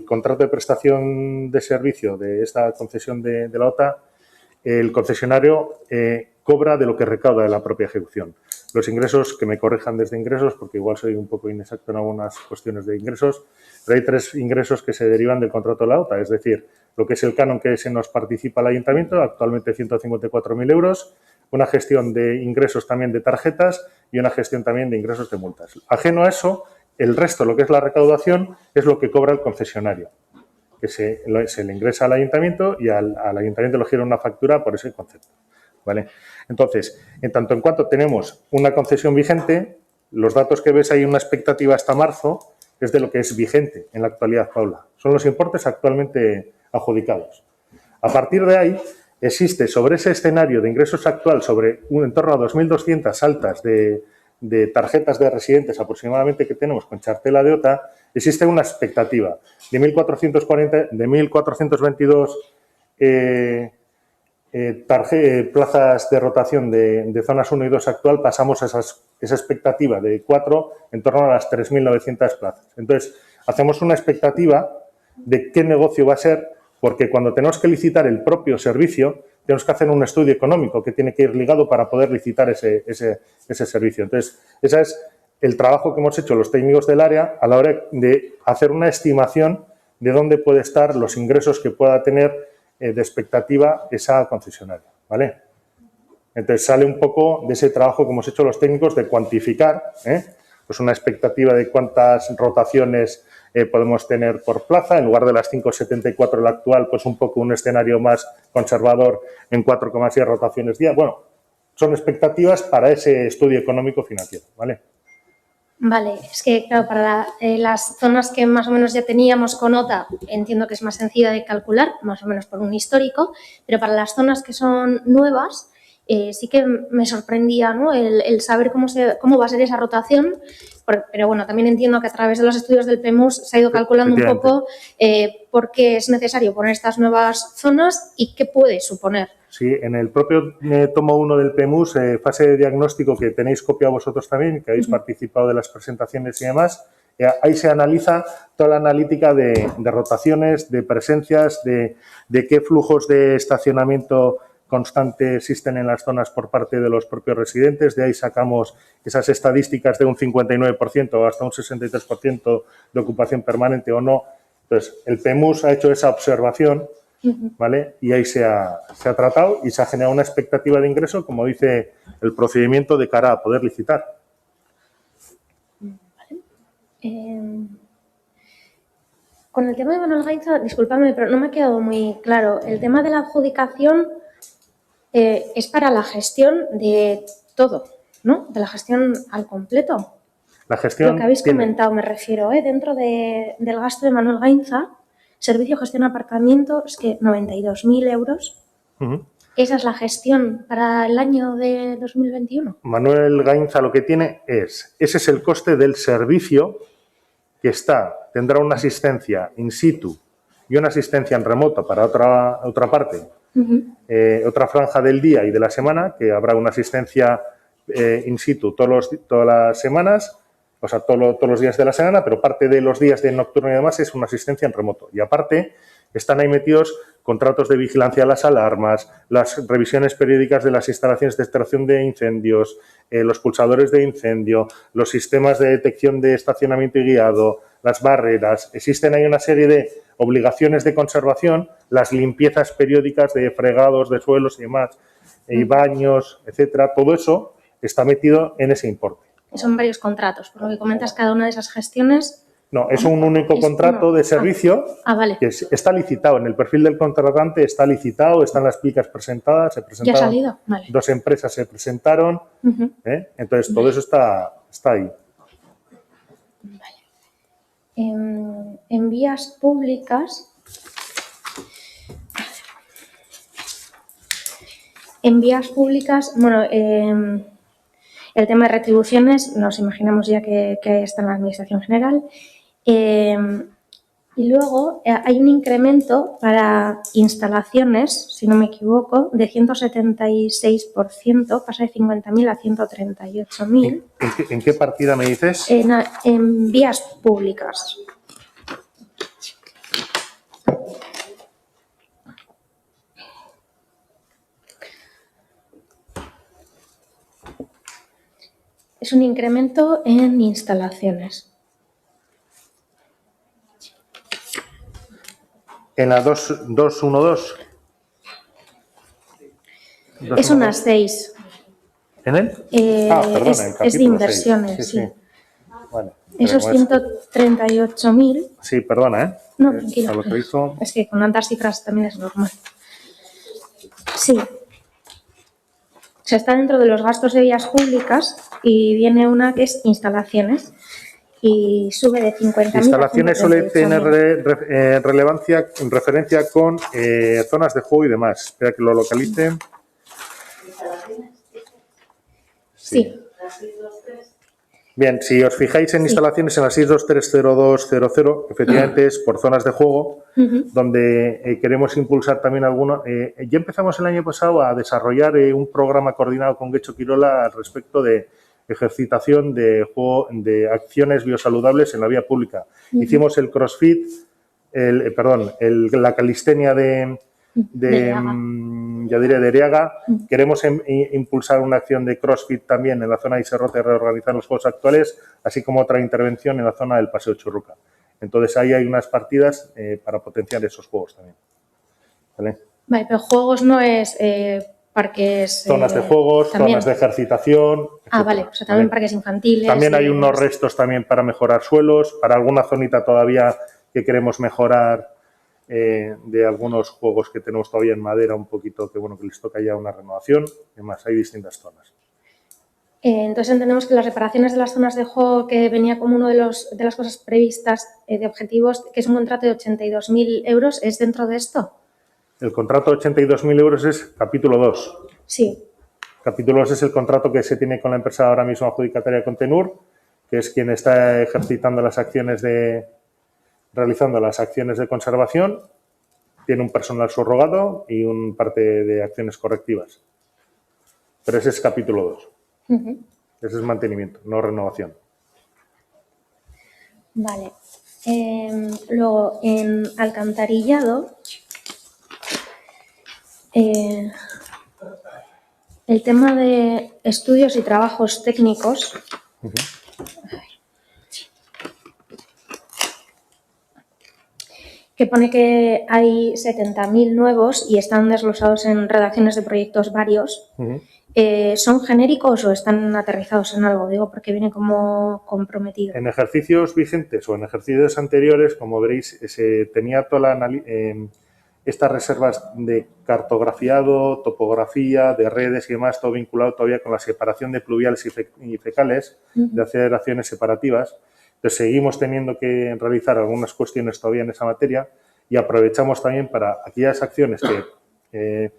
contrato de prestación de servicio de esta concesión de la OTA, el concesionario cobra de lo que recauda de la propia ejecución. Los ingresos, que me corrijan desde ingresos, porque igual soy un poco inexacto en algunas cuestiones de ingresos, pero hay 3 ingresos que se derivan del contrato de la OTA, es decir, lo que es el canon que se nos participa el ayuntamiento, actualmente 154.000 euros, una gestión de ingresos también de tarjetas y una gestión también de ingresos de multas. Ajeno a eso, el resto, lo que es la recaudación, es lo que cobra el concesionario, que se le ingresa al ayuntamiento y al ayuntamiento le gira una factura por ese concepto. ¿Vale? Entonces, en tanto en cuanto tenemos una concesión vigente, los datos que ves ahí, una expectativa hasta marzo, es de lo que es vigente en la actualidad, Paula. Son los importes actualmente adjudicados. A partir de ahí, existe sobre ese escenario de ingresos actual, sobre en torno a 2.200 altas de tarjetas de residentes aproximadamente que tenemos con chartela de OTA, existe una expectativa de 1.422 plazas de rotación de zonas 1 y 2 actual, pasamos a esa expectativa de 4 en torno a las 3.900 plazas. Entonces, hacemos una expectativa de qué negocio va a ser, porque cuando tenemos que licitar el propio servicio, tenemos que hacer un estudio económico que tiene que ir ligado para poder licitar ese servicio. Entonces, ese es el trabajo que hemos hecho los técnicos del área a la hora de hacer una estimación de dónde puede estar los ingresos que pueda tener de expectativa esa concesionaria, ¿vale? Entonces sale un poco de ese trabajo que hemos hecho los técnicos de cuantificar, pues una expectativa de cuántas rotaciones podemos tener por plaza, en lugar de las 5,74 el actual, pues un poco un escenario más conservador en 4,6 rotaciones día. Bueno, son expectativas para ese estudio económico financiero, ¿vale? Vale, es que claro, para las zonas que más o menos ya teníamos con OTA, entiendo que es más sencillo de calcular, más o menos por un histórico, pero para las zonas que son nuevas, sí que me sorprendía, ¿no?, el saber cómo va a ser esa rotación, pero bueno, también entiendo que a través de los estudios del PEMUS se ha ido calculando un poco por qué es necesario poner estas nuevas zonas y qué puede suponer. Sí, en el propio tomo 1 del PEMUS, fase de diagnóstico, que tenéis copia vosotros también, que habéis participado de las presentaciones y demás, ahí se analiza toda la analítica de rotaciones, de presencias, de qué flujos de estacionamiento constante existen en las zonas por parte de los propios residentes. De ahí sacamos esas estadísticas de un 59% o hasta un 63% de ocupación permanente o no. Entonces, el PEMUS ha hecho esa observación, ¿vale? Y ahí se ha tratado y se ha generado una expectativa de ingreso, como dice el procedimiento, de cara a poder licitar. Con el tema de Manuel Gainza, discúlpame, pero no me ha quedado muy claro. El tema de la adjudicación es para la gestión de todo, ¿no? De la gestión al completo. La gestión Lo que habéis comentado, me refiero, dentro del gasto de Manuel Gainza, servicio, gestión, aparcamiento, es que 92.000 euros. ¿Esa es la gestión para el año de 2021? Manuel Gainza lo que tiene ese es el coste del servicio que tendrá una asistencia in situ y una asistencia en remoto para otra parte Otra franja del día y de la semana, que habrá una asistencia in situ todas las semanas, o sea, todos los días de la semana, pero parte de los días de nocturno y demás es una asistencia en remoto. Y aparte, están ahí metidos contratos de vigilancia a las alarmas, las revisiones periódicas de las instalaciones de extracción de incendios, los pulsadores de incendio, los sistemas de detección de estacionamiento y guiado, las barreras. Existen ahí una serie de obligaciones de conservación, las limpiezas periódicas de fregados de suelos y demás, y baños, etcétera. Todo eso está metido en ese importe. Son varios contratos, por lo que comentas, cada una de esas gestiones. No, es un único contrato de servicio vale. que está licitado. En el perfil del contratante está licitado, están las plicas presentadas, se presentaron. ¿Ya ha salido? Vale. 2 empresas se presentaron. Entonces, todo eso está ahí. Vale. En vías públicas. Bueno, el tema de retribuciones nos imaginamos ya que está en la Administración General. Y luego hay un incremento para instalaciones, si no me equivoco, de 176%, pasa de 50.000 a 138.000. ¿En qué partida me dices? En vías públicas. Es un incremento en instalaciones. En la 212. Es unas 6. ¿En él? Perdona, es de inversiones, sí. Vale. Esos 138.000. Sí, perdona, No, tranquilo. Lo que hizo... Es que con tantas cifras también es normal. Sí. Se está dentro de los gastos de vías públicas y viene una que es instalaciones y sube de 50.000 Instalaciones a suele tener 138.000. relevancia en referencia con zonas de juego y demás. Espera que lo localice. Sí. Bien, si os fijáis en instalaciones en la 6230200, efectivamente es por zonas de juego, donde queremos impulsar también algunos. Ya empezamos el año pasado a desarrollar un programa coordinado con Getxo Kirola al respecto de ejercitación de juego, de acciones biosaludables en la vía pública. Hicimos el CrossFit, la calistenia de Eriaga. Queremos impulsar una acción de CrossFit también en la zona de Iserrote, reorganizar los juegos actuales, así como otra intervención en la zona del Paseo Churruca. Entonces, ahí hay unas partidas para potenciar esos juegos también. Vale, pero juegos no es parques... Zonas de juegos, también. zonas de ejercitación... etcétera. Vale, o sea, también parques infantiles... También hay unos restos también para mejorar suelos, para alguna zonita todavía que queremos mejorar... de algunos juegos que tenemos todavía en madera un poquito, que les toca ya una renovación. Además, hay distintas zonas. Entonces entendemos que las reparaciones de las zonas de juego, que venía como una de las cosas previstas de objetivos, que es un contrato de 82.000 euros, ¿es dentro de esto? El contrato de 82.000 euros es capítulo 2. Sí. Capítulo 2 es el contrato que se tiene con la empresa ahora mismo adjudicataria Contenur, que es quien está ejercitando las acciones realizando las acciones de conservación, tiene un personal subrogado y un parte de acciones correctivas. Pero ese es capítulo 2. Ese es mantenimiento, no renovación. Vale. Luego, en alcantarillado, el tema de estudios y trabajos técnicos... que pone que hay 70.000 nuevos y están desglosados en redacciones de proyectos varios. ¿Son genéricos o están aterrizados en algo? Digo, porque viene como comprometido. En ejercicios vigentes o en ejercicios anteriores, como veréis, se tenía toda estas reservas de cartografiado, topografía, de redes y demás, todo vinculado todavía con la separación de pluviales y fecales, de hacer acciones separativas. Entonces, seguimos teniendo que realizar algunas cuestiones todavía en esa materia y aprovechamos también para aquellas acciones que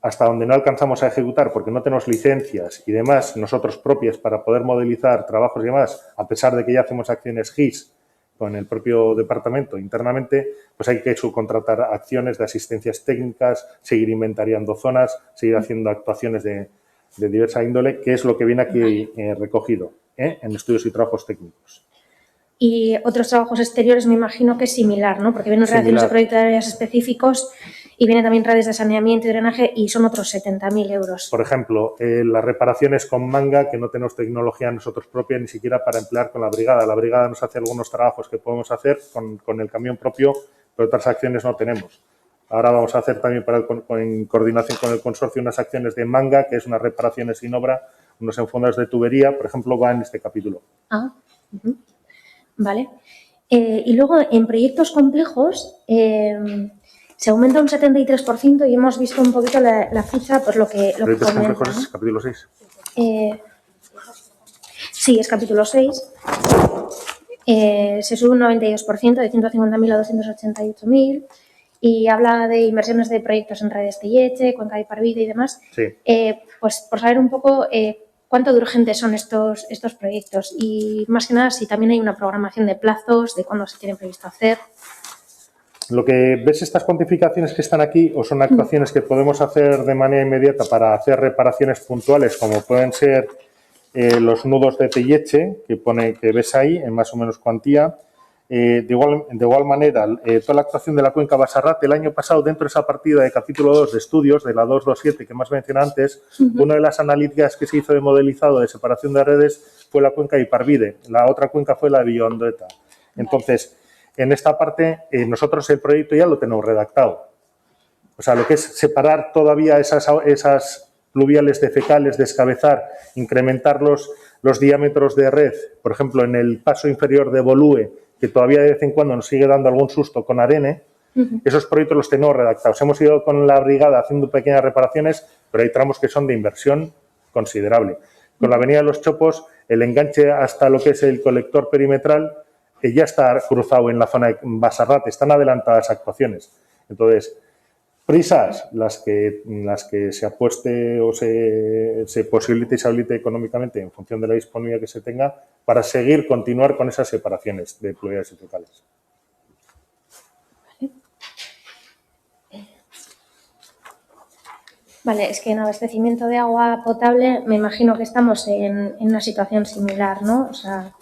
hasta donde no alcanzamos a ejecutar porque no tenemos licencias y demás nosotros propias para poder modelizar trabajos y demás, a pesar de que ya hacemos acciones GIS con el propio departamento internamente, pues hay que subcontratar acciones de asistencias técnicas, seguir inventariando zonas, seguir haciendo actuaciones de diversa índole, que es lo que viene aquí recogido en estudios y trabajos técnicos. Y otros trabajos exteriores me imagino que es similar, ¿no? Porque vienen relaciones de proyectos de áreas específicos y vienen también redes de saneamiento y drenaje y son otros 70.000 euros. Por ejemplo, las reparaciones con manga, que no tenemos tecnología nosotros propia ni siquiera para emplear con la brigada. La brigada nos hace algunos trabajos que podemos hacer con el camión propio, pero otras acciones no tenemos. Ahora vamos a hacer también en coordinación con el consorcio unas acciones de manga, que es unas reparaciones sin obra, unos enfundados de tubería, por ejemplo, va en este capítulo. Vale. Y luego, en proyectos complejos, se aumenta un 73% y hemos visto un poquito la ficha, pues lo que Proyectos comenta, complejos ¿no? es capítulo 6. Sí, es capítulo 6. Se sube un 92%, de 150.000 a 288.000, y habla de inversiones de proyectos en redes Telleche, Cuenca de Iparvide y demás. Sí. Pues por saber un poco cuánto de urgentes son estos proyectos y más que nada si también hay una programación de plazos, de cuándo se tiene previsto hacer. Lo que ves, estas cuantificaciones que están aquí, o son actuaciones que podemos hacer de manera inmediata para hacer reparaciones puntuales, como pueden ser los nudos de Telleche, que ves ahí, en más o menos cuantía. De igual manera, toda la actuación de la cuenca Basarrat, el año pasado, dentro de esa partida de capítulo 2 de estudios, de la 227 que más mencioné antes, una de las analíticas que se hizo de modelizado de separación de redes fue la cuenca de Iparvide, la otra cuenca fue la de Villoandoeta. Entonces, en esta parte, nosotros el proyecto ya lo tenemos redactado. O sea, lo que es separar todavía esas pluviales de fecales, descabezar, incrementar los diámetros de red, por ejemplo, en el paso inferior de Bolúe, que todavía de vez en cuando nos sigue dando algún susto con Arene, esos proyectos los tenemos redactados. Hemos ido con la brigada haciendo pequeñas reparaciones, pero hay tramos que son de inversión considerable. Con la avenida de los Chopos, el enganche hasta lo que es el colector perimetral ya está cruzado en la zona de Basarrat, están adelantadas actuaciones. Entonces, prisas, las que se apueste o se posibilite y se habilite económicamente en función de la disponibilidad que se tenga para continuar con esas separaciones de pluviales y fecales. Vale, es que en abastecimiento de agua potable me imagino que estamos en una situación similar, ¿no? O sea,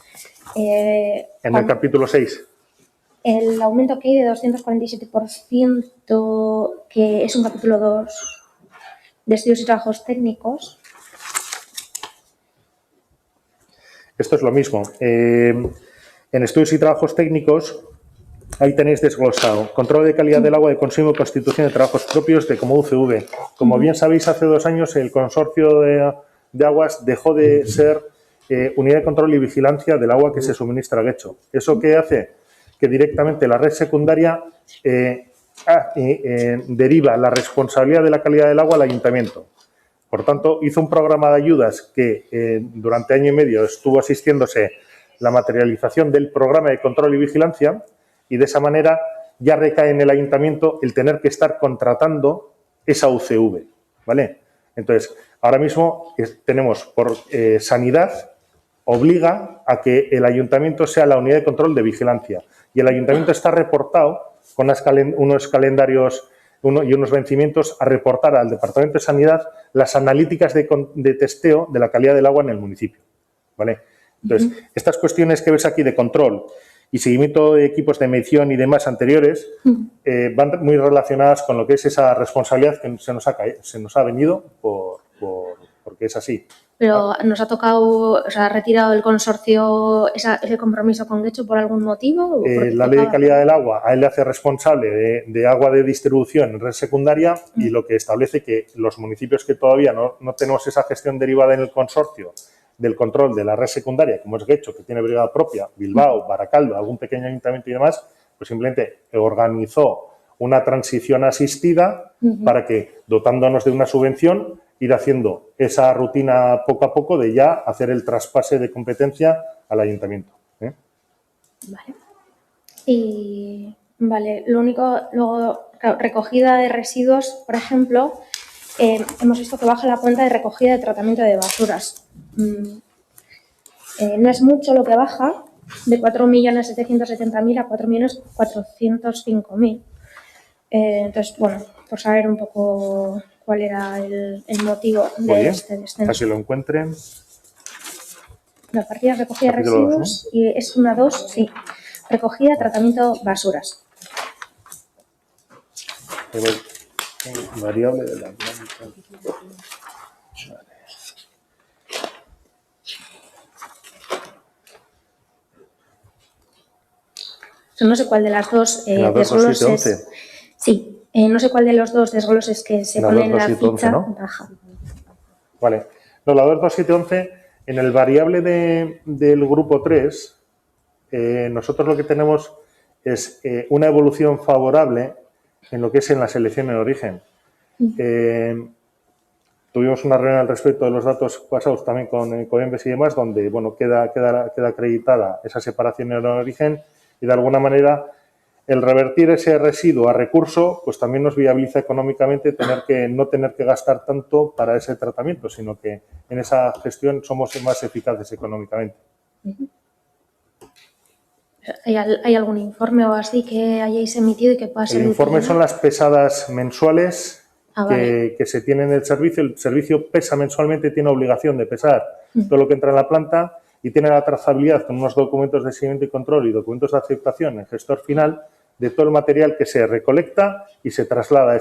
en el capítulo 6. El aumento que hay de 247%, que es un capítulo 2 de estudios y trabajos técnicos. Esto es lo mismo. En estudios y trabajos técnicos, ahí tenéis desglosado. Control de calidad del agua de consumo y constitución de trabajos propios de como UCV. Como bien sabéis, hace 2 años el consorcio de aguas dejó de ser unidad de control y vigilancia del agua que se suministra a Guecho. ¿Eso qué hace? Que directamente la red secundaria deriva la responsabilidad de la calidad del agua al ayuntamiento. Por tanto, hizo un programa de ayudas que durante año y medio estuvo asistiéndose la materialización del programa de control y vigilancia, y de esa manera ya recae en el ayuntamiento el tener que estar contratando esa UCV, ¿vale? Entonces, ahora mismo tenemos por sanidad, obliga a que el ayuntamiento sea la unidad de control de vigilancia, y el ayuntamiento está reportado con unos calendarios y unos vencimientos a reportar al Departamento de Sanidad las analíticas de testeo de la calidad del agua en el municipio, ¿vale? Entonces, estas cuestiones que ves aquí de control y seguimiento de equipos de medición y demás anteriores van muy relacionadas con lo que es esa responsabilidad que se nos ha venido porque es así. Pero nos ha tocado, o sea, ¿ha retirado el consorcio ese compromiso con Guecho por algún motivo? La ley de calidad del agua a él le hace responsable de agua de distribución en red secundaria y lo que establece que los municipios que todavía no tenemos esa gestión derivada en el consorcio del control de la red secundaria, como es Guecho, que tiene brigada propia, Bilbao, Baracaldo, algún pequeño ayuntamiento y demás, pues simplemente organizó una transición asistida para que, dotándonos de una subvención, ir haciendo esa rutina poco a poco de ya hacer el traspase de competencia al ayuntamiento. Vale. Y, vale, lo único, luego, claro, recogida de residuos, por ejemplo, hemos visto que baja la cuenta de recogida de tratamiento de basuras. No es mucho lo que baja, de 4.770.000 a 4.405.000. Entonces, bueno, por saber un poco cuál era el motivo Muy de bien, este descenso. para que lo encuentren. La partida recogida de Capítulo dos, residuos y es una 2, sí. Recogida, tratamiento, basuras. Variable de la planta. No sé cuál de las dos La 2, desgloses. 7, 11. Sí, no sé cuál de los dos desgloses que se La ponen en 2, la 7, 11, ficha ¿no? baja. Vale. No, la 2, 2, 7, 11, en el variable del grupo 3, nosotros lo que tenemos es una evolución favorable en lo que es en la selección en origen. Tuvimos una reunión al respecto de los datos pasados también con Coembes y demás, donde bueno, queda acreditada esa separación en origen y de alguna manera el revertir ese residuo a recurso pues también nos viabiliza económicamente no tener que gastar tanto para ese tratamiento, sino que en esa gestión somos más eficaces económicamente. ¿Hay algún informe o así que hayáis emitido y que pueda ser El de informe utilidad? son las pesadas mensuales Vale. que se tienen en el servicio. El servicio pesa mensualmente, tiene obligación de pesar todo lo que entra en la planta y tiene la trazabilidad con unos documentos de seguimiento y control y documentos de aceptación en el gestor final de todo el material que se recolecta y se traslada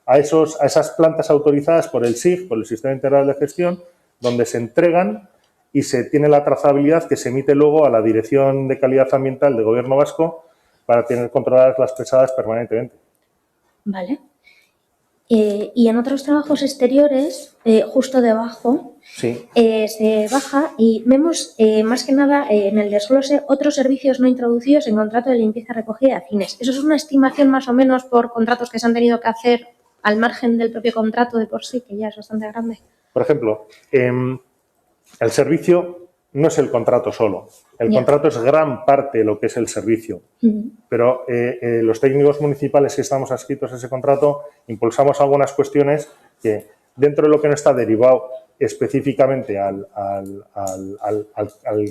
a esas plantas autorizadas por el SIG, por el Sistema Integral de Gestión, donde se entregan y se tiene la trazabilidad que se emite luego a la Dirección de Calidad Ambiental del Gobierno Vasco para tener controladas las pesadas permanentemente. Vale. Y en otros trabajos exteriores, justo debajo, Sí. se baja y vemos más que nada en el desglose otros servicios no introducidos en contrato de limpieza, recogida de afines. ¿Eso es una estimación más o menos por contratos que se han tenido que hacer al margen del propio contrato de por sí, que ya es bastante grande? Por ejemplo, el servicio no es el contrato solo. El Ya. contrato es gran parte de lo que es el servicio. Pero los técnicos municipales que estamos adscritos a ese contrato impulsamos algunas cuestiones que dentro de lo que no está derivado específicamente al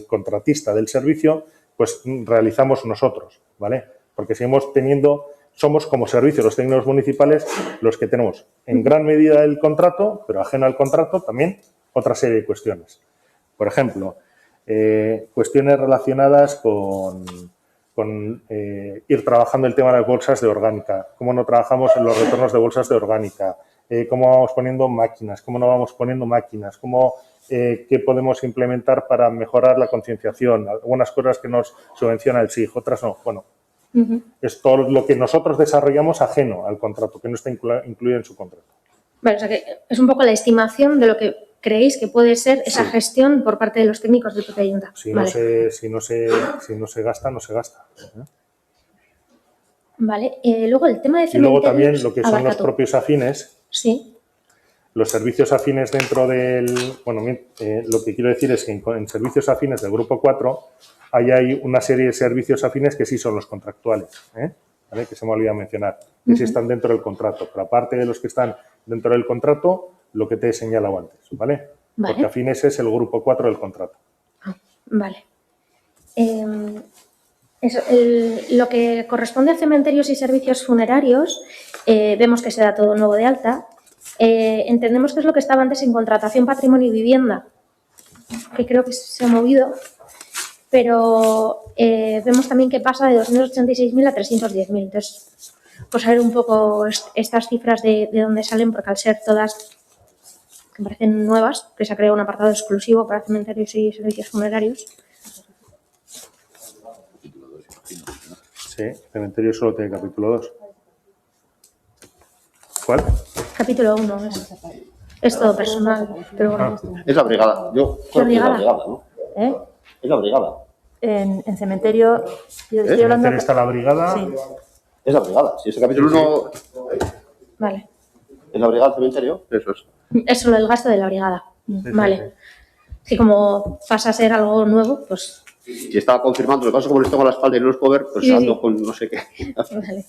contratista del servicio, pues realizamos nosotros, ¿vale? Porque somos como servicio los técnicos municipales los que tenemos en gran medida el contrato, pero ajeno al contrato también otra serie de cuestiones. Por ejemplo, cuestiones relacionadas con ir trabajando el tema de las bolsas de orgánica, cómo no trabajamos en los retornos de bolsas de orgánica, cómo vamos poniendo máquinas, cómo no vamos poniendo máquinas, qué podemos implementar para mejorar la concienciación, algunas cosas que nos subvenciona el SIG, otras no. Bueno, es todo lo que nosotros desarrollamos ajeno al contrato, que no está incluido en su contrato. Vale, o sea que es un poco la estimación de lo que creéis que puede ser esa gestión por parte de los técnicos del propio ayuntamiento. Si no se gasta, no se gasta. Vale, luego el tema de Y cementerios... luego también lo que son abarca los todo. propios afines. Sí. Los servicios afines dentro del... Bueno, lo que quiero decir es que en servicios afines del Grupo 4 hay una serie de servicios afines que sí son los contractuales, ¿vale? Que se me olvidó mencionar, que sí están dentro del contrato. Pero aparte de los que están dentro del contrato, lo que te he señalado antes, ¿vale? Vale. Porque afines es el Grupo 4 del contrato. Vale. Lo que corresponde a cementerios y servicios funerarios, vemos que se da todo nuevo de alta. Entendemos que es lo que estaba antes en contratación, patrimonio y vivienda, que creo que se ha movido, pero vemos también que pasa de 286.000 a 310.000. Entonces, pues saber un poco estas cifras de dónde salen, porque al ser todas que me parecen nuevas, que se ha creado un apartado exclusivo para cementerios y servicios funerarios. Sí, cementerio solo tiene capítulo 2. ¿Cuál? Capítulo 1 es todo personal, pero bueno. Es la brigada. Yo creo que es la brigada, ¿no? Es la brigada. En cementerio, yo estoy En hablando... cementerio está la brigada. Sí. Es la brigada. Si ese capítulo 1 Vale. es la brigada del cementerio, eso es. Es solo el gasto de la brigada. Vale. Que como pasa a ser algo nuevo, pues... Si estaba confirmando, lo que pasa como les tengo a la espalda y no los puedo ver, pues Sí, ando sí. con no sé qué. Vale.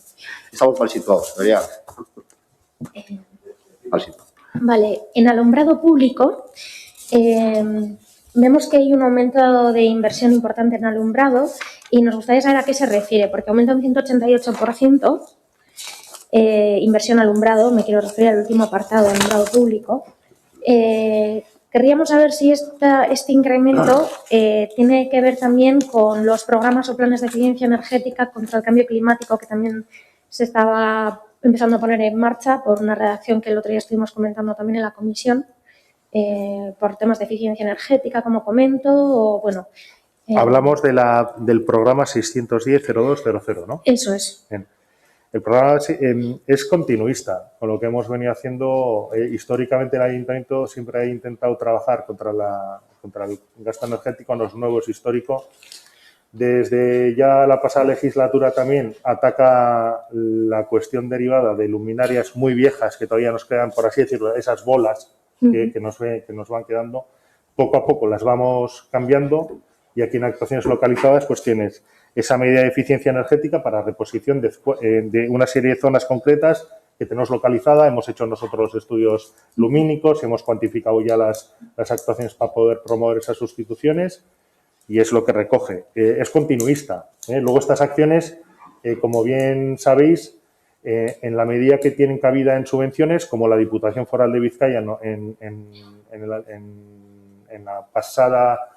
Estamos mal situados, debería. Mal situados. Vale, en alumbrado público vemos que hay un aumento de inversión importante en alumbrado y nos gustaría saber a qué se refiere, porque aumenta un 188% inversión alumbrado, me quiero referir al último apartado, alumbrado público. Querríamos saber si este incremento tiene que ver también con los programas o planes de eficiencia energética contra el cambio climático que también se estaba empezando a poner en marcha por una redacción que el otro día estuvimos comentando también en la comisión, por temas de eficiencia energética, como comento, o bueno... Hablamos del programa 610-0200, ¿no? Eso es. Bien. El programa es continuista, con lo que hemos venido haciendo. Históricamente el Ayuntamiento siempre ha intentado trabajar contra el gasto energético, en los nuevos históricos. Desde ya la pasada legislatura también ataca la cuestión derivada de luminarias muy viejas que todavía nos quedan, por así decirlo, esas bolas que nos van quedando. Poco a poco las vamos cambiando y aquí en actuaciones localizadas pues tienes esa medida de eficiencia energética para reposición de una serie de zonas concretas que tenemos localizada. Hemos hecho nosotros los estudios lumínicos, hemos cuantificado ya las actuaciones para poder promover esas sustituciones y es lo que recoge. Es continuista. Luego estas acciones, como bien sabéis, en la medida que tienen cabida en subvenciones, como la Diputación Foral de Vizcaya en la pasada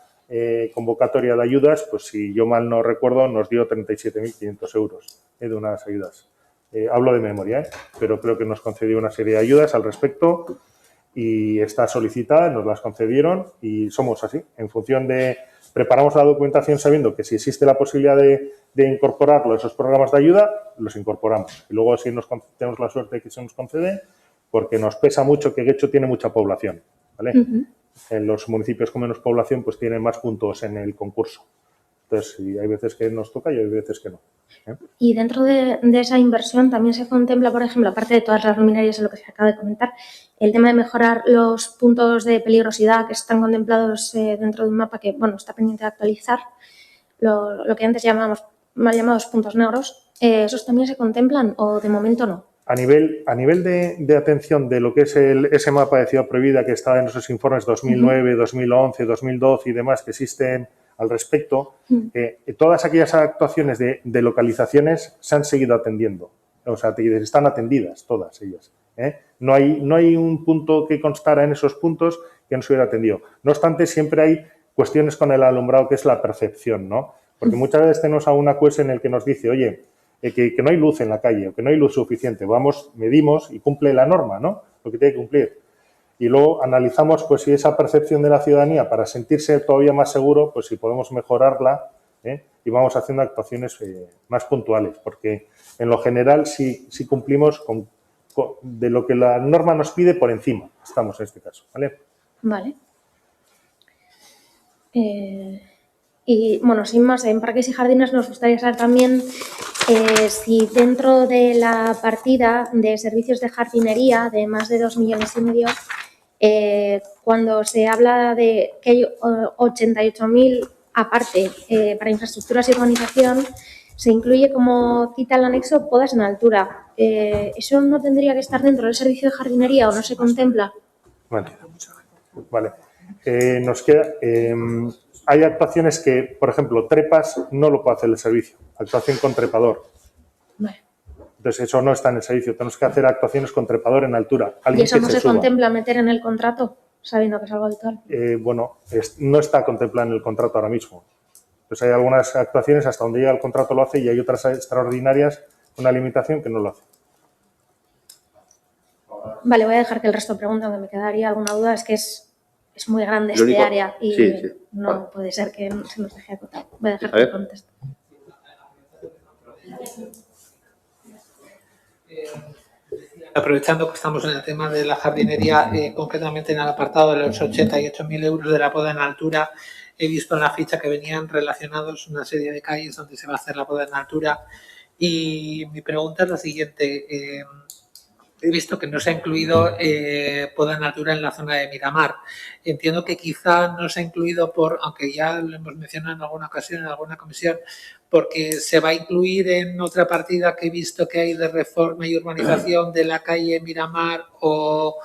convocatoria de ayudas, pues si yo mal no recuerdo, nos dio 37.500 euros de unas ayudas. Hablo de memoria, pero creo que nos concedió una serie de ayudas al respecto y está solicitada, nos las concedieron y somos así. En función de... Preparamos la documentación sabiendo que si existe la posibilidad de incorporarlo a esos programas de ayuda, los incorporamos. Y luego si tenemos la suerte de que se nos concede, porque nos pesa mucho que Guecho tiene mucha población, ¿vale? En los municipios con menos población pues tienen más puntos en el concurso. Entonces, sí, hay veces que nos toca y hay veces que no. Y dentro de esa inversión también se contempla, por ejemplo, aparte de todas las luminarias en lo que se acaba de comentar, el tema de mejorar los puntos de peligrosidad que están contemplados dentro de un mapa que, bueno, está pendiente de actualizar, lo que antes mal llamados puntos negros. ¿Esos también se contemplan o de momento no? A nivel de atención de lo que es ese mapa de ciudad prohibida que está en esos informes 2009, 2011, 2012 y demás que existen al respecto, todas aquellas actuaciones de localizaciones se han seguido atendiendo. O sea, están atendidas todas ellas. No hay un punto que constara en esos puntos que no se hubiera atendido. No obstante, siempre hay cuestiones con el alumbrado que es la percepción, ¿no? Porque muchas veces tenemos a una QS en el que nos dice, oye, que no hay luz en la calle o que no hay luz suficiente. Vamos, medimos y cumple la norma, ¿no? Lo que tiene que cumplir. Y luego analizamos pues si esa percepción de la ciudadanía para sentirse todavía más seguro, pues si podemos mejorarla y vamos haciendo actuaciones más puntuales, porque en lo general sí cumplimos de lo que la norma nos pide por encima. Estamos en este caso, ¿vale? Vale. Y bueno, sin más, en Parques y Jardines nos gustaría saber también si dentro de la partida de servicios de jardinería de más de 2,5 millones, cuando se habla de que hay 88.000 aparte para infraestructuras y urbanización, se incluye como cita el anexo podas en altura. ¿Eso no tendría que estar dentro del servicio de jardinería o no se contempla? Vale. Nos queda... hay actuaciones que, por ejemplo, trepas no lo puede hacer el servicio. Actuación con trepador. Vale. Entonces, eso no está en el servicio. Tenemos que hacer actuaciones con trepador en altura. ¿Y eso no se contempla meter en el contrato, sabiendo que es algo habitual? Bueno, no está contemplado en el contrato ahora mismo. Entonces, hay algunas actuaciones hasta donde llega el contrato lo hace y hay otras extraordinarias con una limitación que no lo hace. Vale, voy a dejar que el resto pregunte, aunque me quedaría alguna duda. Es que es muy grande este área y no puede ser que se nos deje acotado. Voy a dejar que conteste. Aprovechando que estamos en el tema de la jardinería, concretamente en el apartado de los 88.000 euros de la poda en altura, he visto en la ficha que venían relacionados una serie de calles donde se va a hacer la poda en altura y mi pregunta es la siguiente. He visto que no se ha incluido poda en altura en la zona de Miramar. Entiendo que quizá no se ha incluido aunque ya lo hemos mencionado en alguna ocasión, en alguna comisión, porque se va a incluir en otra partida que he visto que hay de reforma y urbanización de la calle Miramar o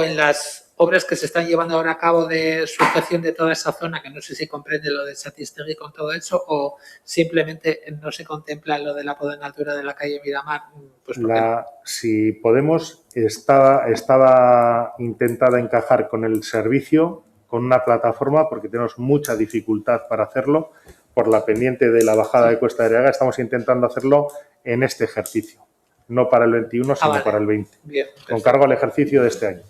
en las obras que se están llevando ahora a cabo de sujeción de toda esa zona, que no sé si comprende lo de Satistegui con todo eso, o simplemente no se contempla lo de la podanatura de la calle Miramar. Pues si Podemos estaba intentada encajar con el servicio, con una plataforma, porque tenemos mucha dificultad para hacerlo, por la pendiente de la bajada de Cuesta de Areaga. Estamos intentando hacerlo en este ejercicio, no para el 21, sino vale. para el 20, Bien, con cargo al ejercicio de este año.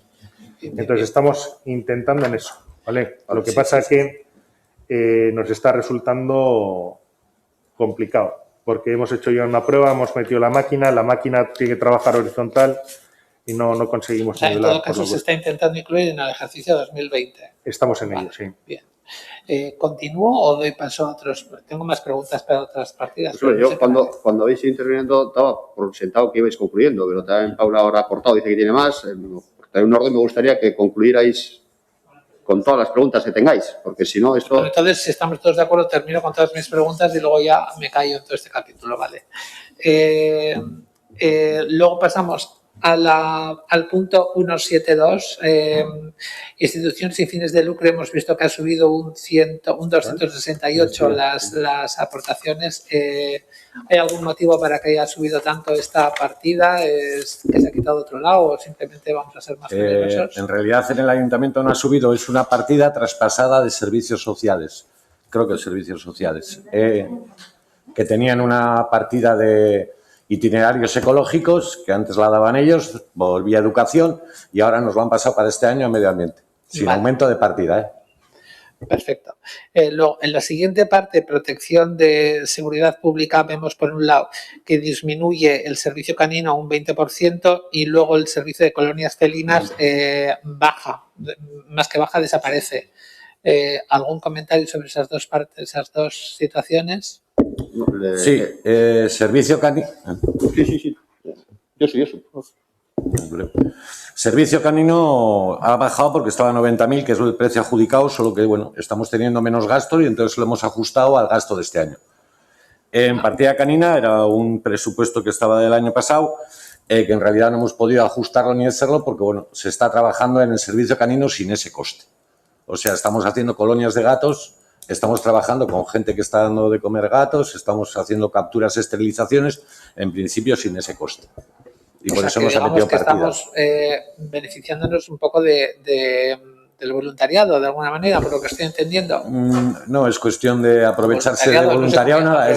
Entonces, estamos intentando en eso, ¿vale? Lo que pasa es que nos está resultando complicado, porque hemos hecho ya una prueba, hemos metido la máquina tiene que trabajar horizontal y no conseguimos en nivelar. todo caso, se está intentando incluir en el ejercicio 2020. Estamos en ello, sí. Bien. ¿Continúo o doy paso a otros? Tengo más preguntas para otras partidas. Pues, yo cuando habéis ido interviniendo daba por sentado que ibais concluyendo, pero también Paula ahora ha cortado, dice que tiene más. En un orden me gustaría que concluyerais con todas las preguntas que tengáis, porque si no esto... Bueno, entonces, si estamos todos de acuerdo, termino con todas mis preguntas y luego ya me callo en todo este capítulo, ¿vale? Luego pasamos al punto 172, instituciones sin fines de lucro. Hemos visto que ha subido un 268 las aportaciones. ¿Hay algún motivo para que haya subido tanto esta partida? ¿Es que se ha quitado de otro lado o simplemente vamos a ser más generosos? En realidad en el ayuntamiento no ha subido, es una partida traspasada de servicios sociales, creo que servicios sociales, que tenían una partida de itinerarios ecológicos, que antes la daban ellos, volvía a educación y ahora nos lo han pasado para este año a medio ambiente, sin aumento de partida. Perfecto. Luego, en la siguiente parte, protección de seguridad pública, vemos por un lado que disminuye el servicio canino un 20% y luego el servicio de colonias felinas baja, más que baja, desaparece. ¿Algún comentario sobre esas dos partes, esas dos situaciones? Sí, servicio canino. Sí. Yo sí. Servicio canino ha bajado porque estaba a 90.000, que es el precio adjudicado, solo que, bueno, estamos teniendo menos gastos y entonces lo hemos ajustado al gasto de este año. En partida canina era un presupuesto que estaba del año pasado, que en realidad no hemos podido ajustarlo ni hacerlo porque, bueno, se está trabajando en el servicio canino sin ese coste. O sea, estamos haciendo colonias de gatos, estamos trabajando con gente que está dando de comer gatos, estamos haciendo capturas, esterilizaciones, en principio sin ese coste. Y por eso hemos metido partida. Estamos beneficiándonos un poco del voluntariado, de alguna manera, por lo que estoy entendiendo. No, es cuestión de aprovecharse del voluntariado, nada.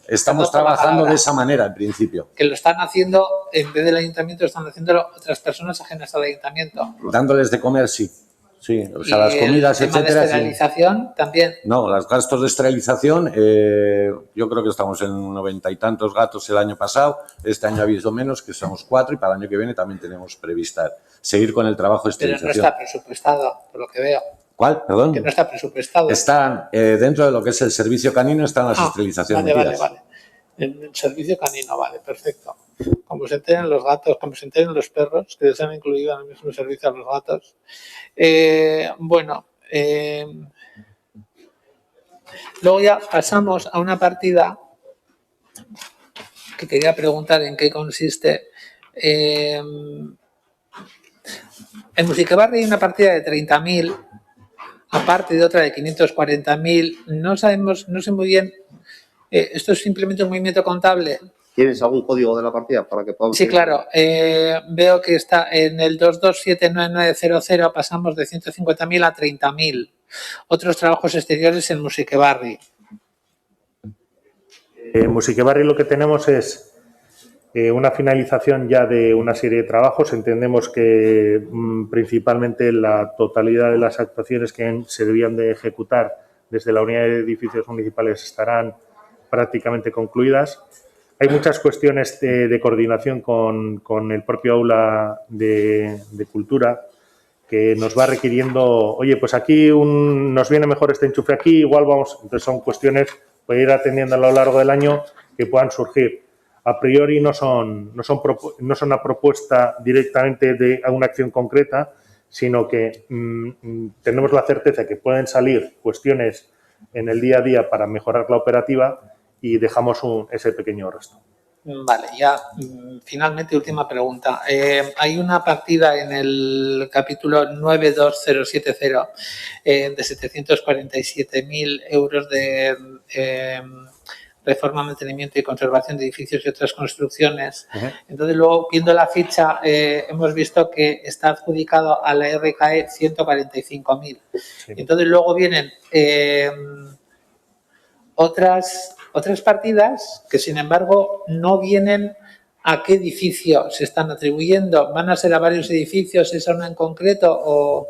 Estamos trabajando de esa manera, en principio. Que lo están haciendo, en vez del ayuntamiento, están haciéndolo otras personas ajenas al ayuntamiento. Dándoles de comer, sí. Sí, o sea, las comidas, el tema etcétera. de esterilización también. No, los gastos de esterilización, yo creo que estamos en 90 y tantos gatos el año pasado. Este año ha habido menos, que somos 4, y para el año que viene también tenemos prevista seguir con el trabajo de esterilización. Pero no está presupuestado, por lo que veo. ¿Cuál? Perdón. Que no está presupuestado. Están dentro de lo que es el servicio canino, están las esterilizaciones. Vale. En el servicio canino, vale, perfecto. Como se enteren los gatos, como se enteren los perros, que se han incluido en el mismo servicio a los gatos. Luego ya pasamos a una partida que quería preguntar en qué consiste. En Musiquebarri hay una partida de 30.000, aparte de otra de 540.000. No sabemos, no sé muy bien. ¿Esto es simplemente un movimiento contable? ¿Tienes algún código de la partida para que podamos...? Sí, claro. Veo que está en el 2279900, pasamos de 150.000 a 30.000. Otros trabajos exteriores en Musiquebarri. En Musiquebarri lo que tenemos es una finalización ya de una serie de trabajos. Entendemos que principalmente la totalidad de las actuaciones que se debían de ejecutar desde la unidad de edificios municipales estarán prácticamente concluidas. Hay muchas cuestiones de coordinación con el propio aula de cultura que nos va requiriendo, oye, pues aquí nos viene mejor este enchufe aquí, igual vamos. Entonces son cuestiones para ir atendiendo a lo largo del año que puedan surgir. A priori no son una propuesta directamente de una acción concreta, sino que tenemos la certeza que pueden salir cuestiones en el día a día para mejorar la operativa y dejamos ese pequeño resto. Vale, ya finalmente última pregunta. Hay una partida en el capítulo 92070 de 747.000 euros de reforma, mantenimiento y conservación de edificios y otras construcciones. Entonces, luego, viendo la ficha, hemos visto que está adjudicado a la RKE 145.000. Entonces, luego vienen otras partidas que, sin embargo, no vienen a qué edificio se están atribuyendo. ¿Van a ser a varios edificios? ¿Es a uno en concreto o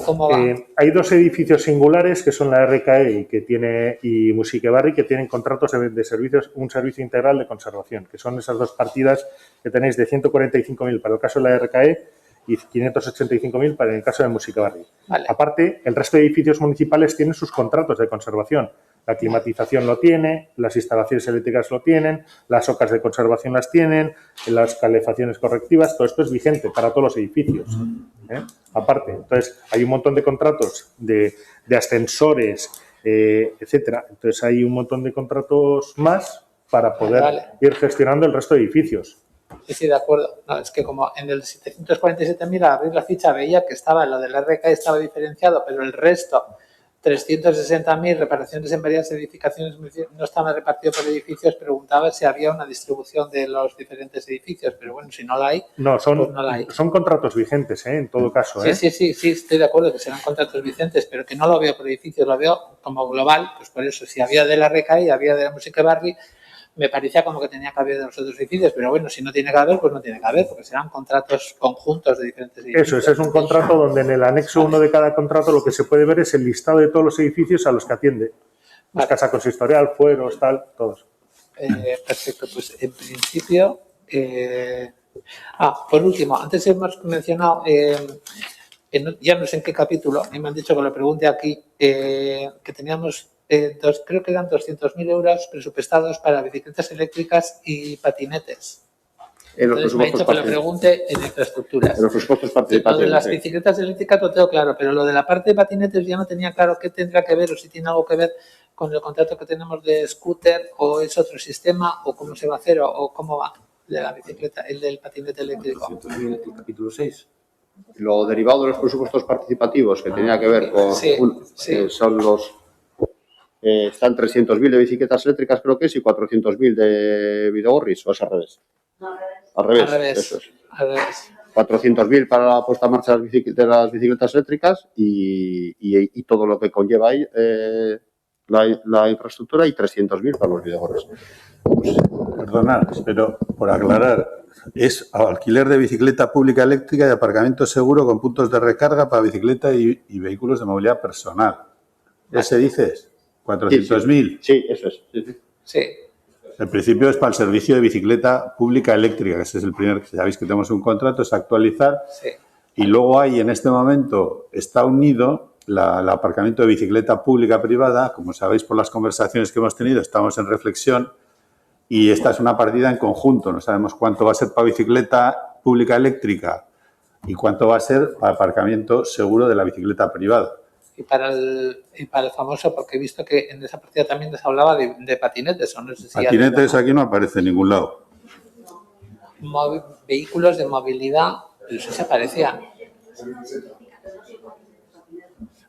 cómo va? Hay dos edificios singulares que son la RKE y Musiquebarri, que tienen contratos de servicios, un servicio integral de conservación, que son esas dos partidas que tenéis de 145.000 para el caso de la RKE y 585.000 para el caso de Musiquebarri. Vale. Aparte, el resto de edificios municipales tienen sus contratos de conservación. La climatización lo tiene, las instalaciones eléctricas lo tienen, las ocas de conservación las tienen, las calefacciones correctivas, todo esto es vigente para todos los edificios. Aparte, entonces hay un montón de contratos de ascensores, etcétera. Entonces hay un montón de contratos más para poder ir gestionando el resto de edificios. Sí, de acuerdo. No, es que como en el 747.000 al abrir la ficha veía que estaba lo de la RKE estaba diferenciado, pero el resto 360.000 reparaciones en varias edificaciones no estaban repartidos por edificios. Preguntaba si había una distribución de los diferentes edificios, pero bueno, si no la hay, no, son, pues no la hay. Son contratos vigentes, en todo caso. Sí, estoy de acuerdo que serán contratos vigentes, pero que no lo veo por edificios, lo veo como global. Pues por eso, si había de la RKE y había de la Musiquebarri, me parecía como que tenía que haber de los otros edificios, pero bueno, si no tiene que haber, pues no tiene que haber, porque serán contratos conjuntos de diferentes edificios. Eso, ese es un contrato donde en el anexo 1 de cada contrato lo que se puede ver es el listado de todos los edificios a los que atiende. Pues casa consistorial, fueros, tal, todos. Perfecto, pues en principio... por último, antes hemos mencionado, ya no sé en qué capítulo, y me han dicho que lo pregunte aquí, que teníamos... creo que eran 200.000 euros presupuestados para bicicletas eléctricas y patinetes. En los Entonces me ha dicho que lo pregunte en infraestructuras. En los presupuestos participativos. Lo de las bicicletas eléctricas lo tengo claro, pero lo de la parte de patinetes ya no tenía claro qué tendrá que ver o si tiene algo que ver con el contrato que tenemos de scooter o es otro sistema o cómo se va a hacer o cómo va de la bicicleta, el del patinete eléctrico. El capítulo 6. Lo derivado de los presupuestos participativos que tenía que ver con... son los... están 300.000 de bicicletas eléctricas, creo que es, y 400.000 de videogorris, o es al revés. Al revés. Eso es. Al revés. 400.000 para la puesta en marcha de las bicicletas eléctricas y todo lo que conlleva ahí la infraestructura, y 300.000 para los videogorris. Perdonad, pero por aclarar, es alquiler de bicicleta pública eléctrica y aparcamiento seguro con puntos de recarga para bicicleta y vehículos de movilidad personal. ¿Ese dices? 400.000. Sí, eso es. Sí. El principio es para el servicio de bicicleta pública eléctrica, que ese es el primer, que sabéis que tenemos un contrato, es actualizar. Sí. Y luego hay, en este momento, está unido el aparcamiento de bicicleta pública privada. Como sabéis por las conversaciones que hemos tenido, estamos en reflexión y esta es una partida en conjunto. No sabemos cuánto va a ser para bicicleta pública eléctrica y cuánto va a ser para aparcamiento seguro de la bicicleta privada. Y para el famoso, porque he visto que en esa partida también les hablaba de patinetes, o no sé si patinetes aquí no aparece en ningún lado. Vehículos de movilidad, pero eso se parecían.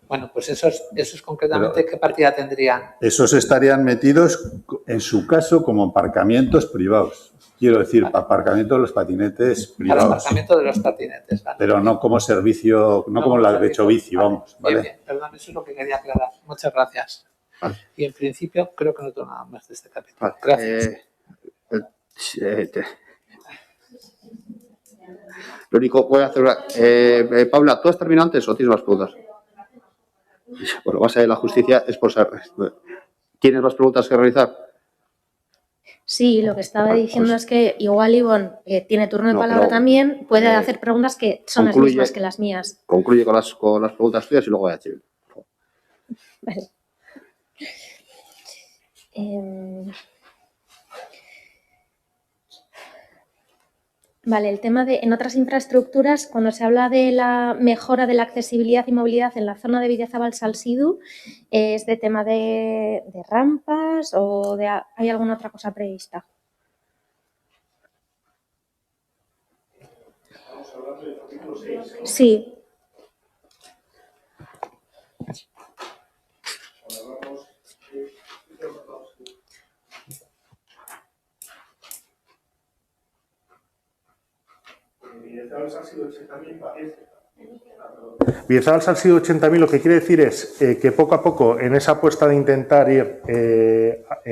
Bueno, pues esos concretamente, ¿qué partida tendrían? Esos estarían metidos, en su caso, como aparcamientos privados. Quiero decir, para aparcamiento de los patinetes privados. Para aparcamiento de los patinetes, vale. Pero no como servicio, no como la de hecho bici, vamos. ¿Vale? Bien, perdón, eso es lo que quería aclarar. Muchas gracias. Vale. Y en principio creo que no tengo nada más de este capítulo. Gracias. Lo único voy a hacer Paula, ¿tú has terminado antes o tienes más preguntas? Bueno, base de la justicia es por ser. ¿Tienes más preguntas que realizar? Sí, lo que estaba diciendo es que igual Ivonne, que tiene turno de palabra también, puede hacer preguntas que son las mismas que las mías. Concluye con las preguntas tuyas y luego voy a decir. Vale. Vale, el tema de, en otras infraestructuras, cuando se habla de la mejora de la accesibilidad y movilidad en la zona de Villazabal-Salsidu, ¿es de tema de rampas o hay alguna otra cosa prevista? Sí. Biezabals han sido 80.000, lo que quiere decir es que poco a poco, en esa apuesta de intentar ir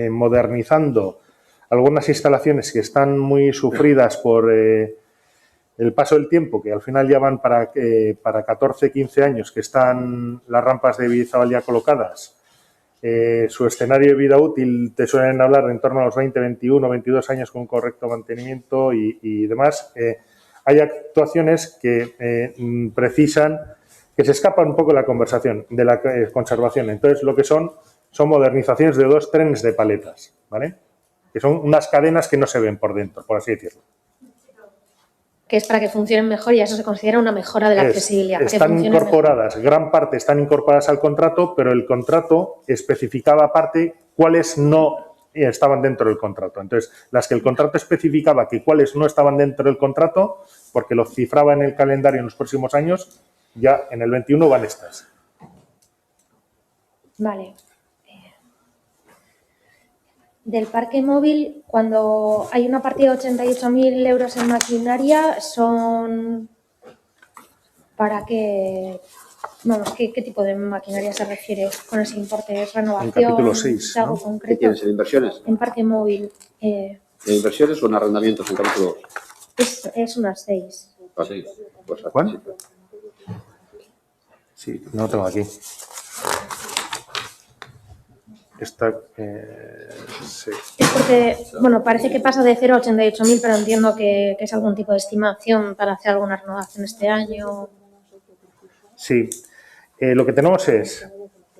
modernizando algunas instalaciones que están muy sufridas por el paso del tiempo, que al final ya van para 14, 15 años que están las rampas de Biezabal ya colocadas, su escenario de vida útil te suelen hablar de en torno a los 20, 21, 22 años con correcto mantenimiento y demás. Hay actuaciones que precisan, que se escapan un poco de la conversación, de la conservación. Entonces, lo que son modernizaciones de 2 trenes de paletas, ¿vale? Que son unas cadenas que no se ven por dentro, por así decirlo. Que es para que funcionen mejor y eso se considera una mejora de la accesibilidad. Están incorporadas, gran parte están incorporadas al contrato, pero el contrato especificaba aparte cuáles no estaban dentro del contrato. Entonces, las que el contrato especificaba que cuáles no estaban dentro del contrato, porque lo cifraba en el calendario en los próximos años, ya en el 21 van estas. Vale. Del parque móvil, cuando hay una partida de 88.000 euros en maquinaria, son para qué, vamos, ¿qué tipo de maquinaria se refiere con ese importe? ¿Es renovación? En capítulo 6, ¿Es algo ¿no? concreto? ¿Qué tienes en inversiones? En parque móvil. ¿En inversiones o en arrendamientos en capítulo 2? Es unas 6. Sí. Pues, ¿Cuál? Sí, no lo tengo aquí. Esta, sí. Es porque, bueno, parece que pasa de 0 a 88.000, pero entiendo que es algún tipo de estimación para hacer alguna renovación este año. Sí. Lo que tenemos es...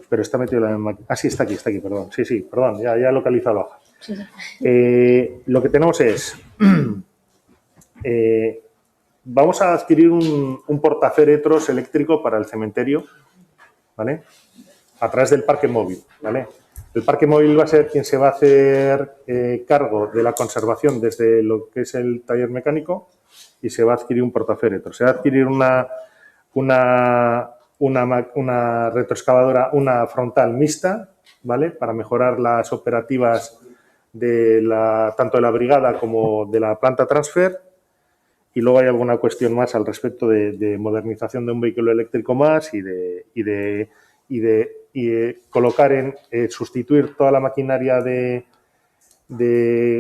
Pero está metido la... Ah, sí, está aquí, perdón. Sí, perdón, ya he localizado la hoja. Sí. Lo que tenemos es... vamos a adquirir un portaféretros eléctrico para el cementerio, ¿vale? A través del parque móvil, ¿vale? El parque móvil va a ser quien se va a hacer cargo de la conservación desde lo que es el taller mecánico y se va a adquirir un portaféretro. Se va a adquirir una retroexcavadora, una frontal mixta, ¿vale? Para mejorar las operativas de tanto de la brigada como de la planta transfer. Y luego hay alguna cuestión más al respecto de modernización de un vehículo eléctrico más y de colocar sustituir toda la maquinaria de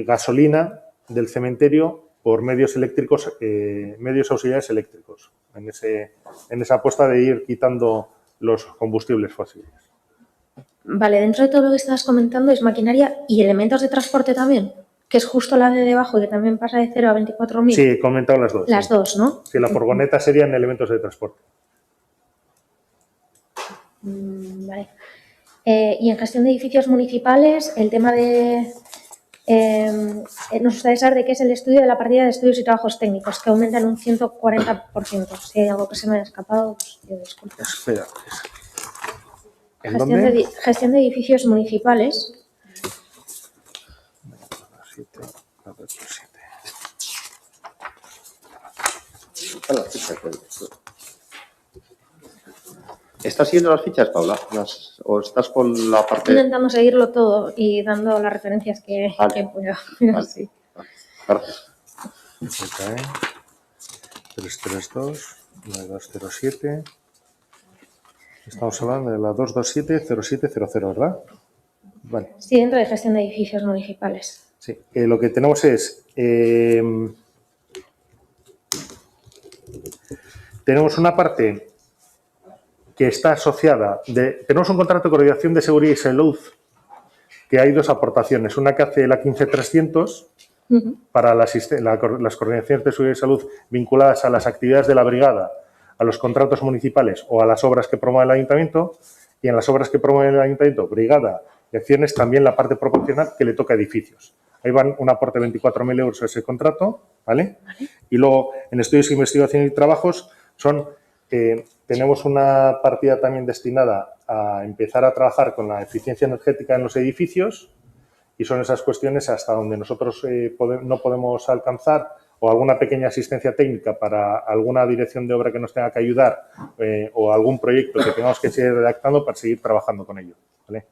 gasolina del cementerio por medios eléctricos, medios auxiliares eléctricos, en esa apuesta de ir quitando los combustibles fósiles. Vale, dentro de todo lo que estabas comentando es maquinaria y elementos de transporte también, que es justo la de debajo y que también pasa de 0 a 24.000. Sí, he comentado las dos. Las dos, ¿no? Sí, la furgoneta serían elementos de transporte. Vale. Y en gestión de edificios municipales, el tema de... nos gustaría saber de qué es el estudio de la partida de estudios y trabajos técnicos, que aumenta en un 140%. Si hay algo que se me ha escapado, pues yo disculpo. Espera. ¿En dónde? Gestión de edificios municipales. ¿Estás siguiendo las fichas, Paula? ¿O estás con la parte...? Estoy intentando seguirlo todo y dando las referencias que puedo. Vale. Sí. Gracias. 332, 9207. Estamos hablando de la 227-0700, ¿verdad? Vale. Sí, dentro de gestión de edificios municipales. Sí. Lo que tenemos es... tenemos una parte que está asociada... tenemos un contrato de coordinación de seguridad y salud que hay dos aportaciones. Una que hace la 15300 para las coordinaciones de seguridad y salud vinculadas a las actividades de la brigada, a los contratos municipales o a las obras que promueve el ayuntamiento, y en las obras que promueve el ayuntamiento, brigada y acciones, también la parte proporcional que le toca a edificios. Ahí van un aporte de 24.000 euros a ese contrato, ¿vale? Y luego en estudios, investigación y trabajos tenemos una partida también destinada a empezar a trabajar con la eficiencia energética en los edificios, y son esas cuestiones hasta donde nosotros no podemos alcanzar o alguna pequeña asistencia técnica para alguna dirección de obra que nos tenga que ayudar o algún proyecto que tengamos que seguir redactando para seguir trabajando con ello. ¿Vale?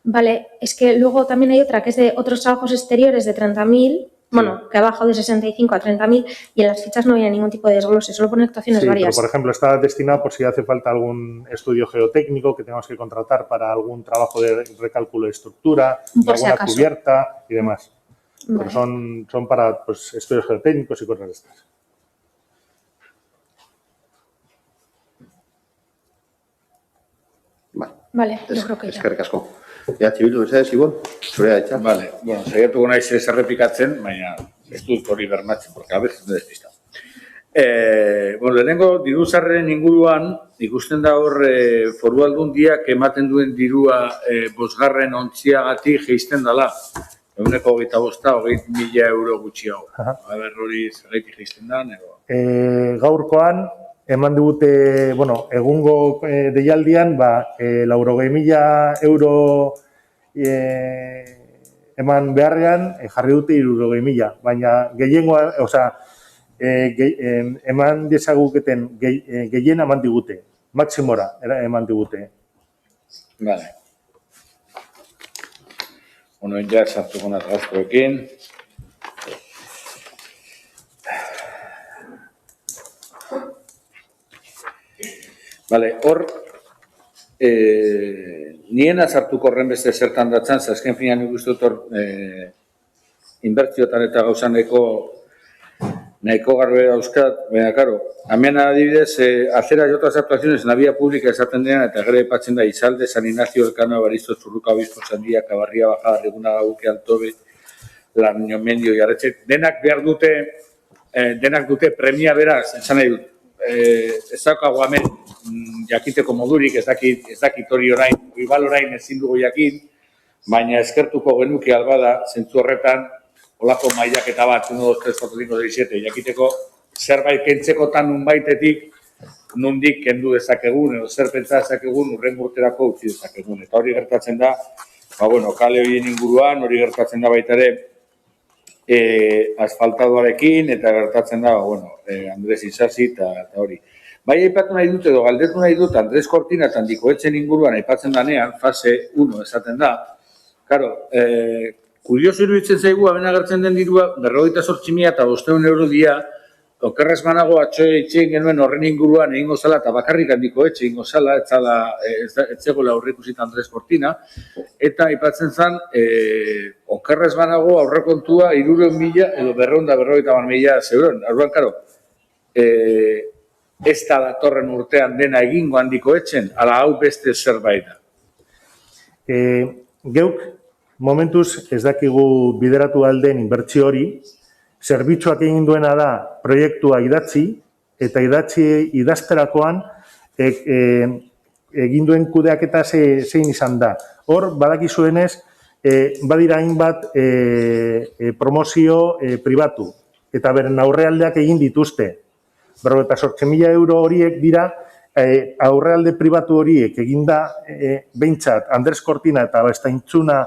Vale, es que luego también hay otra que es de otros trabajos exteriores de 30.000, bueno, que ha bajado de 65 a 30.000 y en las fichas no había ningún tipo de desglose, solo pone actuaciones Sí, varias. pero por ejemplo está destinado por si hace falta algún estudio geotécnico que tengamos que contratar para algún trabajo de recálculo de estructura, de Por si alguna acaso. cubierta y demás. Vale. Pero son para pues, estudios geotécnicos y cosas de estas. Vale, yo creo que ya. Eskerrik asko. Bildu, mesedez, Ibon, zurea etxa. Vale, bueno, saiatuko naiz ez errepikatzen, baina ez dut hori bermatzen, porque a veces me despista. Bueno, lehenengo diru-sarreren inguruan, ikusten da hor foru aldundiak ematen duen dirua bosgarren ontziagatik jeisten dela. 125.000 euro gutxiago. Aber hori zergaitik jeisten da, nego? Gaurkoan, eman digute, bueno, egungo deialdian, 80.000 euro eman beharrean, jarri dute 60.000, baina gehiengoa, eman dezaguketen gehien eman digute, maksimora eman digute. Vale. Bueno, ja sartuko naz gauzkoekin. Vale, hor, nien azartuko horren beste zertan datzan, azken finean nik uste dut hor inbertziotan eta gauzaneko nahiko garbe dauzkat, baina, karo, hemen adibidez, hacer otras actuaciones en la vía pública esaten denean, eta gero aipatzen da Izalde, San Ignacio, Elkano, Baristo, Zurruka, Obispo, Sandia, Kabarria, Bajada, Reguna, Gabuke, Altobe, Larnio, Mendio, Jarretxe, denak behar dute, denak dute premia beraz, esan nahi dut, ez daukagu hemen jakiteko modurik, ez dakit hori orain, igual orain ezin dugu jakin, baina eskertuko genuke albada, zentzu horretan, olako mailaketa bat, 1, 2, 3, 4, 5, 6, 7, jakiteko zerbait kentzekotan nunbaitetik, nundik kendu dezakegun, edo zer pentsa dezakegun, urren urterako utzi dezakegun. Eta hori gertatzen da, kale horien inguruan, hori gertatzen da baita ere, asfaltadoarekin, eta gertatzen da, Andres Isasi eta hori. Bai, aipatu nahi dut edo galdetu nahi dut, Andres Cortina eta Handikoetxen inguruan aipatzen danean, fase 1 esaten da, karo, kurioso iruditzen zaigu, hemen agertzen den dirua, 58.500 euro dia, okerrez banago atxoe itxein genuen horren inguruan egingo zala, eta bakarrik Handikoetxe egingo zala, ez zegoela aurreikusita Andres Cortina, eta aipatzen zen, okerrez banago aurrekontua 300.000 edo 250.000 euron. Arruan, karo, ez da datorren urtean dena egingo Handikoetxen, ala hau beste zerbait da. Geuk, momentuz ez dakigu bideratu alden inbertsio hori, zerbitzuak egin duena da proiektua idatzi, eta idazterakoan egin duen kudeaketa zein izan da. Hor, badakizuenez, badira hainbat promozio pribatu, eta beren aurrealdeak egin dituzte. 58.000 euro horiek dira, aurrealde pribatu horiek eginda, behintzat, Andres Cortina eta Bestaintzuna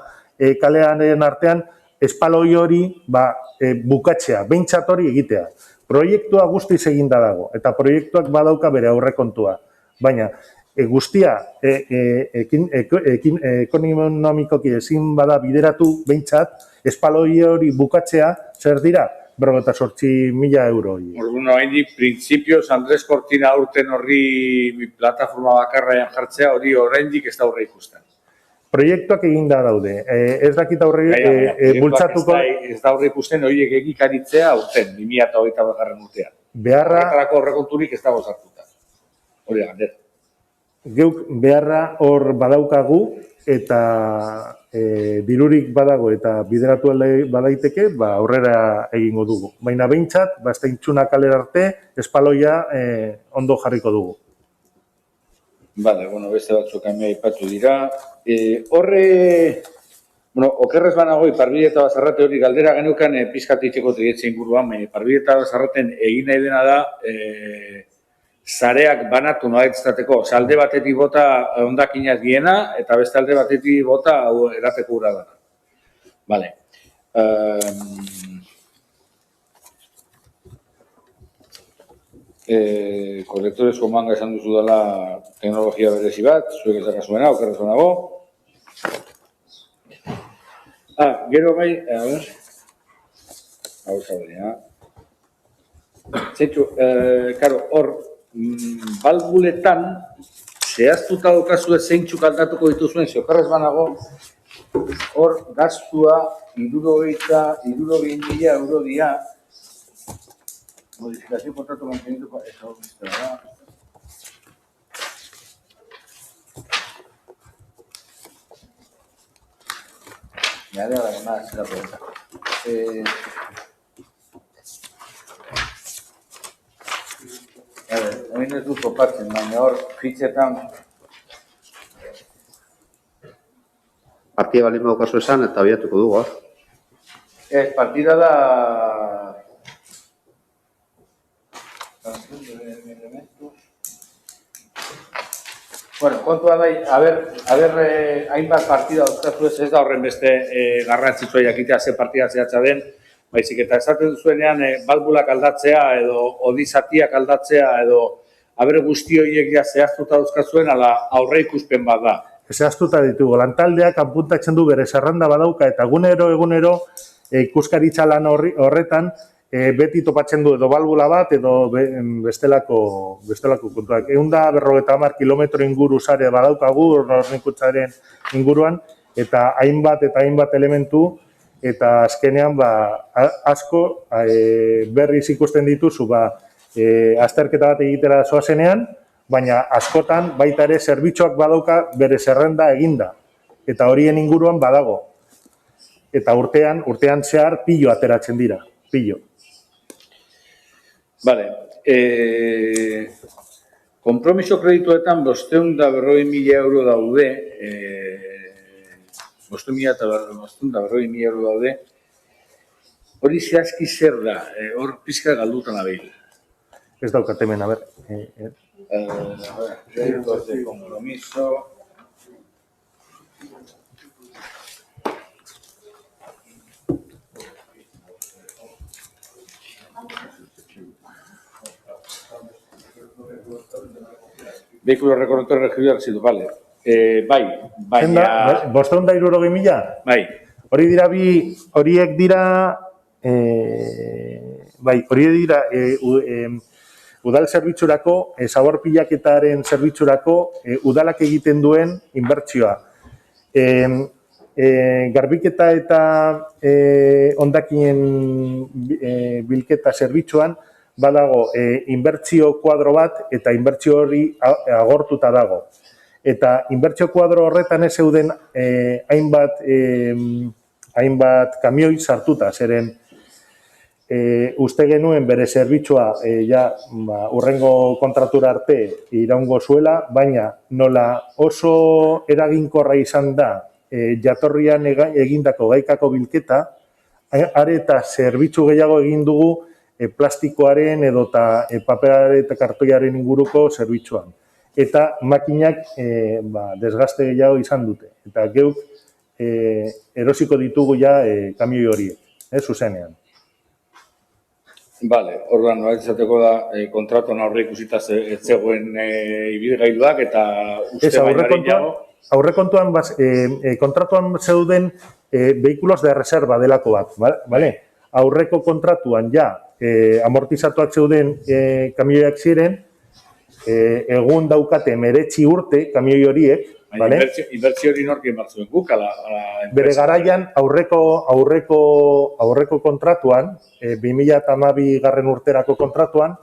kalearen artean, espaloi hori bukatzea, behintzat hori egitea. Proiektua guztiz eginda dago, eta proiektuak badauka bere aurrekontua. Baina, guztia ekonomikoki ezin bada bideratu behintzat, espaloi hori bukatzea, zer dira? 58.000 euro hori. Orduan, haindik, printzipioz, Andres Cortina aurten horri plataforma bakarraian jartzea, hori oraindik ez da aurre ikusten. Proiektuak eginda daude. Ez dakit aurre bultzatuko... Ez da aurre ikusten horiek egikaritzea aurten, 2008 urtean. Horretarako aurrekonturik ez dago sartuta. Hori da, galdera. Geuk beharra hor badaukagu eta dirurik badago eta bideratu badaiteke, aurrera egingo dugu. Baina behintzat, Bestaintzuna kalera arte, espaloia ondo jarriko dugu. Bale, beste batzuk hemen aipatu dira. Horre, okerrez banago, Iparbide eta Basarrate hori galdera genukan pizkat itxeko tegietxe inguruan, Iparbide eta Basarraten egin nahi dena da, zareak banatu noa izateko, alde batetik bota ondakinaz diena, eta beste alde batetik bota erateko ura dara. Bale. Kolektorezko manga esan duzu dela teknologia berezi bat, zuek ezakazuena, okerrezuenago. Gero bai, a ver. Hau zaudea. Zentzu, karo, hor, balbuletan, zehaztuta daukazu zeintzuk aldatuko dituzuen, okerrez banago, hor, gastua, 60.000 euro dira, modifikazio kontratu mantenituko, ez hau bizte da. Nire da gana, zera pregunta. Oin ez dut topatzen, baina hor, fitxetan... Partida balin badukazu esan eta abiatuko dugu, partida da... Bueno, kontua da, hainbat partida dauzkazu ez da horren beste garrantzitsua jakitea ze partida zehatza den, baizik eta esaten duzuenean balbulak aldatzea edo odizatiak aldatzea edo guzti horiek ja zehaztuta dauzkazuen ala aurre ikuspen bat da. Zehaztuta ditugu, lantaldeak apuntatzen du bere zerrenda badauka eta egunero ikuskaritza lan horretan beti topatzen du edo balbula bat edo bestelako kontuak. 150 kilometro inguru sare badaukagu horrenikutzaren inguruan eta hainbat elementu eta azkenean asko berriz ikusten dituzu azterketa bat egitera zoazenean, baina askotan baita ere zerbitzuak badauka bere zerrenda eginda eta horien inguruan badago. Eta urtean zehar pilo ateratzen dira, pilo. Bale, kompromiso kredituetan 540.000 euro daude, 540.000 euro daude, hori zehazki zer da, hor pizka galdutan abeil. Ez daukat hemen, a ber. Créditos de compromiso... Vehículo recorrector regido residuo, vale. Bai, baina... 560.000? Bai. Horiek dira udal zerbitzurako, zabor pilaketaren zerbitzurako udalak egiten duen inbertsioa. Garbiketa eta hondakinen bilketa zerbitzuan badago inbertsio kuadro bat eta inbertsio hori agortuta dago. Eta inbertsio kuadro horretan ez zeuden hainbat kamioi sartuta, zeren uste genuen bere zerbitzua urrengo kontratura arte iraungo zuela, baina nola oso eraginkorra izan da jatorrian egindako gaikako bilketa, are eta zerbitzu gehiago egin dugu plastikoaren edota paperaren eta kartoiaren inguruko zerbitzuan. Eta makinak desgaste gehiago izan dute. Eta geuk erosiko ditugu kamioi horiek, zuzenean. Bale, orduan, izateko da kontratuan aurre ikusita ez zegoen ibilgailuak eta uste baina aurrekontuan kontratuan zeuden vehículos de reserva delako bat, bale? Aurreko kontratuan amortizatuak zeuden kamioiak ziren, egun daukate 19 urte kamioi horiek, bale? Inbertsio hori norkin bat zuen guk, ala enpresa? Bere garaian aurreko kontratuan, 2012 garren urterako kontratuan,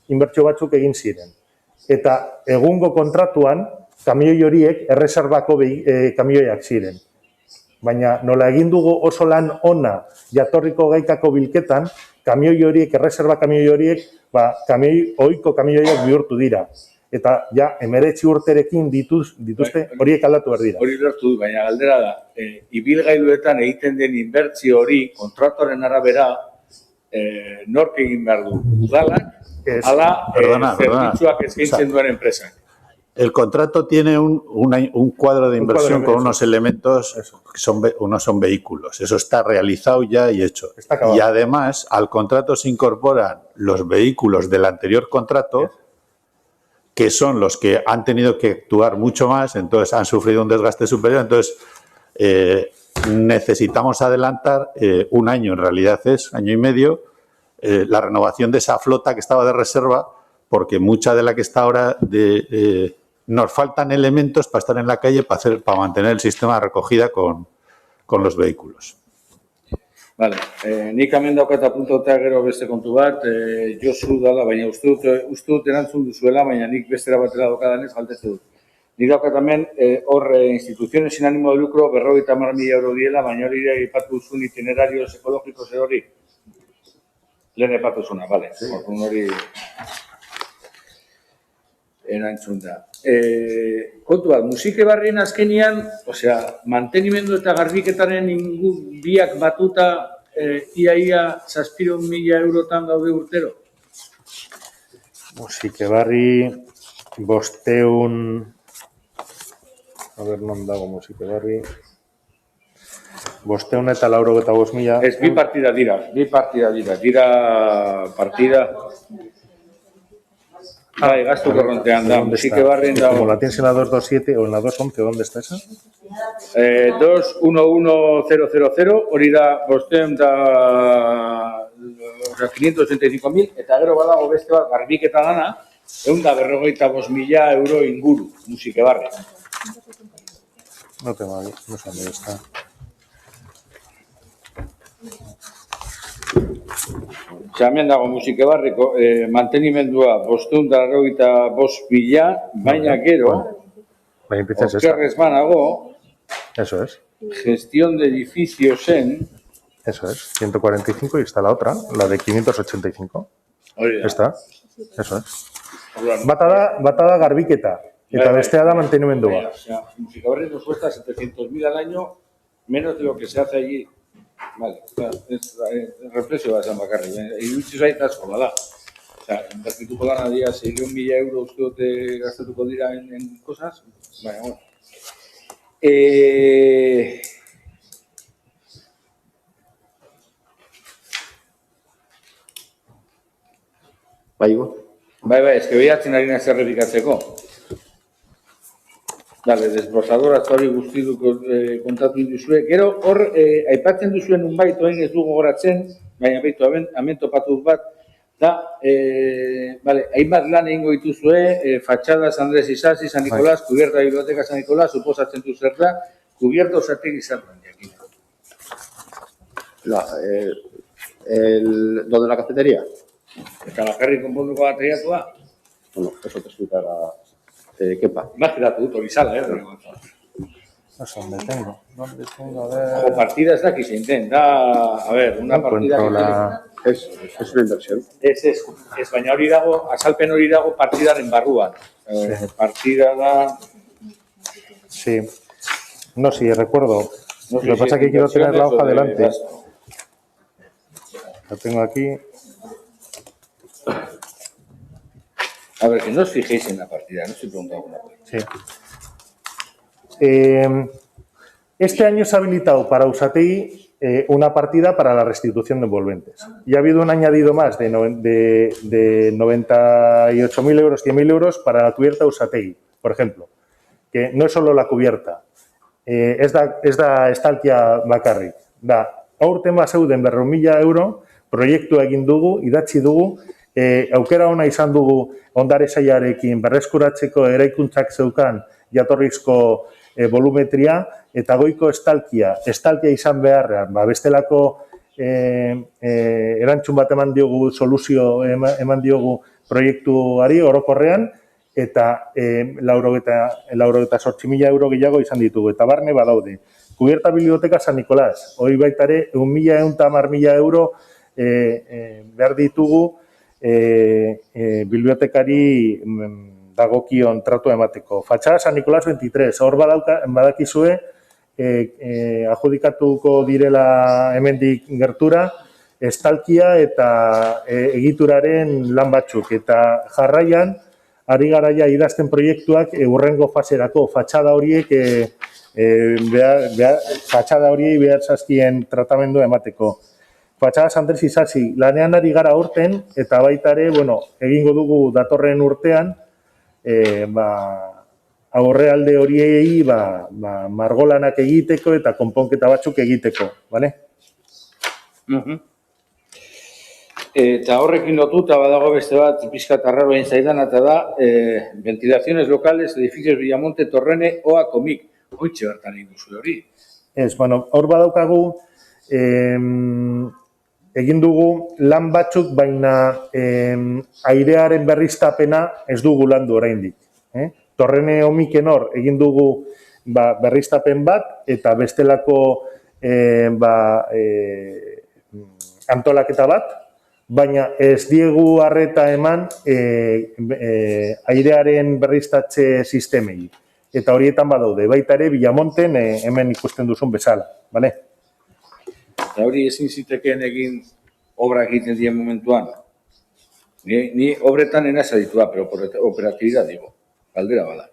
inbertsio batzuk egin ziren. Eta egungo kontratuan, kamioi horiek erreserbako kamioiak ziren. Baina nola egin dugu oso lan ona jatorriko gaikako bilketan, kamioi horiek, erreserba kamioi horiek, ohiko kamioiak bihurtu dira. Eta 19 urterekin dituzte horiek aldatu behar dira. Hori lertu du, baina galdera da, ibilgailuetan egiten den inbertsio hori kontratuaren arabera nork egin behar du? Udalak, ala zerbitzuak eskaintzen duen enpresak? El contrato tiene un cuadro de inversión con unos elementos, unos son vehículos. Eso está realizado ya y hecho. Y además, al contrato se incorporan los vehículos del anterior contrato, que son los que han tenido que actuar mucho más, entonces han sufrido un desgaste superior. Entonces, necesitamos adelantar un año, en realidad es año y medio, la renovación de esa flota que estaba de reserva, porque mucha de la que está ahora nos faltan elementos para estar en la calle para mantener el sistema de recogida con los vehículos. Vale, nik hemen daukat apuntauta gero beste kontu bat, Josu dala, baina uste dut erantzun duzuela, baina nik bestera batera daukadanez galdetzen dut. Nik daukat hemen hor instituciones sin ánimo de lucro 50.000 euro diela, baina hori ere aipatu duzun itinerarios ekologikos hori. Lehen aipatu zuna, bale, hori erantzun da. Kontu bat, musike barrien azkenian, mantenimendu eta garbiketaren biak batuta ia 700.000 eurotan gaude urtero? Musike barri, 500... A ber, non dago musike barri... 500 eta 95.000... Ez, bi partida dira partida... Bai, gasto korrontean da, musike barrien dago... Como la tienes en la 227 o en la 211, ¿dónde está esa? 211000, hori da 585.000, eta gero badago beste bat garbiketa dana, 155.000 euro inguru, musike barri. No tengo aquí, no sé dónde está. Hemen dago musike barriko, mantenimendua 595.000, baina gero, okerrez banago, eso es. Gestión de edificios en... Eso es, 145 y está la otra, la de 585. Esta, eso es. Bata da garbiketa, eta bestea da mantenimendua. Musika barri nos cuesta 700.000 al año, menos de lo que se hace allí. Vale, reflexio bat esan bakarrik, irutsi zait asko bada. Inbertituko dana dira 600.000 euro uste dute gastatuko dira en cosas, baina, bueno. Bai, ez que behatzen ari naiz errepikatzeko. Dale, desbrozadoraz hori guztiduko kontatu duzue. Gero, hor, aipatzen duzuen unbait, oain ez du gogoratzen, baina behitu, hemen topatu bat, da, hainbat lan egingo dituzue, Fatxada San Andrés Isasi, San Nicolás, Cubierta Biblioteca San Nicolás, suposatzen du zer da, Cubierta Osategi zer da, jakin. ¿Lo de la cafetería? Eta bakarrik konponduko bateriatua? Bueno, eso te explicará Kepa. Imagínate dut hori zala, No sé dónde tengo. ¿Dónde tengo? A ver... Ojo, partida ez dakiz einten, da, a ver, una partida que es una inversión. Ez, baina hori dago, azalpen hori dago partidaren barruan. Partida da... Sí. No, sí, recuerdo. Lo que pasa es que quiero tener la hoja delante. La tengo aquí. A ver, que no os fijéis en la partida, no estoy preguntando una cosa. Sí. Este año se ha habilitado para Usategui una partida para la restitución de envolventes. Y ha habido un añadido más de 98.000 euros, 100.000 euros para la cubierta Usategui, por ejemplo. Que no es solo la cubierta, ez da estalkia bakarrik. Da, aurten bazeuden 200.000 euro, proiektua egin dugu, idatzi dugu, aukera ona izan dugu ondare sailarekin berreskuratzeko eraikuntzak zeukan jatorrizko volumetria eta goiko estalkia izan beharrean, bestelako erantzun bat eman diogu, soluzio eman diogu proiektuari orokorrean, eta 98.000 euro gehiago izan ditugu, eta barne badaude. Cubierta Biblioteca San Nicolás, hori baitare 1.110.000 euro behar ditugu bibliotekari dagokion tratu emateko. Fatxada San Nicolás 23, hor badakizue adjudikatuko direla hemendik gertura estalkia eta egituraren lan batzuk, eta jarraian ari garaia idazten proiektuak urrengo faserako fatxada horiek fatxada horiei behar zazkien tratamendua emateko. Fatxada Sandrez Isasi, lanean ari gara urten, eta baita ere, egingo dugu datorren urtean, aurrealde horiei margolanak egiteko eta konponketa batzuk egiteko, bale? Eta horrekin lotuta badago beste bat, pixkat arraro egin zaidan, eta da, ventilaciones locales, edificios Villamonte, Torrene, Oa, Komik. Hoitxe bertan egin duzu hori. Ez, hor badaukagu, egin dugu lan batzuk, baina airearen berriztapena ez dugu landu oraindik. Torrene Omiken hor egin dugu berriztapen bat, eta bestelako antolaketa bat, baina ez diegu arreta eman airearen berriztatze sistemei. Eta horietan badaude, baita ere Villamonten hemen ikusten duzun bezala, bale? Eta hori ezin zitekeen egin obra egiten dien momentuan. Ni obretan enaz aditua, pero operatibidad digo, galdera bada.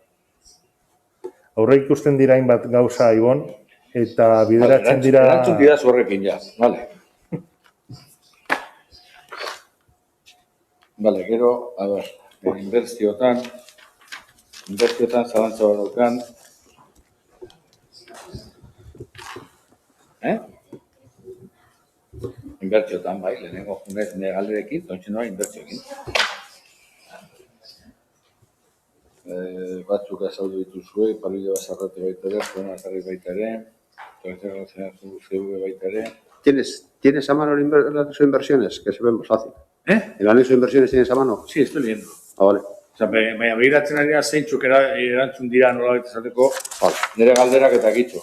Aurre ikusten dira hainbat gauza, Ibon, eta bideratzen dira... Erantzun dira horrekin ja, bale. Bale, gero, a ver, inbertsiotan zalantza bat daukan. Inbertsiotan, bai, lehenengo junez galderekin, tontxe noa inbertsioekin. Batzuk azaldu dituzue, Palbide Basarrate baita ere, Juan Atarri baita ere, CV baita ere. ¿Tienes a mano el anexo de inversiones? Que se ve más fácil. ¿El anexo de inversiones tienes a mano? Sí, estoy leyendo. Ah, vale. Osa, baina begiratzen ari da zeintzuk erantzun dira nola baita esateko, nire galderak eta gitxo.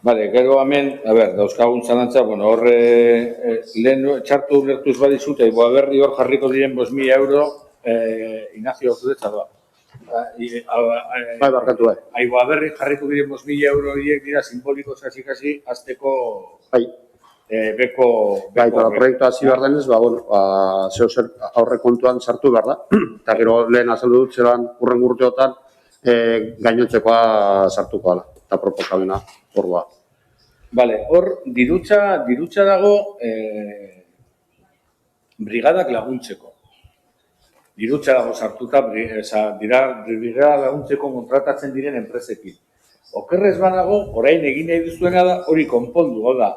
Bale, gero hemen, dauzkagun zalantza, horre lehen txartu lertuz badizut, Aiboaberri hor jarriko diren 5.000 euro, Ignacio zuretza da. Bai, barkatu, bai. Aiboaberri jarriko diren 5.000 euro horiek dira simboliko zazikasi azteko beko... Bai, eta proiektu hasi behar denez, zeo zer aurre kontuan sartu behar da. Eta gero lehen azaldu dut zelan urren urteotan gainontzekoa sartuko ala. Eta proposamena hor da. Bale, hor dirutza dago brigadak laguntzeko. Dirutza dago sartuta, brigada laguntzeko kontratatzen diren enpresekin. Okerrez banago, orain egin nahi duzuena da, hori konpondu, da,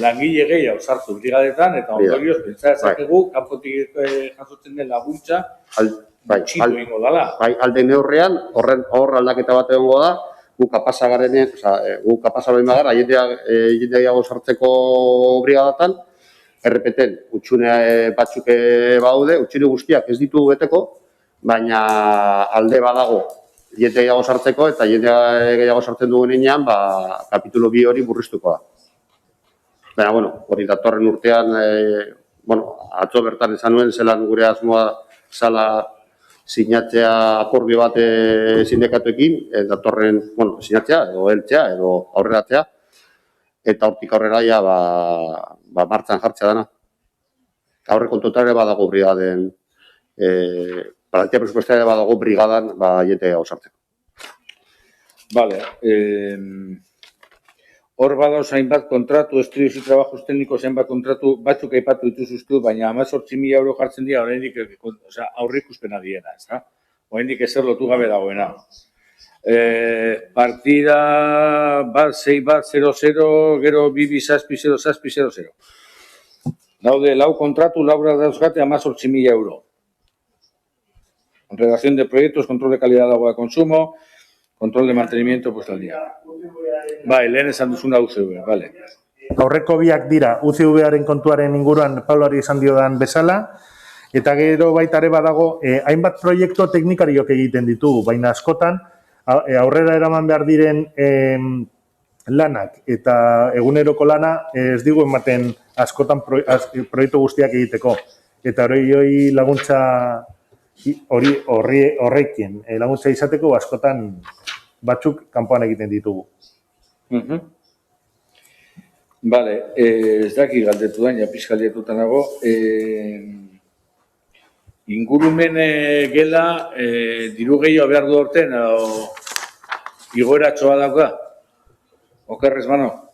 langile gehiago sartu brigadetan, eta ondorioz, pentsa ezakegu, kanpotik jasotzen den laguntza, txitu ingo dala. Bai, alde neurrean, hor aldaketa bat egongo da, gu kapasa garenean, gu kapasa behin bagara, jende gehiago sartzeko brigadatan, errepeten, utxune batzuk baude, utxune guztiak ez ditu beteko, baina alde badago jende gehiago sartzeko, eta jende gehiago sartzen dugunean, kapitulo 2 hori burriztuko da. Baina, hori datorren urtean, atzo bertan esan nuen, zelan gure asmoa zala sinatzea akordio bat sindikatuekin, datorren, sinatzea, edo heltzea, edo aurreratzea, eta hortik aurrera ja, martxan jartzea dana. Aurre kontuetara badago brigaden, parantia presupuestaria badago brigadan, jente hau sartzeko. Vale, hor badauz hainbat kontratu, estudios y trabajos técnicos, hainbat kontratu, batzuk aipatu dituzuztu, baina 18.000 euro jartzen dira, oraindik aurrikuspena diena, ez da? Oraindik ezer lotu gabe dagoena. Partida bat 6 bat 00, gero 2 zazpi 0 zazpi 00. Daude, lau kontratu, laura dauzkate 18.000 euro. Redacción de proyectos, control de calidad de agua de consumo, control de mantenimiento puesto al día. Bai, lehen esan duzuna UCV, bale. Aurreko biak dira, UCV-aren kontuaren inguruan Paulari esan diodan bezala, eta gero baita ere badago, hainbat proiektu teknikariok egiten ditugu, baina askotan, aurrera eraman behar diren lanak eta eguneroko lana ez digu ematen askotan proiektu guztiak egiteko. Eta hori laguntza horrekin laguntza izateko askotan batzuk kanpoan egiten ditugu. Bale, ez daki galdetu da, ja pizka lietuta nago. Ingurumen gela diru gehiago behar du orten, o igoeratxoa dauka? Okerrez, mano?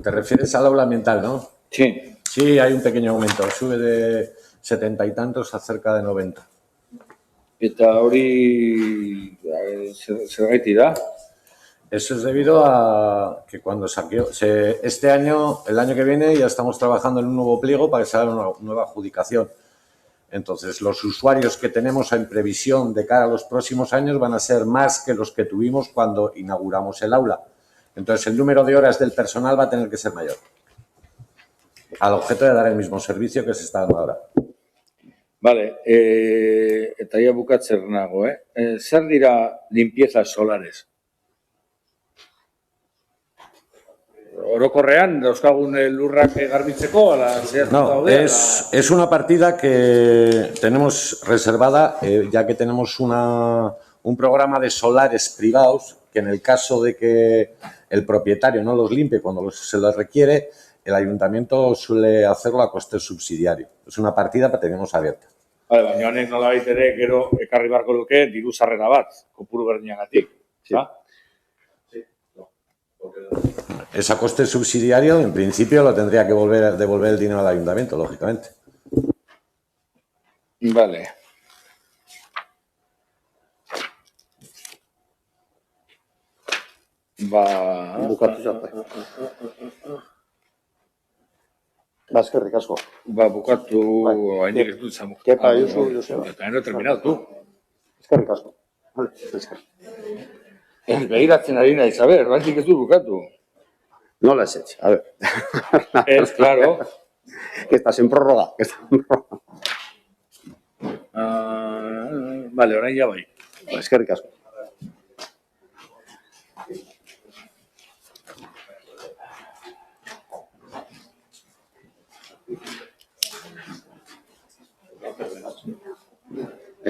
Te refieres al aula ambiental, ¿no? Sí. Sí, hay un pequeño aumento. Sube de 70 y tantos a cerca de 90. Eta hori zergaiti da? Eso es debido a que cuando este año, el año que viene, ya estamos trabajando en un nuevo pliego para que se haga una nueva adjudicación. Entonces, los usuarios que tenemos en previsión de cara a los próximos años van a ser más que los que tuvimos cuando inauguramos el aula. Entonces, el número de horas del personal va a tener que ser mayor, al objeto de dar el mismo servicio que se está dando ahora. Vale, eta ia bukatzer nago, zer dira limpiezas solares? Orokorrean, dauzkagun lurrak garbitzeko, no, es una partida que tenemos reservada, ya que tenemos un programa de solares privados, que en el caso de que el propietario no los limpie cuando se los requiere, el ayuntamiento suele hacerlo a coste subsidiario. Es una partida que tenemos abierta. Vale, baina honek nolabait ere gero ekarri beharko luke diru sarrera bat, kopuru berdinagatik. Sí. Es a coste subsidiario, en principio lo tendría que devolver el dinero al ayuntamiento, lógicamente. Vale. Bukatu zate. Eskerrik asko. Bukatu, hainik ez dut zamu. Kepa, Joseba. Eta no he terminado, tu. Eskerrik asko. Behiratzen ari naiz, a ver, bantik ez dut bukatu. Nola ez etxe, a ver. Ez, claro. Que estás en prórroga. Vale, orain ja bai. Eskerrik asko.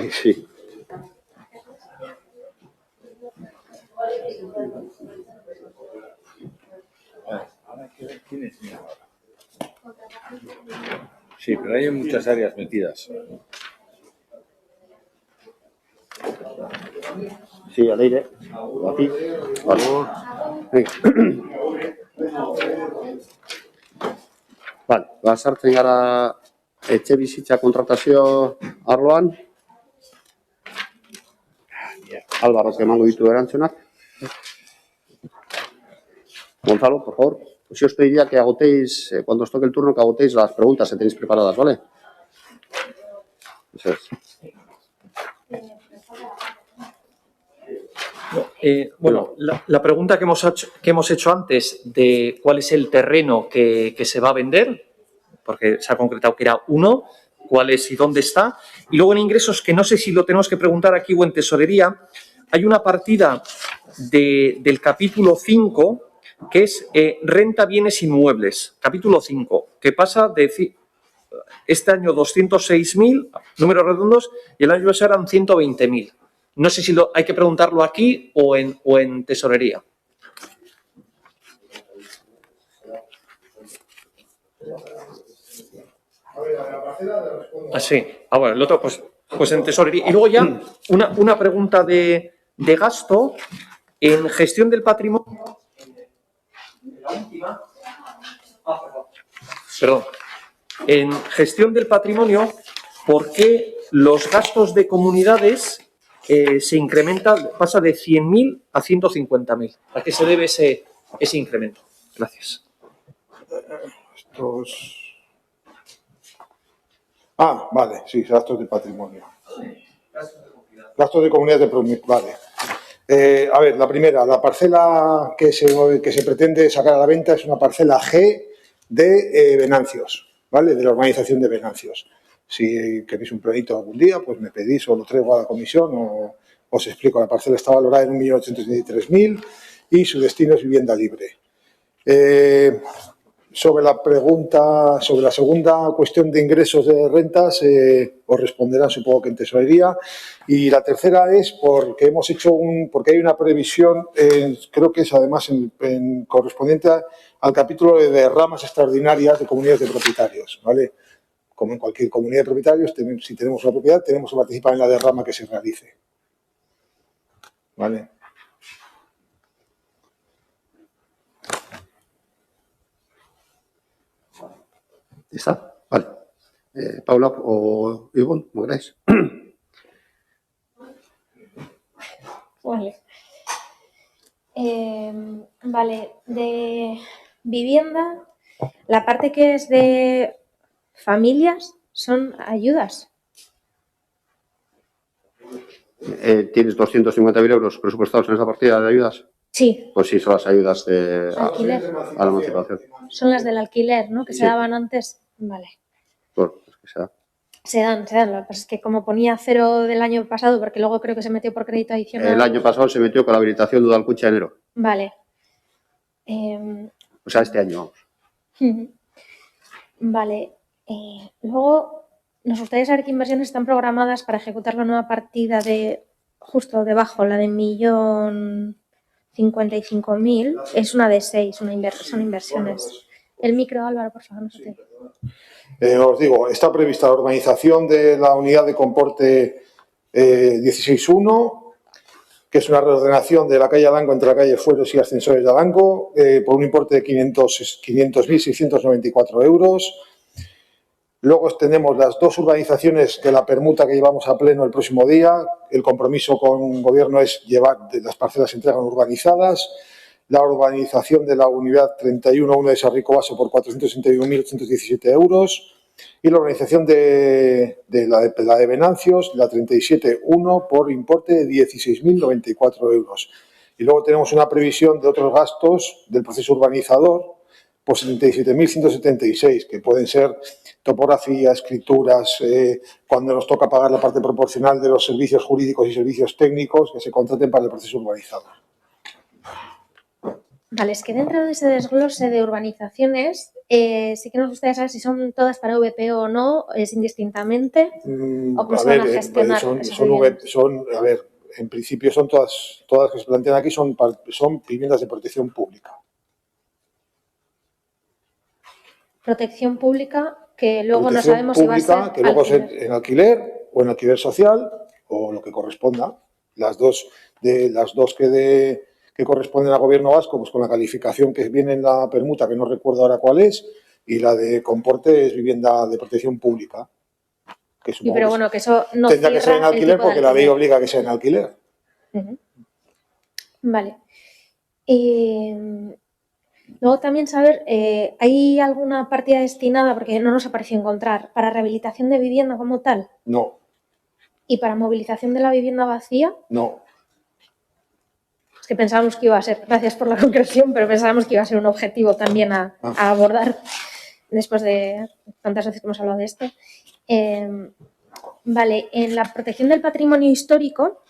Sí. Sí, pero hay muchas áreas metidas. Sí, Aleire. Aquí. Vale. Venga. Vale, sartzen gara etxe bizitza kontratazio arloan. Álvaro, emango ditu erantzunak. Gonzalo, por favor. Si os pediría que agotéis, cuando os toque el turno, que agotéis las preguntas que tenéis preparadas, ¿vale? Eso es. Bueno, la pregunta que hemos hecho antes de cuál es el terreno que se va a vender, porque se ha concretado que era uno, cuál es y dónde está. Y luego en ingresos, que no sé si lo tenemos que preguntar aquí o en tesorería, hay una partida del capítulo 5 que es renta bienes inmuebles, capítulo 5, que pasa de este año 206.000, números redondos, y el año pasado eran 120.000. No sé si hay que preguntarlo aquí o en tesorería. Sí. Bueno, el otro pues en tesorería. Y luego ya una pregunta de gasto en gestión del patrimonio. La última. Perdón. En gestión del patrimonio, ¿por qué los gastos de comunidades se incrementan, pasa de 100.000 a 150.000? ¿A qué se debe ese incremento? Gracias. Vale, sí, gastos de patrimonio. Gastos de comunidades de propiedad, vale. A ver, la primera, la parcela que se pretende sacar a la venta es una parcela G de Venancios, ¿vale? De la urbanización de Venancios. Si queréis un proyecto algún día, pues me pedís o lo traigo a la comisión o os explico. La parcela está valorada en 1.823.000 y su destino es vivienda libre. Sobre la pregunta, sobre la segunda cuestión de ingresos de rentas, os responderán supongo que en tesorería. Y la tercera es porque porque hay una previsión, creo que es además correspondiente al capítulo de derramas extraordinarias de comunidades de propietarios, ¿vale? Como en cualquier comunidad de propietarios, si tenemos una propiedad, tenemos que participar en la derrama que se realice, ¿vale? ¿Está? Vale. Paula o Ivonne, ¿cómo queráis? Vale. Vale, de vivienda, la parte que es de familias son ayudas. ¿Tienes 250.000 euros presupuestados en esa partida de ayudas? Sí. Pues sí, son las ayudas Alquiler. a la emancipación. Son las del alquiler, ¿no? Que se Sí. daban antes. Vale. Pues que sea. Se dan. Lo que pasa es que como ponía 0 del año pasado, porque luego creo que se metió por crédito adicional. El año pasado se metió con la habilitación de Udalcucha en enero. Vale. O sea, este año, vamos. Vale. Luego, nos gustaría saber qué inversiones están programadas para ejecutar la nueva partida de justo debajo, la de 1.055.000. Es una de 6, son inversiones. El micro, Álvaro, por favor, no se te... Os digo, está prevista la urbanización de la unidad de comporte 16.1, que es una reordenación de la calle Adango entre la calle Fueros y Ascensores de Adango, por un importe de 500.694 euros. Luego tenemos las dos urbanizaciones de la permuta que llevamos a pleno el próximo día. El compromiso con el Gobierno es llevar las parcelas se entregan urbanizadas. La urbanización de la unidad 31.1 de Sarrico Baso por 461.817 euros. Y la urbanización de la de Venancios, la 37.1, por importe de 16.094 euros. Y luego tenemos una previsión de otros gastos del proceso urbanizador por 77.176, que pueden ser topografía, escrituras, cuando nos toca pagar la parte proporcional de los servicios jurídicos y servicios técnicos que se contraten para el proceso urbanizador. Vale, es que dentro de ese desglose de urbanizaciones, sí que nos gustaría saber si son todas para VPO o no, es indistintamente, o cómo se van a gestionar esas viviendas. A ver, en principio son todas que se plantean aquí son viviendas de protección pública. Protección pública, que luego no sabemos si va a ser que luego alquiler. en alquiler o en alquiler social o lo que corresponda. Las dos que corresponden al Gobierno vasco, pues con la calificación que viene en la permuta, que no recuerdo ahora cuál es, y la de comporte es vivienda de protección pública. Que Y pero bueno, que eso no tendrá que ser en cierra el alquiler tipo de porque la ley alquiler. obliga a que sea en alquiler. Vale. Luego también saber, ¿hay alguna partida destinada, porque no nos ha parecido encontrar, para rehabilitación de vivienda como tal? No, ¿Y para movilización de la vivienda vacía? no. Es que pensábamos que iba a ser, gracias por la concreción, pero pensábamos que iba a ser un objetivo también a abordar después de tantas veces que hemos hablado de esto. Vale, en la protección del patrimonio histórico,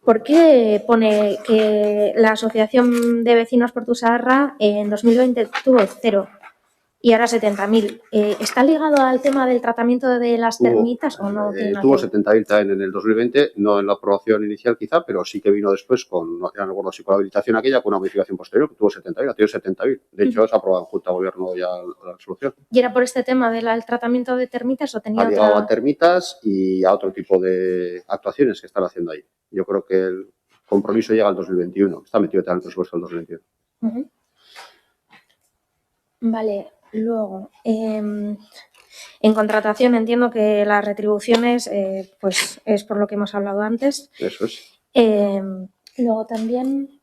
¿por qué pone que la Asociación de Vecinos Portusarra en 2020 tuvo 0 y ahora 70.000? ¿Está ligado al tema del tratamiento de las termitas o no? Tiene nada Tuvo que ver? 70.000 también en el 2020, no en la aprobación inicial quizá, pero sí que vino después con, no recuerdo si con la habilitación aquella, con una modificación posterior, que tuvo 70.000, ha tenido 70.000. De hecho, se ha aprobado en Junta de Gobierno ya la resolución. ¿Y era por este tema del tratamiento de termitas o tenía Ha llegado otra? a termitas y a otro tipo de actuaciones que están haciendo ahí. Yo creo que el compromiso llega al 2021, está metido también en el presupuesto del 2021. Ujú. Vale, luego, en contratación entiendo que las retribuciones, pues es por lo que hemos hablado antes. Eso es. Luego también,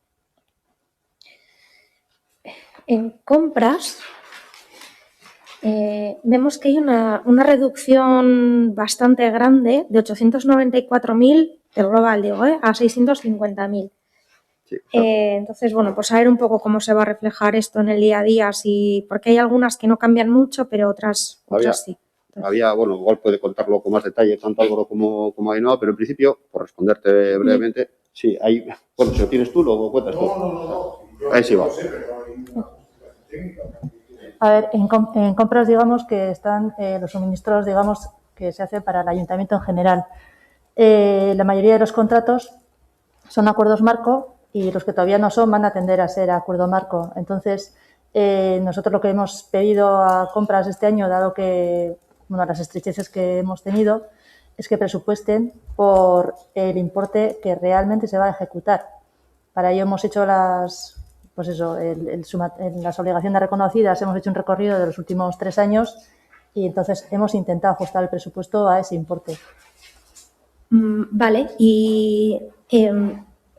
en compras, vemos que hay una reducción bastante grande de 894.000 del global, digo, a 650.000. Sí, Entonces, bueno, pues saber un poco cómo se va a reflejar esto en el día a día, porque hay algunas que no cambian mucho, pero otras sí. Había, bueno, igual puede contarlo con más detalle tanto Álvaro como Ainhoa, pero en principio, por responderte brevemente, sí, hay, bueno, si lo tienes tú, lo cuentas tú. Ahí sí va. A ver, en compras, digamos, que están los suministros, digamos, que se hacen para el ayuntamiento en general. La mayoría de los contratos son acuerdos marco y los que todavía no son van a tender a ser acuerdo marco. Entonces, nosotros lo que hemos pedido a compras este año, dado que, bueno, las estrecheces que hemos tenido, es que presupuesten por el importe que realmente se va a ejecutar. Para ello hemos hecho las obligaciones reconocidas, hemos hecho un recorrido de los últimos 3 años y entonces hemos intentado ajustar el presupuesto a ese importe. Vale, y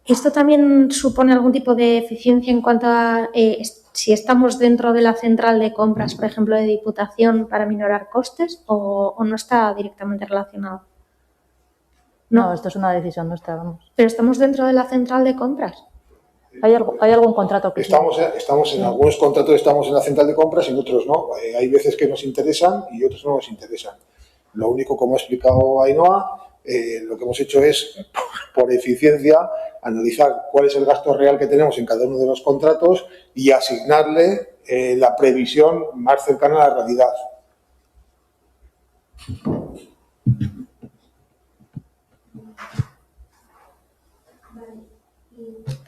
¿esto también supone algún tipo de eficiencia en cuanto a si estamos dentro de la central de compras, por ejemplo, de Diputación, para minorar costes o no está directamente relacionado? No, esto es una decisión nuestra, vamos. ¿Pero estamos dentro de la central de compras? ¿Hay algún contrato que Estamos en algunos contratos estamos en la central de compras y en otros no. Hay veces que nos interesan y otros no nos interesan. Lo único, como ha explicado Ainhoa, lo que hemos hecho es, por eficiencia, analizar cuál es el gasto real que tenemos en cada uno de los contratos y asignarle la previsión más cercana a la realidad.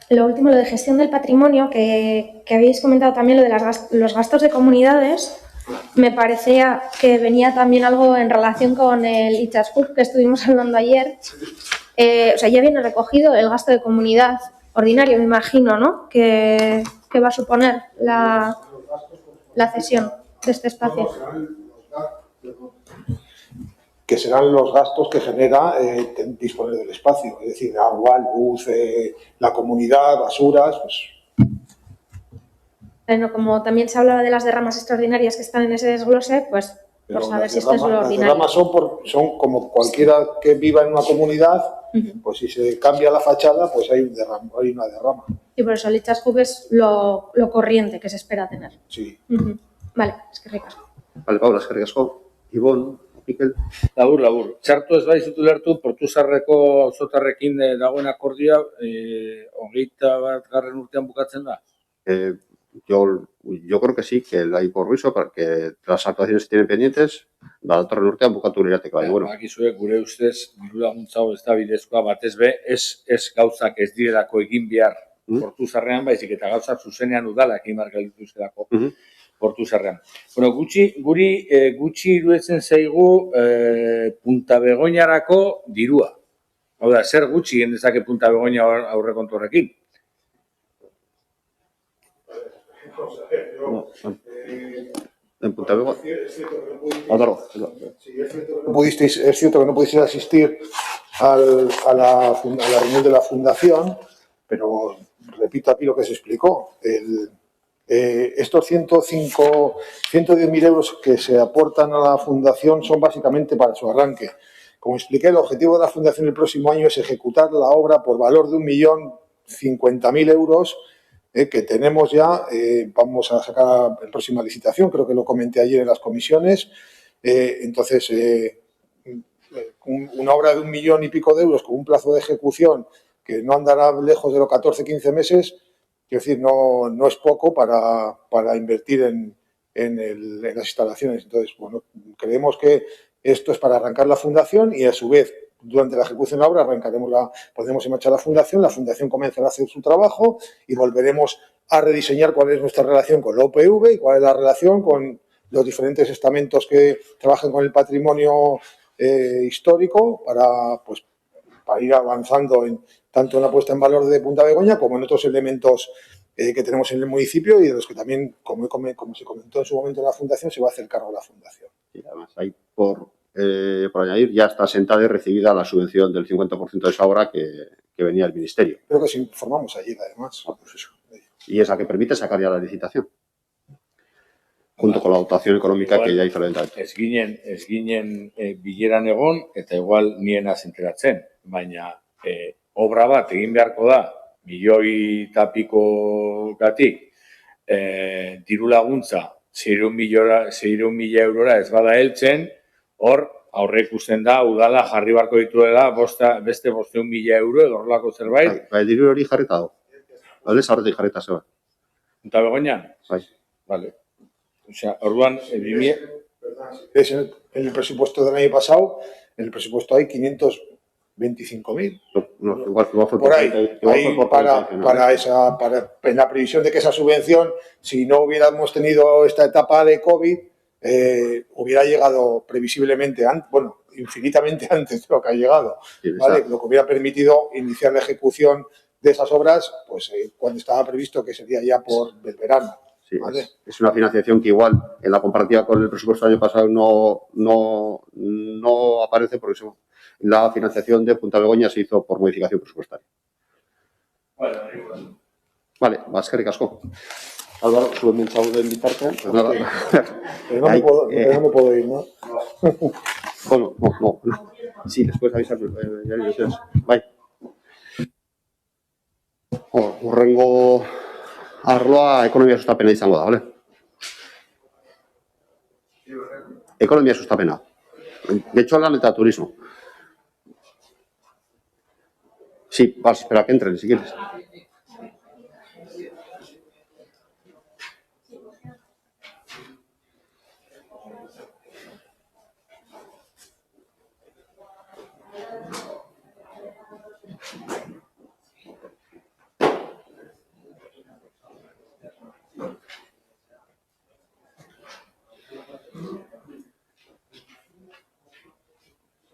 Lo último, lo de gestión del patrimonio, que habéis comentado también, lo de los gastos de comunidades, me parecía que venía también algo en relación con el Itzascup que estuvimos hablando ayer. O sea, ya viene recogido el gasto de comunidad ordinario, me imagino, ¿no? Que va a suponer la cesión de este espacio. Que serán los gastos que genera disponer del espacio, es decir, agua, luz, la comunidad, basuras, pues. Bueno, como también se hablaba de las derramas extraordinarias que están en ese desglose, pues por saber si esto es lo ordinario. Las derramas son como cualquiera que viva en una comunidad, pues si se cambia la fachada, pues hay una derrama. Y por eso el Itzascup es lo corriente que se espera tener. Sí. Vale, es que ricasco. Vale, Paula, es que ricasco. Ibon, Mikel. Labur. Txartu ez bai zutu lertu, Portuzarreko auzotarrekin dagoen akordioa 21. urtean bukatzen da? Yo creo que sí, que el compromiso para que las actuaciones que tienen pendientes, datorren urtean bukatu lirateke bai. Bueno, Bakizue gure ustez diru laguntza hau ez da bidezkoa batez be, ez gauzak ez direlako egin behar Portuzarrean, baizik eta gauzak zuzenean udala egin behar dituztelako Portuzarrean. Bueno, gutxi iruditzen zaigu Punta Begoñarako dirua. Hau da, zer gutxi egin dezake Punta Begoña aurrekontu horrekin? en Punta Begoña. Es cierto que no pudisteis asistir a la reunión de la fundación, pero repito aquí lo que se explicó. Estos 110.000 euros que se aportan a la fundación son básicamente para su arranque. Como expliqué, el objetivo de la fundación el próximo año es ejecutar la obra por valor de 1.050.000 euros que tenemos ya. Vamos a sacar en próxima licitación, creo que lo comenté ayer en las comisiones. Entonces, una obra de 1 millón y pico de euros con un plazo de ejecución que no andará lejos de los 14-15 meses, quiero decir, no es poco para invertir en las instalaciones. Entonces, bueno, creemos que esto es para arrancar la fundación y, a su vez, durante la ejecución de la obra podemos marchar la fundación comenzará a hacer su trabajo y volveremos a rediseñar cuál es nuestra relación con la UPV y cuál es la relación con los diferentes estamentos que trabajan con el patrimonio histórico para ir avanzando tanto en la puesta en valor de Punta Begoña como en otros elementos que tenemos en el municipio y de los que también, como se comentó en su momento en la fundación, se va a hacer cargo la fundación. Y además, ahí por añadir, ya está sentada y recibida la subvención del 50% de esa obra que venía del Ministerio. Creo que os informamos ayer, además. Pues eso. Y es la que permite sacar ya la licitación, junto con la dotación económica igual, que ya hizo el Ayuntamiento. Ez ginen bileran egon, eta igual nienaz enteratzen, baina obra bat egin beharko da, 1.000.000 gatik, diru laguntza 600.000 eurora ez bada heltzen, hor aurre ikusten da, udala jarri barko dituela beste 500.000 euro edo horrelako zerbait. Diru hori jarrita dago. Hale, zaurretik jarrita zeba. Punta Begoñan? Bai. Vale. O sea, orduan, Es en el presupuesto del año pasado, en el presupuesto hay 525.000. Por ahí, en la previsión de que esa subvención, si no hubiéramos tenido esta etapa de COVID, hubiera llegado previsiblemente, infinitamente antes de lo que ha llegado, ¿vale? Lo que hubiera permitido iniciar la ejecución de esas obras, pues cuando estaba previsto que sería ya por el verano. Sí, ¿vale? es una financiación que igual en la comparativa con el presupuesto del año pasado no aparece porque la financiación de Punta Begoña se hizo por modificación presupuestaria. Vale, eskerrik asko. Álvaro, súbeme el chavo de invitarte. Pues nada. Pero no me puedo ir, ¿no? Bueno, no. Sí, después avisar. Bai. Hurrengo arloa ekonomia sustapena izango da, bale? Ekonomia sustapena. Getxolan eta turismo. Sí, espera que entren, si quieres.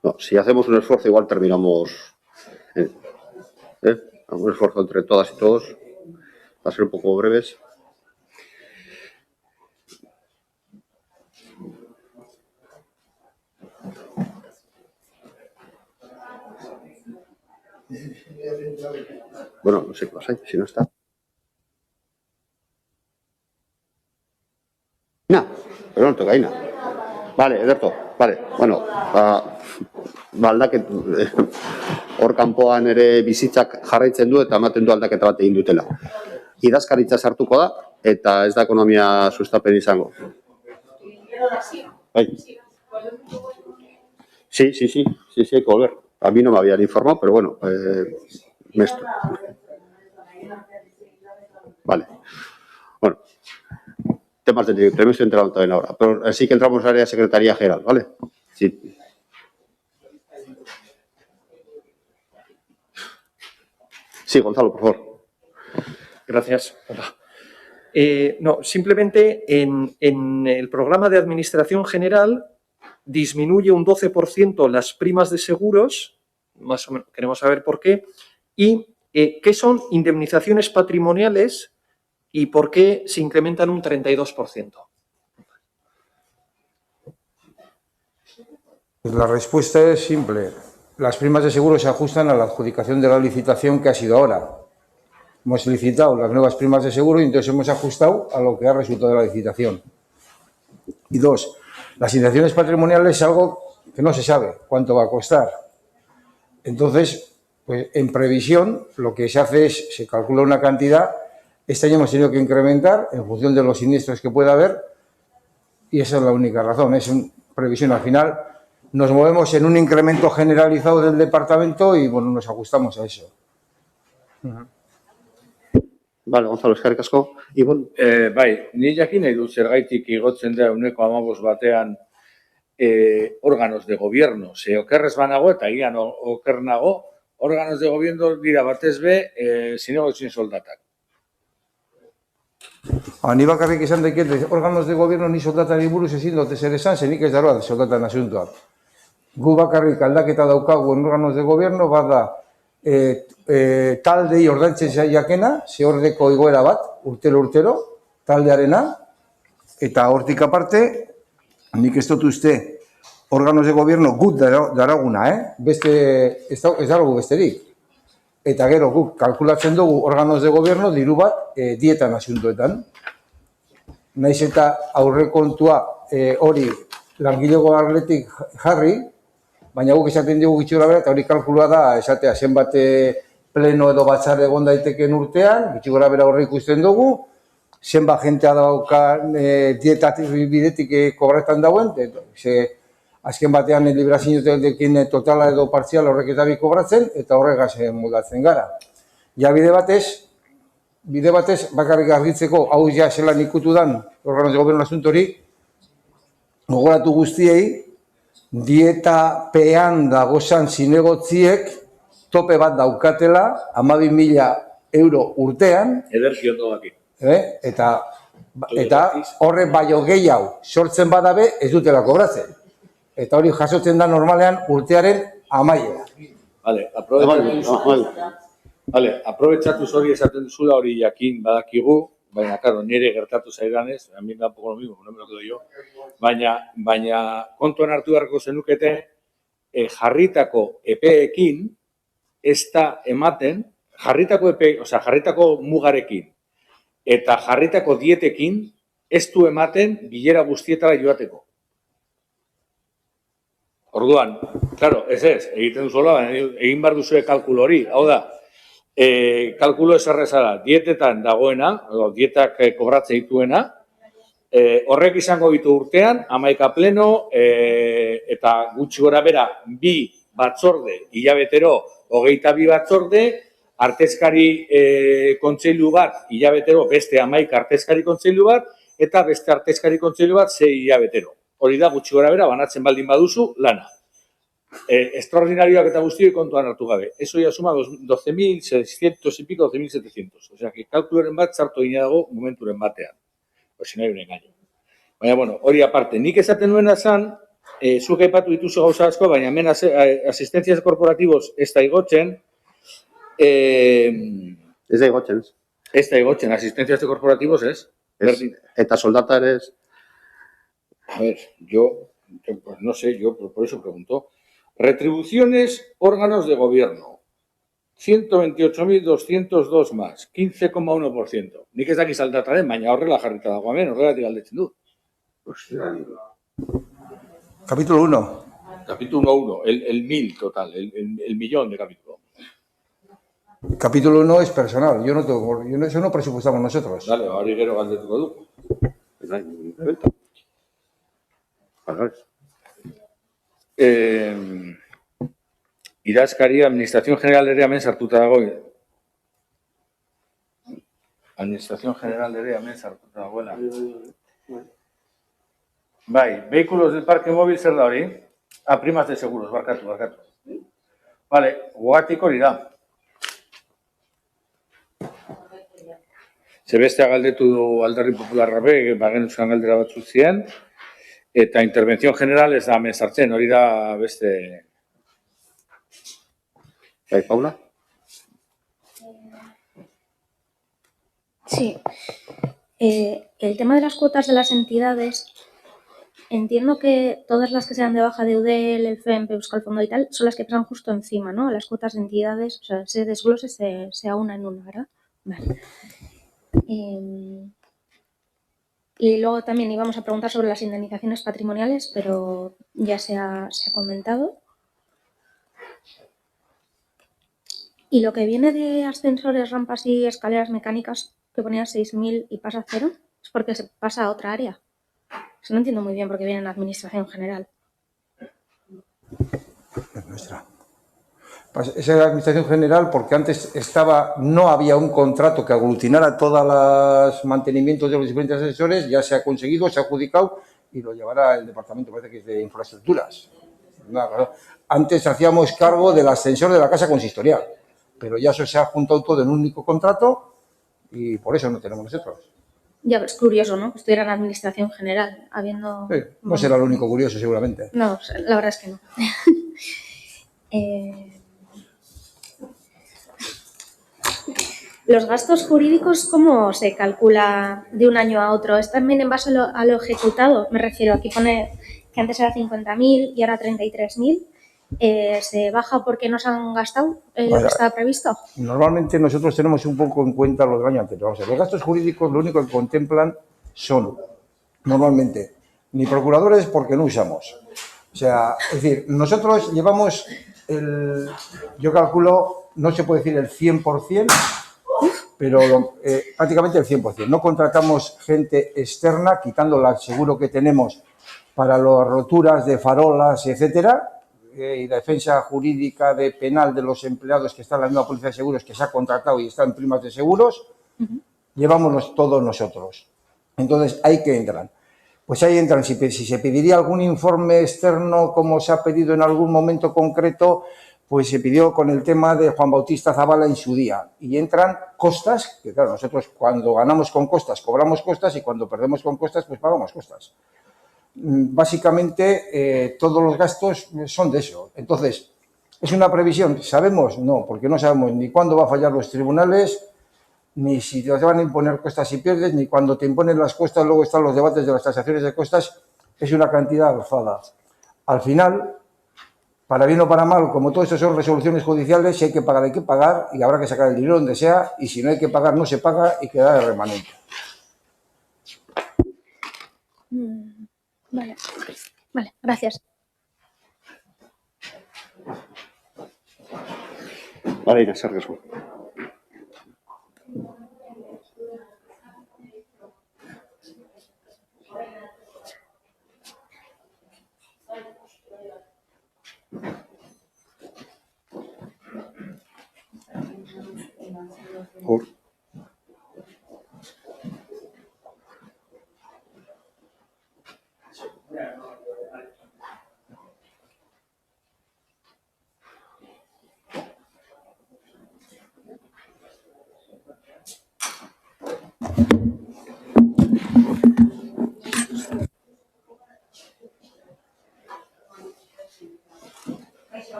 No, si hacemos un esfuerzo, igual terminamos. Un esfuerzo entre todas y todos. Va a ser un poco breves. Bueno, no sé qué pasa, si no está. Pero no toca Ina. Vale, Ederto, vale. Bueno, aldaket hor kanpoan ere bizitzak jarraitzen du eta ematen du aldaketa bat egin dutela. Idazkaritza sartuko da eta ez da ekonomia sustapen izango. Bai. Sí, hay que volver. A mí no me habían informado, pero bueno, vale. Bueno, temas de directorio, me estoy enterando también ahora. Pero sí que entramos al área de Secretaría General, ¿vale? Sí. Sí, Gonzalo, por favor. Gracias. Hola. No, simplemente en el programa de Administración General disminuye un 12% las primas de seguros, más o menos, queremos saber por qué, y qué son indemnizaciones patrimoniales y por qué se incrementan un 32%. Pues la respuesta es simple. Las primas de seguro se ajustan a la adjudicación de la licitación que ha sido ahora. Hemos licitado las nuevas primas de seguro y entonces hemos ajustado a lo que ha resultado de la licitación. Y dos, las indemnizaciones patrimoniales es algo que no se sabe cuánto va a costar. Entonces, pues en previsión, lo que se hace es, se calcula una cantidad. Este año hemos tenido que incrementar en función de los siniestros que pueda haber y esa es la única razón, es una previsión. Al final nos movemos en un incremento generalizado del departamento y bueno, nos ajustamos a eso. Vale, Gonzalo, eskerrik asko. Ibon? Bai, ni jakin nahi dut zergaitik igotzen da 1,5 batean órganos de gobierno. Ze okerrez banago eta gian oker nago, órganos de gobierno dira batez be zinegotxin soldatak. Ni bakarrik esan daiket, órganos de gobierno ni soldatari buruz ezin dut ezer esan, zenik ez daroa soldatan asuntoak. Gu bakarrik aldaketa daukagu órganos de gobierno, bada taldei ordaintzen saiakena, zehordeko igoera bat, urtero, taldearena, eta hortik aparte, nik ez dut uste órganos de gobierno gut daraguna, beste, ez dago besterik. Eta gero guk kalkulatzen dugu órganos de gobierno diru bat dietan asuntoetan. Naiz eta aurrekontua hori langilego arletik jarri, baina guk esaten dugu gitxura bera, eta hori kalkulua da, esatea, zenbat pleno edo batzar egon daiteken urtean, gitxura bera horre ikusten dugu, zenbat jentea daukan dietatik bidetik kobraetan dauen, azken batean liberazioekin totala edo partzial horrek eta bi kobratzen, eta horregaz moldatzen gara. Ja bide batez, bide batez, bakarrik argitzeko, hau ja zelan ikutu dan, órganos de gobierno asunto hori, gogoratu guztiei, dietapean dagozan zinegotziek tope bat daukatela, 12.000 euro urtean, Ederki ondo daki. eta horre baino gehiago sortzen badabe ez dutela kobratzen. Eta hori jasotzen da normalean urtearen amaiera. Aprobetxatuz hori esaten duzula, hori jakin badakigu, baina, karo, nire gertatu zaidanez, a mí me da un poco lo mismo, no me lo quedo yo, baina kontuan hartu beharko zenukete, jarritako epeekin ez da ematen, jarritako mugarekin eta jarritako dietekin ez du ematen bilera guztietara joateko. Orduan, claro, ez, egiten duzuela, egin behar duzue kalkulo hori, hau da, kalkulo ez errezara, dietetan dagoena, dietak kobratze dituena, horrek izango ditu urtean, 11 pleno, eta gutxi gora bera, 2 batzorde, hilabetero, 22 batzorde, artezkari kontseilu bat, hilabetero, beste 11 artezkari kontseilu bat, eta beste artezkari kontseilu bat, 6 hilabetero. Hori da, gutxi gora bera, banatzen baldin baduzu, lana. Extraordinarioak eta guztioi kontuan hartu gabe. Eso ya suma 12.600 y pico, 12.700. O sea, que kalkuloren bat sartu egina dago momenturen batean. Si no hay un engaño. Baina, bueno, hori aparte. Nik esaten nuena zan, zuk aipatu dituzu gauza asko, baina hemen asistencias korporatibos ez da igotzen. Ez da igotzen. Ez da igotzen, asistencias korporatibos ez. Eta soldata ere ez. A ver, yo pues no sé, yo por eso pregunto. Retribuciones, órganos de gobierno. 128.202 más, 15,1%. Nik ez daki saldataren, baina horrela jarrita dago hemen, horregatik galdetzen dut. Capítulo 1. Capítulo 1, el 1000 total, el millón de capítulo. Capítulo 1 es personal, eso no presupuestamos nosotros. Dale, hori gero galdetuko du. Idazkari Administración General ere hemen sartuta dago. Administración General ere hemen sartuta dagoela. Bai, vehículos del parque móvil zer da hori? Primas de seguros, barkatu. Vale, gugatik hori da. Zebestea galdetu du Alderdi Popularra be, bagen euskal galdera batzuk ziren, eta intervención general ez da hemen sartzen, hori da beste... Paula? Sí. El tema de las cuotas de las entidades, entiendo que todas las que sean de baja de Eudel, el FEMP, Euskal Fondo y tal, son las que pasan justo encima, ¿no? Las cuotas de entidades, o sea, ese desglose se aúna en una, ¿verdad? Vale. Y luego también íbamos a preguntar sobre las indemnizaciones patrimoniales, pero ya se ha comentado. Y lo que viene de ascensores, rampas y escaleras mecánicas, que ponía 6.000 y pasa a 0, es porque se pasa a otra área. Eso no entiendo muy bien porque viene en la Administración General. Nuestra. Esa es la Administración General porque antes no había un contrato que aglutinara todos los mantenimientos de los diferentes ascensores, ya se ha conseguido, se ha adjudicado y lo llevará el departamento, parece que es de infraestructuras. Antes hacíamos cargo del ascensor de la casa consistorial, pero ya eso se ha juntado todo en un único contrato y por eso no tenemos nosotros. Ya, es curioso, ¿no? Que estuviera en la Administración General, habiendo... Sí, no será lo único curioso, seguramente. No, la verdad es que no. Los gastos jurídicos, ¿cómo se calcula de un año a otro? ¿Es también en base a lo ejecutado? Me refiero, aquí pone que antes era 50.000 y ahora 33.000. ¿Se baja porque no se han gastado lo que estaba previsto? Normalmente nosotros tenemos un poco en cuenta los del año anterior. O sea, los gastos jurídicos lo único que contemplan son, normalmente, ni procuradores porque no usamos. O sea, es decir, nosotros llevamos yo calculo, no se puede decir el 100%, pero prácticamente el 100%. No contratamos gente externa, quitando el seguro que tenemos para las roturas de farolas, etcétera, y la defensa jurídica de penal de los empleados que están en la misma Policía de Seguros que se ha contratado y están en primas de seguros. llevamos todos nosotros. Entonces, ¿ahí que entran? Pues ahí entran, si se pediría algún informe externo, como se ha pedido en algún momento concreto, pues se pidió con el tema de Juan Bautista Zavala en su día. Y entran costas, que claro, nosotros cuando ganamos con costas cobramos costas y cuando perdemos con costas pues pagamos costas. Básicamente todos los gastos son de eso. Entonces, ¿es una previsión? ¿Sabemos? No, porque no sabemos ni cuándo va a fallar los tribunales, ni si te van a imponer costas si pierdes, ni cuando te imponen las costas, luego están los debates de las tasaciones de costas, es una cantidad alzada. Al final, para bien o para mal, como todo esto son resoluciones judiciales, si hay que pagar y habrá que sacar el dinero donde sea, y si no hay que pagar, no se paga y queda el remanente. Vale, gracias. Vale, Inés, Sergio.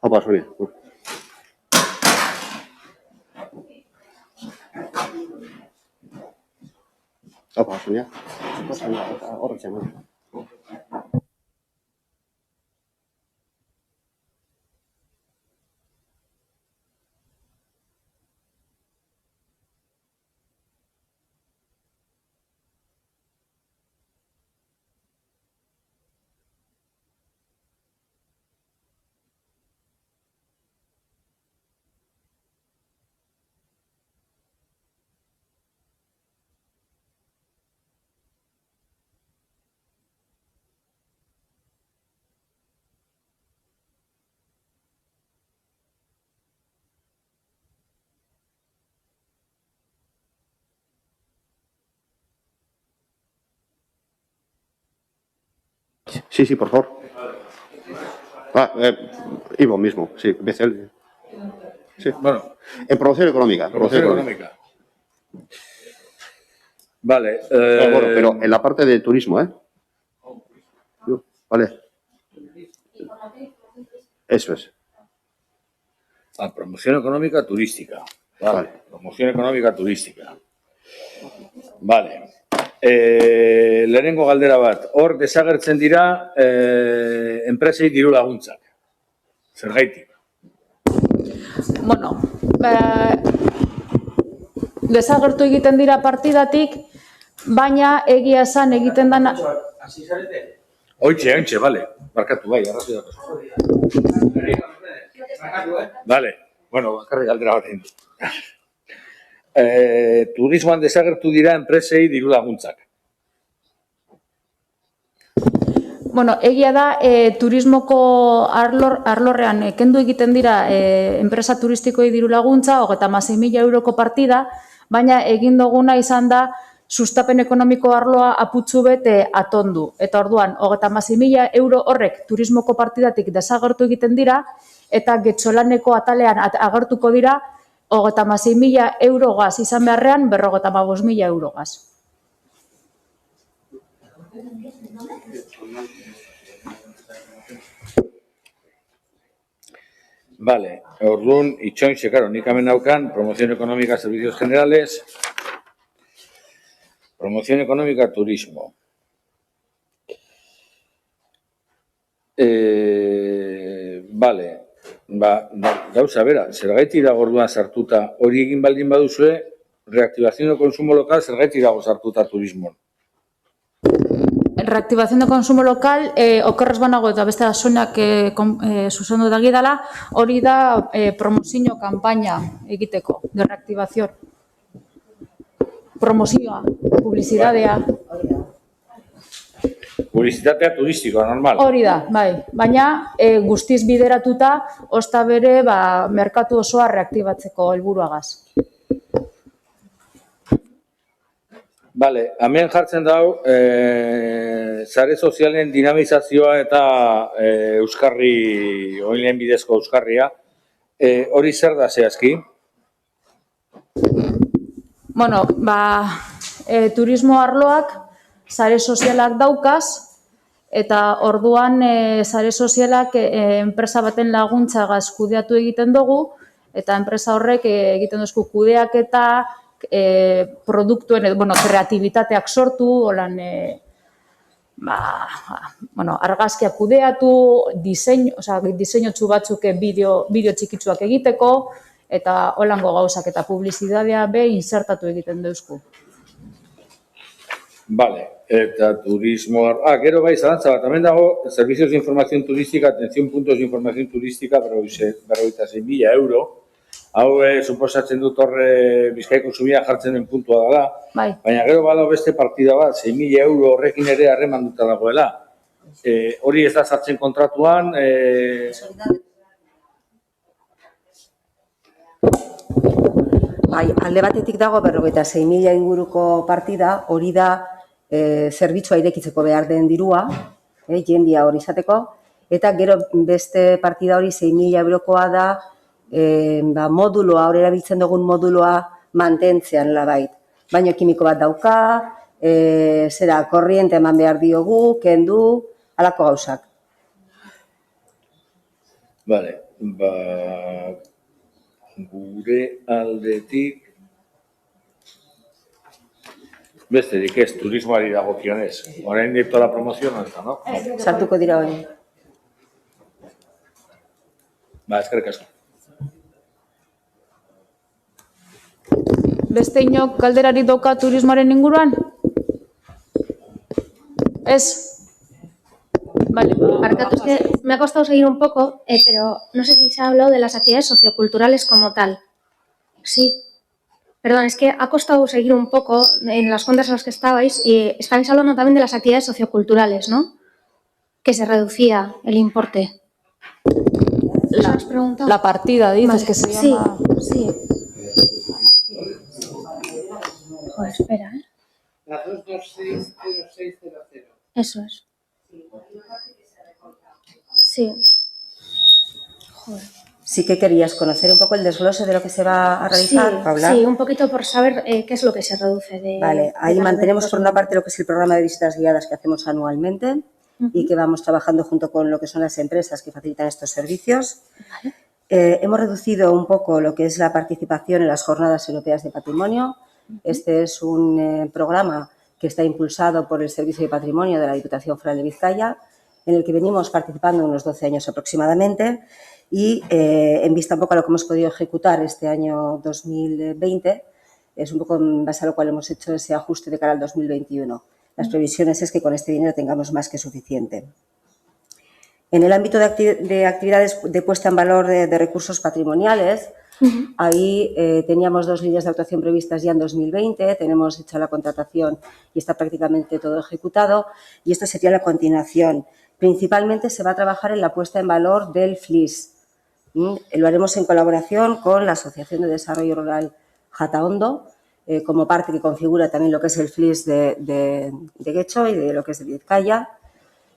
Apa, Sonia. Apa, Sonia. Horrek zeman. Sí, por favor. Ivo mismo, sí, BCL. Sí. Bueno, en promoción económica. Vale. Bueno, pero en la parte de turismo, ¿eh? Vale. Eso es. Promoción económica turística. Vale. Promoción económica turística. Vale. Lehenengo galdera bat. Hor desagertzen dira enpresei diru laguntzak. Zergaitik? Bueno, desagertu egiten dira partidatik, baina egia esan egiten dana... Oitxe, bale. Barkatu, bai, arrazoi dago. Vale. Bueno, bakarrik galdera bat egin dut. Turismoan desagertu dira enpresei diru laguntzak. Bueno, egia da, turismoko arlorrean kendu egiten dira enpresa turistikoei diru laguntza, 36.000 euroko partida, baina egin duguna izan da sustapen ekonomiko arloa aputxu bete atondu. Eta orduan, 36.000 euro horrek turismoko partidatik desagertu egiten dira, eta getxolaneko atalean agertuko dira 36.000 eurogaz izan beharrean 55.000 eurogaz. Vale, orduan, itxointxe, claro, nik hemen naukan, promoción económica, servicios generales, promoción económica, turismo. Vale, gauza, bera, zergaiti dago orduan sartuta, hori egin baldin baduzue, reactivación de consumo local, zergaiti dago sartuta turismoan. Reactivación de consumo local, okerrez banago eta beste da soinak zuzendu da gidala, hori da promozio kanpaina egiteko, de reactivación. Promozioa, publizidadea. Publizitatea turistikoa, normal. Hori da, bai. Baina guztiz bideratuta, osta bere merkatu osoa reaktibatzeko helburuagaz. Bale, hemen jartzen dau, sare sozialen dinamizazioa eta euskarri, oinleen bidezko euskarria. Hori zer da zehazki? Bueno, turismo arloak sare sozialak daukaz, eta orduan sare sozialak enpresa baten laguntzagaz kudeatu egiten dugu, eta enpresa horrek egiten duzku kudeak eta produktuen, kreatibitateak sortu, argazkiak kudeatu, diseinotxu batzuk bideo txikitsuak egiteko, eta holango gauzak eta publizitatea insertatu egiten duzku. Vale, eta turismo... gero bai, zalantza bat, hemen dago, Servicios de Información Turística, Atención Puntos de Información Turística, 46.000 euro. Hau, suposatzen dut horre Bizkaiko zubia jartzen den puntua dela. Bai. Baina gero bada beste partida bat, 6.000 euro horrekin ere harremanduta dagoela. Hori ez da sartzen kontratuan... Bai, alde batetik dago 46.000 inguruko partida, hori da zerbitzua irekitzeko behar den dirua, jendia hori izateko, eta gero beste partida hori 6.000 eurokoa da moduloa, hori erabiltzen dugun moduloa mantentzean labait. Baina kimiko bat dauka, korriente eman behar diogu, kendu, halako gauzak. Vale, gure aldetik besterik ez, turismoari dagokionez. Orain dipto la promoción, no? Sartuko dira hori. Eskerrik asko. Beste inok galderari doka turismoaren inguruan? Ez? Vale, Marcato, es que me ha costado seguir un poco, pero no sé si se ha hablado de las actividades socioculturales como tal. Sí. Perdón, es que ha costado seguir un poco en las cuentas en las que estabais y estabais hablando también de las actividades socioculturales, ¿no? Que se reducía el importe. ¿Eso has preguntado? La partida, dices, que se llama... Sí. Joder, espera, ¿eh? La 2260600. Eso es. Sí. Joder. Sí que querías conocer un poco el desglose de lo que se va a realizar, Paula. Sí, un poquito por saber qué es lo que se reduce. Vale, ahí mantenemos por una parte lo que es el programa de visitas guiadas que hacemos anualmente y que vamos trabajando junto con lo que son las empresas que facilitan estos servicios. Vale. Hemos reducido un poco lo que es la participación en las Jornadas Europeas de Patrimonio. Este es un programa que está impulsado por el Servicio de Patrimonio de la Diputación Foral de Vizcaya, en el que venimos participando unos 12 años aproximadamente y en vista un poco a lo que hemos podido ejecutar este año 2020, es un poco en base a lo cual hemos hecho ese ajuste de cara al 2021. Las previsiones es que con este dinero tengamos más que suficiente. En el ámbito de actividades de puesta en valor de recursos patrimoniales, ahí teníamos 2 líneas de actuación previstas ya en 2020, tenemos hecha la contratación y está prácticamente todo ejecutado y esto sería la continuación. Principalmente se va a trabajar en la puesta en valor del FLIS. Lo haremos en colaboración con la Asociación de Desarrollo Rural Jataondo, como parte que configura también lo que es el FLIS de Guecho y de lo que es de Vizcaya.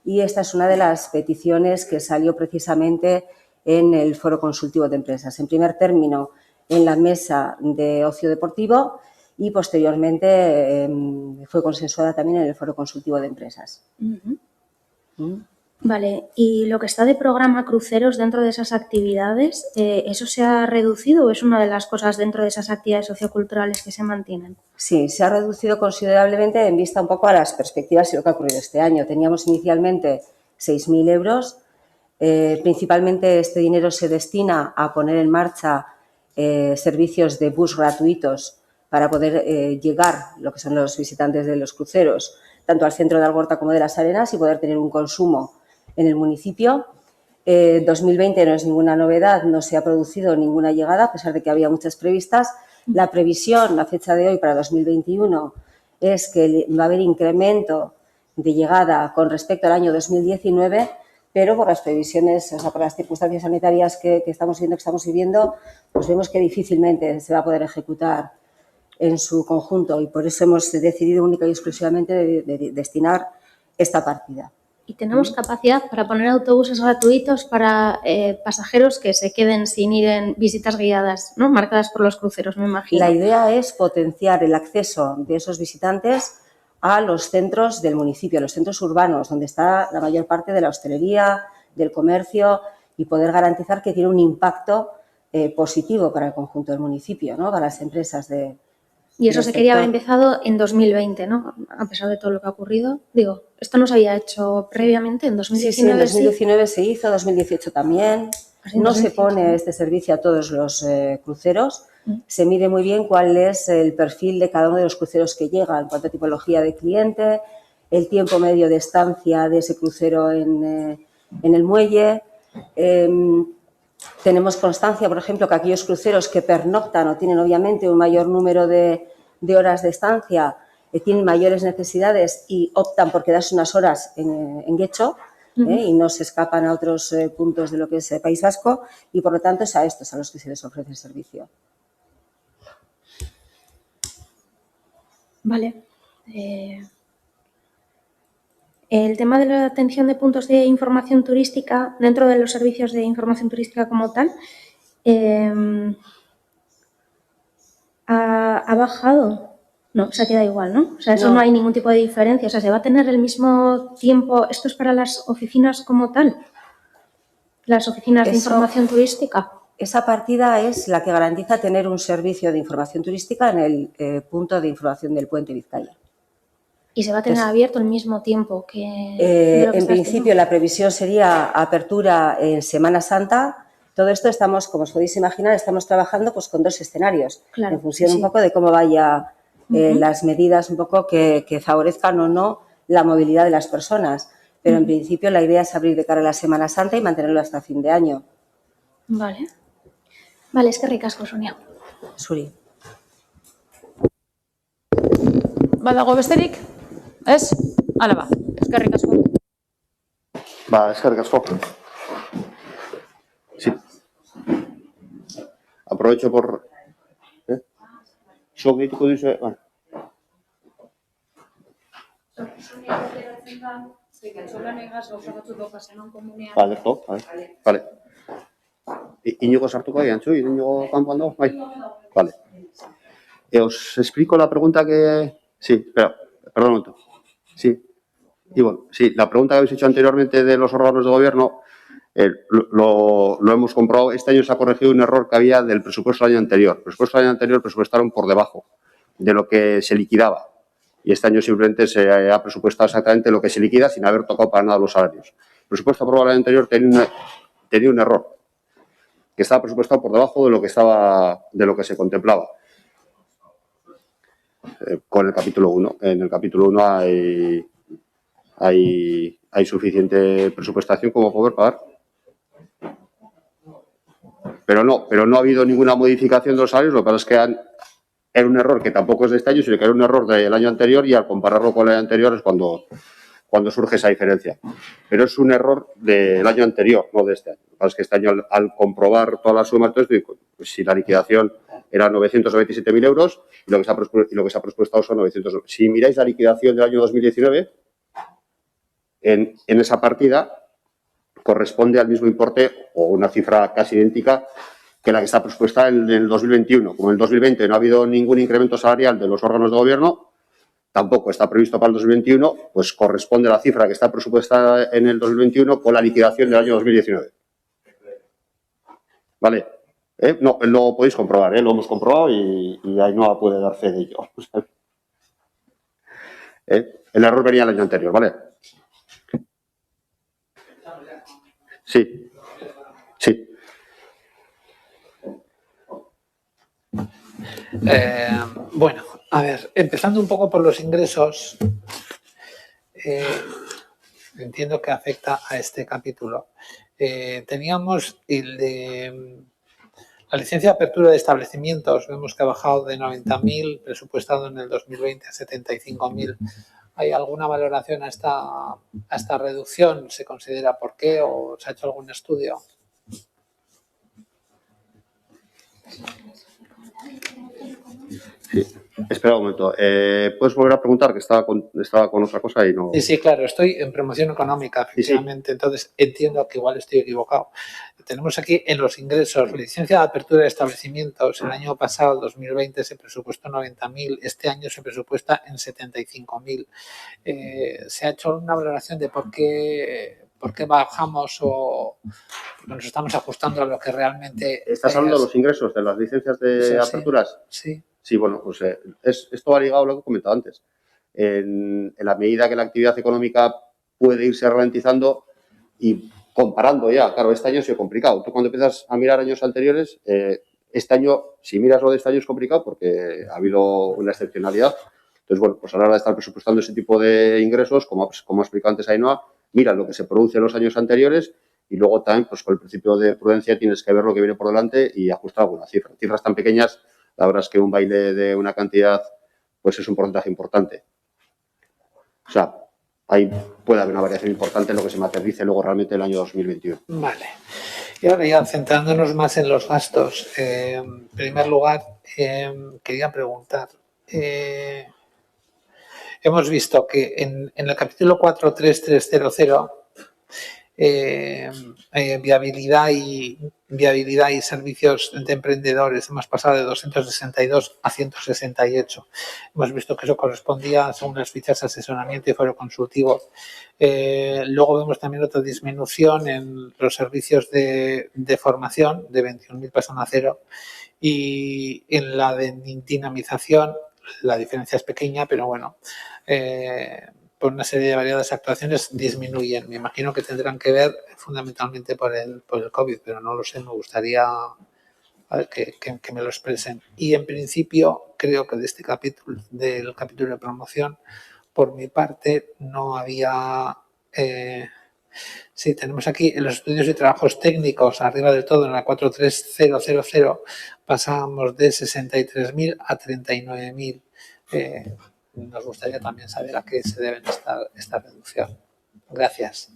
Y esta es una de las peticiones que salió precisamente en el Foro Consultivo de Empresas. En primer término, en la mesa de ocio deportivo y posteriormente fue consensuada también en el Foro Consultivo de Empresas. Vale, y lo que está de programa cruceros dentro de esas actividades, ¿eso se ha reducido o es una de las cosas dentro de esas actividades socioculturales que se mantienen? Sí, se ha reducido considerablemente en vista un poco a las perspectivas y lo que ha ocurrido este año. Teníamos inicialmente 6.000 euros. Principalmente este dinero se destina a poner en marcha servicios de bus gratuitos para poder llegar, lo que son los visitantes de los cruceros, tanto al centro de Algorta como de Las Arenas y poder tener un consumo en el municipio. 2020 no es ninguna novedad, no se ha producido ninguna llegada, a pesar de que había muchas previstas. La previsión, la fecha de hoy para 2021, es que va a haber incremento de llegada con respecto al año 2019, pero por las previsiones, o sea, por las circunstancias sanitarias que estamos viviendo, pues vemos que difícilmente se va a poder ejecutar en su conjunto y por eso hemos decidido única y exclusivamente de destinar esta partida. ¿Y tenemos capacidad para poner autobuses gratuitos para pasajeros que se queden sin ir en visitas guiadas, ¿no? Marcadas por los cruceros, me imagino? La idea es potenciar el acceso de esos visitantes a los centros del municipio, a los centros urbanos, donde está la mayor parte de la hostelería, del comercio, y poder garantizar que tiene un impacto positivo para el conjunto del municipio, ¿no? Para las empresas de... Y eso se quería haber empezado en 2020, ¿no? A pesar de todo lo que ha ocurrido. Digo, ¿esto no se había hecho previamente en 2019? Sí, en 2019 se hizo, 2018 también. No se pone este servicio a todos los cruceros. Se mide muy bien cuál es el perfil de cada uno de los cruceros que llega en cuanto a tipología de cliente, el tiempo medio de estancia de ese crucero en el muelle. Tenemos constancia, por ejemplo, que aquellos cruceros que pernoctan o tienen obviamente un mayor número de horas de estancia, tienen mayores necesidades y optan por quedarse unas horas en Guecho y no se escapan a otros puntos de lo que es el País Vasco y, por lo tanto, es a estos a los que se les ofrece el servicio. Vale. El tema de la atención de puntos de información turística dentro de los servicios de información turística como tal ha bajado. No, se queda igual, ¿no? O sea, eso no hay ningún tipo de diferencia. O sea, se va a tener el mismo tiempo. ¿Esto es para las oficinas como tal? Las oficinas de información turística. Esa partida es la que garantiza tener un servicio de información turística en el punto de información del Puente Vizcaya. ¿Y se va a tener abierto al mismo tiempo que...? En principio, la previsión sería apertura en Semana Santa. Todo esto estamos, como os podéis imaginar, estamos trabajando pues, con dos escenarios, en función un poco de cómo vaya las medidas un poco que favorezcan o no la movilidad de las personas. Pero en principio la idea es abrir de cara a la Semana Santa y mantenerlo hasta fin de año. Vale. Vale, es que ricasco, Sonia. Zuri. Badago besterik? Ez? Hala ba, eskerrik asko. Eskerrik asko. Sí. Aprovecho por... Zuk gehituko duzu... Vale. Iñigo sartuko da, Antxu? Iñigo kanpoan dago? Bai. Vale. Os explico la pregunta que... Sí, espera, perdón un momento. Sí. Y bueno, sí, la pregunta que habéis hecho anteriormente de los órganos de gobierno, lo hemos comprobado. Este año se ha corregido un error que había del presupuesto del año anterior. El presupuesto del año anterior presupuestaron por debajo de lo que se liquidaba. Y este año simplemente se ha presupuestado exactamente lo que se liquida sin haber tocado para nada los salarios. El presupuesto aprobado el año anterior tenía un error, que estaba presupuestado por debajo de lo que se contemplaba. Con el capítulo 1. En el capítulo 1 hay suficiente presupuestación como poder pagar. Pero no ha habido ninguna modificación de los salarios. Lo que pasa es que era un error que tampoco es de este año, sino que era un error del año anterior y al compararlo con el año anterior es cuando surge esa diferencia. Pero es un error del año anterior, no de este año. Lo que pasa es que este año al comprobar todas las sumas, todo esto, pues si la liquidación era 927.000 euros y lo que se ha presupuestado son 900. Si miráis la liquidación del año 2019, en esa partida corresponde al mismo importe o una cifra casi idéntica que la que está presupuestada en el 2021. Como en el 2020 no ha habido ningún incremento salarial de los órganos de gobierno, tampoco está previsto para el 2021, pues corresponde a la cifra que está presupuestada en el 2021 con la liquidación del año 2019. ¿Vale? No, lo podéis comprobar, lo hemos comprobado y Ainhoa puede dar fe de ello. El error venía el año anterior, ¿vale? Sí. Sí. Bueno, a ver, empezando un poco por los ingresos, entiendo que afecta a este capítulo. Teníamos el de la licencia de apertura de establecimientos, vemos que ha bajado de 90.000, presupuestado en el 2020 a 75.000 ¿Hay alguna valoración a esta reducción? ¿Se considera por qué o se ha hecho algún estudio? Sí, espera un momento. ¿Puedes volver a preguntar? Que estaba con otra cosa y no... Sí, claro, estoy en promoción económica, efectivamente, entonces entiendo que igual estoy equivocado. Tenemos aquí en los ingresos, licencia de apertura de establecimientos. El año pasado, 2020, se presupuestó 90.000, este año se presupuesta en 75.000. ¿Se ha hecho una valoración de por qué bajamos o porque nos estamos ajustando a lo que realmente... ¿Estás hablando de los ingresos de las licencias de aperturas? Sí. Sí, bueno, pues esto va ligado a lo que he comentado antes. En la medida que la actividad económica puede irse ralentizando y comparando ya, claro, este año ha sido complicado. Tú cuando empiezas a mirar años anteriores, este año, si miras lo de este año es complicado porque ha habido una excepcionalidad. Entonces, bueno, pues a la hora de estar presupuestando ese tipo de ingresos, como ha explicado antes Ainhoa, mira lo que se produce en los años anteriores y luego también, pues con el principio de prudencia tienes que ver lo que viene por delante y ajustar alguna cifra. Cifras tan pequeñas, la verdad es que un baile de una cantidad, pues es un porcentaje importante. O sea, ahí puede haber una variación importante en lo que se materialice luego realmente el año 2021. Vale. Y ahora ya centrándonos más en los gastos, en primer lugar, quería preguntar, hemos visto que en el capítulo 43300, viabilidad y servicios de emprendedores, hemos pasado de 262 a 168. Hemos visto que eso correspondía, según las fichas, a asesoramiento y foro consultivo. Luego vemos también otra disminución en los servicios de formación, de 21.000 pasan a 0, y en la de dinamización la diferencia es pequeña, pero bueno, por una serie de variadas actuaciones disminuyen. Me imagino que tendrán que ver fundamentalmente por el COVID, pero no lo sé, me gustaría que me lo expresen. Y en principio creo que de este capítulo, del capítulo de promoción, por mi parte no había... sí, tenemos aquí en los estudios y trabajos técnicos, arriba del todo, en la 43000, pasamos de 63.000 a 39.000. Nos gustaría también saber a qué se debe esta reducción. Gracias.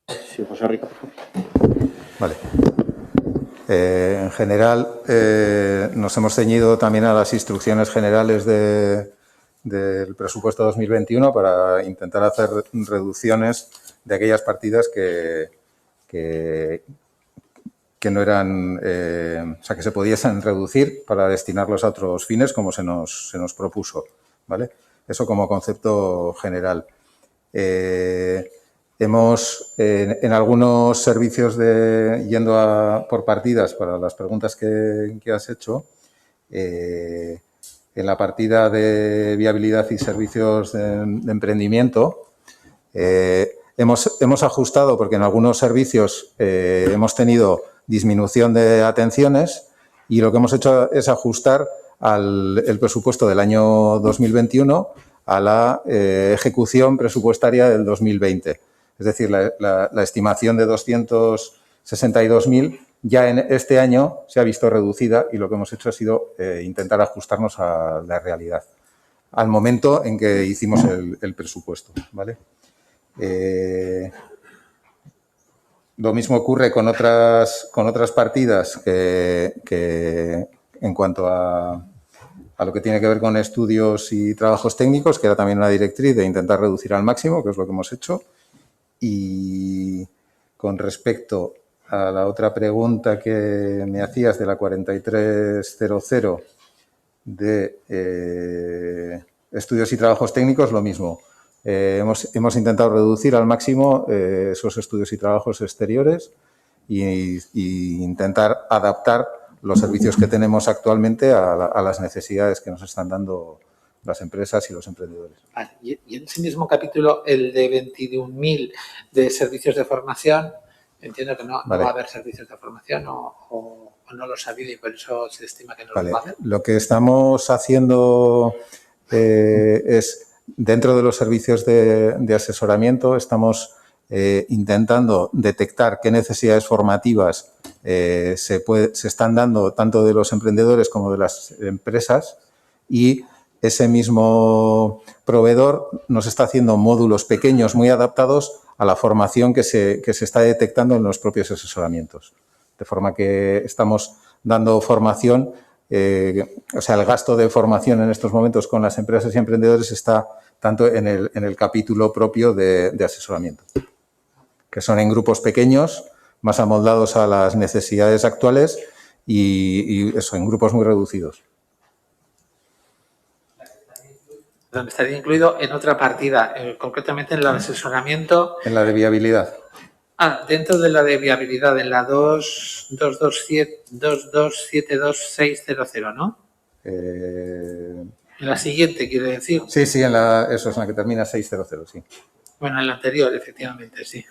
Sí, José Rico, por favor. Vale. En general, nos hemos ceñido también a las instrucciones generales del presupuesto 2021 para intentar hacer reducciones de aquellas partidas que no eran, o sea, que se pudiesen reducir para destinarlos a otros fines como se nos propuso, ¿vale? Eso como concepto general. Hemos, en algunos servicios yendo por partidas para las preguntas que has hecho, en la partida de viabilidad y servicios de emprendimiento, hemos ajustado porque en algunos servicios hemos tenido disminución de atenciones y lo que hemos hecho es ajustar el presupuesto del año 2021 a la ejecución presupuestaria del 2020. Es decir, la estimación de 262.000 ya en este año se ha visto reducida y lo que hemos hecho ha sido intentar ajustarnos a la realidad al momento en que hicimos el presupuesto, ¿vale? Lo mismo ocurre con otras partidas que en cuanto a lo que tiene que ver con estudios y trabajos técnicos, que era también una directriz de intentar reducir al máximo, que es lo que hemos hecho. Y con respecto a la otra pregunta que me hacías de la 4300 de estudios y trabajos técnicos, lo mismo. Hemos intentado reducir al máximo esos estudios y trabajos exteriores y intentar adaptar los servicios que tenemos actualmente a las necesidades que nos están dando las empresas y los emprendedores. Vale. Y en ese mismo capítulo, el de 21.000 de servicios de formación, entiendo que no va a haber servicios de formación o no los ha habido y por eso se estima que no los va a haber. Lo que estamos haciendo es, dentro de los servicios de asesoramiento, estamos intentando detectar qué necesidades formativas se están dando tanto de los emprendedores como de las empresas, y ese mismo proveedor nos está haciendo módulos pequeños muy adaptados a la formación que se está detectando en los propios asesoramientos. De forma que estamos dando formación, o sea, el gasto de formación en estos momentos con las empresas y emprendedores está tanto en el capítulo propio de asesoramiento, que son en grupos pequeños, más amoldados a las necesidades actuales y eso, en grupos muy reducidos. Donde estaría incluido en otra partida, concretamente en el asesoramiento. En la de viabilidad. Dentro de la de viabilidad, en la 2272600, ¿no? En la siguiente, quiere decir. Sí, eso es la que termina 600, sí. Bueno, en la anterior, efectivamente, sí.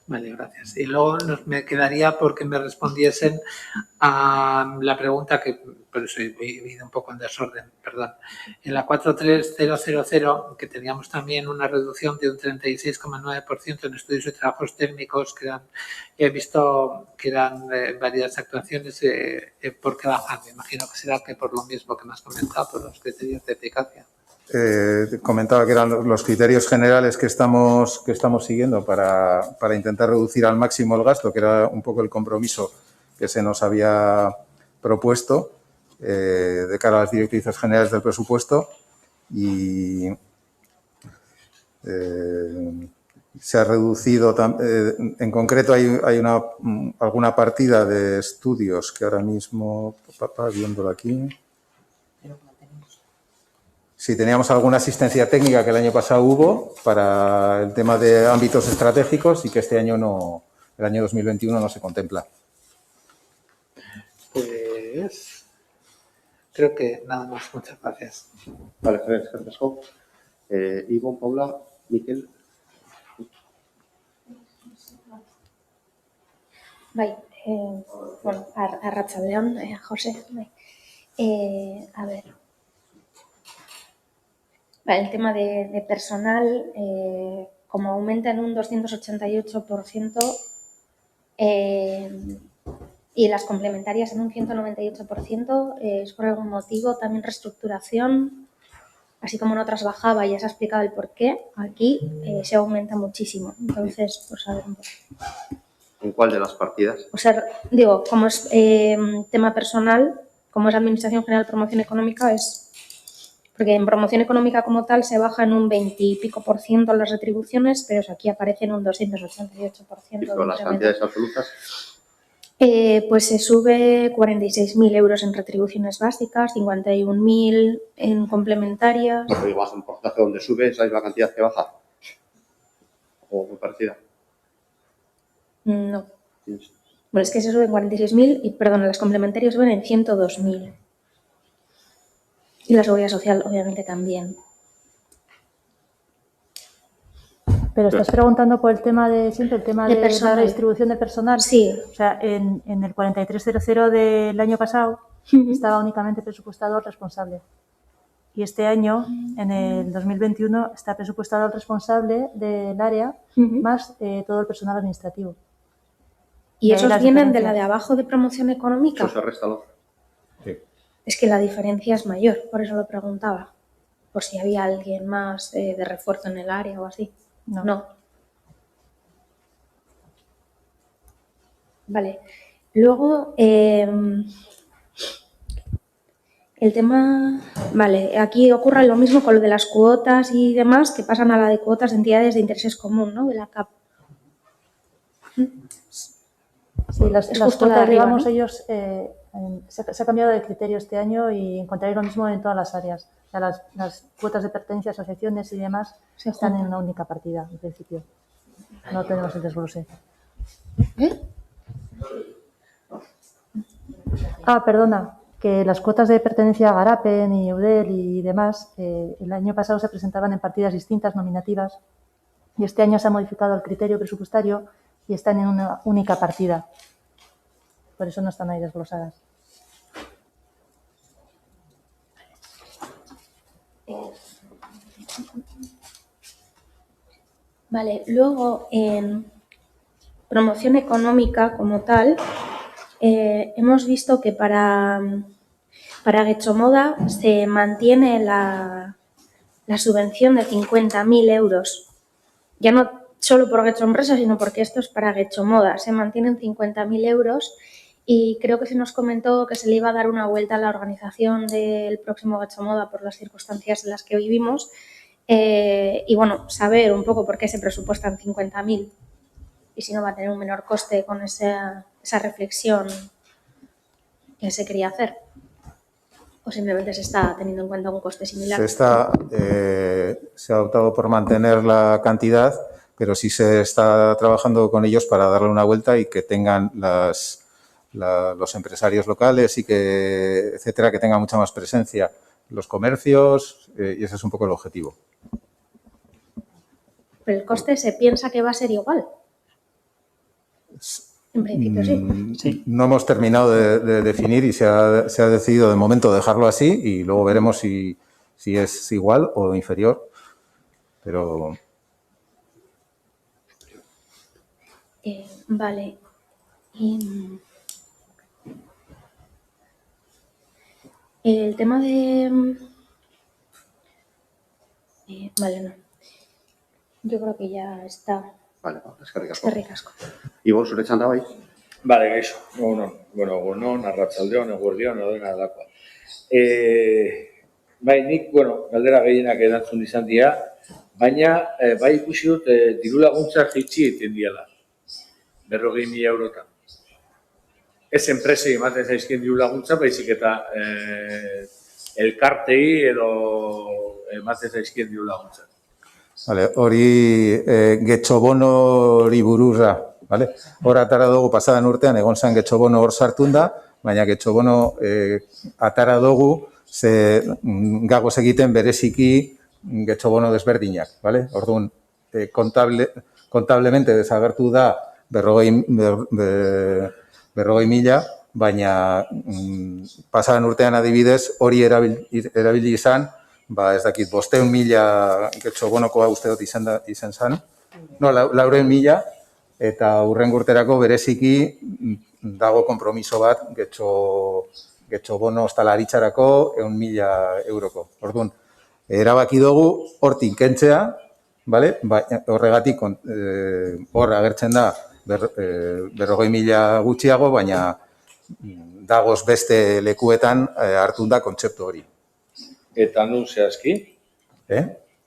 Vale, gracias. Y luego me quedaría porque me respondiesen a la pregunta que, por eso he ido un poco en desorden, perdón. En la 43000, que teníamos también una reducción de un 36,9% en estudios y trabajos técnicos, que eran, he visto que eran varias actuaciones, ¿por qué bajan? Me imagino que será que por lo mismo que me has comentado, por los criterios de eficacia. Comentaba que eran los criterios generales que estamos siguiendo para intentar reducir al máximo el gasto, que era un poco el compromiso que se nos había propuesto de cara a las directrices generales del presupuesto, y se ha reducido, en concreto hay alguna partida de estudios que ahora mismo, viéndolo aquí. Sí, teníamos alguna asistencia técnica que el año pasado hubo para el tema de ámbitos estratégicos y que este año no, el año 2021 no se contempla. Pues creo que nada más. Muchas gracias. Vale, gracias. Ivo, Paula, Miquel. Bai, bueno, arratsaldeon, José. Bai. A ver. Vale, el tema de personal, como aumenta en un 288%, y las complementarias en un 198%, ¿es por algún motivo? También reestructuración, así como en otras bajaba, ya se ha explicado el por qué, aquí se aumenta muchísimo. Entonces, pues a ver un poco. ¿En cuál de las partidas? O sea, digo, como es tema personal, como es Administración General de Promoción Económica, es... Porque en promoción económica como tal se baja en un 20 y pico % las retribuciones, pero aquí aparece en un 288%. ¿Y con las cantidades absolutas? Pues se sube 46.000 euros en retribuciones básicas, 51.000 en complementarias. ¿Y baja un porcentaje donde sube esa misma cantidad que baja? ¿O muy parecida? No. Bueno, es que se suben 46.000 y, perdón, las complementarias suben en 102.000. Y la seguridad social, obviamente, también. Pero estás preguntando por el tema de siempre, el tema de la redistribución del personal. Sí. O sea, en el 4300 del año pasado estaba únicamente presupuestado el responsable. Y este año, en el 2021, está presupuestado el responsable del área más todo el personal administrativo. ¿Y esos vienen de la de abajo de promoción económica? Eso se resta lo. Sí. Es que la diferencia es mayor, por eso lo preguntaba. Por si había alguien más de refuerzo en el área o así. No. Vale. Luego, el tema... Vale, aquí ocurre lo mismo con lo de las cuotas y demás, que pasan a la de cuotas de entidades de intereses común, ¿no? De la CAP. Sí, las cuotas, digamos, ellos... se ha cambiado de criterio este año y encontraréis lo mismo en todas las áreas. O sea, las cuotas de pertenencia a asociaciones y demás están en una única partida, en principio. No tenemos el desglose. Perdona, que las cuotas de pertenencia a Garapen y Eudel y demás, el año pasado se presentaban en partidas distintas, nominativas, y este año se ha modificado el criterio presupuestario y están en una única partida. Por eso no están ahí desglosadas. Vale, luego promoción económica como tal, hemos visto que para Getxomoda se mantiene la subvención de 50.000 euros. Ya no solo por Getxoempresa, sino porque esto es para Getxomoda. Se mantienen 50.000 euros y creo que se nos comentó que se le iba a dar una vuelta a la organización del próximo Getxomoda por las circunstancias en las que vivimos. Y bueno, saber un poco por qué se presupuestan 50.000 y si no va a tener un menor coste con esa reflexión que se quería hacer. ¿O simplemente se está teniendo en cuenta un coste similar? Se ha optado por mantener la cantidad, pero sí se está trabajando con ellos para darle una vuelta y que tengan los empresarios locales y que, etcétera, que tengan mucha más presencia los comercios, y ese es un poco el objetivo. ¿Pero el coste se piensa que va a ser igual? En principio sí. No hemos terminado de definir y se ha decidido de momento dejarlo así y luego veremos si es igual o inferior. Pero... Vale. El tema de... vale, no. Yo creo que ya está. Vale, eskerrik asko. Eskerrik asko. Ibon, zure txanda bai? Vale, gaixo. Egunon, arratsaldeon, eguerdion, dena dakoa. Bai, nik, galdera gehienak erantzun izan dira, baina bai ikusi dut diru laguntzak jaitsi egiten diala. 40.000 eurotan. Ez enpresei ematen zaizkien diru laguntza, baizik eta elkartei edo ematen zaizkien diru laguntza. Vale, hori Getxobonori buruz, vale? Hor atara dugu pasadan urtean, egon zen Getxobono hor sartun da, baina Getxobono atara dugu ze gagoz egiten bereziki Getxobono desberdinak, vale? Orduan, kontablemente desagertu da 40.000, baina pasadan urtean adibidez hori erabili izan, ez dakit, 500.000 Getxobonokoa uste dut izan zen, 400.000, eta hurrengo urterako bereziki dago konpromiso bat Getxobono ostalaritzarako 100.000 euroko. Orduan, erabaki dugu hortik kentzea, horregatik hor agertzen da 40.000 gutxiago, baina dagoz beste lekuetan hartun da kontzeptu hori. Eta nun zehazki?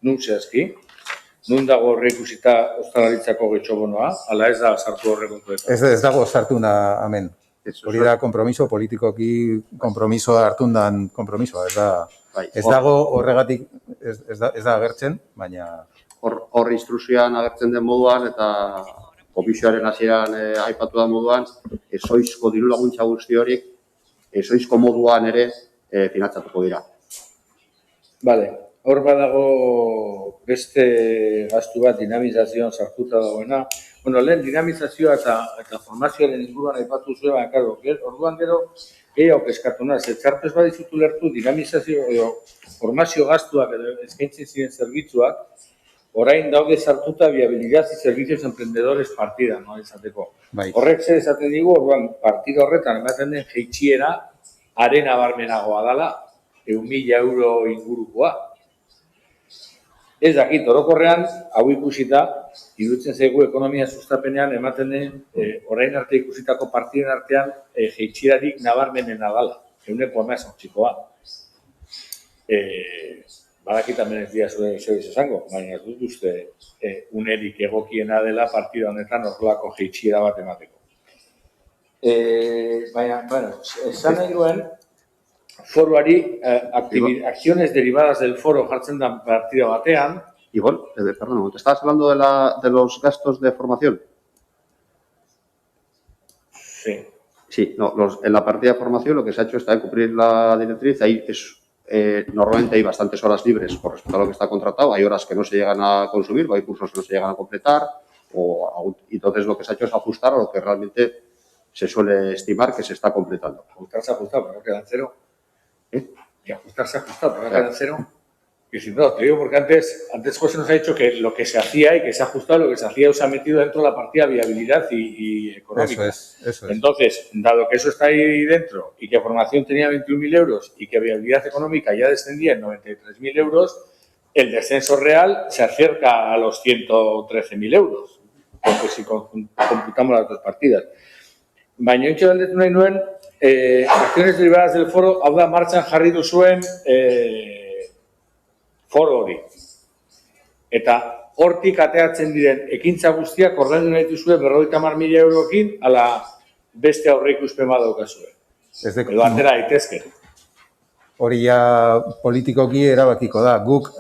Nun zehazki? Nun dago horre ikusita ostalaritzako Getxobonoa? Ala ez da sartu horre kontuetan? Ez dago sartu da hemen. Hori da kompromiso, politikoki kompromisoa hartun dan kompromisoa. Ez dago horregatik ez da agertzen, baina... Hor instrukzioan agertzen den moduan eta komisioaren hasieran aipatu da moduan, ezoizko diru laguntza guzti horik, ezoizko moduan ere finantzatuko dira. Bale, hor badago beste gastu bat dinamizazioan sartuta dagoena. Lehen dinamizazioa eta formazioaren inguruan aipatu zuen, orduan gero gehiago eskatu naz, etxartu ez badizutu lertu dinamizazio edo formazio gastuak edo eskaintzen ziren zerbitzuak, orain daude sartuta viabilidad y servicios emprendedores partida, no izateko. Horrek zer esaten digu, orduan partida horretan ematen den jeitsiera arena barmenagoa dala, 1.000 euro ingurukoa. Ez dakit, orokorrean, hau ikusita, iruditzen zaigu ekonomia sustapenean ematen den, orain arte ikusitako partiden artean, jeitsierarik nabarmenena dala, 1,18koa. Badakit hemen ez dira zure izango, baina ez dut uste unerik egokiena dela partida honetan horrelako jeitsiera bat emateko. Baina, esan nahi duen, foroari, acciones derivadas del foro jartzen da partida batean. Ivonne, perdón, ¿estabas hablando de los gastos de formación? Sí. Sí, en la partida de formación lo que se ha hecho está cumplir la directriz. Ahí normalmente hay bastantes horas libres con respecto a lo que está contratado. Hay horas que no se llegan a consumir, hay cursos que no se llegan a completar. Entonces lo que se ha hecho es ajustar a lo que realmente se suele estimar que se está completando. Ajustarse ajustado, pero no quedan cero. Y ajustarse ajustado, pero no quedan cero. Y si no, te digo porque antes José nos ha dicho que lo que se hacía y que se ha ajustado, lo que se hacía se ha metido dentro de la partida viabilidad y económica. Eso es. Entonces, dado que eso está ahí dentro y que formación tenía 21.000 euros y que viabilidad económica ya descendía en 93.000 euros, el descenso real se acerca a los 113.000 euros, porque si computamos las dos partidas. Baina intxe galdetu nahi nuen, acciones derivadas del foro, hau da, martxan jarri duzuen foro hori. Eta hortik ateatzen diren ekintza guztiak ordaindu nahi duzue 50.000 eurokin, ala beste aurreikuspen badaukazue. Edo atera daitezke. Hori ja politikoki erabakiko da. Guk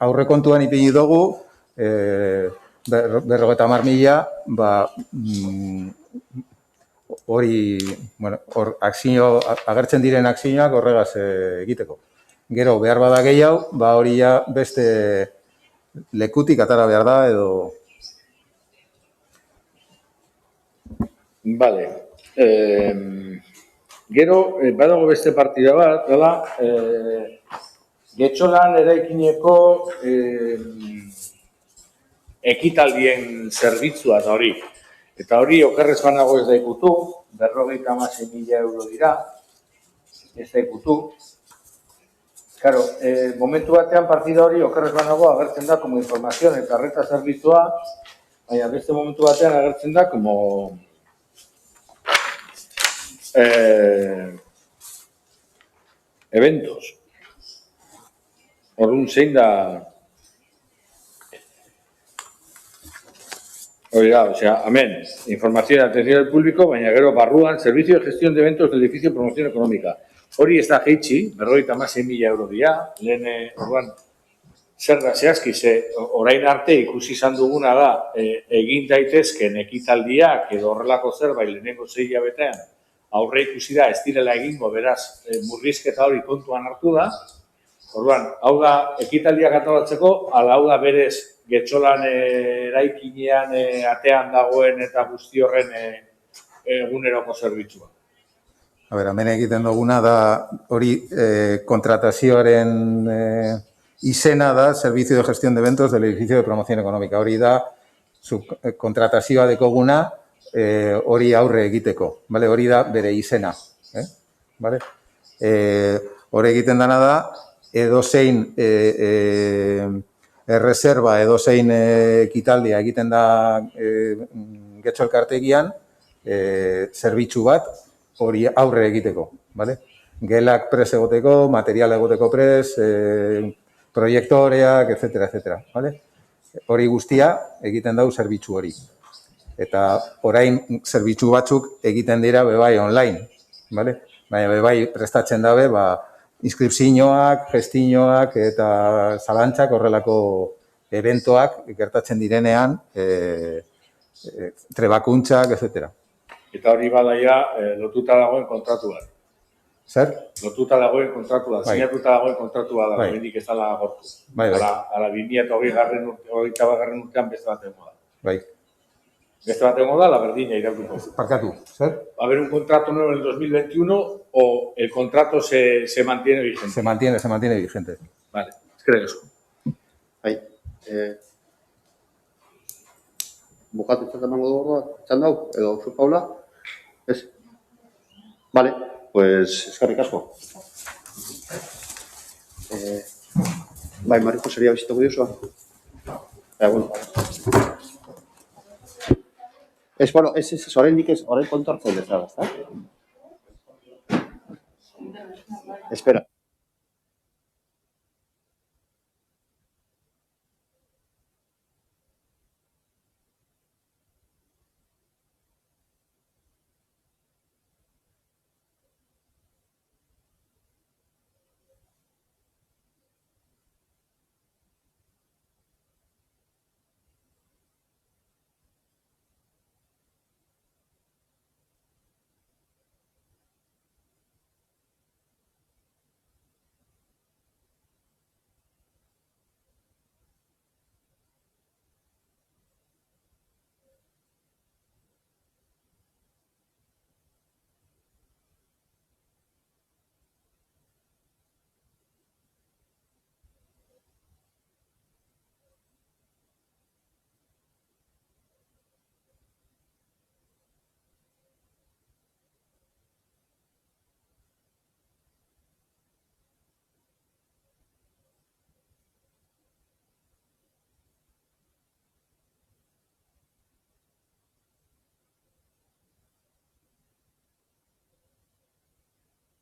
aurrekontuan ipini dugu 50.000, hori, agertzen diren akzioak horregaz egiteko. Gero, behar bada gehiago, hori ja beste lekutik atara behar da edo... Vale. Gero, badago beste partida bat, da, Getxolan eraikineko ekitaldien zerbitzua da hori. Eta hori, okerrez banago ez da ikutu, 56.000 euro dira, ez da ikutu. Claro, momentu batean partida hori okerrez banago agertzen da como información eta arreta zerbitzua, baina beste momentu batean agertzen da como eventos. Orduan zein da... Hori da, amén, información y atención del público, baina gero barruan, servicio de gestión de eventos del edificio de promoción económica. Hori ez da jeitsi, 56.000 euro dira, lehen, orduan, zer da zehazki, orain arte ikusi izan duguna da, egin daitezken ekitaldiak edo horrelako zerbait lehenengo 6 hilabetean, aurre ikusi da ez direla egingo, beraz, murrizketa hori kontuan hartu da. Orduan, hau da, ekitaldiak antolatzeko, ala hau da berez Getxolan eraikinean atean dagoen eta guzti horren eguneroko zerbitzua. Hemen egiten duguna da hori kontratazioaren izena da Servicio de Gestión de Eventos del Edificio de Promoción Económica. Hori da kontratazioa dekoguna hori aurre egiteko. Hori da bere izena. Hori egiten dana da edozein erreserba edozein ekitaldia egiten da Getxo elkartegian zerbitzu bat hori aurre egiteko. Gelak prest egoteko, material egoteko prest, proiektoreak, etc. Hori guztia egiten dau zerbitzu hori. Eta orain zerbitzu batzuk egiten dira bebai online. Baina bebai prestatzen dabe, inskripzioak, gestinoak eta zalantzak horrelako eventoak gertatzen direnean, trebakuntzak, etc. Eta hori badaia lotuta dagoen kontratuan. Zer? Lotuta dagoen kontratua, sinatuta dagoen kontratua da, hendik ez dala gortu. Ala 2008 urtean beste bat egongo da. Beste bat egongo da, la berdina irautuko. Parkatu, zer? Va a haber un contrato nuevo en el 2021 o el contrato se mantiene vigente. Se mantiene vigente. Vale, eskerrik asko. Bukatu emango dugu txandau, edo zu, Paula? Ez? Vale, pues eskerrik asko. Mariko, seria bizitako diosua? Bueno. Orain kontu hartzen dut, ezta? Espera.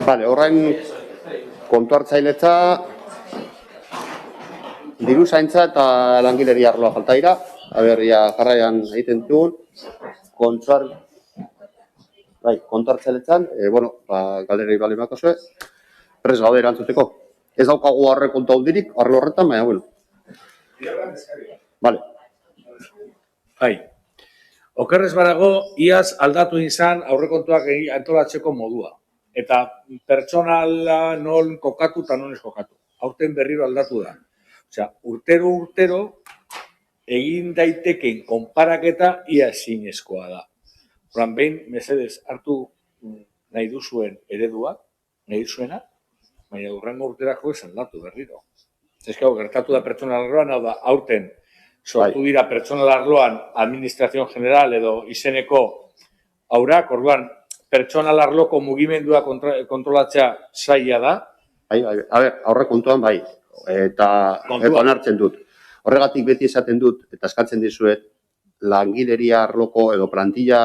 Vale, horren kontu hartzailetza, diru zaintza eta langileria arloa falta dira. Aberria jarraian egiten dugun, kontu hartzailetzan, galderei bali makazue, prez gaude erantzuteko. Ez daukagu horre kontu haudirik, arlo horretan, baina, bueno. Vale. Bai. Okerrez barago, iaz aldatu izan aurrekontuak antolatzeko modua. Eta pertsonala non kokatu eta non ez kokatu. Aurten berriro aldatu da. Osea, urtero egin daiteken konparaketa ia ezinezkoa da. Horan behin, mesedez, hartu nahi duzuen eredua, nahi duzuena, baina urrengo urterako ez aldatu berriro. Ezkau, gertatu da pertsonal arloan, hau da, aurten sortu dira pertsonal arloan administrazioan general edo izeneko aurak, orduan pertsonal arloko mugimendua kontrolatzea zaila da. Aurre kontuan bai, eta onartzen dut. Horregatik beti esaten dut, eta eskatzen dizuet, langileria arloko edo plantilla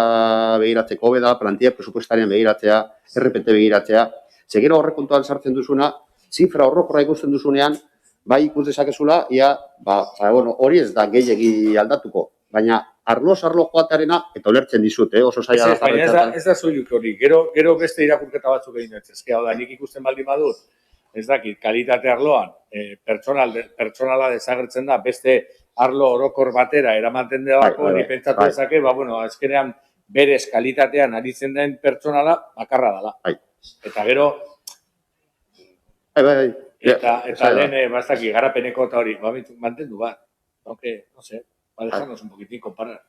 begiratzeko beda, plantilla presupuestarian begiratzea, RPT begiratzea, segero horre kontuan sartzen duzuna, zifra horrokorra ikusten duzunean, bai ikus dezakezula, hori ez da gehiegi aldatuko, baina arloz arlo joatearena, eta olertzen dizut, oso zaila da jarretzen. Ez da zoiluk hori, gero beste irakurketa batzuk egin daitezke, hau da, nik ikusten baldin badut, ez dakit, kalitate arloan, pertsonala desagertzen da, beste arlo orokor batera eramaten delako, ni pentsatu dezake, azkenean berez kalitatean aritzen den pertsonala bakarra dela. Eta gero, eta lehen, bastak, garapeneko eta hori, mantendu bat. Aunque, no sé, va a dejarnos un poquitín comparar.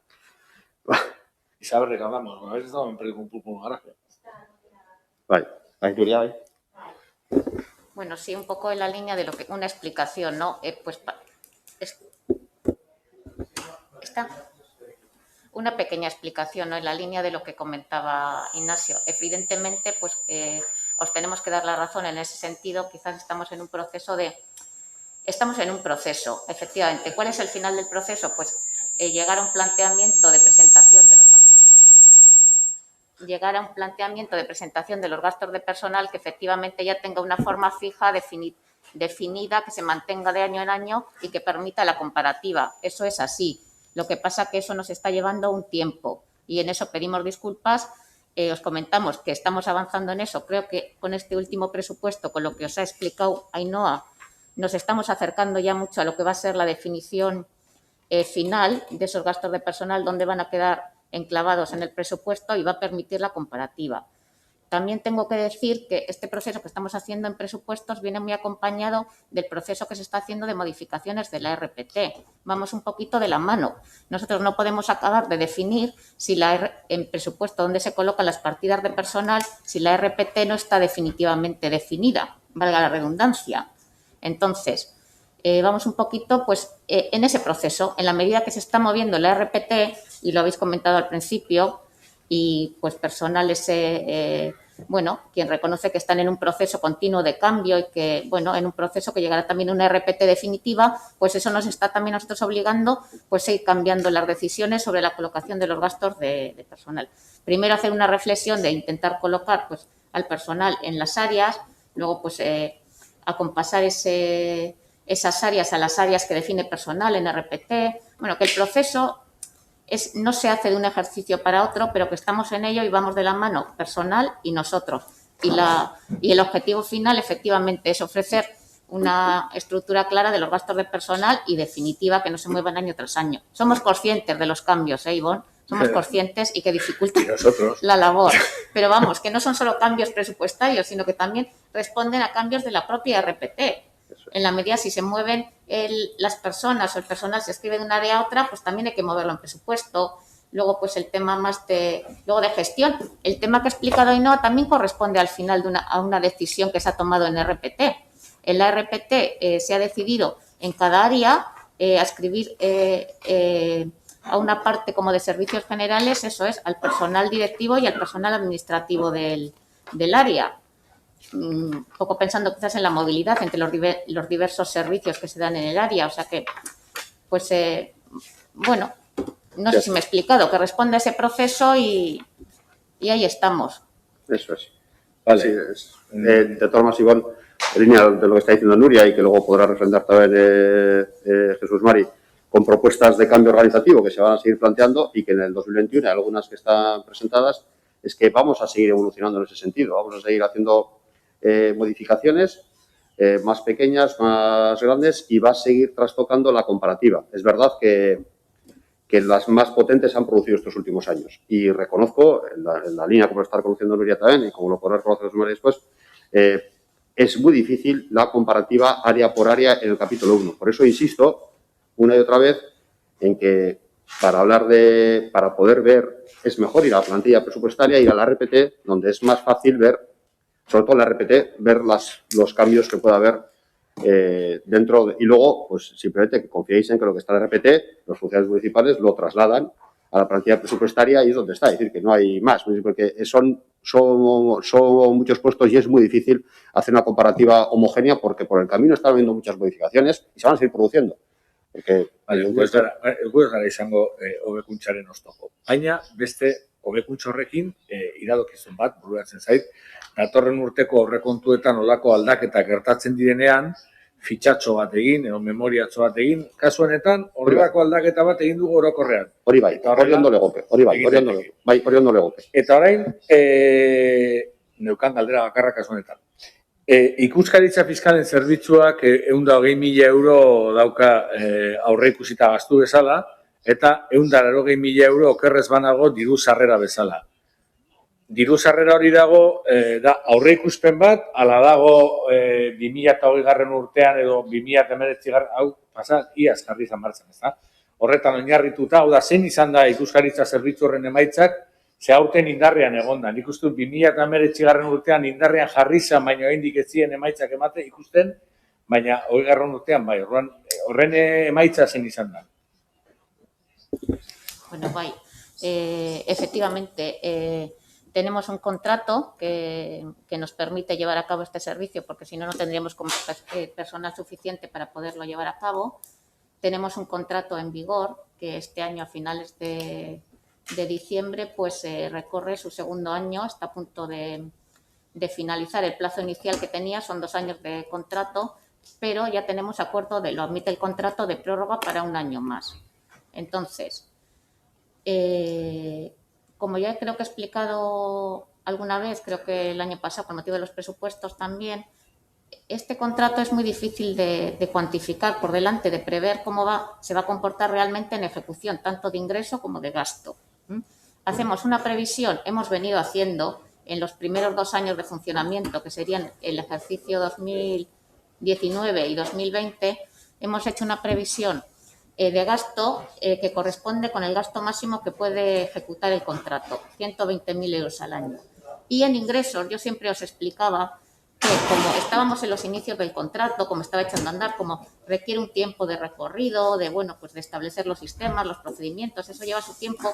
Y saber de qué hablamos. A veces estamos en un pulpo en un garaje. Vale, Bueno, sí, un poco en la línea de lo que una explicación, ¿no? Está una pequeña explicación, ¿no? En la línea de lo que comentaba Ignacio. Evidentemente, os tenemos que dar la razón en ese sentido. Quizás estamos en un proceso, efectivamente. ¿Cuál es el final del proceso? Pues llegar a un planteamiento de presentación de los gastos de personal que efectivamente ya tenga una forma fija, definida, que se mantenga de año en año y que permita la comparativa. Eso es así. Lo que pasa es que eso nos está llevando un tiempo y en eso pedimos disculpas. Os comentamos que estamos avanzando en eso. Creo que con este último presupuesto, con lo que os ha explicado Ainhoa, nos estamos acercando ya mucho a lo que va a ser la definición final de esos gastos de personal, donde van a quedar enclavados en el presupuesto y va a permitir la comparativa. También tengo que decir que este proceso que estamos haciendo en presupuestos viene muy acompañado del proceso que se está haciendo de modificaciones de la RPT. Vamos un poquito de la mano. Nosotros no podemos acabar de definir si en presupuesto donde se colocan las partidas de personal, si la RPT no está definitivamente definida, valga la redundancia. Entonces, vamos un poquito en ese proceso, en la medida que se está moviendo la RPT, y lo habéis comentado al principio, y personal quien reconoce que están en un proceso continuo de cambio y que, en un proceso que llegará también a una RPT definitiva, pues eso nos está también nosotros obligando a ir cambiando las decisiones sobre la colocación de los gastos de personal. Primero hacer una reflexión de intentar colocar al personal en las áreas, luego acompasar esas áreas a las áreas que define personal en RPT. Que el proceso no se hace de un ejercicio para otro, pero que estamos en ello y vamos de la mano personal y nosotros. Y el objetivo final, efectivamente, es ofrecer una estructura clara de los gastos de personal y definitiva que no se muevan año tras año. Somos conscientes de los cambios, Ivonne, somos conscientes y que dificultan la labor. Pero vamos, que no son solo cambios presupuestarios, sino que también responden a cambios de la propia RPT. En la medida si se mueven las personas o el personal se escribe de un área a otra, pues también hay que moverlo en presupuesto. Luego, el tema más de gestión. El tema que ha explicado Ainhoa también corresponde al final a una decisión que se ha tomado en RPT. En la RPT se ha decidido en cada área adscribir a una parte como de servicios generales, eso es, al personal directivo y al personal administrativo del área. Un poco pensando quizás en la movilidad entre los diversos servicios que se dan en el área. O sea que, no sé si me he explicado, que responde a ese proceso y ahí estamos. Eso es. Vale. Sí, de todas formas, Iván, en línea de lo que está diciendo Nuria y que luego podrá refrendar también Jesús Mari, con propuestas de cambio organizativo que se van a seguir planteando y que en el 2021 hay algunas que están presentadas, es que vamos a seguir evolucionando en ese sentido. Vamos a seguir haciendo modificaciones más pequeñas, más grandes y va a seguir trastocando la comparativa. Es verdad que las más potentes se han producido estos últimos años. Y reconozco, en la línea como lo está reconociendo Nuria también y como lo podrá reconocer Jesús Mari después, es muy difícil la comparativa área por área en el capítulo 1. Por eso insisto una y otra vez en que para poder ver es mejor ir a la plantilla presupuestaria, ir a la RPT, donde es más fácil ver, sobre todo en la RPT, ver los cambios que pueda haber dentro y luego, pues simplemente que confiéis en que lo que está en la RPT, los funcionarios municipales lo trasladan a la plantilla presupuestaria y es donde está, es decir, que no hay más, porque son muchos puestos y es muy difícil hacer una comparativa homogénea porque por el camino están habiendo muchas modificaciones y se van a seguir produciendo. Porque, ez gara izango hobekuntzaren oztopo. Baina, beste hobekuntza horrekin iradokizun bat, buruatzen zait, datorren urteko aurrekontuetan olako aldaketak gertatzen direnean, fitxatxo bat egin, edo memoriatxo bat egin, kasu honetan, horrelako aldaketa bat egin dugu orokorrean. Hori bai, hori ondo legoke, hori ondo legoke. Eta orain, neukan galdera bakarra kasu honetan. Ikuskaritza fiskalen zerbitzuak 120.000 euro dauka aurre ikusita gastu bezala, eta 180.000 euro okerrez banago diru sarrera bezala. Diru sarrera hori dago, da aurre ikuspen bat, ala dago 2020 urtean edo 2019 hau pasa, iaz jarri izan martzen, ez da? Horretan oinarrituta, hau da, zein izan da ikuskaritza zerbitzu horren emaitzak, ze aurten indarrean egonda. Nik uste 2019 urtean indarrean jarri izan, baina oraindik ez ziren emaitzak emate ikusten, baina 20 urtean bai, horren emaitza zein izan da. Bueno, bai, efectivamente, tenemos un contrato que nos permite llevar a cabo este servicio, porque si no, no tendríamos personal suficiente para poderlo llevar a cabo. Tenemos un contrato en vigor que este año, a finales de diciembre, pues recorre su segundo año, está a punto de finalizar el plazo inicial que tenía, son 2 años de contrato, pero ya tenemos acuerdo lo admite el contrato de prórroga para 1 año más. Entonces, como ya creo que he explicado alguna vez, creo que el año pasado, con motivo de los presupuestos también, este contrato es muy difícil de cuantificar por delante, de prever cómo se va a comportar realmente en ejecución, tanto de ingreso como de gasto. Hacemos una previsión, hemos venido haciendo en los primeros 2 años de funcionamiento, que serían el ejercicio 2019 y 2020, hemos hecho una previsión de gasto que corresponde con el gasto máximo que puede ejecutar el contrato, 120.000 euros al año. Y en ingresos, yo siempre os explicaba que como estábamos en los inicios del contrato, como estaba echando a andar, como requiere un tiempo de recorrido, de establecer los sistemas, los procedimientos, eso lleva su tiempo,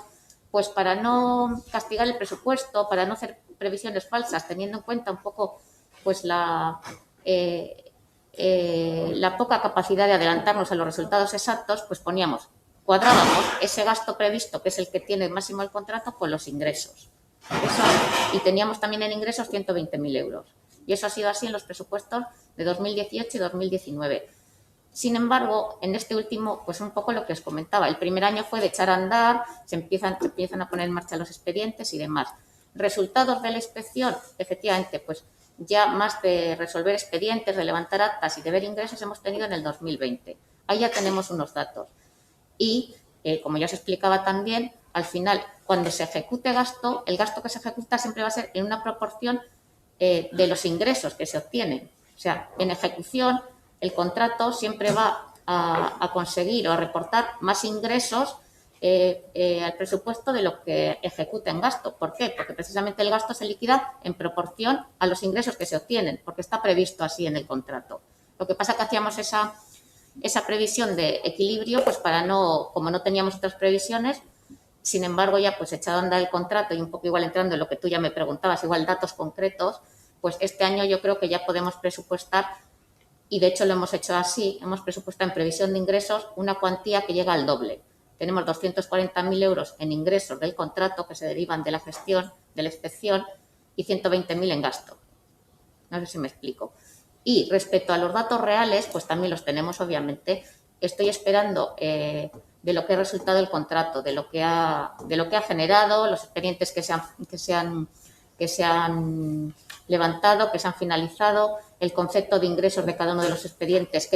pues para no castigar el presupuesto, para no hacer previsiones falsas, teniendo en cuenta un poco pues la poca capacidad de adelantarnos a los resultados exactos, pues cuadrábamos ese gasto previsto, que es el que tiene máximo el contrato, con los ingresos. Y teníamos también en ingresos 120.000 euros. Y eso ha sido así en los presupuestos de 2018 y 2019. Sin embargo, en este último, pues un poco lo que os comentaba, el primer año fue de echar a andar, se empiezan a poner en marcha los expedientes y demás. Resultados de la inspección, efectivamente, pues ya más de resolver expedientes, de levantar actas y de ver ingresos hemos tenido en el 2020. Ahí ya tenemos unos datos. Y, como ya os explicaba también, al final, cuando se ejecute gasto, el gasto que se ejecuta siempre va a ser en una proporción de los ingresos que se obtienen. O sea, en ejecución, el contrato siempre va a conseguir o a reportar más ingresos al presupuesto de lo que ejecuta en gasto. ¿Por qué? Porque precisamente el gasto se liquida en proporción a los ingresos que se obtienen, porque está previsto así en el contrato. Lo que pasa es que hacíamos esa previsión de equilibrio, pues como no teníamos otras previsiones, sin embargo ya pues echado a andar el contrato y un poco igual entrando en lo que tú ya me preguntabas, igual datos concretos, pues este año yo creo que ya podemos presupuestar, y de hecho lo hemos hecho así, hemos presupuestado en previsión de ingresos una cuantía que llega al doble. Tenemos 240.000 euros en ingresos del contrato que se derivan de la gestión, de la inspección, y 120.000 en gasto. No sé si me explico. Y respecto a los datos reales, pues también los tenemos, obviamente. Estoy esperando de lo que ha resultado el contrato, de lo que ha generado, los expedientes que se han levantado, que se han finalizado, el concepto de ingresos de cada uno de los expedientes, a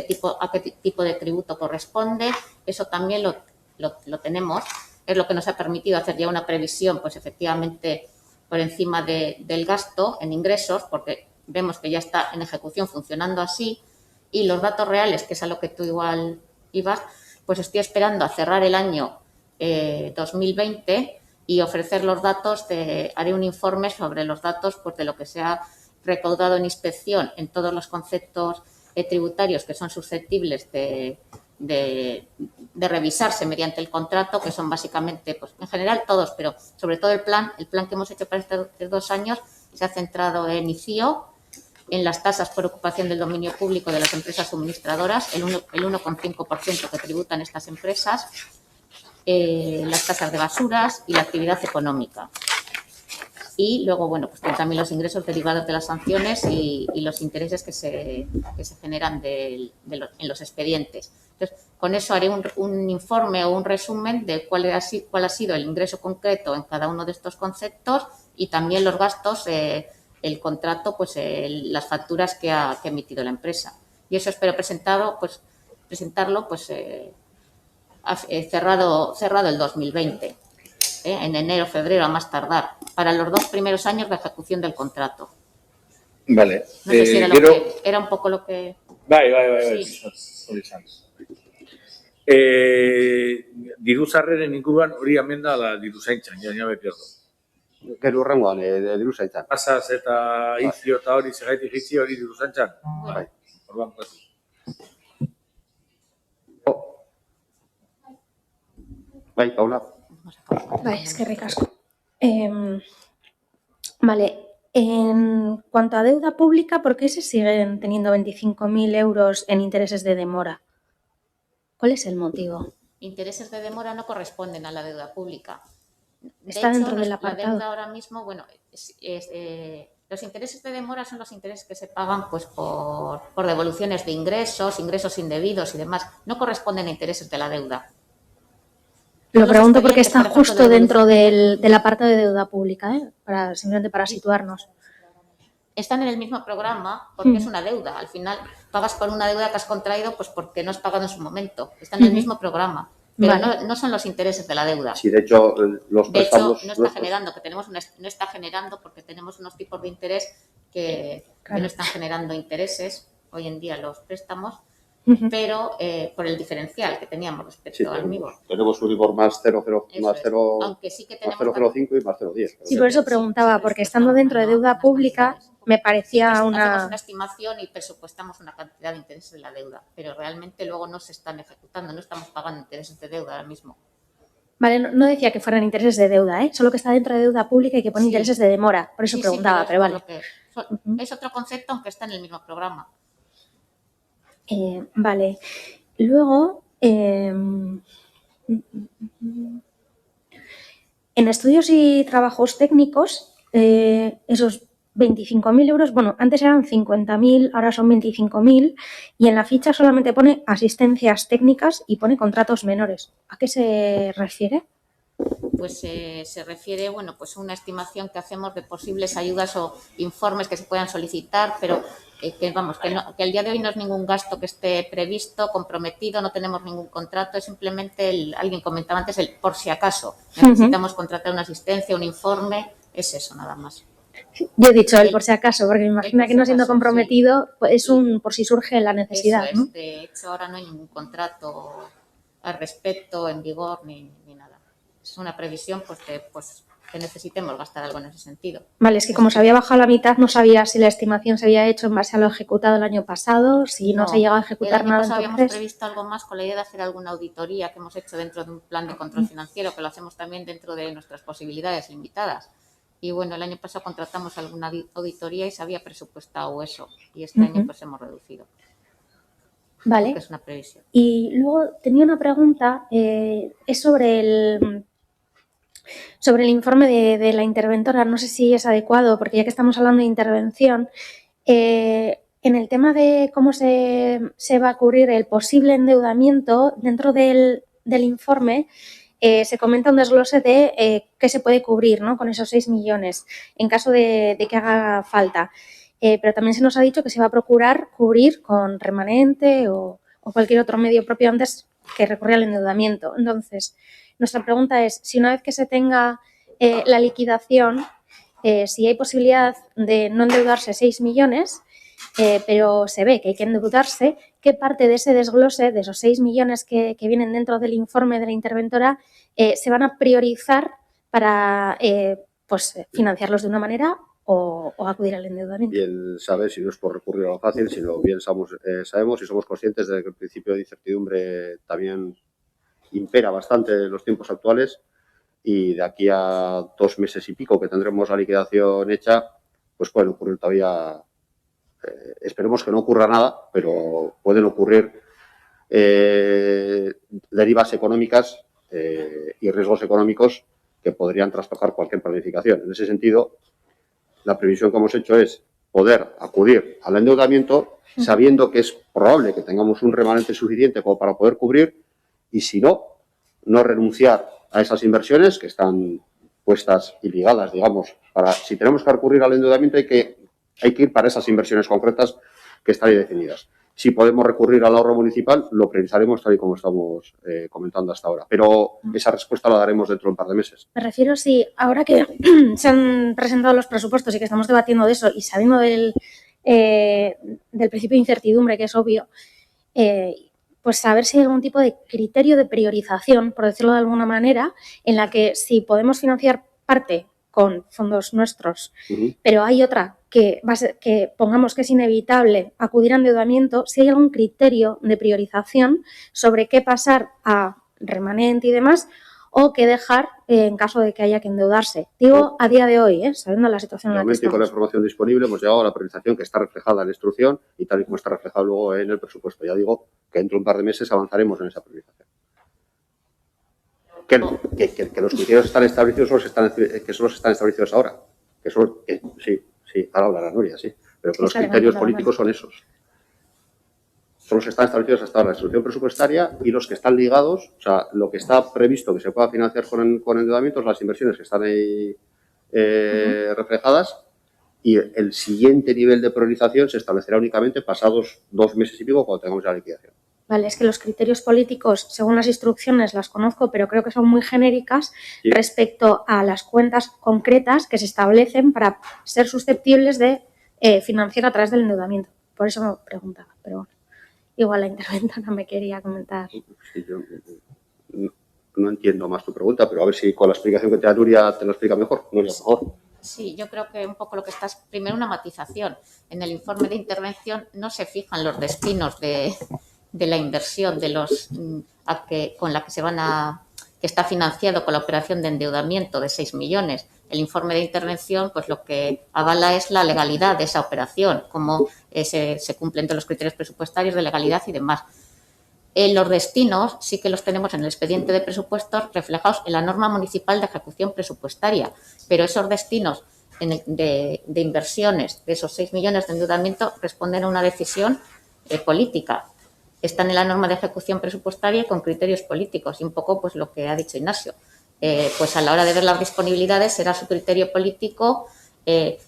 qué tipo de tributo corresponde. Eso también lo tenemos. Es lo que nos ha permitido hacer ya una previsión, pues efectivamente, por encima del gasto en ingresos, porque vemos que ya está en ejecución funcionando así, y los datos reales, que es a lo que tú igual ibas, pues estoy esperando a cerrar el año 2020 y ofrecer los datos, haré un informe sobre los datos pues, de lo que se ha recaudado en inspección en todos los conceptos tributarios que son susceptibles de revisarse mediante el contrato, que son básicamente, pues en general todos, pero sobre todo el plan que hemos hecho para estos 2 años se ha centrado en ICIO, en las tasas por ocupación del dominio público de las empresas suministradoras, el 1,5% que tributan estas empresas, las tasas de basuras y la actividad económica. Y luego, bueno, pues también los ingresos derivados de las sanciones y los intereses que se generan en los expedientes. Entonces, con eso haré un informe o un resumen de cuál ha sido el ingreso concreto en cada uno de estos conceptos y también los gastos, el contrato, pues las facturas que ha emitido la empresa. Y eso espero presentarlo cerrado el 2020. En enero, febrero, a más tardar, para los 2 primeros años de ejecución del contrato. Vale. No sé si era un poco lo que... Bai. Sí. Diru sarreren inguruan hori hemen da diru zaintzan, ja me pierdo. Gero urrengoan, diru zaintzan. Pasaz eta izio eta hori segaitik itzi hori diru zaintzan. Bai. Orduan, pues. Bai, Paula. Vale, es que ricasco. Vale, en cuanto a deuda pública, ¿por qué se siguen teniendo 25.000 euros en intereses de demora? ¿Cuál es el motivo? Intereses de demora no corresponden a la deuda pública. Está de hecho, dentro del apartado. La deuda ahora mismo, bueno, los intereses de demora son los intereses que se pagan pues por devoluciones de ingresos indebidos y demás. No corresponden a intereses de la deuda. Lo pregunto porque está justo dentro del apartado de deuda pública, simplemente para situarnos. Están en el mismo programa porque es una deuda. Al final pagas por una deuda que has contraído pues porque no has pagado en su momento. Están en el mismo programa, pero no son los intereses de la deuda. Sí, de hecho, los préstamos... De hecho, no está generando, no está generando porque tenemos unos tipos de interés que no están generando intereses hoy en día los préstamos, pero por el diferencial que teníamos respecto al MIBOR. Tenemos un IBOR más 0,05 y más 0,10. Sí, por eso preguntaba, porque estando dentro de deuda pública me parecía Hacemos una... una estimación y presupuestamos una cantidad de intereses de la deuda, pero realmente luego no se están ejecutando, no estamos pagando intereses de deuda ahora mismo. Vale, no decía que fueran intereses de deuda, solo que está dentro de deuda pública y que pone intereses de demora. Por eso preguntaba, pero vale. Es otro concepto aunque está en el mismo programa. Vale. Luego, en estudios y trabajos técnicos, esos 25.000 euros, bueno, antes eran 50.000, ahora son 25.000 y en la ficha solamente pone asistencias técnicas y pone contratos menores. ¿A qué se refiere? Pues se refiere, bueno, pues a una estimación que hacemos de posibles ayudas o informes que se puedan solicitar, pero que al día de hoy no es ningún gasto que esté previsto, comprometido, no tenemos ningún contrato, es simplemente, alguien comentaba antes, el por si acaso necesitamos contratar una asistencia, un informe, es eso nada más. Yo he dicho el por si acaso, porque me imagino que no siendo comprometido es un por si surge la necesidad, eso es, ¿no? De hecho, ahora no hay ningún contrato al respecto en vigor ni nada. Es una previsión pues que necesitemos gastar algo en ese sentido. Vale, es que como se había bajado la mitad, no sabía si la estimación se había hecho en base a lo ejecutado el año pasado, si no se llegó a ejecutar nada. Habíamos previsto algo más con la idea de hacer alguna auditoría que hemos hecho dentro de un plan de control financiero, que lo hacemos también dentro de nuestras posibilidades limitadas. Y bueno, el año pasado contratamos alguna auditoría y se había presupuestado eso. Y este año pues hemos reducido. Vale. Es una previsión. Y luego tenía una pregunta, es sobre el informe de la interventora. No sé si es adecuado, porque ya que estamos hablando de intervención, En el tema de cómo se va a cubrir el posible endeudamiento, dentro del informe se comenta un desglose de qué se puede cubrir, ¿no?, con esos 6 millones en caso de que haga falta. Pero también se nos ha dicho que se va a procurar cubrir con remanente o cualquier otro medio propio antes que recurrir al endeudamiento. Entonces, nuestra pregunta es, si una vez que se tenga la liquidación, si hay posibilidad de no endeudarse 6 millones, pero se ve que hay que endeudarse, ¿qué parte de ese desglose, de esos 6 millones que vienen dentro del informe de la interventora, se van a priorizar para financiarlos de una manera o acudir al endeudamiento? Bien sabes, y no es por recurrir a lo fácil, sino bien sabemos y somos conscientes de que el principio de incertidumbre también impera bastante en los tiempos actuales, y de aquí a 2 meses y pico que tendremos la liquidación hecha, pues pueden ocurrir todavía, esperemos que no ocurra nada, pero pueden ocurrir derivas económicas y riesgos económicos que podrían trastocar cualquier planificación. En ese sentido, la previsión que hemos hecho es poder acudir al endeudamiento sabiendo que es probable que tengamos un remanente suficiente como para poder cubrir, y si no renunciar a esas inversiones que están puestas y ligadas, digamos, si tenemos que recurrir al endeudamiento hay que ir para esas inversiones concretas que están ahí definidas. Si podemos recurrir al ahorro municipal, lo precisaremos tal y como estamos comentando hasta ahora. Pero esa respuesta la daremos dentro de un par de meses. Me refiero, si ahora que se han presentado los presupuestos y que estamos debatiendo de eso y sabiendo del principio de incertidumbre, que es obvio, pues saber si hay algún tipo de criterio de priorización, por decirlo de alguna manera, en la que si podemos financiar parte con fondos nuestros, pero hay otra que pongamos que es inevitable acudir a endeudamiento, si hay algún criterio de priorización sobre qué pasar a remanente y demás, o qué dejar en caso de que haya que endeudarse. Digo, a día de hoy, sabiendo la situación en la que Realmente, con la estamos. información disponible, hemos llegado a la priorización que está reflejada en la instrucción y tal y como está reflejado luego en el presupuesto. Ya digo que dentro de un par de meses avanzaremos en esa priorización. Que los criterios están establecidos, que solo están establecidos ahora. Sí, ahora hablará Nuria, sí. Pero que los criterios políticos son esos. Son los que están establecidos hasta ahora, la instrucción presupuestaria, y los que están ligados, o sea, lo que está previsto que se pueda financiar con endeudamientos, las inversiones que están ahí reflejadas, y el siguiente nivel de priorización se establecerá únicamente pasados 2 meses y pico cuando tengamos la liquidación. Vale, es que los criterios políticos, según las instrucciones, las conozco, pero creo que son muy genéricas respecto a las cuentas concretas que se establecen para ser susceptibles de financiar a través del endeudamiento. Por eso me preguntaba, pero bueno, igual la interventora me quería comentar. Sí, yo no entiendo más tu pregunta, pero a ver si con la explicación que te da Nuria te lo explica mejor. Nuria, mejor. Sí, yo creo que un poco lo que estás, primero una matización. En el informe de intervención no se fijan los destinos de la inversión de los con la que se van que está financiado con la operación de endeudamiento de 6 millones. El informe de intervención, pues lo que avala es la legalidad de esa operación, cómo se cumplen todos los criterios presupuestarios de legalidad y demás. Los destinos sí que los tenemos en el expediente de presupuestos reflejados en la norma municipal de ejecución presupuestaria, pero esos destinos de inversiones de esos 6 millones de endeudamiento responden a una decisión política. Están en la norma de ejecución presupuestaria con criterios políticos, y un poco pues lo que ha dicho Ignacio. Pues a la hora de ver las disponibilidades será su criterio político.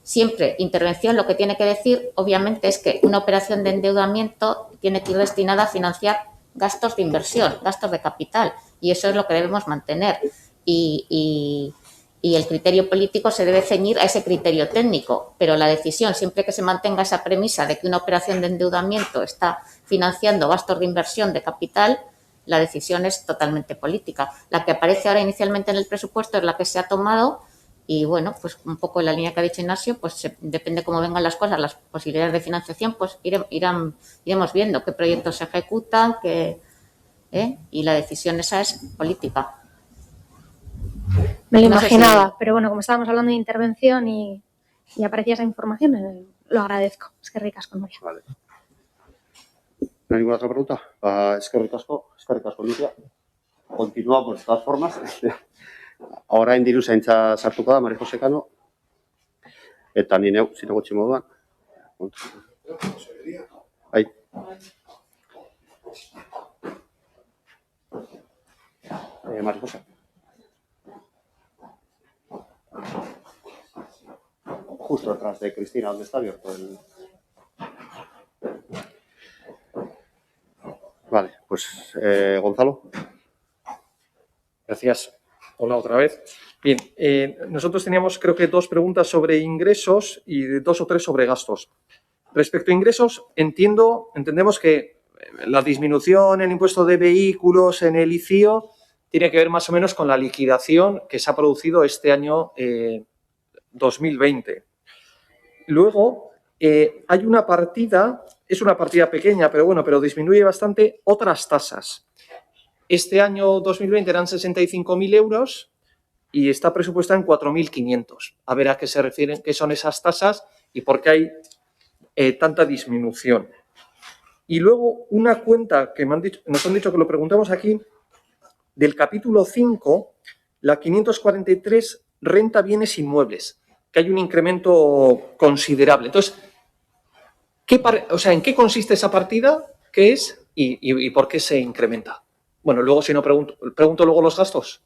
Siempre intervención lo que tiene que decir, obviamente, es que una operación de endeudamiento tiene que ir destinada a financiar gastos de inversión, gastos de capital, y eso es lo que debemos mantener. Y el criterio político se debe ceñir a ese criterio técnico, pero la decisión, siempre que se mantenga esa premisa de que una operación de endeudamiento está financiando gastos de inversión de capital, la decisión es totalmente política. La que aparece ahora inicialmente en el presupuesto es la que se ha tomado, y bueno, pues un poco en la línea que ha dicho Ignacio, pues depende cómo vengan las cosas, las posibilidades de financiación, pues iremos viendo qué proyectos se ejecutan, y la decisión esa es política. Me lo imaginaba, pero bueno, como estábamos hablando de intervención y aparecía esa información, lo agradezco. Es que ricasco, Nuria. Vale. ¿No hay ninguna otra pregunta? Es que ricasco, Nuria. Continuamos, de todas formas. Ahora diru zaintza sartuko da, María José Cano. Eta ni neu, zinegotzi moduan. Ahí. Mariposa. Justo detrás de Cristina, donde está abierto el... Vale, pues Gonzalo. Gracias. Hola otra vez. Bien, nosotros teníamos creo que 2 preguntas sobre ingresos y 2 o 3 sobre gastos. Respecto a ingresos, entendemos que la disminución en el impuesto de vehículos en el ICIO tiene que ver más o menos con la liquidación que se ha producido este año 2020. Luego, hay una partida, es una partida pequeña, pero bueno, pero disminuye bastante, otras tasas. Este año 2020 eran 65.000 euros y está presupuestada en 4.500. A ver a qué se refieren, qué son esas tasas y por qué hay tanta disminución. Y luego una cuenta que nos han dicho que lo preguntamos aquí, del capítulo 5, la 543, renta bienes inmuebles, que hay un incremento considerable. Entonces, ¿en qué consiste esa partida? ¿Qué es? ¿Y por qué se incrementa? Bueno, luego si no pregunto luego los gastos.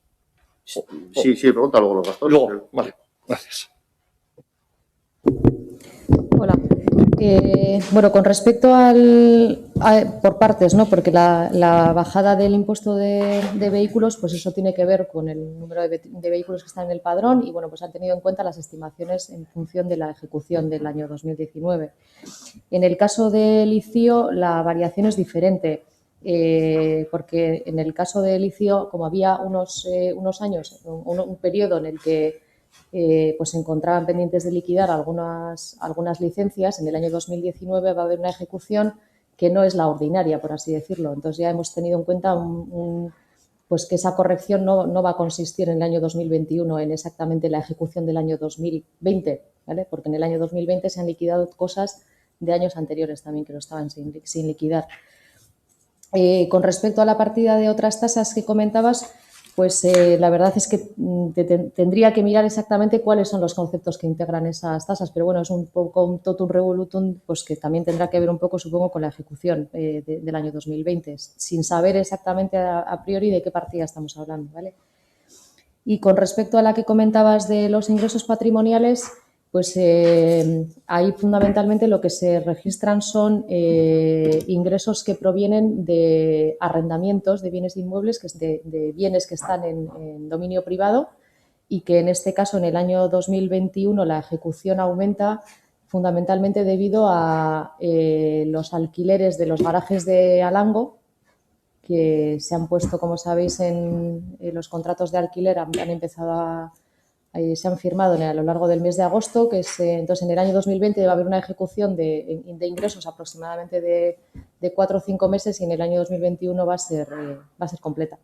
Sí, pregunta luego los gastos. Luego, vale, gracias. Hola. Bueno, con respecto por partes, ¿no? Porque la bajada del impuesto de vehículos, pues eso tiene que ver con el número de vehículos que están en el padrón y, bueno, pues han tenido en cuenta las estimaciones en función de la ejecución del año 2019. En el caso del ICIO, la variación es diferente, porque en el caso del ICIO, como había unos años, un periodo en el que pues se encontraban pendientes de liquidar algunas licencias, en el año 2019 va a haber una ejecución que no es la ordinaria, por así decirlo. Entonces ya hemos tenido en cuenta pues que esa corrección no va a consistir en el año 2021 en exactamente la ejecución del año 2020, ¿vale? Porque en el año 2020 se han liquidado cosas de años anteriores también que no estaban sin liquidar. Con respecto a la partida de otras tasas que comentabas, pues la verdad es que tendría que mirar exactamente cuáles son los conceptos que integran esas tasas, pero bueno, es un poco un totum revolutum, pues que también tendrá que ver un poco, supongo, con la ejecución del año 2020, sin saber exactamente a priori de qué partida estamos hablando, ¿vale? Y con respecto a la que comentabas de los ingresos patrimoniales, pues ahí fundamentalmente lo que se registran son ingresos que provienen de arrendamientos de bienes inmuebles, que es de bienes que están en dominio privado y que en este caso en el año 2021 la ejecución aumenta fundamentalmente debido a los alquileres de los garajes de Alango, que se han puesto, como sabéis, en los contratos de alquiler han empezado se han firmado a lo largo del mes de agosto, que es, entonces en el año 2020 va a haber una ejecución de ingresos aproximadamente de 4 o 5 meses y en el año 2021 va a ser completa.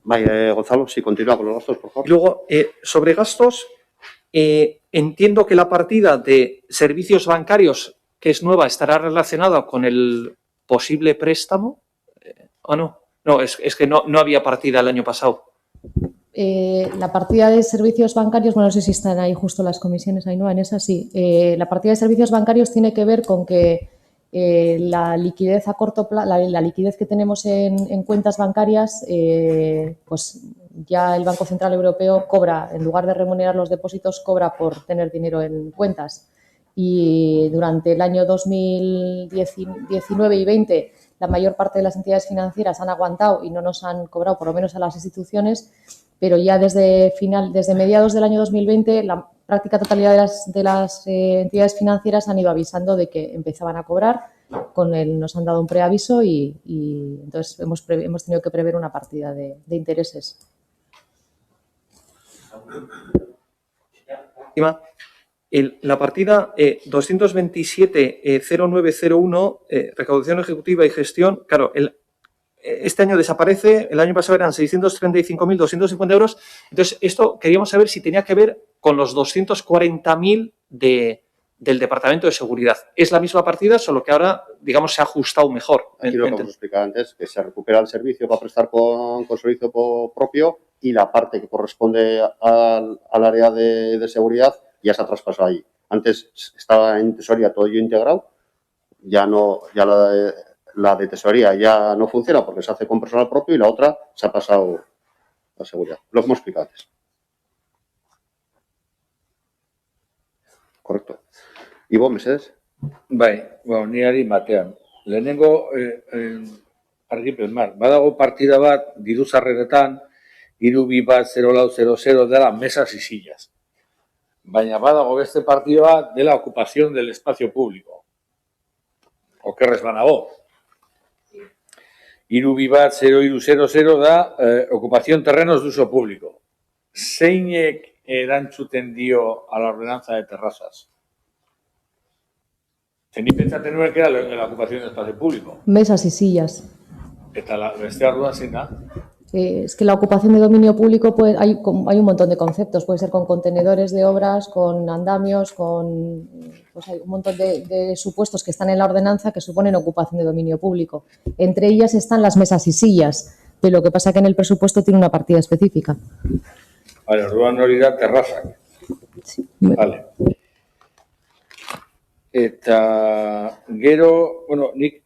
Vale, Gonzalo, si continúa con los gastos, por favor. Y luego, sobre gastos, entiendo que la partida de servicios bancarios, que es nueva, estará relacionada con el posible préstamo, ¿o no? No, es que no había partida el año pasado. La partida de servicios bancarios, bueno, no sé si están ahí justo las comisiones, Ainhoa, en esa sí. La partida de servicios bancarios tiene que ver con que la liquidez a corto plazo, la liquidez que tenemos en cuentas bancarias, pues ya el Banco Central Europeo cobra, en lugar de remunerar los depósitos, cobra por tener dinero en cuentas. Y durante el año 2019 y 20 la mayor parte de las entidades financieras han aguantado y no nos han cobrado, por lo menos a las instituciones, pero ya desde mediados del año 2020 la práctica totalidad de las entidades financieras han ido avisando de que empezaban a cobrar, nos han dado un preaviso y entonces hemos tenido que prever una partida de intereses. La partida 227-0901, recaudación ejecutiva y gestión, claro, este año desaparece, el año pasado eran 635.250 euros, entonces esto queríamos saber si tenía que ver con los 240.000 del Departamento de Seguridad. Es la misma partida, solo que ahora, digamos, se ha ajustado mejor. Aquí lo que hemos explicado antes, que se recupera el servicio para prestar con servicio propio y la parte que corresponde al área de seguridad ya se ha traspasado ahí. Antes estaba en tesorería todo ello integrado, ya la de tesorería ya no funciona porque se hace con personal propio y la otra se ha pasado a seguridad. Lo hemos explicado antes. Correcto. Ibo, mesedez? Bai, niari batean. Lehenengo argipen mar. Badago partida bat diru sarreretan 32.0400 dela mesas y sillas. Baina badago beste partida bat dela ocupación del espacio público. Okerrez banago. 32.0300 da ocupación terrenos de uso público. Zeinek erantzuten dio a la ordenanza de terrazas? Ni pentsatzen nuen que era la ocupación del espacio público. Mesas y sillas. Eta beste arduan zein da? Es que la ocupación de dominio público, pues, hay un montón de conceptos. Puede ser con contenedores de obras, con andamios, pues hay un montón de supuestos que están en la ordenanza que suponen ocupación de dominio público. Entre ellas están las mesas y sillas, pero lo que pasa es que en el presupuesto tiene una partida específica. Vale, orduan hori da terrazak. Sí. Vale. Eta gero, nik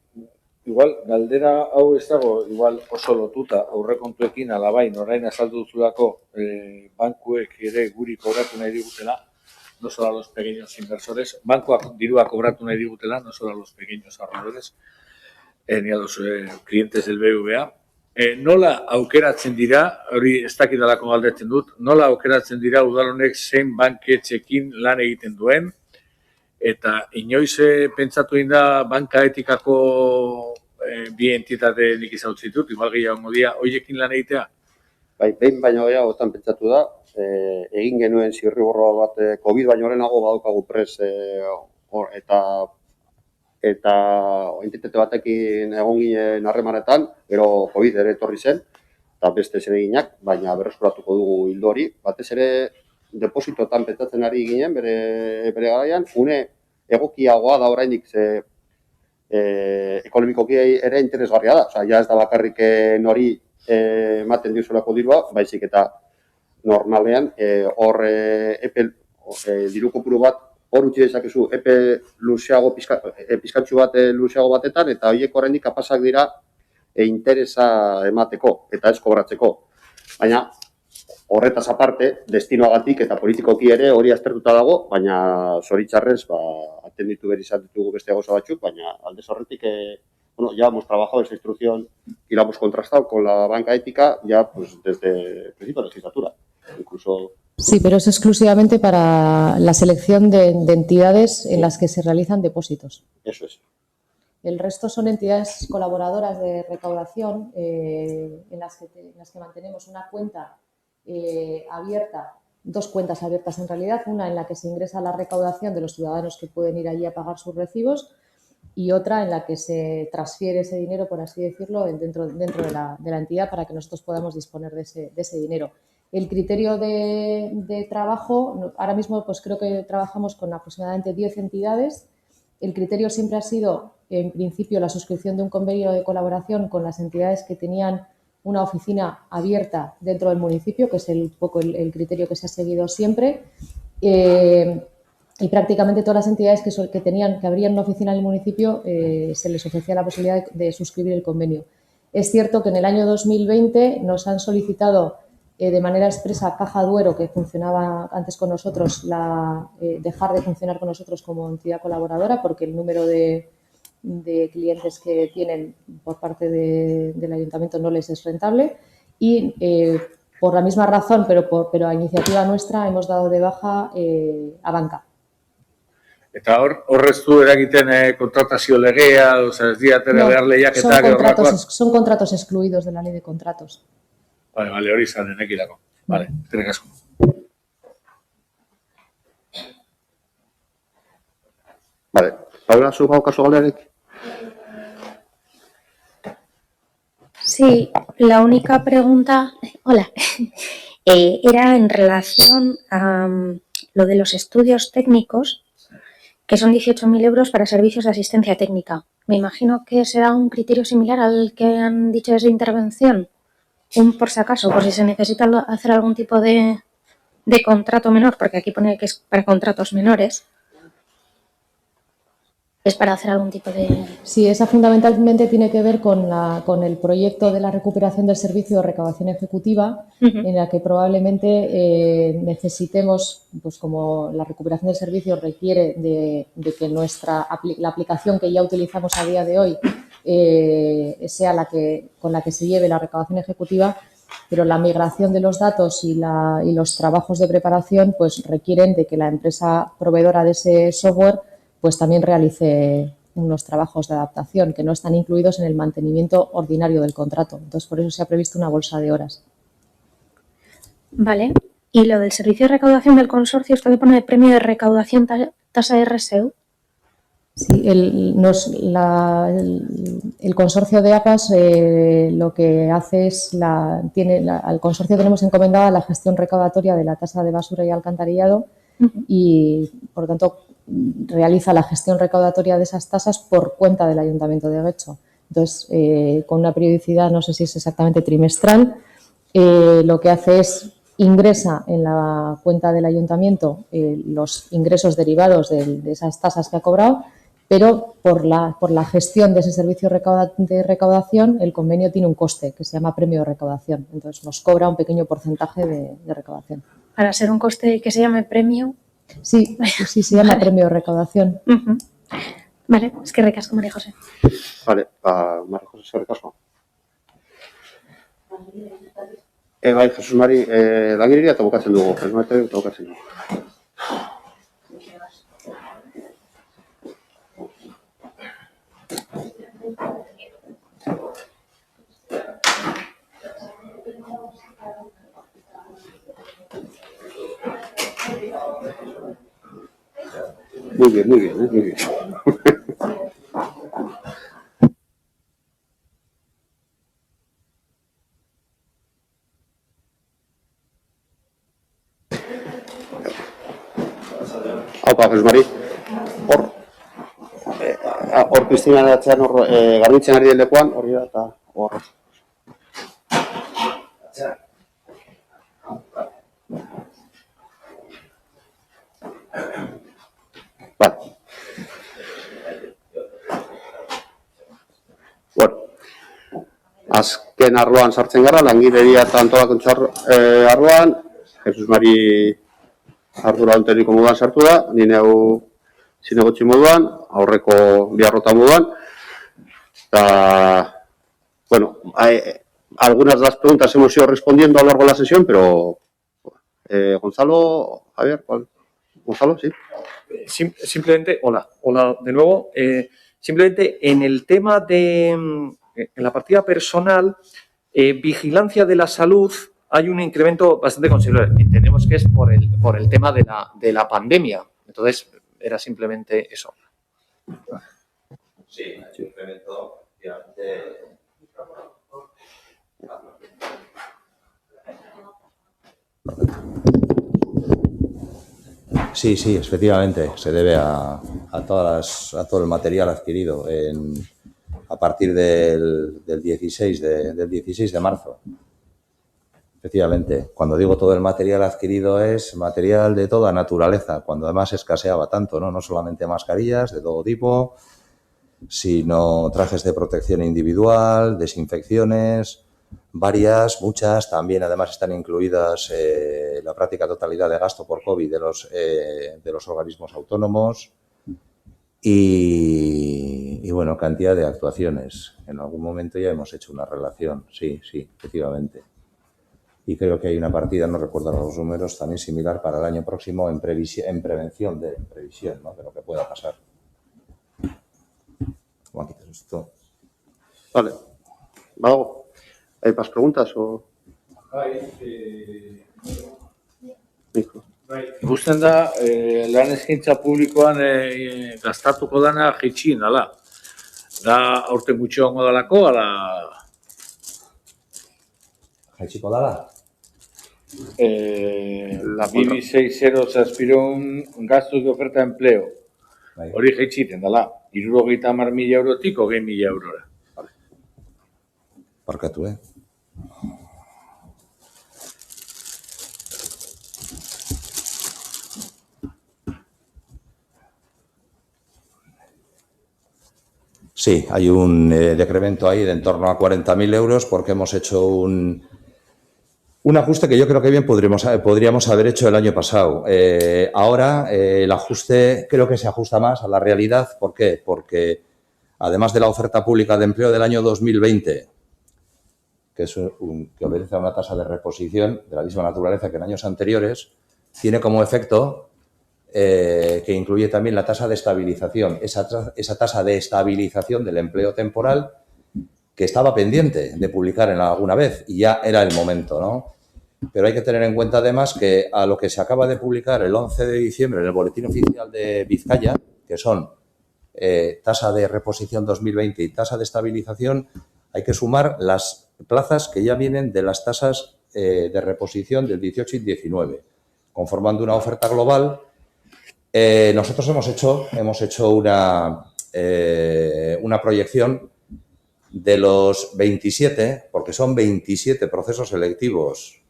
igual galdera hau ez dago igual oso lotuta aurrekontuekin alabain orain azaldu duzulako bankuek ere guri kobratu nahi digutela, no solo a los pequeños inversores, bankuak dirua kobratu nahi digutela, no solo a los pequeños ahorradores, ni a los clientes del BBVA. Nola aukeratzen dira, hori ez dakidalako galdetzen dut, nola aukeratzen dira udalonek zein banketxekin lan egiten duen, eta inoiz pentsatu egin da banka etikako bi entitate nik izan ditut, igual gehiago dira, hoiekin lan egitea? Bai, behin baino gehiagotan pentsatu da, egin genuen zirriborroa bat COVID baino lehenago badaukagu pres eta entitate batekin egon ginen harremanetan, gero COVID ere etorri zen, eta beste zereginak, baina berreskuratuko dugu ildo hori. Batez ere, depositotan pentsatzen ari ginen, bere garaian, une egokiagoa da oraindik ekonomikoki ere interesgarria da. Osea, ja ez da bakarrik nori ematen diozulako dirua, baizik eta normalean hor diru kopuru bat hor utzi dezakezu epe luzeago, pizkatxu bat luzeago batetan, eta horiek oraindik kapazak dira interesa emateko eta ez kobratzeko. Baina horretaz aparte, destinoagatik eta politikoki ere hori aztertuta dago, baina zoritxarrez atenditu behar izan ditugu beste gauza batzuk, baina aldez horretik, ya hemos trabajado esa instrucción y la hemos contrastado con la banca ética ya pues desde el principio de la legislatura. Incluso... Sí, pero es exclusivamente para la selección de entidades en las que se realizan depósitos. Eso es. El resto son entidades colaboradoras de recaudación en las que mantenemos una cuenta abierta, dos cuentas abiertas en realidad, una en la que se ingresa la recaudación de los ciudadanos que pueden ir allí a pagar sus recibos y otra en la que se transfiere ese dinero, por así decirlo, dentro de la entidad para que nosotros podamos disponer de ese dinero. El criterio de trabajo, ahora mismo pues creo que trabajamos con aproximadamente 10 entidades. El criterio siempre ha sido, en principio, la suscripción de un convenio de colaboración con las entidades que tenían una oficina abierta dentro del municipio, que es un poco el criterio que se ha seguido siempre. Y prácticamente todas las entidades que abrían una oficina en el municipio se les ofrecía la posibilidad de suscribir el convenio. Es cierto que en el año 2020 nos han solicitado de manera expresa Caja Duero, que funcionaba antes con nosotros, dejar de funcionar con nosotros como entidad colaboradora porque el número de clientes que tienen por parte del ayuntamiento no les es rentable y por la misma razón, pero a iniciativa nuestra, hemos dado de baja a banca. Eta horrez du eragiten kontratazio legea, ez diatera behar lehiaketak horrakoak? Son contratos excluidos de la ley de contratos. Vale, hori izan denekirako. Vale, eskerrik asko. Vale, Paula, zuk haukazu galderek? Sí, la única pregunta, hola, era en relación a lo de los estudios técnicos, que son 18.000 euros para servicios de asistencia técnica. Me imagino que será un criterio similar al que han dicho desde intervención. Un por si acaso, por si se necesita hacer algún tipo de contrato menor, porque aquí pone que es para contratos menores. Es para hacer algún tipo de... Sí, esa fundamentalmente tiene que ver con el proyecto de la recuperación del servicio de recaudación ejecutiva, en la que probablemente necesitemos, pues como la recuperación del servicio requiere de que la aplicación que ya utilizamos a día de hoy sea con la que se lleve la recaudación ejecutiva, pero la migración de los datos y los trabajos de preparación pues requieren de que la empresa proveedora de ese software pues también realice unos trabajos de adaptación que no están incluidos en el mantenimiento ordinario del contrato. Entonces, por eso se ha previsto una bolsa de horas. Vale. ¿Y lo del servicio de recaudación del consorcio, esto que pone de premio de recaudación tasa RSU? Sí, el consorcio de APAS lo que hace es, al consorcio tenemos encomendada la gestión recaudatoria de la tasa de basura y alcantarillado y, por lo tanto, realiza la gestión recaudatoria de esas tasas por cuenta del Ayuntamiento de Guecho. Entonces, con una periodicidad, no sé si es exactamente trimestral, lo que hace es ingresa en la cuenta del Ayuntamiento los ingresos derivados de esas tasas que ha cobrado, pero por la gestión de ese servicio de recaudación, el convenio tiene un coste que se llama premio de recaudación. Entonces, nos cobra un pequeño porcentaje de recaudación. Para ser un coste que se llame premio... Sí, sí, se llama premio de recaudación. Vale, es que recasco, María José. Vale, María José, recasco. Bai, Jesus Mari, langileria eta bukatzen dugu. Bukatzen dugu. Muy bien, muy bien, muy bien. Haupa, Jesus Mari. Hor Kristina atzean garbitzen ari den lekuan, hori da, eta hor. Vale. Bueno, azken arloan sartzen gara, langileria eta antolakuntza arloan, Jesus Mari ardura onteriko moduan sartu da, nire hau zinegotzi moduan, aurreko biharrota moduan, eta, bueno, algunas de las preguntas hemos ido respondiendo a lo largo de la sesión, pero Gonzalo, Javier, ¿cuál? Gonzalo, sí. Simplemente, hola de nuevo. Simplemente en el tema en la partida personal, vigilancia de la salud, hay un incremento bastante considerable. Entendemos que es por el tema de la pandemia. Entonces, era simplemente eso. Sí, hay un incremento, efectivamente. Sí, sí, efectivamente, se debe a todo el material adquirido a partir del 16 de marzo. Efectivamente, cuando digo todo el material adquirido es material de toda naturaleza, cuando además escaseaba tanto, ¿no? No solamente mascarillas de todo tipo, sino trajes de protección individual, desinfecciones, muchas, también además están incluidas la práctica totalidad de gasto por COVID de los organismos autónomos y bueno, cantidad de actuaciones. En algún momento ya hemos hecho una relación, sí, efectivamente. Y creo que hay una partida, no recuerdo los números, también similar para el año próximo en previsión, ¿no? De lo que pueda pasar. ¿Cómo quitas esto? Vale. ¿Vago? ¿Hay más preguntas o...? Ikusten da, lan eskaintza publikoan gastatuko dana jitxin, ala. Da, aurten gutxi hongo dalako, ala... Jaitsiko dala? La BB60 se aspiró un gasto de oferta de empleo. Hori jaitsiten dela, 70.000 eurotik 20.000 eurora. Barkatu, Sí, hay un decremento ahí de en torno a 40.000 euros porque hemos hecho un ajuste que yo creo que bien podríamos haber hecho el año pasado. Ahora el ajuste creo que se ajusta más a la realidad. ¿Por qué? Porque además de la oferta pública de empleo del año 2020, que obedece a una tasa de reposición de la misma naturaleza que en años anteriores, tiene como efecto que incluye también la tasa de estabilización, esa tasa de estabilización del empleo temporal que estaba pendiente de publicar en alguna vez y ya era el momento, ¿no? Pero hay que tener en cuenta además que a lo que se acaba de publicar el 11 de diciembre en el Boletín Oficial de Vizcaya, que son tasa de reposición 2020 y tasa de estabilización, hay que sumar las plazas que ya vienen de las tasas de reposición del 18 y 19, conformando una oferta global. Nosotros hemos hecho una proyección de los 27, porque son 27 procesos selectivos,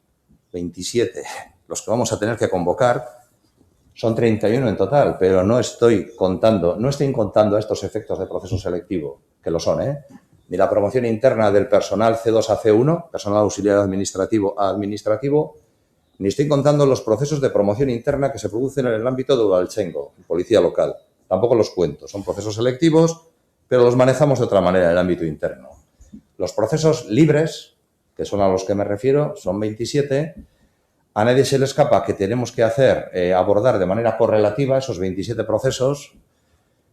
27 los que vamos a tener que convocar, son 31 en total, pero no estoy contando a estos efectos de proceso selectivo, que lo son, ni la promoción interna del personal C2 a C1, personal auxiliar administrativo a administrativo, ni estoy contando los procesos de promoción interna que se producen en el ámbito de Udaltzaingo, policía local. Tampoco los cuento, son procesos selectivos, pero los manejamos de otra manera en el ámbito interno. Los procesos libres, que son a los que me refiero, son 27. A nadie se le escapa que tenemos que abordar de manera correlativa esos 27 procesos.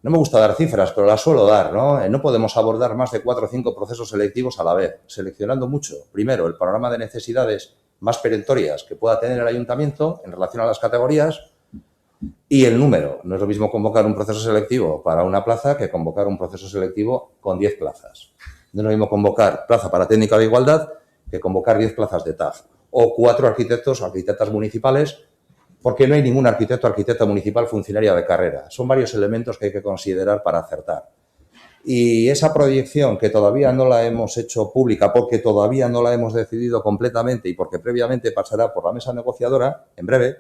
No me gusta dar cifras, pero las suelo dar, ¿no? No podemos abordar más de 4 o 5 procesos selectivos a la vez, seleccionando mucho. Primero, el panorama de necesidades más perentorias que pueda tener el ayuntamiento en relación a las categorías y el número. No es lo mismo convocar un proceso selectivo para una plaza que convocar un proceso selectivo con 10 plazas. No es lo mismo convocar plaza para técnica de igualdad que convocar 10 plazas de TAF o 4 arquitectos o arquitectas municipales, porque no hay ningún arquitecto o arquitecta municipal funcionaria de carrera. Son varios elementos que hay que considerar para acertar. Y esa proyección que todavía no la hemos hecho pública porque todavía no la hemos decidido completamente y porque previamente pasará por la mesa negociadora en breve,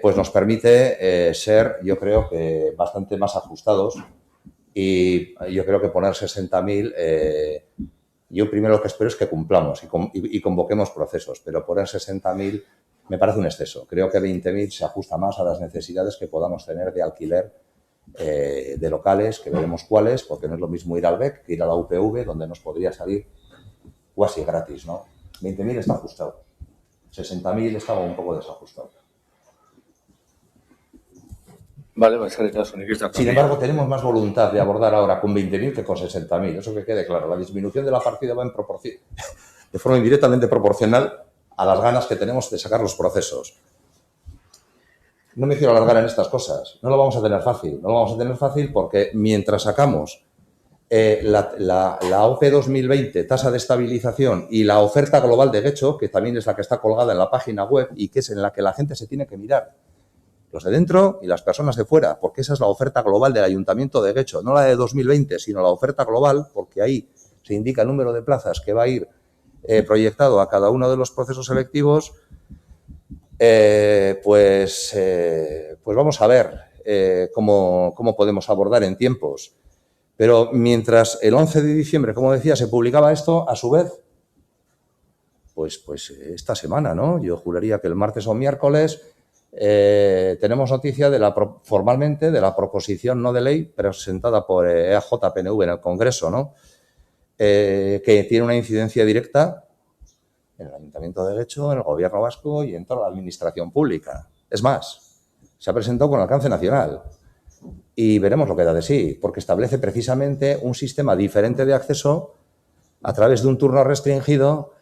pues nos permite ser, yo creo que bastante más ajustados y yo creo que poner 60.000, yo primero lo que espero es que cumplamos y convoquemos procesos, pero poner 60.000 me parece un exceso. Creo que 20.000 se ajusta más a las necesidades que podamos tener de alquiler de locales, que veremos cuáles, porque no es lo mismo ir al BEC que ir a la UPV, donde nos podría salir casi gratis, ¿no? 20.000 está ajustado. 60.000 estaba un poco desajustado. Vale, sin embargo, tenemos más voluntad de abordar ahora con 20.000 que con 60.000. Eso que quede claro. La disminución de la partida va de forma indirectamente proporcional a las ganas que tenemos de sacar los procesos. No me quiero alargar en estas cosas. No lo vamos a tener fácil. No lo vamos a tener fácil porque mientras sacamos la OPE 2020, tasa de estabilización, y la oferta global de Getxo, que también es la que está colgada en la página web y que es en la que la gente se tiene que mirar, los de dentro y las personas de fuera, porque esa es la oferta global del Ayuntamiento de Getxo, no la de 2020, sino la oferta global, porque ahí se indica el número de plazas que va a ir proyectado a cada uno de los procesos selectivos. Pues vamos a ver cómo podemos abordar en tiempos. Pero mientras el 11 de diciembre, como decía, se publicaba esto, a su vez, pues esta semana, ¿no? Yo juraría que el martes o miércoles tenemos noticia formalmente de la proposición no de ley presentada por EAJ-PNV en el Congreso, ¿no? Que tiene una incidencia directa en el Ayuntamiento de Getxo, en el Gobierno vasco y en toda la administración pública. Es más, se ha presentado con alcance nacional y veremos lo que da de sí, porque establece precisamente un sistema diferente de acceso a través de un turno restringido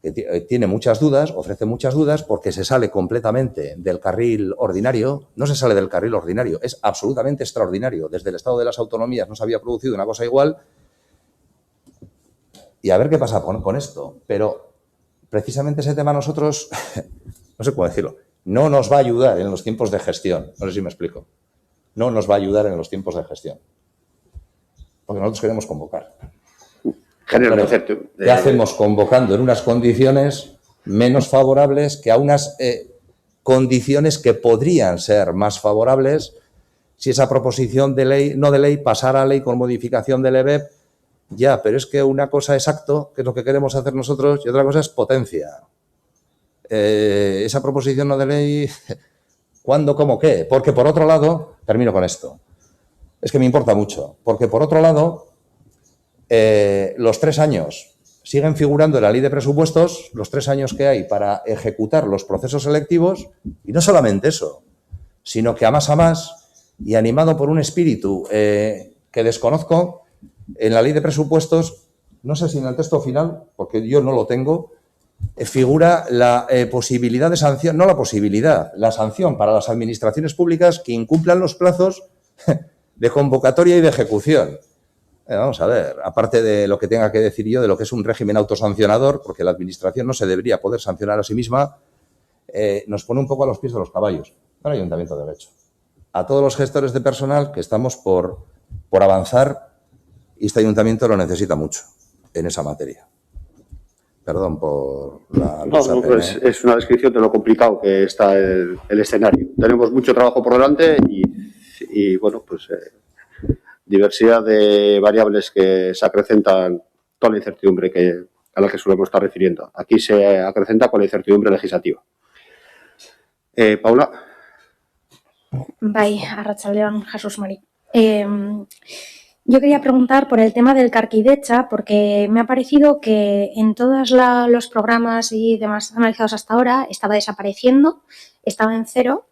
que tiene muchas dudas, ofrece muchas dudas, porque se sale completamente del carril ordinario. No se sale del carril ordinario, es absolutamente extraordinario. Desde el Estado de las Autonomías no se había producido una cosa igual. Y a ver qué pasa con esto. Pero precisamente ese tema a nosotros, no sé cómo decirlo, no nos va a ayudar en los tiempos de gestión. No sé si me explico. no nos va a ayudar en los tiempos de gestión. Porque nosotros queremos convocar. ¿Qué hacemos convocando en unas condiciones menos favorables que a unas condiciones que podrían ser más favorables si esa proposición de ley, no de ley, pasara a ley con modificación del EBEP? Ya, pero es que una cosa es acto, que es lo que queremos hacer nosotros, y otra cosa es potencia. Esa proposición no de ley, ¿cuándo, cómo, qué? Porque por otro lado, termino con esto, es que me importa mucho, porque por otro lado, los 3 años siguen figurando en la ley de presupuestos, los 3 años que hay para ejecutar los procesos selectivos, y no solamente eso, sino que a más, y animado por un espíritu que desconozco, en la ley de presupuestos, no sé si en el texto final, porque yo no lo tengo, figura la posibilidad de sanción, no la posibilidad, la sanción para las administraciones públicas que incumplan los plazos de convocatoria y de ejecución. Vamos a ver, aparte de lo que tenga que decir yo de lo que es un régimen autosancionador, porque la administración no se debería poder sancionar a sí misma, nos pone un poco a los pies de los caballos. El Ayuntamiento de Getxo. A todos los gestores de personal que estamos por avanzar, y este ayuntamiento lo necesita mucho en esa materia. Perdón por la... No, pues es una descripción de lo complicado que está el escenario. Tenemos mucho trabajo por delante y bueno, pues diversidad de variables que se acrecentan, toda la incertidumbre a la que solemos estar refiriendo. Aquí se acrecenta con la incertidumbre legislativa. Paula. Bai, arratsaldeon, Jesús Mari. Yo quería preguntar por el tema del Carquidecha, porque me ha parecido que en todos los programas y demás analizados hasta ahora estaba desapareciendo, estaba en 0,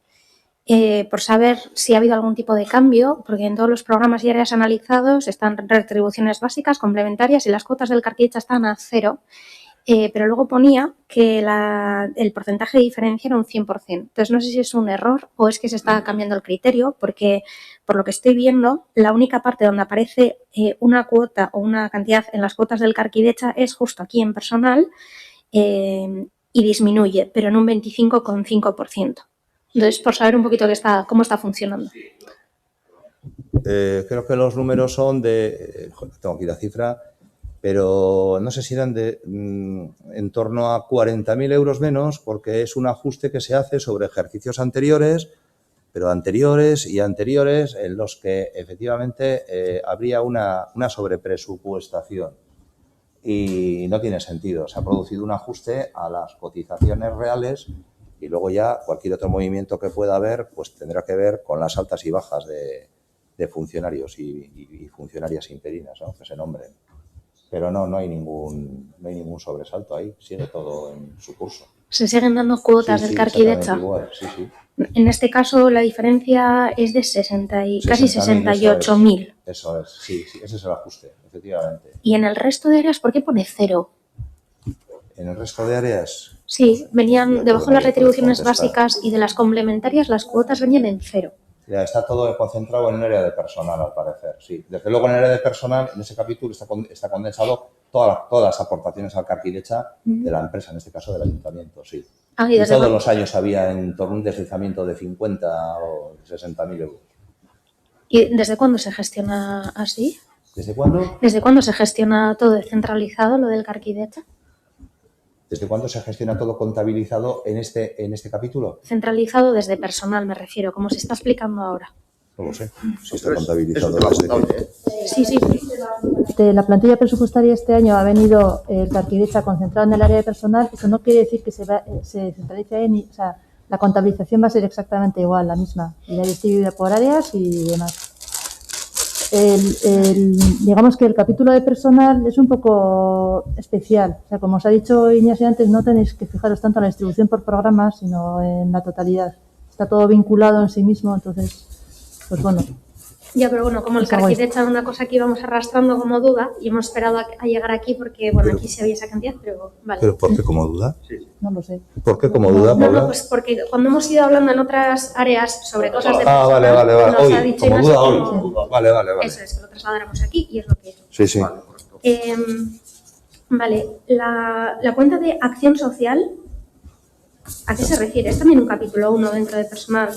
por saber si ha habido algún tipo de cambio, porque en todos los programas y áreas analizados están retribuciones básicas, complementarias y las cuotas del Carquidecha están a 0. Pero luego ponía que el porcentaje de diferencia era un 100%. Entonces, no sé si es un error o es que se está cambiando el criterio, porque por lo que estoy viendo, la única parte donde aparece una cuota o una cantidad en las cuotas del Carquidecha es justo aquí en personal y disminuye, pero en un 25,5%. Entonces, por saber un poquito cómo está funcionando. Creo que los números son de... tengo aquí la cifra... pero no sé si eran en torno a 40.000 euros menos, porque es un ajuste que se hace sobre ejercicios anteriores, pero anteriores y anteriores, en los que efectivamente habría una sobrepresupuestación. Y no tiene sentido. Se ha producido un ajuste a las cotizaciones reales y luego ya cualquier otro movimiento que pueda haber pues tendrá que ver con las altas y bajas de funcionarios y funcionarias interinas, ¿no?, que se nombren. Pero no hay ningún sobresalto ahí, sigue todo en su curso. ¿Se siguen dando cuotas del Carquidecha? Igual, sí. En este caso la diferencia es de casi 68.000. Eso es, sí, ese es el ajuste, efectivamente. ¿Y en el resto de áreas por qué pone 0? ¿En el resto de áreas? Sí, venían debajo de las retribuciones básicas y de las complementarias las cuotas venían en 0. Ya, está todo concentrado en el área de personal, al parecer, sí. Desde luego, en el área de personal, en ese capítulo está condensado todas las aportaciones al Carquidecha de la empresa, en este caso del ayuntamiento, sí. Y todos los años había en torno a un deslizamiento de 50 o 60.000 euros. ¿Y desde cuándo se gestiona así? ¿Desde cuándo? ¿Desde cuándo se gestiona todo descentralizado, lo del Carquidecha? ¿Desde cuándo se gestiona todo contabilizado en este capítulo? Centralizado desde personal, me refiero, como se está explicando ahora. No lo sé, si está contabilizado. Sí. De la plantilla presupuestaria este año ha venido el Carquidecha concentrado en el área de personal. Eso no quiere decir que se centralice ahí, o sea, la contabilización va a ser exactamente igual, la misma, y la distribuida por áreas y demás. Digamos que el capítulo de personal es un poco especial. O sea, como os ha dicho Ignacio antes, no tenéis que fijaros tanto en la distribución por programas, sino en la totalidad. Está todo vinculado en sí mismo, entonces, pues bueno. Ya, pero bueno, como el Carquidecha era una cosa que íbamos arrastrando como duda y hemos esperado a llegar aquí porque, bueno, aquí se había esa cantidad, pero vale. ¿Pero por qué como duda? No lo sé. ¿Por qué como duda, Paula? No, pues porque cuando hemos ido hablando en otras áreas sobre cosas de personal, vale. nos ha dicho como duda hoy. Como... Vale. Eso es, que lo trasladáramos aquí y es lo que es. Sí. Vale, la cuenta de acción social, ¿a qué se refiere? Es también un capítulo 1 dentro de personal.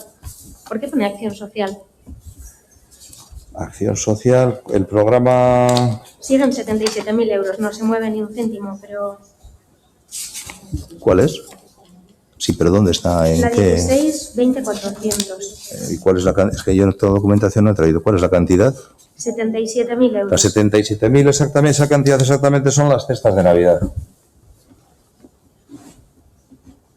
¿Por qué pone acción social? Acción social, el programa... Sí, eran 77.000 euros, no se mueve ni un céntimo, pero ¿Cuál es? Sí, pero ¿dónde está? ¿En la qué? 16, 20.400. ¿Y cuál es la cantidad? Es que yo en esta documentación no he traído. ¿Cuál es la cantidad? 77.000 euros. Las 77.000 exactamente, esa cantidad exactamente son las cestas de Navidad.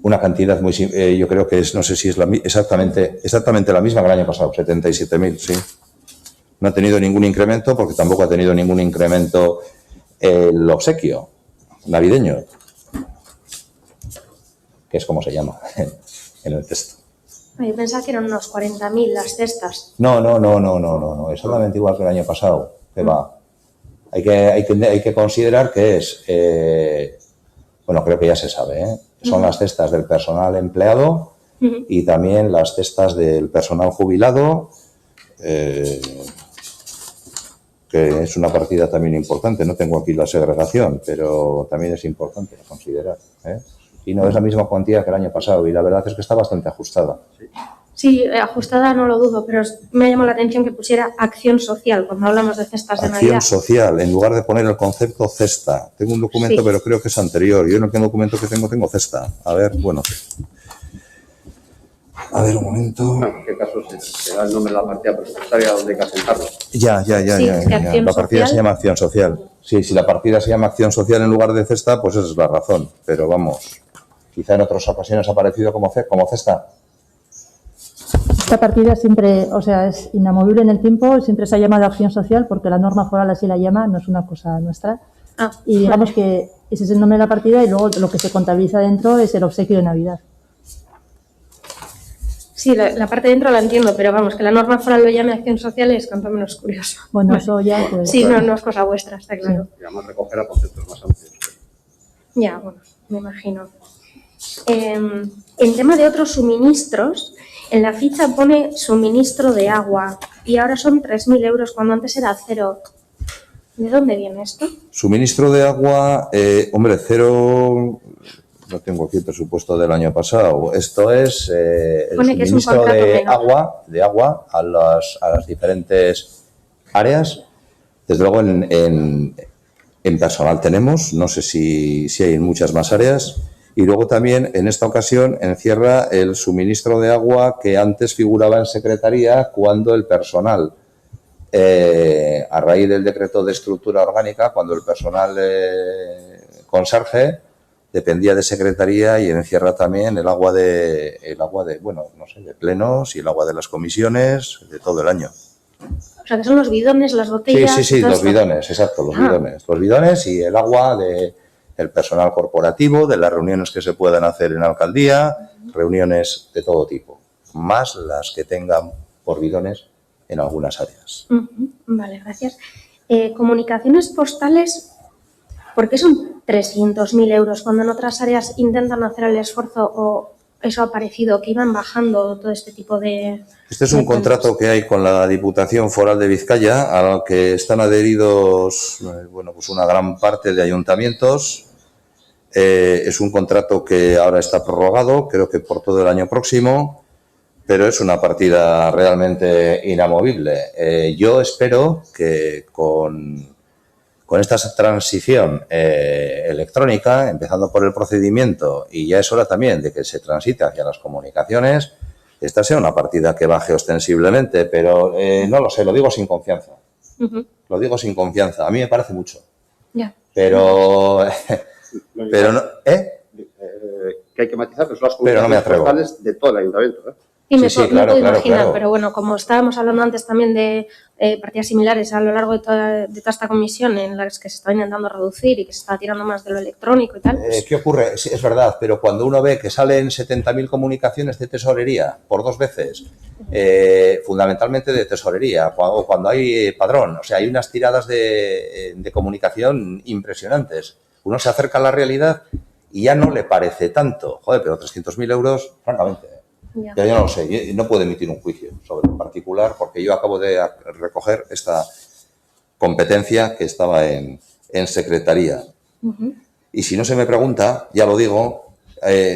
Una cantidad muy, yo creo que es, no sé si es exactamente la misma que el año pasado, 77.000, sí. No ha tenido ningún incremento porque tampoco ha tenido ningún incremento el obsequio navideño, que es como se llama en el texto. Yo pensaba que eran unos 40.000 las cestas. No, es solamente igual que el año pasado, que va. Hay que considerar que es, bueno, creo que ya se sabe, son las cestas del personal empleado y también las cestas del personal jubilado, que es una partida también importante. No tengo aquí la segregación, pero también es importante considerar, Y no es la misma cuantía que el año pasado y la verdad es que está bastante ajustada. Sí, ajustada no lo dudo, pero me ha llamado la atención que pusiera acción social cuando hablamos de cestas de Navidad. Acción social, en lugar de poner el concepto cesta. Tengo un documento, Sí. pero creo que es anterior. Yo en el documento que tengo cesta. A ver, bueno. A ver, un momento. En qué caso se da el nombre de la partida presupuestaria donde hay que asentarlo. Ya. La partida se llama acción social. Sí, si la partida se llama acción social en lugar de cesta, pues esa es la razón. Pero vamos, quizá en otras ocasiones ha aparecido como cesta. Esta partida siempre, o sea, es inamovible en el tiempo, siempre se ha llamado acción social porque la norma foral así la llama, no es una cosa nuestra. Y digamos que ese es el nombre de la partida y luego lo que se contabiliza dentro es el obsequio de Navidad. Sí, la parte de dentro la entiendo, pero vamos, que la norma foral lo llame acción social es cuanto menos curioso. Bueno, eso ya pues... Sí, no es cosa vuestra, está claro. Y además recoger a conceptos más amplios. Ya, bueno, me imagino. En tema de otros suministros, en la ficha pone suministro de agua y ahora son 3.000 euros cuando antes era 0. ¿De dónde viene esto? Suministro de agua, hombre, 0... No tengo aquí el presupuesto del año pasado. Esto es el Pone que es un suministro contrato de agua a las diferentes áreas. Desde luego en personal tenemos, no sé si hay en muchas más áreas. Y luego también en esta ocasión encierra el suministro de agua que antes figuraba en secretaría cuando el personal, a raíz del decreto de estructura orgánica, cuando el personal conserje dependía de secretaría y encierra también el agua de plenos y el agua de las comisiones de todo el año. O sea, que son los bidones, las botellas... Sí, todo los esto. bidones, exacto, los bidones. Los bidones y el agua del personal corporativo, de las reuniones que se puedan hacer en la alcaldía, reuniones de todo tipo, más las que tengan por bidones en algunas áreas. Vale, gracias. Comunicaciones postales, ¿por qué son 300.000 euros cuando en otras áreas intentan hacer el esfuerzo o eso ha parecido que iban bajando todo este tipo de... Este es un contrato que hay con la Diputación Foral de Vizcaya, a la que están adheridos pues una gran parte de ayuntamientos. Es un contrato que ahora está prorrogado, creo que por todo el año próximo, pero es una partida realmente inamovible. Yo espero que con esta transición electrónica, empezando por el procedimiento, y ya es hora también de que se transite hacia las comunicaciones, esta sea una partida que baje ostensiblemente, pero no lo sé, lo digo sin confianza. Lo digo sin confianza. A mí me parece mucho. Ya. Pero no, que hay que matizar que son las Pero no me comunicaciones atrevo. postales de todo el ayuntamiento. Y me Sí, puedo imaginar, claro. pero bueno, como estábamos hablando antes también de partidas similares a lo largo de toda esta comisión en las que se está intentando reducir y que se está tirando más de lo electrónico y tal, pues, ¿Qué ocurre? Sí, es verdad, pero cuando uno ve que salen 70.000 comunicaciones de tesorería por 2 veces, fundamentalmente de tesorería, o cuando hay padrón, o sea, hay unas tiradas de comunicación impresionantes. Uno se acerca a la realidad y ya no le parece tanto. Joder, pero 300.000 euros, francamente. ya. Yo no lo sé, no puedo emitir un juicio sobre el particular porque yo acabo de recoger esta competencia que estaba en secretaría. Y si no se me pregunta, ya lo digo,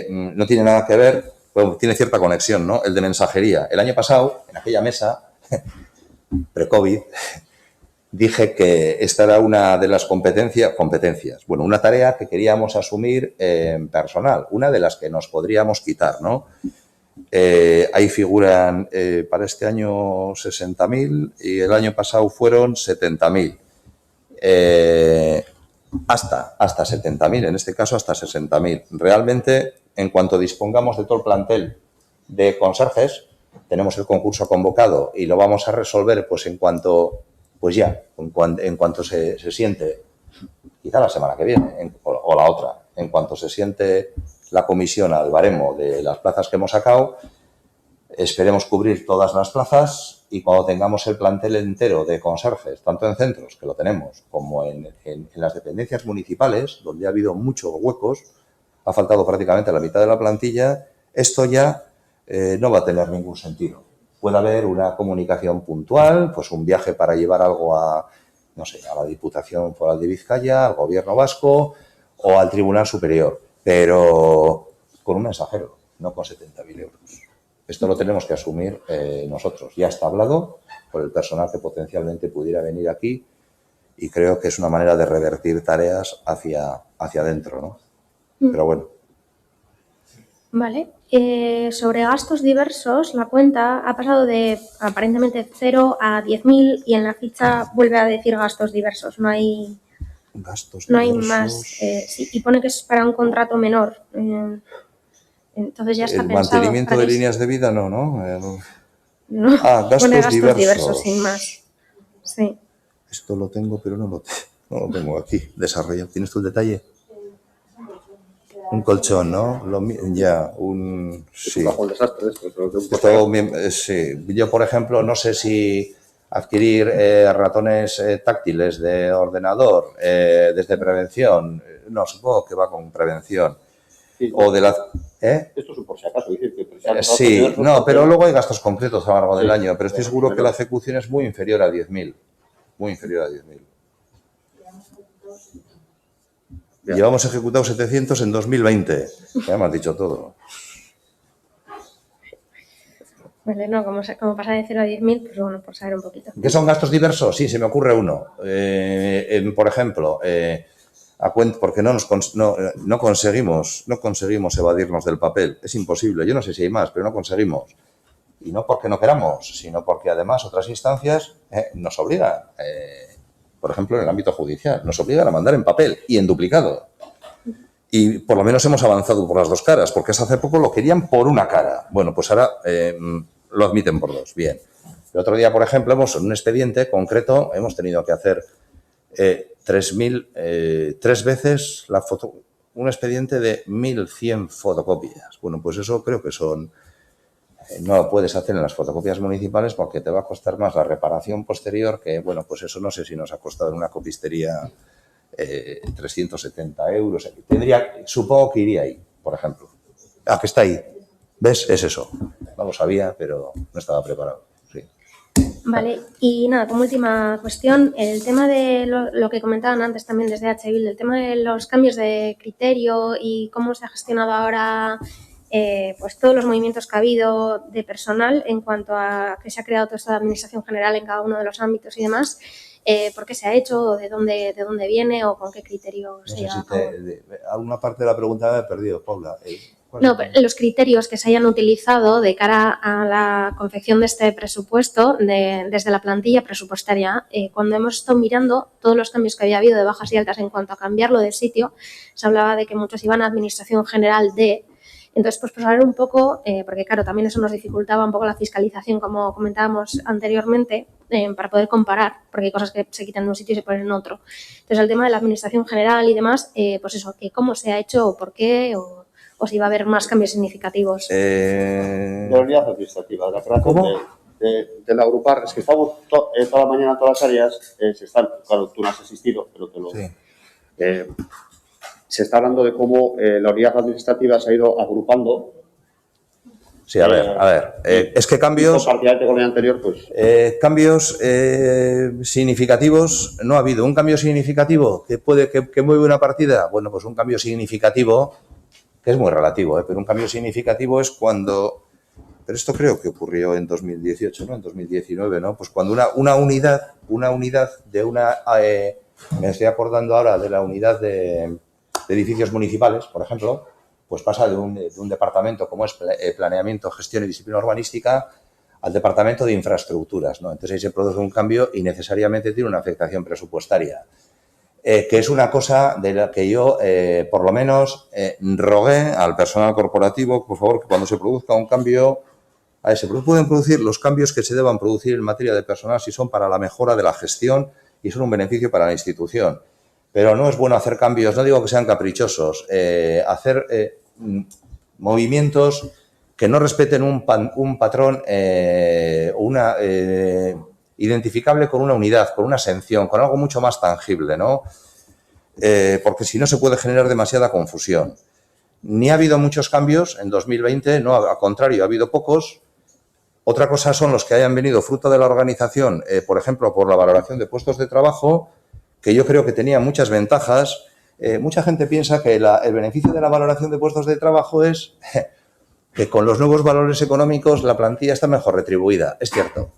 no tiene nada que ver, bueno, tiene cierta conexión, ¿no? El de mensajería. El año pasado, en aquella mesa, pre-COVID, dije que esta era una de las competencias, bueno, una tarea que queríamos asumir en personal, una de las que nos podríamos quitar, ¿no? Ahí figuran para este año 60.000 y el año pasado fueron 70.000. Hasta 70.000, en este caso hasta 60.000. Realmente, en cuanto dispongamos de todo el plantel de conserjes, tenemos el concurso convocado y lo vamos a resolver pues en cuanto se siente, quizá la semana que viene o la otra, en cuanto se siente la comisión al baremo de las plazas que hemos sacado, esperemos cubrir todas las plazas y cuando tengamos el plantel entero de conserjes, tanto en centros, que lo tenemos, como en las dependencias municipales, donde ha habido muchos huecos, ha faltado prácticamente la mitad de la plantilla, esto ya no va a tener ningún sentido. Puede haber una comunicación puntual, pues un viaje para llevar algo a la Diputación Foral de Vizcaya, al Gobierno Vasco o al Tribunal Superior, pero con un mensajero, no con 70.000 euros. Esto lo tenemos que asumir nosotros. Ya está hablado por el personal que potencialmente pudiera venir aquí y creo que es una manera de revertir tareas hacia adentro, ¿no? Pero bueno. Vale. Sobre gastos diversos, la cuenta ha pasado de aparentemente 0 a 10.000 y en la ficha vuelve a decir gastos diversos. No hay más. Sí, y pone que es para un contrato menor. Entonces ya está el pensado. Mantenimiento de líneas de vida no. No, gastos pone gastos diversos. diversos sin más. Sí. Esto lo tengo, pero no lo tengo aquí desarrollado. ¿Tienes tú el detalle? Un colchón, ¿no? Sí. Bajo el desastre esto. Sí. Yo, por ejemplo, no sé si adquirir ratones táctiles de ordenador desde prevención. No, supongo que va con prevención. Sí, o de la... Esto es un por si acaso. Decir, que sí, no, pero luego hay gastos concretos a lo largo del año. Pero estoy seguro pero... que la ejecución es muy inferior a 10.000. Muy inferior a 10.000. Llevamos ejecutado 700 en 2020. Ya me has dicho todo. Vale, no, como pasa de 0 a 10.000, pues bueno, por saber un poquito. ¿Qué son gastos diversos? Sí, se me ocurre uno. Por ejemplo, porque no conseguimos evadirnos del papel. Es imposible. Yo no sé si hay más, pero no conseguimos. Y no porque no queramos, sino porque además otras instancias nos obligan. Por ejemplo, en el ámbito judicial, nos obligan a mandar en papel y en duplicado. Y por lo menos hemos avanzado por las dos caras, porque hasta hace poco lo querían por una cara. Bueno, pues ahora lo admiten por dos. Bien. El otro día, por ejemplo, en un expediente concreto hemos tenido que hacer 3 veces un expediente de 1.100 fotocopias. Bueno, pues eso creo que no lo puedes hacer en las fotocopias municipales porque te va a costar más la reparación posterior que, bueno, pues eso no sé si nos ha costado en una copistería 370 euros. Supongo que iría ahí, por ejemplo. Que está ahí. ¿Ves? Es eso. No lo sabía, pero no estaba preparado. Sí. Vale, y nada, como última cuestión, el tema de lo que comentaban antes también desde H-Bill, el tema de los cambios de criterio y cómo se ha gestionado ahora pues todos los movimientos que ha habido de personal en cuanto a que se ha creado toda esta administración general en cada uno de los ámbitos y demás, ¿por qué se ha hecho? ¿De dónde viene? ¿O con qué criterio se lleva a cabo? Alguna parte de la pregunta me he perdido, Paula. No, pero los criterios que se hayan utilizado de cara a la confección de este presupuesto desde la plantilla presupuestaria, cuando hemos estado mirando todos los cambios que había habido de bajas y altas en cuanto a cambiarlo de sitio, se hablaba de que muchos iban a administración general de... Entonces, pues saber un poco, porque claro, también eso nos dificultaba un poco la fiscalización, como comentábamos anteriormente, para poder comparar, porque hay cosas que se quitan de un sitio y se ponen en otro. Entonces, el tema de la administración general y demás, pues eso, que cómo se ha hecho o por qué, o si va a haber más cambios significativos. De la unidad administrativa, de la creación de la agrupar, es que estamos toda la mañana, todas las áreas, se están, claro, tú no has asistido, pero te lo... Sí. Se está hablando de cómo la unidad administrativa se ha ido agrupando. Sí, a ver. Es que cambios... Comparativamente con el anterior, pues... cambios significativos no ha habido. Un cambio significativo que mueve una partida. Bueno, pues un cambio significativo, que es muy relativo, pero un cambio significativo es cuando pero esto creo que ocurrió en 2018, ¿no? En 2019, ¿no? Pues cuando una unidad de una... me estoy acordando ahora de la unidad de edificios municipales, por ejemplo, pues pasa de un departamento como es planeamiento, gestión y disciplina urbanística al departamento de infraestructuras, ¿no? Entonces ahí se produce un cambio y necesariamente tiene una afectación presupuestaria, que es una cosa de la que yo, por lo menos, rogué al personal corporativo, por favor, que cuando se produzca un cambio, se pueden producir los cambios que se deban producir en materia de personal si son para la mejora de la gestión y son un beneficio para la institución. Pero no es bueno hacer cambios, no digo que sean caprichosos, hacer movimientos que no respeten un patrón identificable con una unidad, con una asención, con algo mucho más tangible, ¿no? Porque si no se puede generar demasiada confusión. Ni ha habido muchos cambios en 2020, no, al contrario, ha habido pocos. Otra cosa son los que hayan venido fruto de la organización, por ejemplo, por la valoración de puestos de trabajo, que yo creo que tenía muchas ventajas. Mucha gente piensa que el beneficio de la valoración de puestos de trabajo es que con los nuevos valores económicos la plantilla está mejor retribuida. Es cierto.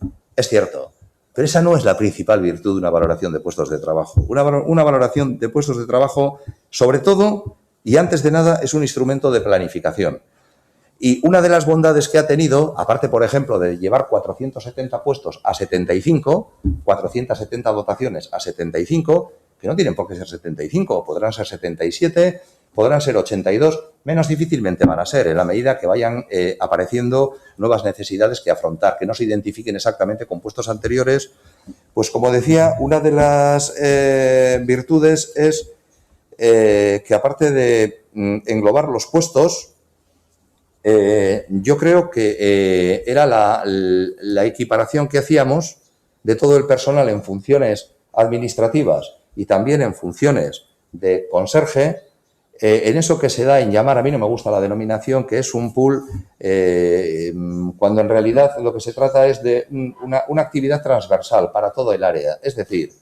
Pero esa no es la principal virtud de una valoración de puestos de trabajo. Una valoración de puestos de trabajo, sobre todo, y antes de nada, es un instrumento de planificación. Y una de las bondades que ha tenido, aparte, por ejemplo, de llevar 470 puestos a 75, 470 dotaciones a 75, que no tienen por qué ser 75, podrán ser 77, podrán ser 82, menos difícilmente van a ser, en la medida que vayan apareciendo nuevas necesidades que afrontar, que no se identifiquen exactamente con puestos anteriores. Pues como decía, una de las virtudes es que aparte de englobar los puestos, yo creo que era la equiparación que hacíamos de todo el personal en funciones administrativas y también en funciones de conserje, en eso que se da en llamar, a mí no me gusta la denominación, que es un pool, cuando en realidad lo que se trata es de una actividad transversal para todo el área. Es decir,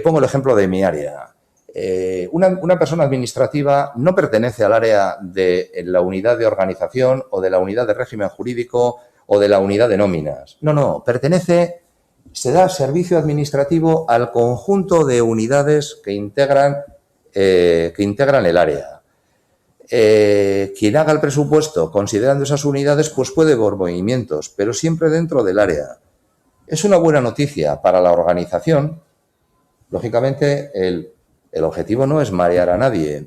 pongo el ejemplo de mi área. Una persona administrativa no pertenece al área de la unidad de organización o de la unidad de régimen jurídico o de la unidad de nóminas. No, se da servicio administrativo al conjunto de unidades que integran el área. Quien haga el presupuesto considerando esas unidades pues puede ver movimientos, pero siempre dentro del área. Es una buena noticia para la organización. Lógicamente, el objetivo no es marear a nadie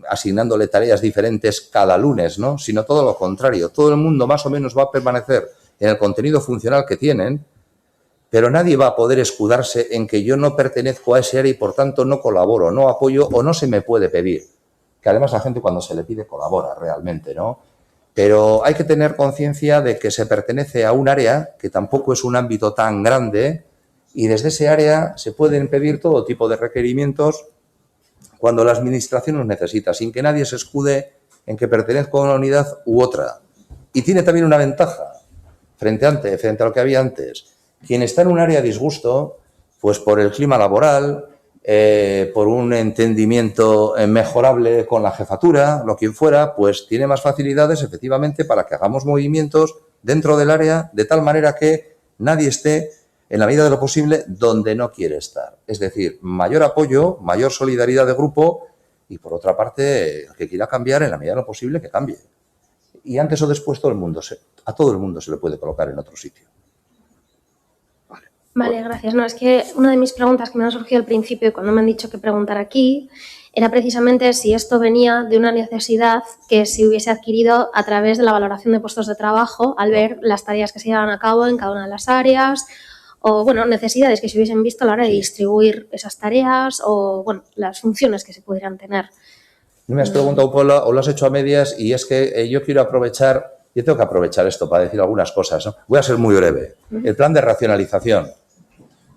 asignándole tareas diferentes cada lunes, ¿no? Sino todo lo contrario. Todo el mundo más o menos va a permanecer en el contenido funcional que tienen, pero nadie va a poder escudarse en que yo no pertenezco a ese área y por tanto no colaboro, no apoyo o no se me puede pedir. Que además la gente cuando se le pide colabora realmente, ¿no? Pero hay que tener conciencia de que se pertenece a un área que tampoco es un ámbito tan grande y desde ese área se pueden pedir todo tipo de requerimientos cuando la administración los necesita, sin que nadie se escude en que pertenezco a una unidad u otra. Y tiene también una ventaja frente a lo que había antes. Quien está en un área a disgusto, pues por el clima laboral, por un entendimiento mejorable con la jefatura, lo quien fuera, pues tiene más facilidades efectivamente para que hagamos movimientos dentro del área de tal manera que nadie esté en la medida de lo posible donde no quiere estar. Es decir, mayor apoyo, mayor solidaridad de grupo y por otra parte, el que quiera cambiar en la medida de lo posible que cambie. Y antes o después a todo el mundo se le puede colocar en otro sitio. Vale, gracias. No, es que una de mis preguntas que me han surgido al principio y cuando me han dicho que preguntar aquí era precisamente si esto venía de una necesidad que se hubiese adquirido a través de la valoración de puestos de trabajo al ver las tareas que se llevan a cabo en cada una de las áreas o, bueno, necesidades que se hubiesen visto a la hora de distribuir esas tareas o, bueno, las funciones que se pudieran tener. Me has preguntado, Paula, o lo has hecho a medias y es que yo quiero aprovechar, yo tengo que aprovechar esto para decir algunas cosas, ¿no? Voy a ser muy breve. El plan de racionalización.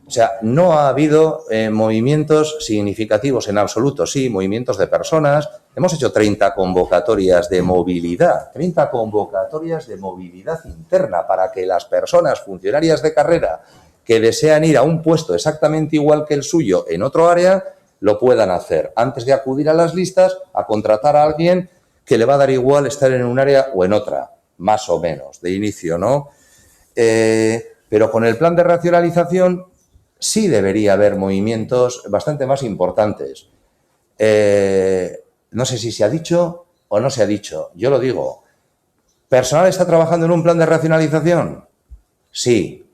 O sea, no ha habido movimientos significativos en absoluto, sí, movimientos de personas. Hemos hecho 30 convocatorias de movilidad, 30 convocatorias de movilidad interna para que las personas funcionarias de carrera que desean ir a un puesto exactamente igual que el suyo en otro área, lo puedan hacer, antes de acudir a las listas a contratar a alguien que le va a dar igual estar en un área o en otra. más o menos, de inicio, ¿no? Pero con el plan de racionalización sí debería haber movimientos bastante más importantes. No sé si se ha dicho o no se ha dicho. Yo lo digo. ¿Personal está trabajando en un plan de racionalización? Sí.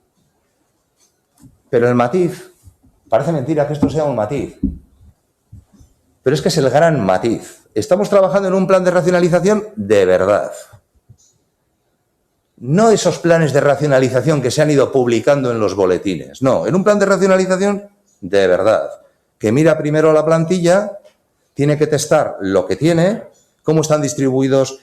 Pero el matiz, parece mentira que esto sea un matiz, pero es que es el gran matiz. Estamos trabajando en un plan de racionalización de verdad. No esos planes de racionalización que se han ido publicando en los boletines. No, en un plan de racionalización de verdad. Que mira primero la plantilla, tiene que testar lo que tiene, cómo están distribuidos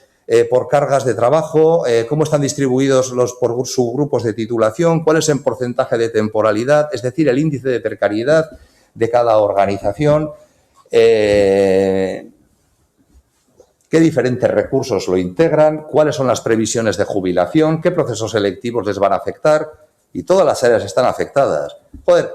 por cargas de trabajo, cómo están distribuidos por subgrupos de titulación, cuál es el porcentaje de temporalidad, es decir, el índice de precariedad de cada organización, qué diferentes recursos lo integran, cuáles son las previsiones de jubilación, qué procesos selectivos les van a afectar, y todas las áreas están afectadas. Joder,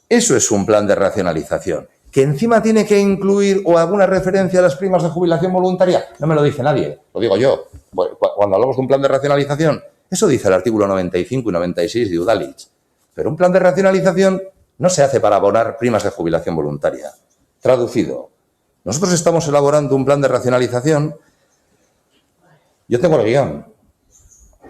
eso es un plan de racionalización. ¿Que encima tiene que incluir o alguna referencia a las primas de jubilación voluntaria? No me lo dice nadie, lo digo yo. Cuando hablamos de un plan de racionalización, eso dice el artículo 95 y 96 de Udalhitz. Pero un plan de racionalización no se hace para abonar primas de jubilación voluntaria. Traducido, nosotros estamos elaborando un plan de racionalización. Yo tengo el guión,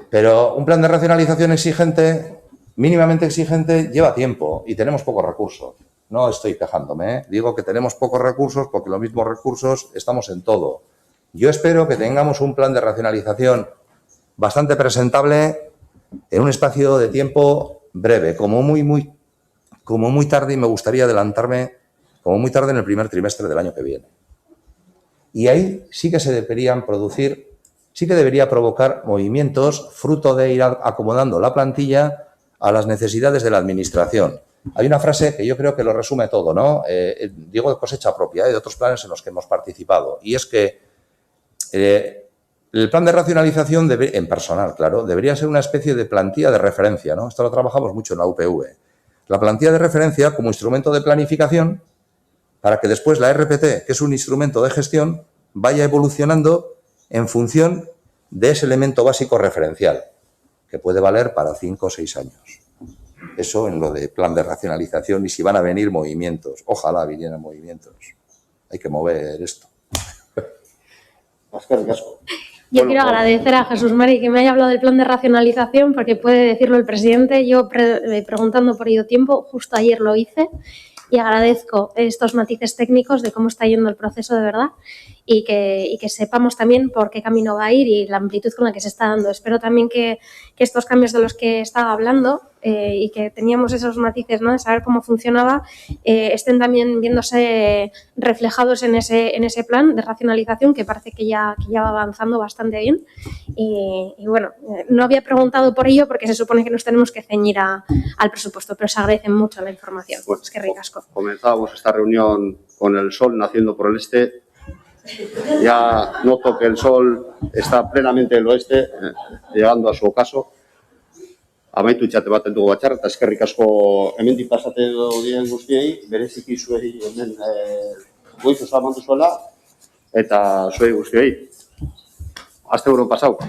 pero un plan de racionalización exigente, mínimamente exigente, lleva tiempo y tenemos pocos recursos. No estoy quejándome, ¿eh? Digo que tenemos pocos recursos porque los mismos recursos estamos en todo. Yo espero que tengamos un plan de racionalización bastante presentable en un espacio de tiempo breve, como muy tarde, y me gustaría adelantarme, como muy tarde en el primer trimestre del año que viene. Y ahí sí que se deberían producir, sí que debería provocar movimientos fruto de ir acomodando la plantilla a las necesidades de la administración. Hay una frase que yo creo que lo resume todo, ¿no? Digo de cosecha propia, de otros planes en los que hemos participado. Y es que el plan de racionalización, en personal, claro, debería ser una especie de plantilla de referencia, ¿no? Esto lo trabajamos mucho en la UPV. La plantilla de referencia como instrumento de planificación para que después la RPT, que es un instrumento de gestión, vaya evolucionando en función de ese elemento básico referencial, que puede valer para 5 o 6 años. Eso en lo de plan de racionalización, y si van a venir movimientos. Ojalá vinieran movimientos. Hay que mover esto. Yo quiero agradecer a Jesús Mari que me haya hablado del plan de racionalización, porque puede decirlo el presidente. Yo preguntando por ello tiempo, justo ayer lo hice, y agradezco estos matices técnicos de cómo está yendo el proceso de verdad, y que sepamos también por qué camino va a ir y la amplitud con la que se está dando. Espero también que estos cambios de los que estaba hablando y que teníamos esos matices, ¿no?, de saber cómo funcionaba, estén también viéndose reflejados en ese plan de racionalización, que parece que ya va avanzando bastante bien. Y bueno, no había preguntado por ello porque se supone que nos tenemos que ceñir al presupuesto, pero se agradece mucho la información. Bueno, es que ricasco. Comenzábamos esta reunión con el sol naciendo por el este. Ya noto que el sol está plenamente en el oeste, llegando a su ocaso. Amaitu txate baten dugu batxar, eta eskerrik asko hemendik pasate dien guztiei, bereziki zuei hemen goiz oso amandu zuela, eta zuei guztiei. Aste buron pasau.